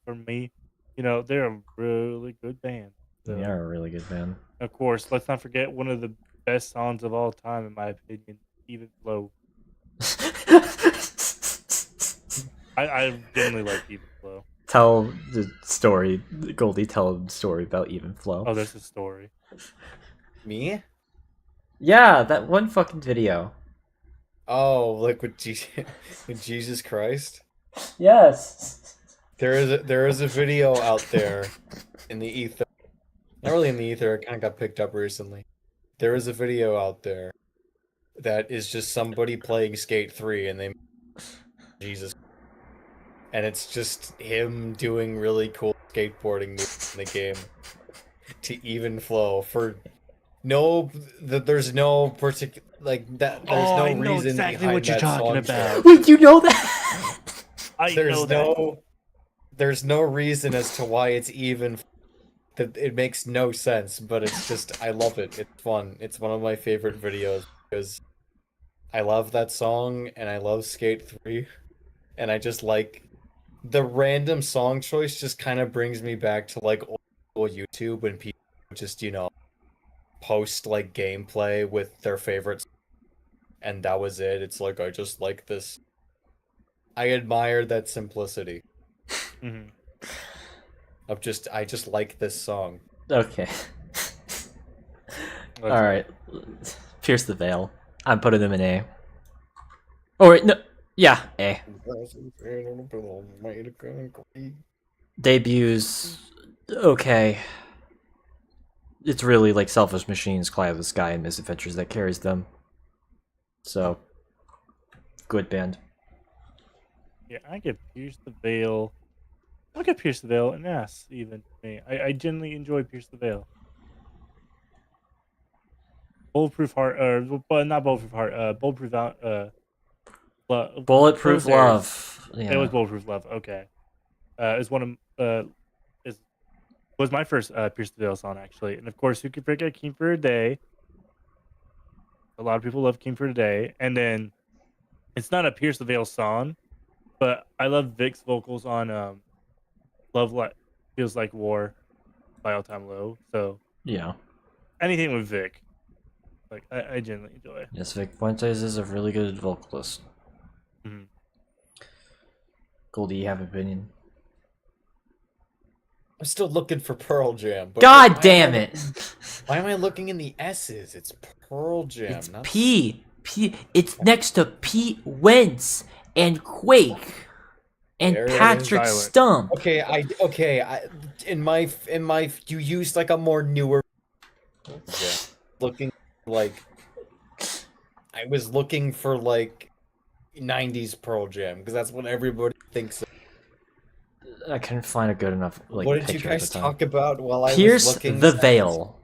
for me. You know, they're a really good band. So, They are a really good band. of course, let's not forget one of the best songs of all time, in my opinion, Even Flow. I genuinely like Even Flow. Tell the story, Goldie. Tell the story about Even Flow. Oh, there's a story. Me? Yeah, that one fucking video. Oh, like with Jesus Christ? Yes. There is a video out there in the ether. Not really in the ether, it kind of got picked up recently. There is a video out there that is just somebody playing Skate 3 and they Jesus. And it's just him doing really cool skateboarding moves in the game to Even Flow for there's no particular like that. There's no I know reason exactly behind what you're that talking song about. Wait, you know that? There's no reason as to why it's even. That it makes no sense, but it's just I love it. It's fun. It's one of my favorite videos because I love that song and I love Skate 3, and I just like the random song choice. Just kind of brings me back to like old school YouTube when people just post like gameplay with their favorites, and that was it. It's like I just like this. I admire that simplicity. Mm-hmm. I just like this song. Okay. All right. Pierce the Veil. I'm putting them in A. Oh wait, no. Yeah, A. Debuts. Okay. It's really like Selfish Machines, Cry of the Sky, and Misadventures that carries them. So, good band. Yeah, I give Pierce the Veil. I'll give Pierce the Veil an S, even to me. I genuinely enjoy Pierce the Veil. Bulletproof Heart, but not Bulletproof Heart. Bulletproof Bulletproof Love. It Yeah. was Bulletproof Love. Okay, it's one of was my first Pierce the Veil song actually, and of course, who could forget King for a Day? A lot of people love King for a Day, and then it's not a Pierce the Veil song, but I love Vic's vocals on Love Like Feels Like War by All Time Low. So Yeah. anything with Vic, like I genuinely enjoy. Yes, Vic Fuentes is a really good vocalist. Mm-hmm. Goldie, you have an opinion? I'm still looking for Pearl Jam. But God damn it! Why am I looking in the S's? It's Pearl Jam. It's not P. It's next to Pete Wentz and Quake and There it is. Patrick Silent. Stump. Okay. In my you used like a more newer. Looking like I was looking for like 90s Pearl Jam because that's what everybody thinks. I couldn't find a good enough like What did you picture at the guys time. talk about while I was Pierce looking? the Veil.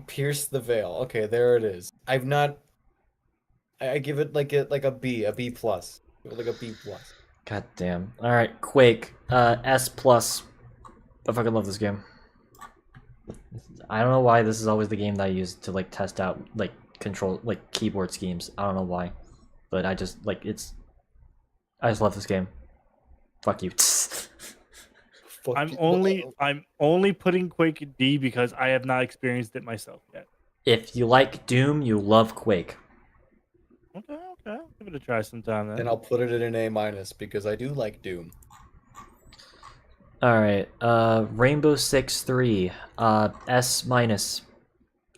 Pierce the Veil. Okay, there it is. I've not. I give it like a B plus, like a B plus. God damn. All right, Quake. S plus. I fucking love this game. I don't know why this is always the game that I use to like test out like control like keyboard schemes. I don't know why, but I just like it's. I just love this game. Fuck you. Fuck I'm you. only putting Quake in D because I have not experienced it myself yet. If you like Doom, you love Quake. Okay, I'll give it a try sometime then. Then I'll put it in an A minus because I do like Doom. All right, Rainbow Six 3, S minus.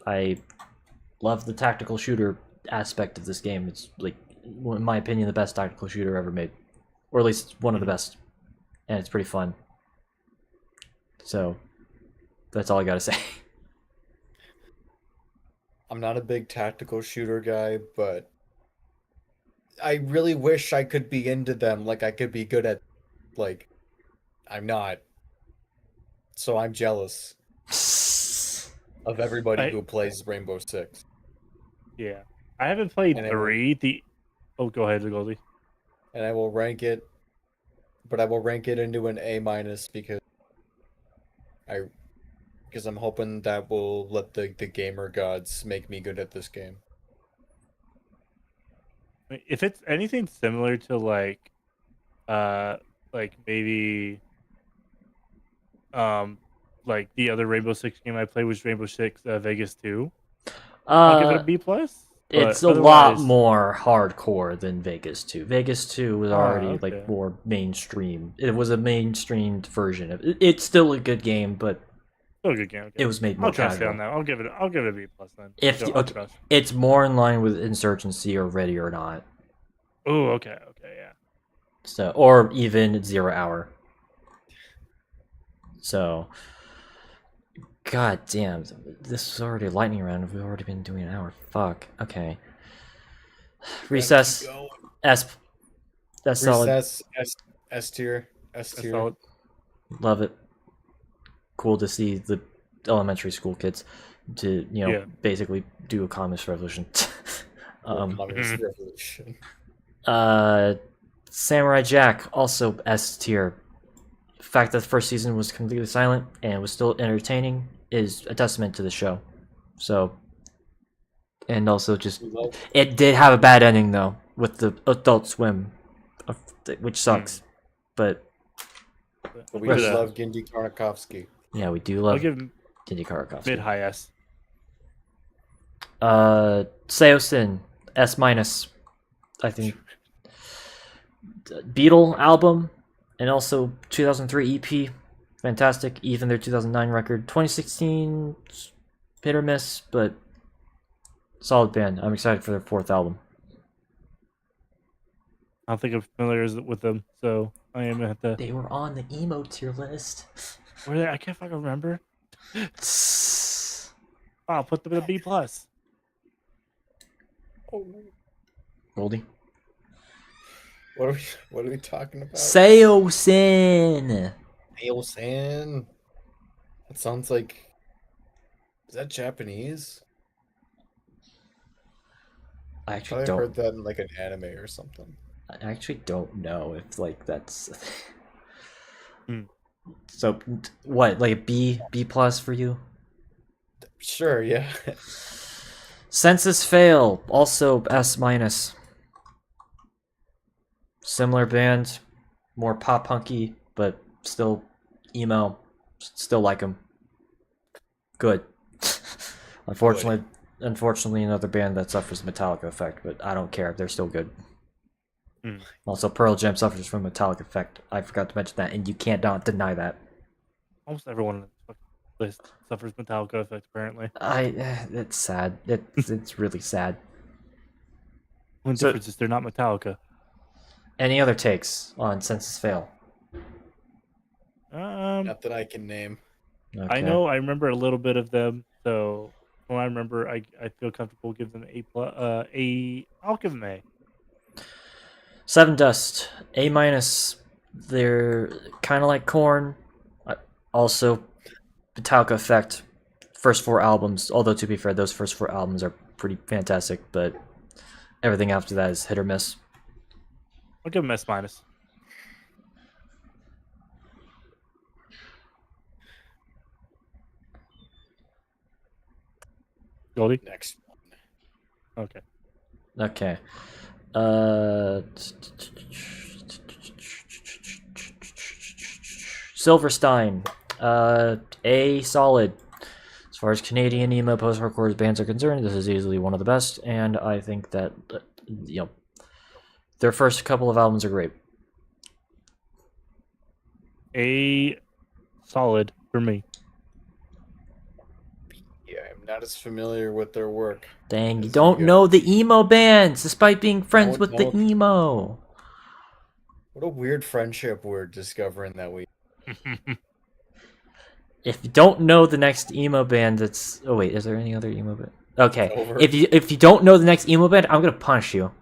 I love the tactical shooter aspect of this game. It's like, in my opinion, the best tactical shooter ever made, or at least one of the best, and it's pretty fun. So, that's all I gotta say. I'm not a big tactical shooter guy, but I really wish I could be into them. Like I could be good at, like, I'm not. So I'm jealous of everybody who plays Rainbow Six. Yeah, I haven't played And 3. Oh, go ahead, Goldie. And I will rank it, but I will rank it into an A minus because I'm hoping that will let the gamer gods make me good at this game. If it's anything similar to like maybe like the other Rainbow Six game I played was Rainbow Six Vegas 2. I'll give it a B plus. It's a lot more hardcore than Vegas 2. Vegas 2 was already like more mainstream. It was a mainstreamed version of it. It's still a good game, but still a good game. Okay. It was made more casual. I'll trust you on that. I'll give it a B plus then. It's more in line with Insurgency or Ready or Not. Oh, okay, yeah. So, or even 0 Hour. So, god damn, this is already a lightning round. We've already been doing an hour. Fuck. Okay. Recess. S. That's solid. Recess. S tier. S tier. Love it. Cool to see the elementary school kids to basically do a communist revolution. Communist revolution. Samurai Jack, also S tier. The fact that the first season was completely silent and was still entertaining is a testament to the show. So, and also just, it did have a bad ending though, with the Adult Swim, which sucks. But we just love Gendy Karnakovsky. Yeah, we do love I'll give him Gendy Karnakovsky. Mid-high S. Seosin, S minus. I think Beatle album and also 2003 EP, fantastic. Even their 2009 record, 2016 hit or miss, but solid band. I'm excited for their 4th album. I don't think I'm familiar with them, so I am at the. They were on the emo tier list. Were they? I can't fucking remember. I'll put them in a B plus. Goldie. What are we talking about? Seosin. Seosin. That sounds like. Is that Japanese? I actually don't. I heard that in like an anime or something. I actually don't know if like that's. So what? Like a B plus for you? Sure. Yeah. Census Fail, also S minus. Similar band, more pop punky, but still emo. Still like them. Good. Unfortunately, another band that suffers Metallica effect, but I don't care. They're still good. Also, Pearl Jam suffers from Metallica effect. I forgot to mention that, and you can't not deny that. Almost everyone on the list suffers Metallica effect, apparently. It's sad. It's really sad. The difference is they're not Metallica. Any other takes on Census Fail? Not that I can name. Okay. I remember a little bit of them, so Well, I remember I feel comfortable giving them A plus. I'll give them A. Seven Dust, A minus. They're kind of like Corn. Also, Metallica Effect. First four albums, although to be fair, those first four albums are pretty fantastic, but everything after that is hit or miss. I'll give them S minus. Goldie. Next. Okay. Okay. Silverstein. A solid. As far as Canadian emo post-hardcore bands are concerned, this is easily one of the best, and I think that their first couple of albums are great. A solid for me. Yeah, I'm not as familiar with their work. Dang, you As don't you know the emo bands, despite being friends Don't with the know. emo. What a weird friendship we're discovering that we. If you don't know the next emo band, that's oh wait, is there any other emo band? Okay, Over. if you don't know the next emo band, I'm gonna punch you.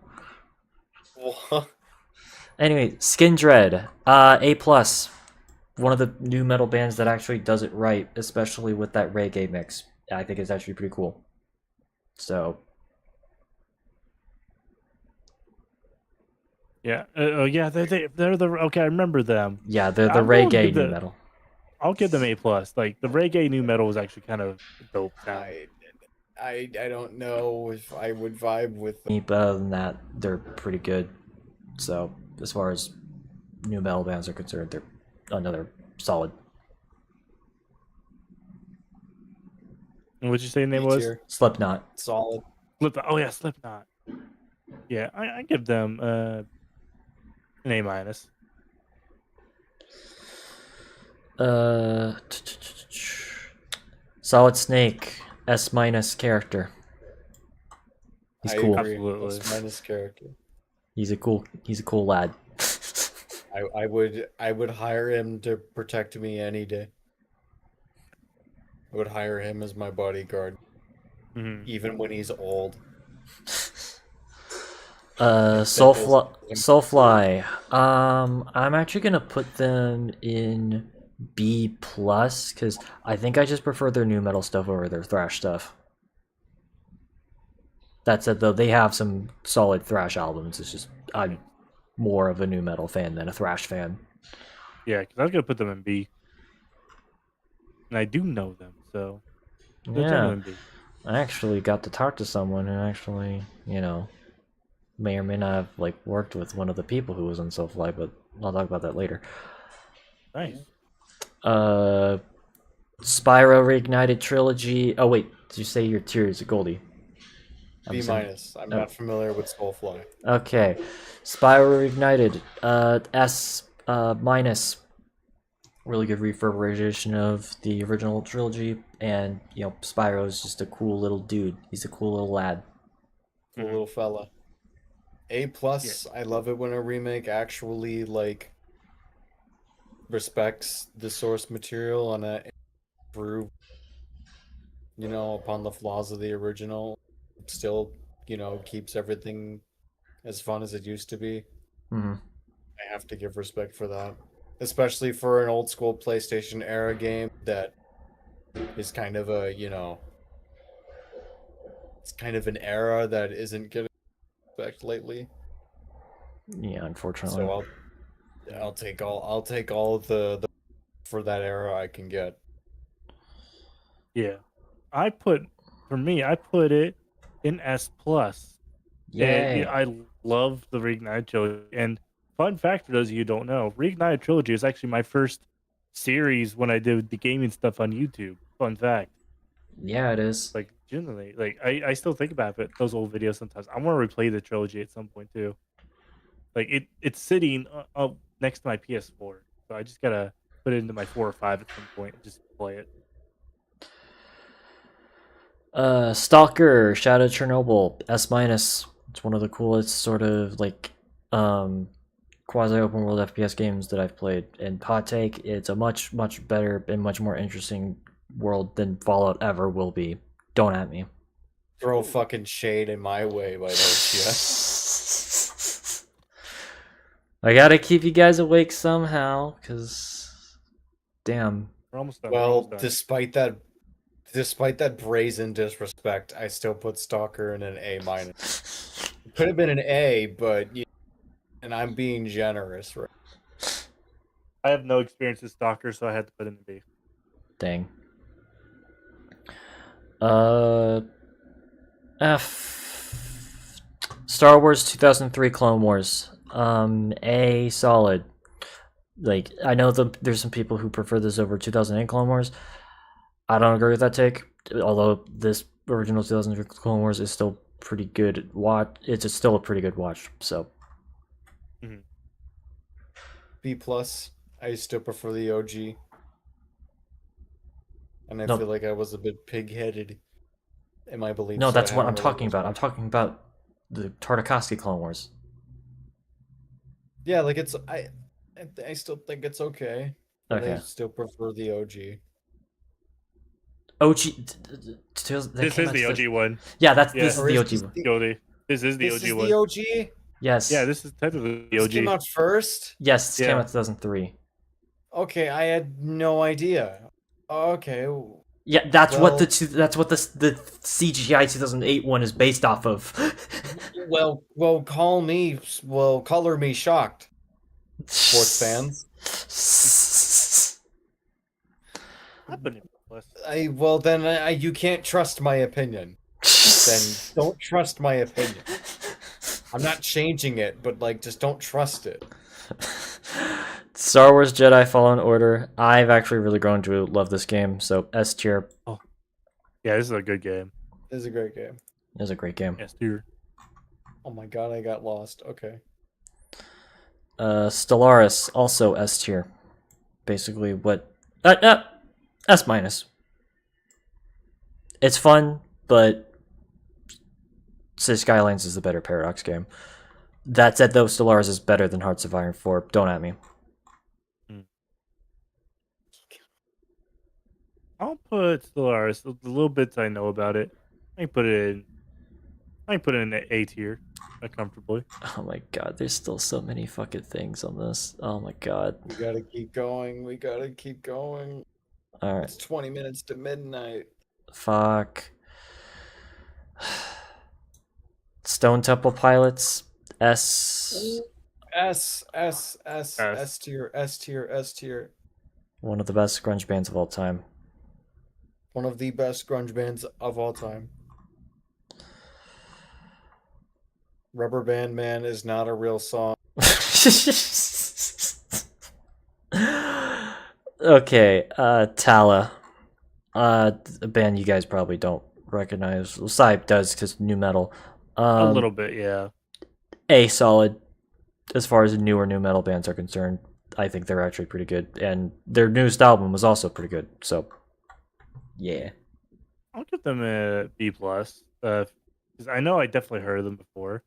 What? Anyway, Skin Dread, A plus, one of the new metal bands that actually does it right, especially with that reggae mix. I think it's actually pretty cool. So Yeah. Yeah. They're the okay. I remember them. yeah, they're the I'm willing to reggae give new the- metal. I'll give them A plus. Like the reggae new metal was actually kind of dope. Sound. I don't know if I would vibe with. But other than that, they're pretty good. So as far as new metal bands are concerned, they're another solid. And what'd you say the name was? Tier. Slipknot. Solid. Slipknot. Oh yeah, Slipknot. Yeah, I give them an A minus. Solid Snake, S minus character. He's I cool. agree. Absolutely. That's minus character. He's a cool lad. I would hire him to protect me any day. I would hire him as my bodyguard, even when he's old. Soulfly. I'm actually gonna put them in B plus because I think I just prefer their new metal stuff over their thrash stuff. That said, though, they have some solid thrash albums. It's just I'm more of a new metal fan than a thrash fan. Yeah, because I was gonna put them in B, and I do know them, so they're Yeah, in B. I actually got to talk to someone who actually, may or may not have worked with one of the people who was in Soulfly, but I'll talk about that later. Nice. Spyro Reignited Trilogy. Oh wait, did you say your tier is a Goldie? B minus. I'm not familiar with Soulfly. Okay, Spyro Reignited. S minus. Really good reverberation of the original trilogy, and Spyro's just a cool little dude. He's a cool little lad. Cool little fella. A plus. Yeah. I love it when a remake actually respects the source material and improve, upon the flaws of the original. Still, keeps everything as fun as it used to be. Mm-hmm. I have to give respect for that, especially for an old school PlayStation era game that is kind of a, it's kind of an era that isn't getting respect lately. Yeah, unfortunately. So I'll take all of the for that era I can get. Yeah, I put it in S plus. Yay! I love the Reignited trilogy. And fun fact for those of you who don't know, Reignited trilogy is actually my first series when I did the gaming stuff on YouTube. Fun fact. Yeah, it is. Genuinely, I still think about those old videos sometimes. I want to replay the trilogy at some point too. It's sitting up next to my PS4, so I just gotta put it into my 4 or 5 at some point and just play it. Stalker, Shadow of Chernobyl, S minus. It's one of the coolest sort of quasi open world FPS games that I've played. And Hot Take, it's a much better and much more interesting world than Fallout ever will be. Don't at me. Throw fucking shade in my way by those shit. I gotta keep you guys awake somehow, cause damn. We're almost done. Well, despite that brazen disrespect, I still put Stalker in an A minus. It could have been an A, but and I'm being generous, right? I have no experience with Stalker, so I had to put in the B. Dang. F. Star Wars 2003 Clone Wars. A solid. Like, I know there's some people who prefer this over 2008 Clone Wars. I don't agree with that take. Although this original 2003 Clone Wars is still pretty good watch. It's still a pretty good watch. So. B plus. I still prefer the OG. And I No. feel like I was a bit pig-headed in my beliefs. No, so that's I what I'm haven't really talking about. I'm talking about the Tartakovsky Clone Wars. Yeah, like I still think it's okay. But I Okay. still prefer the OG. OG. This is the OG one. Yeah, this Yeah. is Or the is OG this one. This is the This OG is one. the OG? Yes. Yeah, this is technically the This OG. came out first? Yes, this came Yeah. out 2003. Okay, I had no idea. Okay. Yeah, that's Well- what the CGI 2008 one is based off of. Well, color me shocked, sports fans. I put it plus. You can't trust my opinion. Then don't trust my opinion. I'm not changing it, but like, just don't trust it. Star Wars Jedi Fallen Order. I've actually really grown to love this game, so S tier Yeah, this is a good game. This is a great game. is a great game. S tier. Oh my god, I got lost. Okay. Stellaris also S tier. Basically, what S minus. It's fun, but Cities Skylines is the better Paradox game. That said, though, Stellaris is better than Hearts of Iron 4. Don't at me. I'll put Stellaris. The little bits I know about it, I can put it in the A tier, comfortably. Oh my god, there's still so many fucking things on this. Oh my god. We gotta keep going. We gotta keep going. Alright. It's 20 minutes to midnight. Fuck. Stone Temple Pilots. S. S tier. One of the best grunge bands of all time. One of the best grunge bands of all time. Rubber Band Man is not a real song. Okay, Tala. A band you guys probably don't recognize. Well, Psy does because new metal. A little bit, yeah. A solid. As far as newer new metal bands are concerned, I think they're actually pretty good, and their newest album was also pretty good. So, yeah. I'll give them a B plus. Because I know I definitely heard of them before.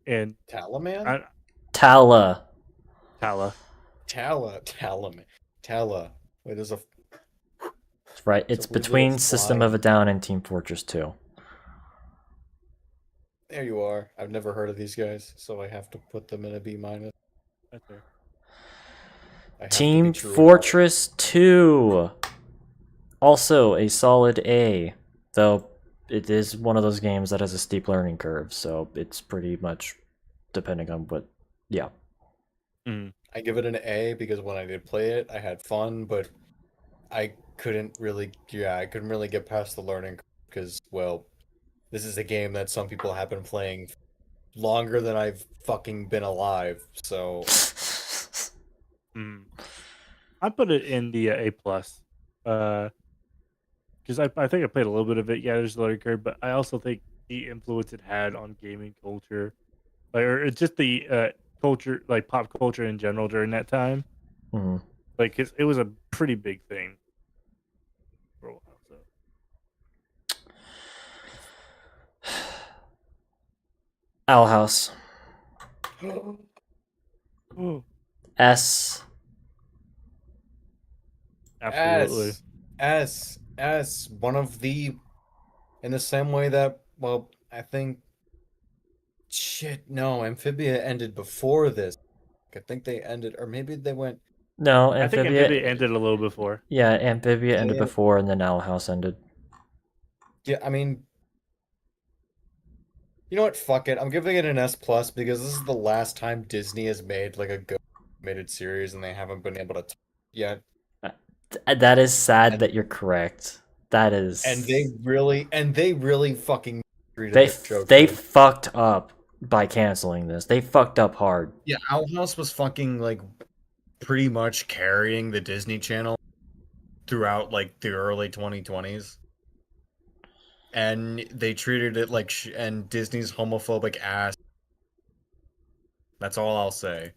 And Talaman? Tala. Talaman. Tala. Wait, there's a... Right, it's a weird between little System fly. of a Down and Team Fortress 2. There you are. I've never heard of these guys, so I have to put them in a B minus. Right there. I have to Team be true about it. Fortress 2. Also a solid A, though it is one of those games that has a steep learning curve, so it's pretty much depending on what. Yeah. I give it an A because when I did play it, I had fun, but I couldn't really get past the learning curve because, well, this is a game that some people have been playing longer than I've fucking been alive, so... I put it in the A plus. Because I think I played a little bit of it. Yeah, there's a learning curve, but I also think the influence it had on gaming culture, or it's just the culture, like pop culture in general during that time. Mhm. Like it was a pretty big thing for a while. So. Owl House. S. Absolutely. S. One of the In the same way that, well, I think, shit, no, Amphibia ended before this. I think they ended, or maybe they went. No, I think Amphibia. Amphibia ended a little before. Yeah, Amphibia ended Yeah. before, and then Owl House ended. Yeah, I mean, you know what? Fuck it. I'm giving it an S plus because this is the last time Disney has made like a good animated series, and they haven't been able to yet. That is sad And that you're correct. That is. and they really fucking treated the show They too. fucked up by canceling this. They fucked up hard. Yeah, Owl House was fucking like pretty much carrying the Disney Channel throughout like the early 2020s. And they treated it like and Disney's homophobic ass. That's all I'll say.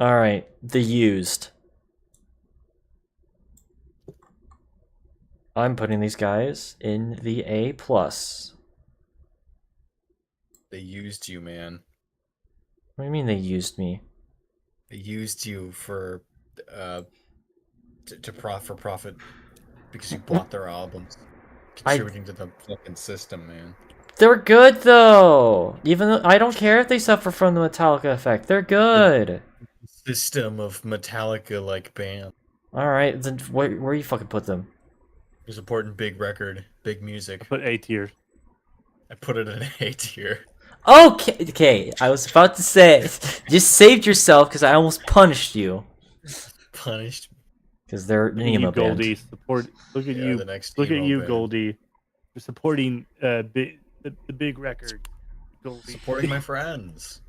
All right, The Used. I'm putting these guys in the A plus. They used you, man. What do you mean they used me? They used you for for profit because you bought their albums, contributing to the fucking system, man. They're good though. Even though I don't care if they suffer from the Metallica effect. They're good. System of Metallica like band. All right, then where you fucking put them? You're supporting big record, big I music. put A tier. I put it in A tier. Okay. I was about to say, just saved yourself because I almost punished you. Punished. Because they're an Look at you, emo Goldie. band. Support. Look at Yeah, you. the next Look at emo you, band. Goldie. You're supporting the big record, Goldie. Supporting my friends.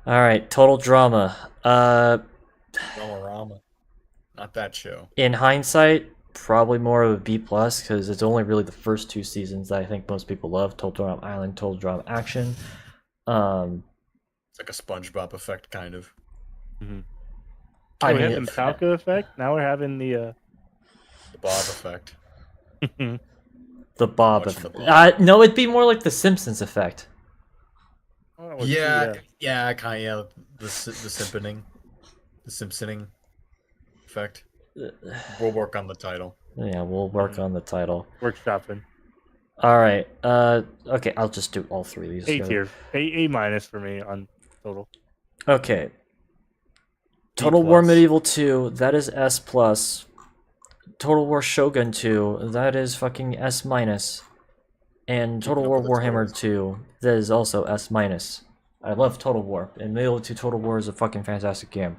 All right, Total Drama. Rama. Not that show. In hindsight, probably more of a B plus because it's only really the first two seasons that I think most people love: Total Drama Island, Total Drama Action. It's like a SpongeBob effect, kind of. Mm-hmm. I we mean, had the Metallica effect. Now we're having the. The Bob effect. the Bob Watching effect. the Bob. No, it'd be more like the Simpsons effect. Yeah, kind of. The simpening, the Simpsoning effect. We'll work on the title. Yeah, we'll work on the title. Workshopping. All right. Okay, I'll just do all three of these. A together. tier. A minus for me on total. Okay. Total War Medieval 2, that is S plus. Total War Shogun 2, that is fucking S minus. And Total War Warhammer 2, that is also S minus. I love Total War, and Medieval 2 Total War is a fucking fantastic game.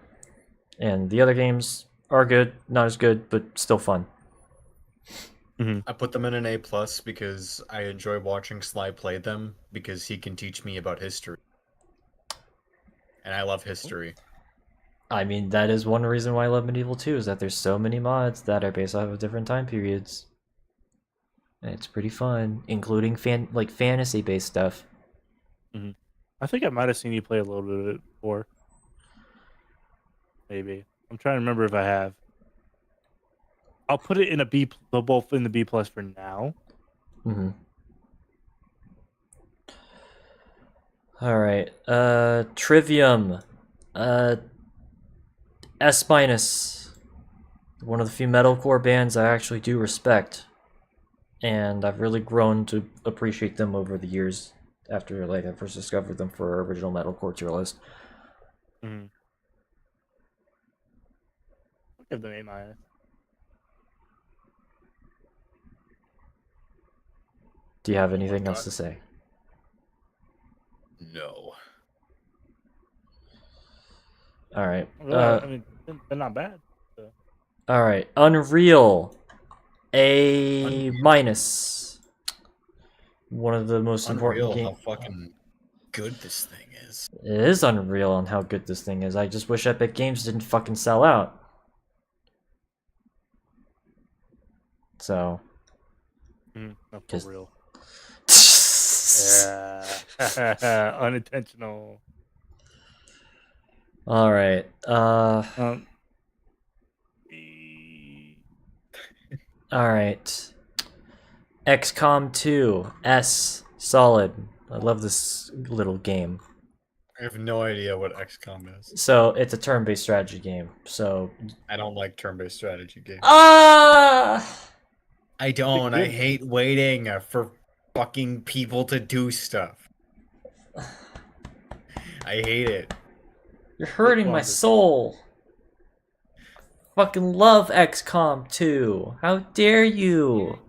And the other games are good, not as good, but still fun. I put them in an A plus because I enjoy watching Sly play them because he can teach me about history. And I love history. I mean, that is one reason why I love Medieval 2, is that there's so many mods that are based off of different time periods. And it's pretty fun, including fantasy-based stuff. Mm-hmm. I think I might have seen you play a little bit of it before. Maybe. I'm trying to remember if I have. I'll put it in a B, both in the B plus for now. Mm-hmm. All right. Trivium. S minus. One of the few metalcore bands I actually do respect, and I've really grown to appreciate them over the years after I first discovered them for our original metalcore tier list. Mm-hmm. I'll give them A minus. Do you have anything else to say? No. All right. I mean, they're not bad. So. All right. Unreal. A minus. One of the most important games. How fucking good this thing is. It is unreal on how good this thing is. I just wish Epic Games didn't fucking sell out. So. Not Just- for real. Yeah. Unintentional. All right. All right. XCOM 2 S solid. I love this little game. I have no idea what XCOM is. So it's a turn-based strategy game. So I don't like turn-based strategy games. I don't. I Good. hate waiting for fucking people to do stuff. I hate it. You're hurting my longer. soul. Fucking love XCOM 2. How dare you?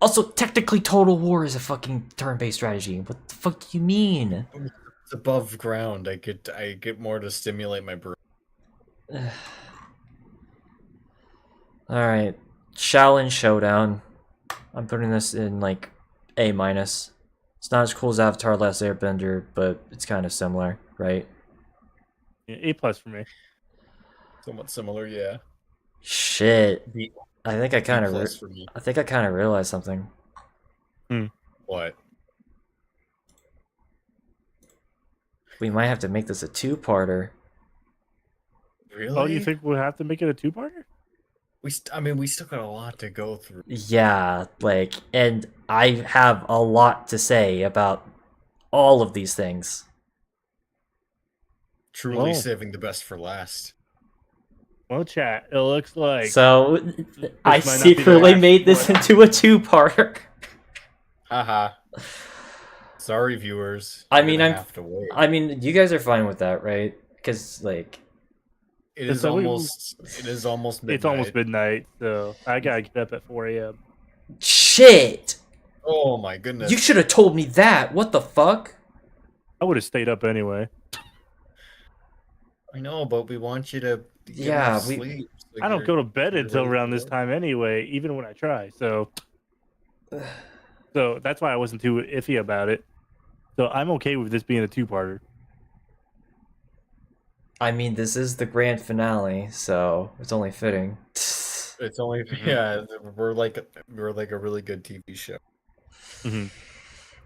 Also, technically, Total War is a fucking turn-based strategy. What the fuck do you mean? It's above ground. I get more to stimulate my brain. Alright. Shaolin Showdown. I'm putting this in, like, A-. It's not as cool as Avatar Last Airbender, but it's kind of similar, right? Yeah, A+ for me. Somewhat similar, yeah. Shit. B, I think I kind B+ of for me. I think I kind of realized something. What? We might have to make this a two-parter. Really? Oh, do you think we'll have to make it a two-parter? I mean, we still got a lot to go through. Yeah, like, and I have a lot to say about all of these things. Truly Whoa. saving the best for last. Well, chat, it looks like So, I might not be the secretly last made this one. into a two-parter. Haha. Sorry, viewers. I You're mean, gonna have to wait. I mean, you guys are fine with that, right? Because, like, It is So we- almost midnight. it's almost midnight, so I gotta get up at 4 a.m. shit! Oh my goodness. You should have told me that. What the fuck? I would have stayed up anyway. I know, but we want you to get Yeah, enough we- sleep. so I don't you're- go to bed you're until ready around to this go. time anyway, even when I try. So that's why I wasn't too iffy about it. So I'm okay with this being a two-parter. I mean, this is the grand finale, so it's only fitting. It's only yeah. We're like a really good TV show. Mm-hmm.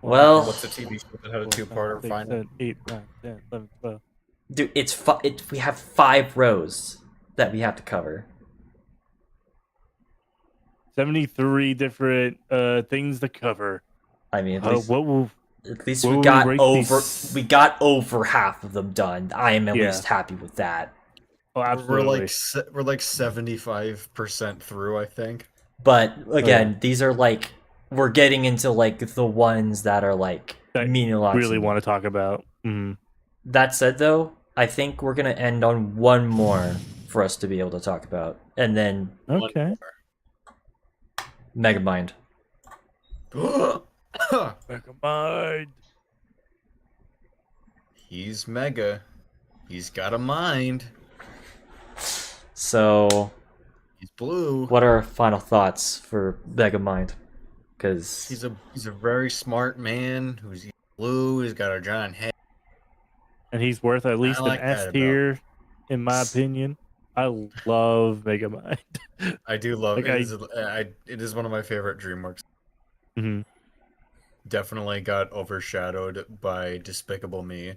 Well, What's a TV show that had a two-parter final? 7, 8, 9, 10, 11, 12. dude, we have 5 rows that we have to cover. 73 different things to cover. I mean, What will at least what we will got rate over these? we got over half of them done. I am at Yeah. least happy with that. Oh, absolutely. We're like 75% through, I think. But again, these are like we're getting into like the ones that are like That mean a lot. really to me. want to talk about. Mm-hmm. That said, though, I think we're gonna end on one more for us to be able to talk about, and then Okay. Megamind. Back of mind. He's mega. He's got a mind. So, He's blue. what are our final thoughts for Megamind? Because He's a very smart man who's blue. He's got a giant head. And he's worth at least like an that S about tier, in my opinion. I love Megamind. I do love Like, it. It is one of my favorite DreamWorks. Mm-hmm. Definitely got overshadowed by Despicable Me.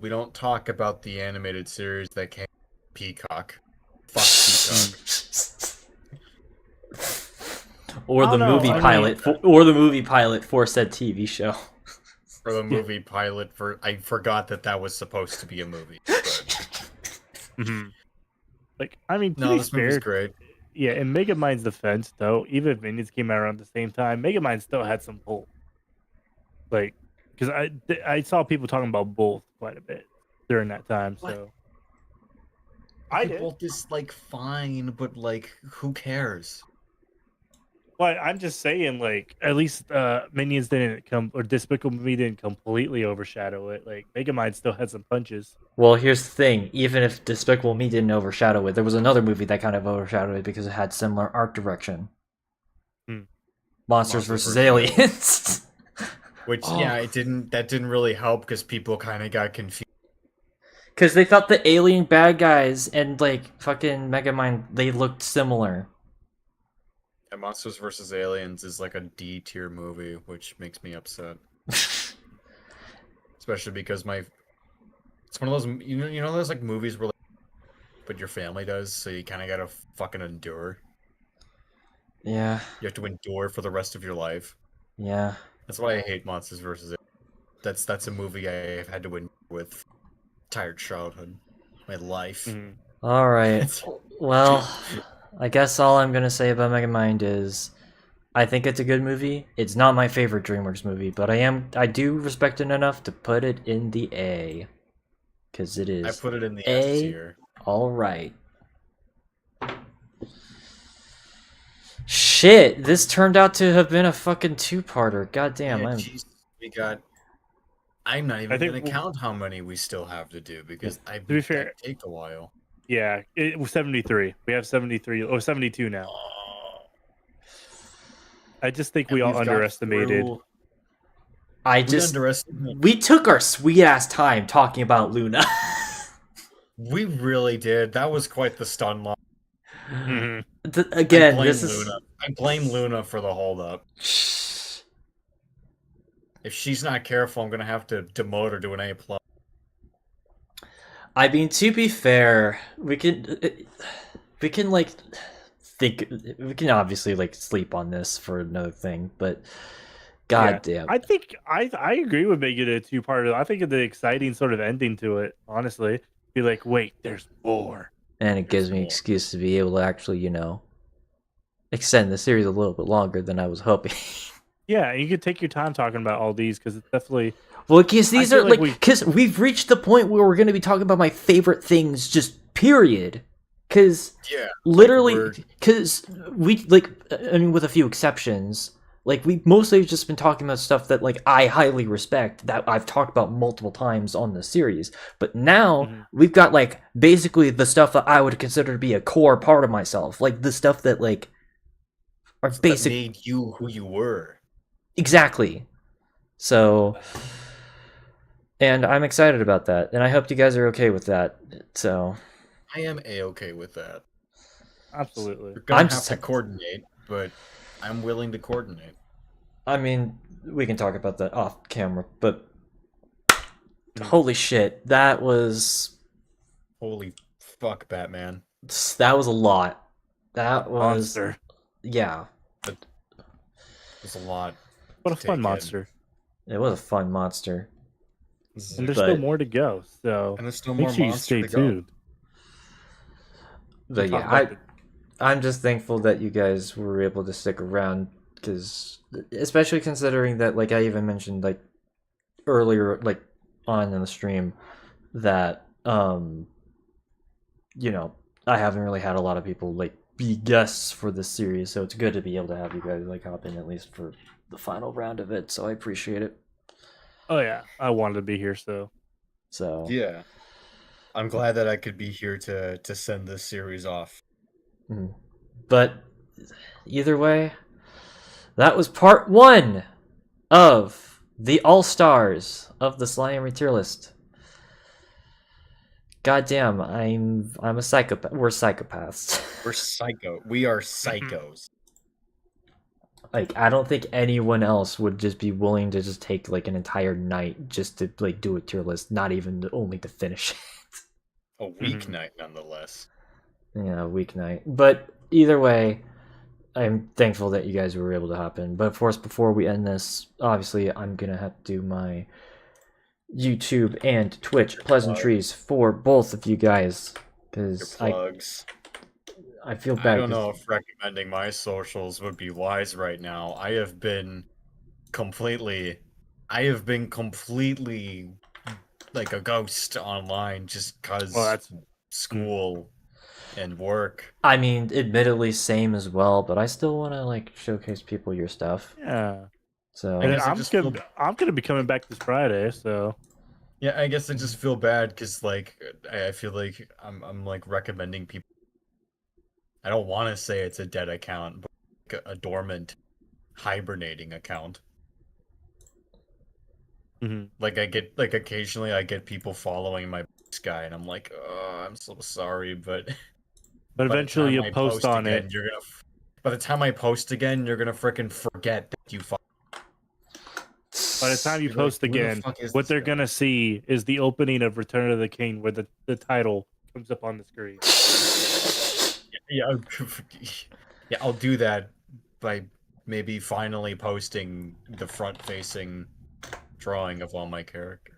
We don't talk about the animated series that came Peacock. Fuck Peacock. or the Oh, no, movie I mean- pilot, or the movie pilot for said TV show. For the movie pilot, I forgot that was supposed to be a movie. But Mm-hmm. Like, I mean, to no, be this movie's fair, great. yeah, in Megamind's defense, though, even if Minions came out around the same time, Megamind still had some pull. Like, because I saw people talking about both quite a bit during that time. What? So I did. Both is like fine, but like, who cares? But I'm just saying, like, at least Minions didn't or Despicable Me didn't completely overshadow it. Like, Megamind still had some punches. Well, here's the thing: even if Despicable Me didn't overshadow it, there was another movie that kind of overshadowed it because it had similar art direction. Monsters vs. Aliens. Which that didn't really help because people kind of got confused. Because they thought the alien bad guys and like fucking Megamind, they looked similar. And Monsters vs. Aliens is like a D tier movie, which makes me upset. Especially because it's one of those you know those like movies where but your family does, so you kind of gotta fucking endure. Yeah, You have to endure for the rest of your life. yeah. That's why I hate Monsters vs. Aliens. That's a movie I've had to endure with entire childhood, my life. Mhm. All right. Well, I guess all I'm gonna say about Megamind is I think it's a good movie. It's not my favorite DreamWorks movie, but I do respect it enough to put it in the A. Because it is I put it in the S A. tier. Alright. Shit, this turned out to have been a fucking two-parter. Goddamn, Yeah, jeez, we got. I'm not even think gonna count how many we still have to do because be fair- that take a while. Yeah, it was 73. We have 73 or 72 now. I just think we all underestimated. I We just underestimated. we took our sweet ass time talking about Luna. We really did. That was quite the stun line. Mhm. Again, I blame this Luna. I blame Luna for the holdup. is If she's not careful, I'm gonna have to demote her to an A+. I mean, to be fair, we can like think we can obviously like sleep on this for another thing, but god damn. I think I agree with making it a two-parter. I think it's an exciting sort of ending to it, honestly. Be like, wait, there's more. And it gives me an excuse to be able to actually, extend the series a little bit longer than I was hoping. Yeah, you could take your time talking about all these because it's definitely Well, because these I are feel like because we've reached the point where we're going to be talking about my favorite things, just period. Because Yeah, literally, because we like, I mean, with a few exceptions, like we mostly just been talking about stuff that like I highly respect that I've talked about multiple times on the series. But now we've got like basically the stuff that I would consider to be a core part of myself, like the stuff that like are that made you who you were. Exactly. So, and I'm excited about that, and I hope you guys are okay with that. So, I am A-okay with that. absolutely. We're gonna have to coordinate, but I'm willing to coordinate. I mean, we can talk about that off camera, but holy shit, that was Holy fuck, Batman. a lot. That was Monster. Yeah. It was a lot. What a fun monster. It was a fun monster. And there's still more to go, so and there's still make more sure you monster stay to tuned. But yeah, I'm just thankful that you guys were able to stick around, because especially considering that, like I even mentioned like earlier, like on in the stream, that I haven't really had a lot of people like be guests for this series, so it's good to be able to have you guys like hop in at least for the final round of it. So I appreciate it. Oh yeah, I wanted to be here, so yeah. I'm glad that I could be here to send this series off. But either way, that was part 1 of the All-Stars of the Slimy tier list. Goddamn, I'm a psychopath. We're psychopaths. We're psycho. We are psychos. Like, I don't think anyone else would just be willing to just take like an entire night just to like do a tier list, not even only to finish it. A weeknight, nonetheless. Yeah, a weeknight. But either way, I'm thankful that you guys were able to hop in. But of course, before we end this, obviously, I'm gonna have to do my YouTube and Twitch pleasantries for both of you guys, because I feel bad. I don't know if recommending my socials would be wise right now. I have been completely like a ghost online just because school and work. I mean, admittedly, same as well, but I still want to like showcase people your stuff. Yeah. So and I'm gonna be coming back this Friday, so yeah, I guess I just feel bad because like I feel like I'm like recommending people. I don't want to say it's a dead account, but like a dormant, hibernating account. Like I get like occasionally I get people following my guy, and I'm like, oh, I'm so sorry, but eventually you post on again, it. You're gonna. By the time I post again, you're gonna frickin' forget that you. By the time you post again, what they're gonna see is the opening of Return of the King, where the title comes up on the screen. Yeah, I'll do that by maybe finally posting the front-facing drawing of all my characters.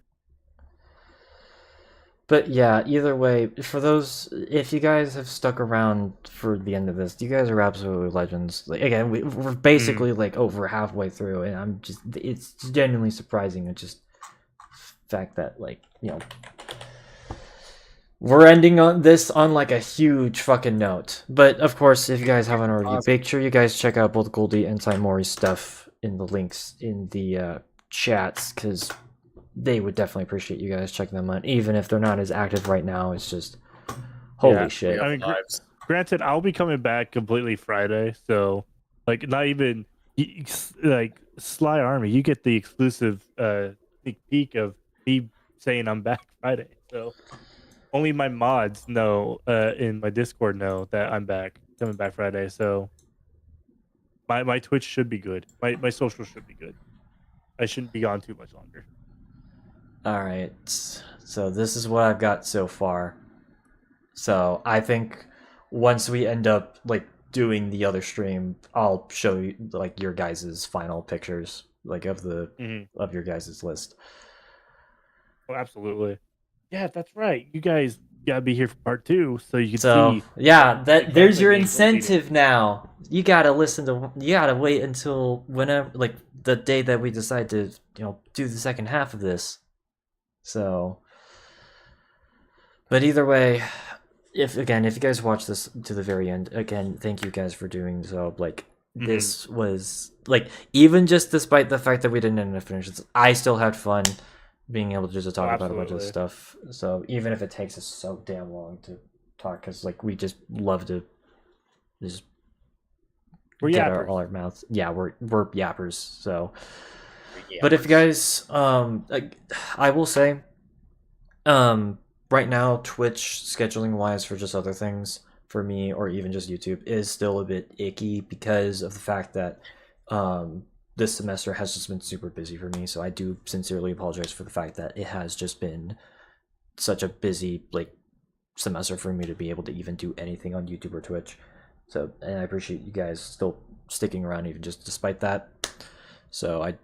But yeah, either way, for those, if you guys have stuck around for the end of this, you guys are absolutely legends. Like, again, we're basically like over halfway through, and it's genuinely surprising. It's just fact that, like, we're ending on this on like a huge fucking note. But of course, if you guys haven't already, make sure you guys check out both Goldie and Mori's stuff in the links in the chats, because they would definitely appreciate you guys checking them out, even if they're not as active right now. It's just holy shit. I mean, granted, I'll be coming back completely Friday, so like not even like Sly Army, you get the exclusive sneak peek of me saying I'm back Friday. So only my mods know in my Discord know that I'm coming back Friday. So my Twitch should be good. My social should be good. I shouldn't be on too much longer. All right, so this is what I've got so far. So I think once we end up like doing the other stream, I'll show you like your guys' final pictures, like of your guys' list. Oh, absolutely. Yeah, that's right. You guys gotta be here for part 2 so you can see. Yeah, there's your being incentive now. You gotta wait until whenever, like the day that we decide to do the second half of this. So, but either way, if you guys watch this to the very end, again, thank you guys for doing so. Like, this was like, even just despite the fact that we didn't end up finishing this, I still had fun being able to just talk about a bunch of stuff. So even if it takes us so damn long to talk, because like we just love to just get all our mouths. Yeah, we're yappers. So, but if you guys, I will say, right now, Twitch scheduling wise for just other things for me, or even just YouTube, is still a bit icky because of the fact that this semester has just been super busy for me. So I do sincerely apologize for the fact that it has just been such a busy semester for me to be able to even do anything on YouTube or Twitch. So, and I appreciate you guys still sticking around even just despite that. So I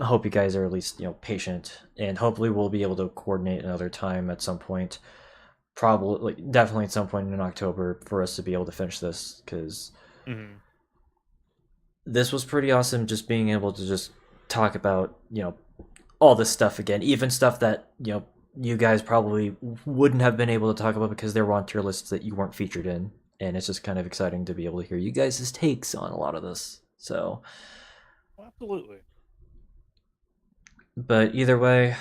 hope you guys are at least patient, and hopefully we'll be able to coordinate another time at some point, probably definitely at some point in October, for us to be able to finish this, because this was pretty awesome, just being able to just talk about all this stuff again, even stuff that you guys probably wouldn't have been able to talk about because they were on tier lists that you weren't featured in, and it's just kind of exciting to be able to hear you guys' takes on a lot of this. So absolutely. But either way,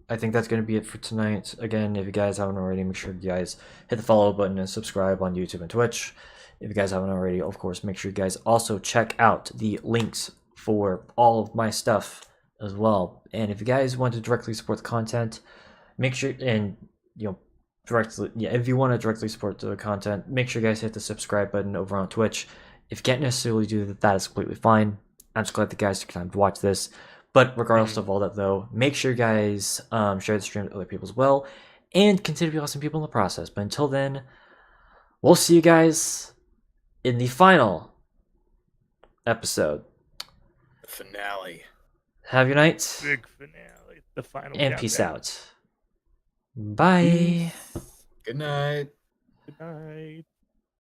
I think that's going to be it for tonight. Again, if you guys haven't already, make sure you guys hit the follow button and subscribe on YouTube and Twitch. If you guys haven't already, of course, make sure you guys also check out the links for all of my stuff as well. And if you guys want to directly support the content, make sure, and if you want to directly support the content, make sure you guys hit the subscribe button over on Twitch. If you can't necessarily do that, that is completely fine. I'm just glad the guys took time to watch this. But regardless of all that, though, make sure you guys share the stream to other people as well, and consider to be awesome people in the process. But until then, we'll see you guys in the final episode. The finale. Have your night. Big finale. The final. And countdown. peace out. Bye. Good night. Good night.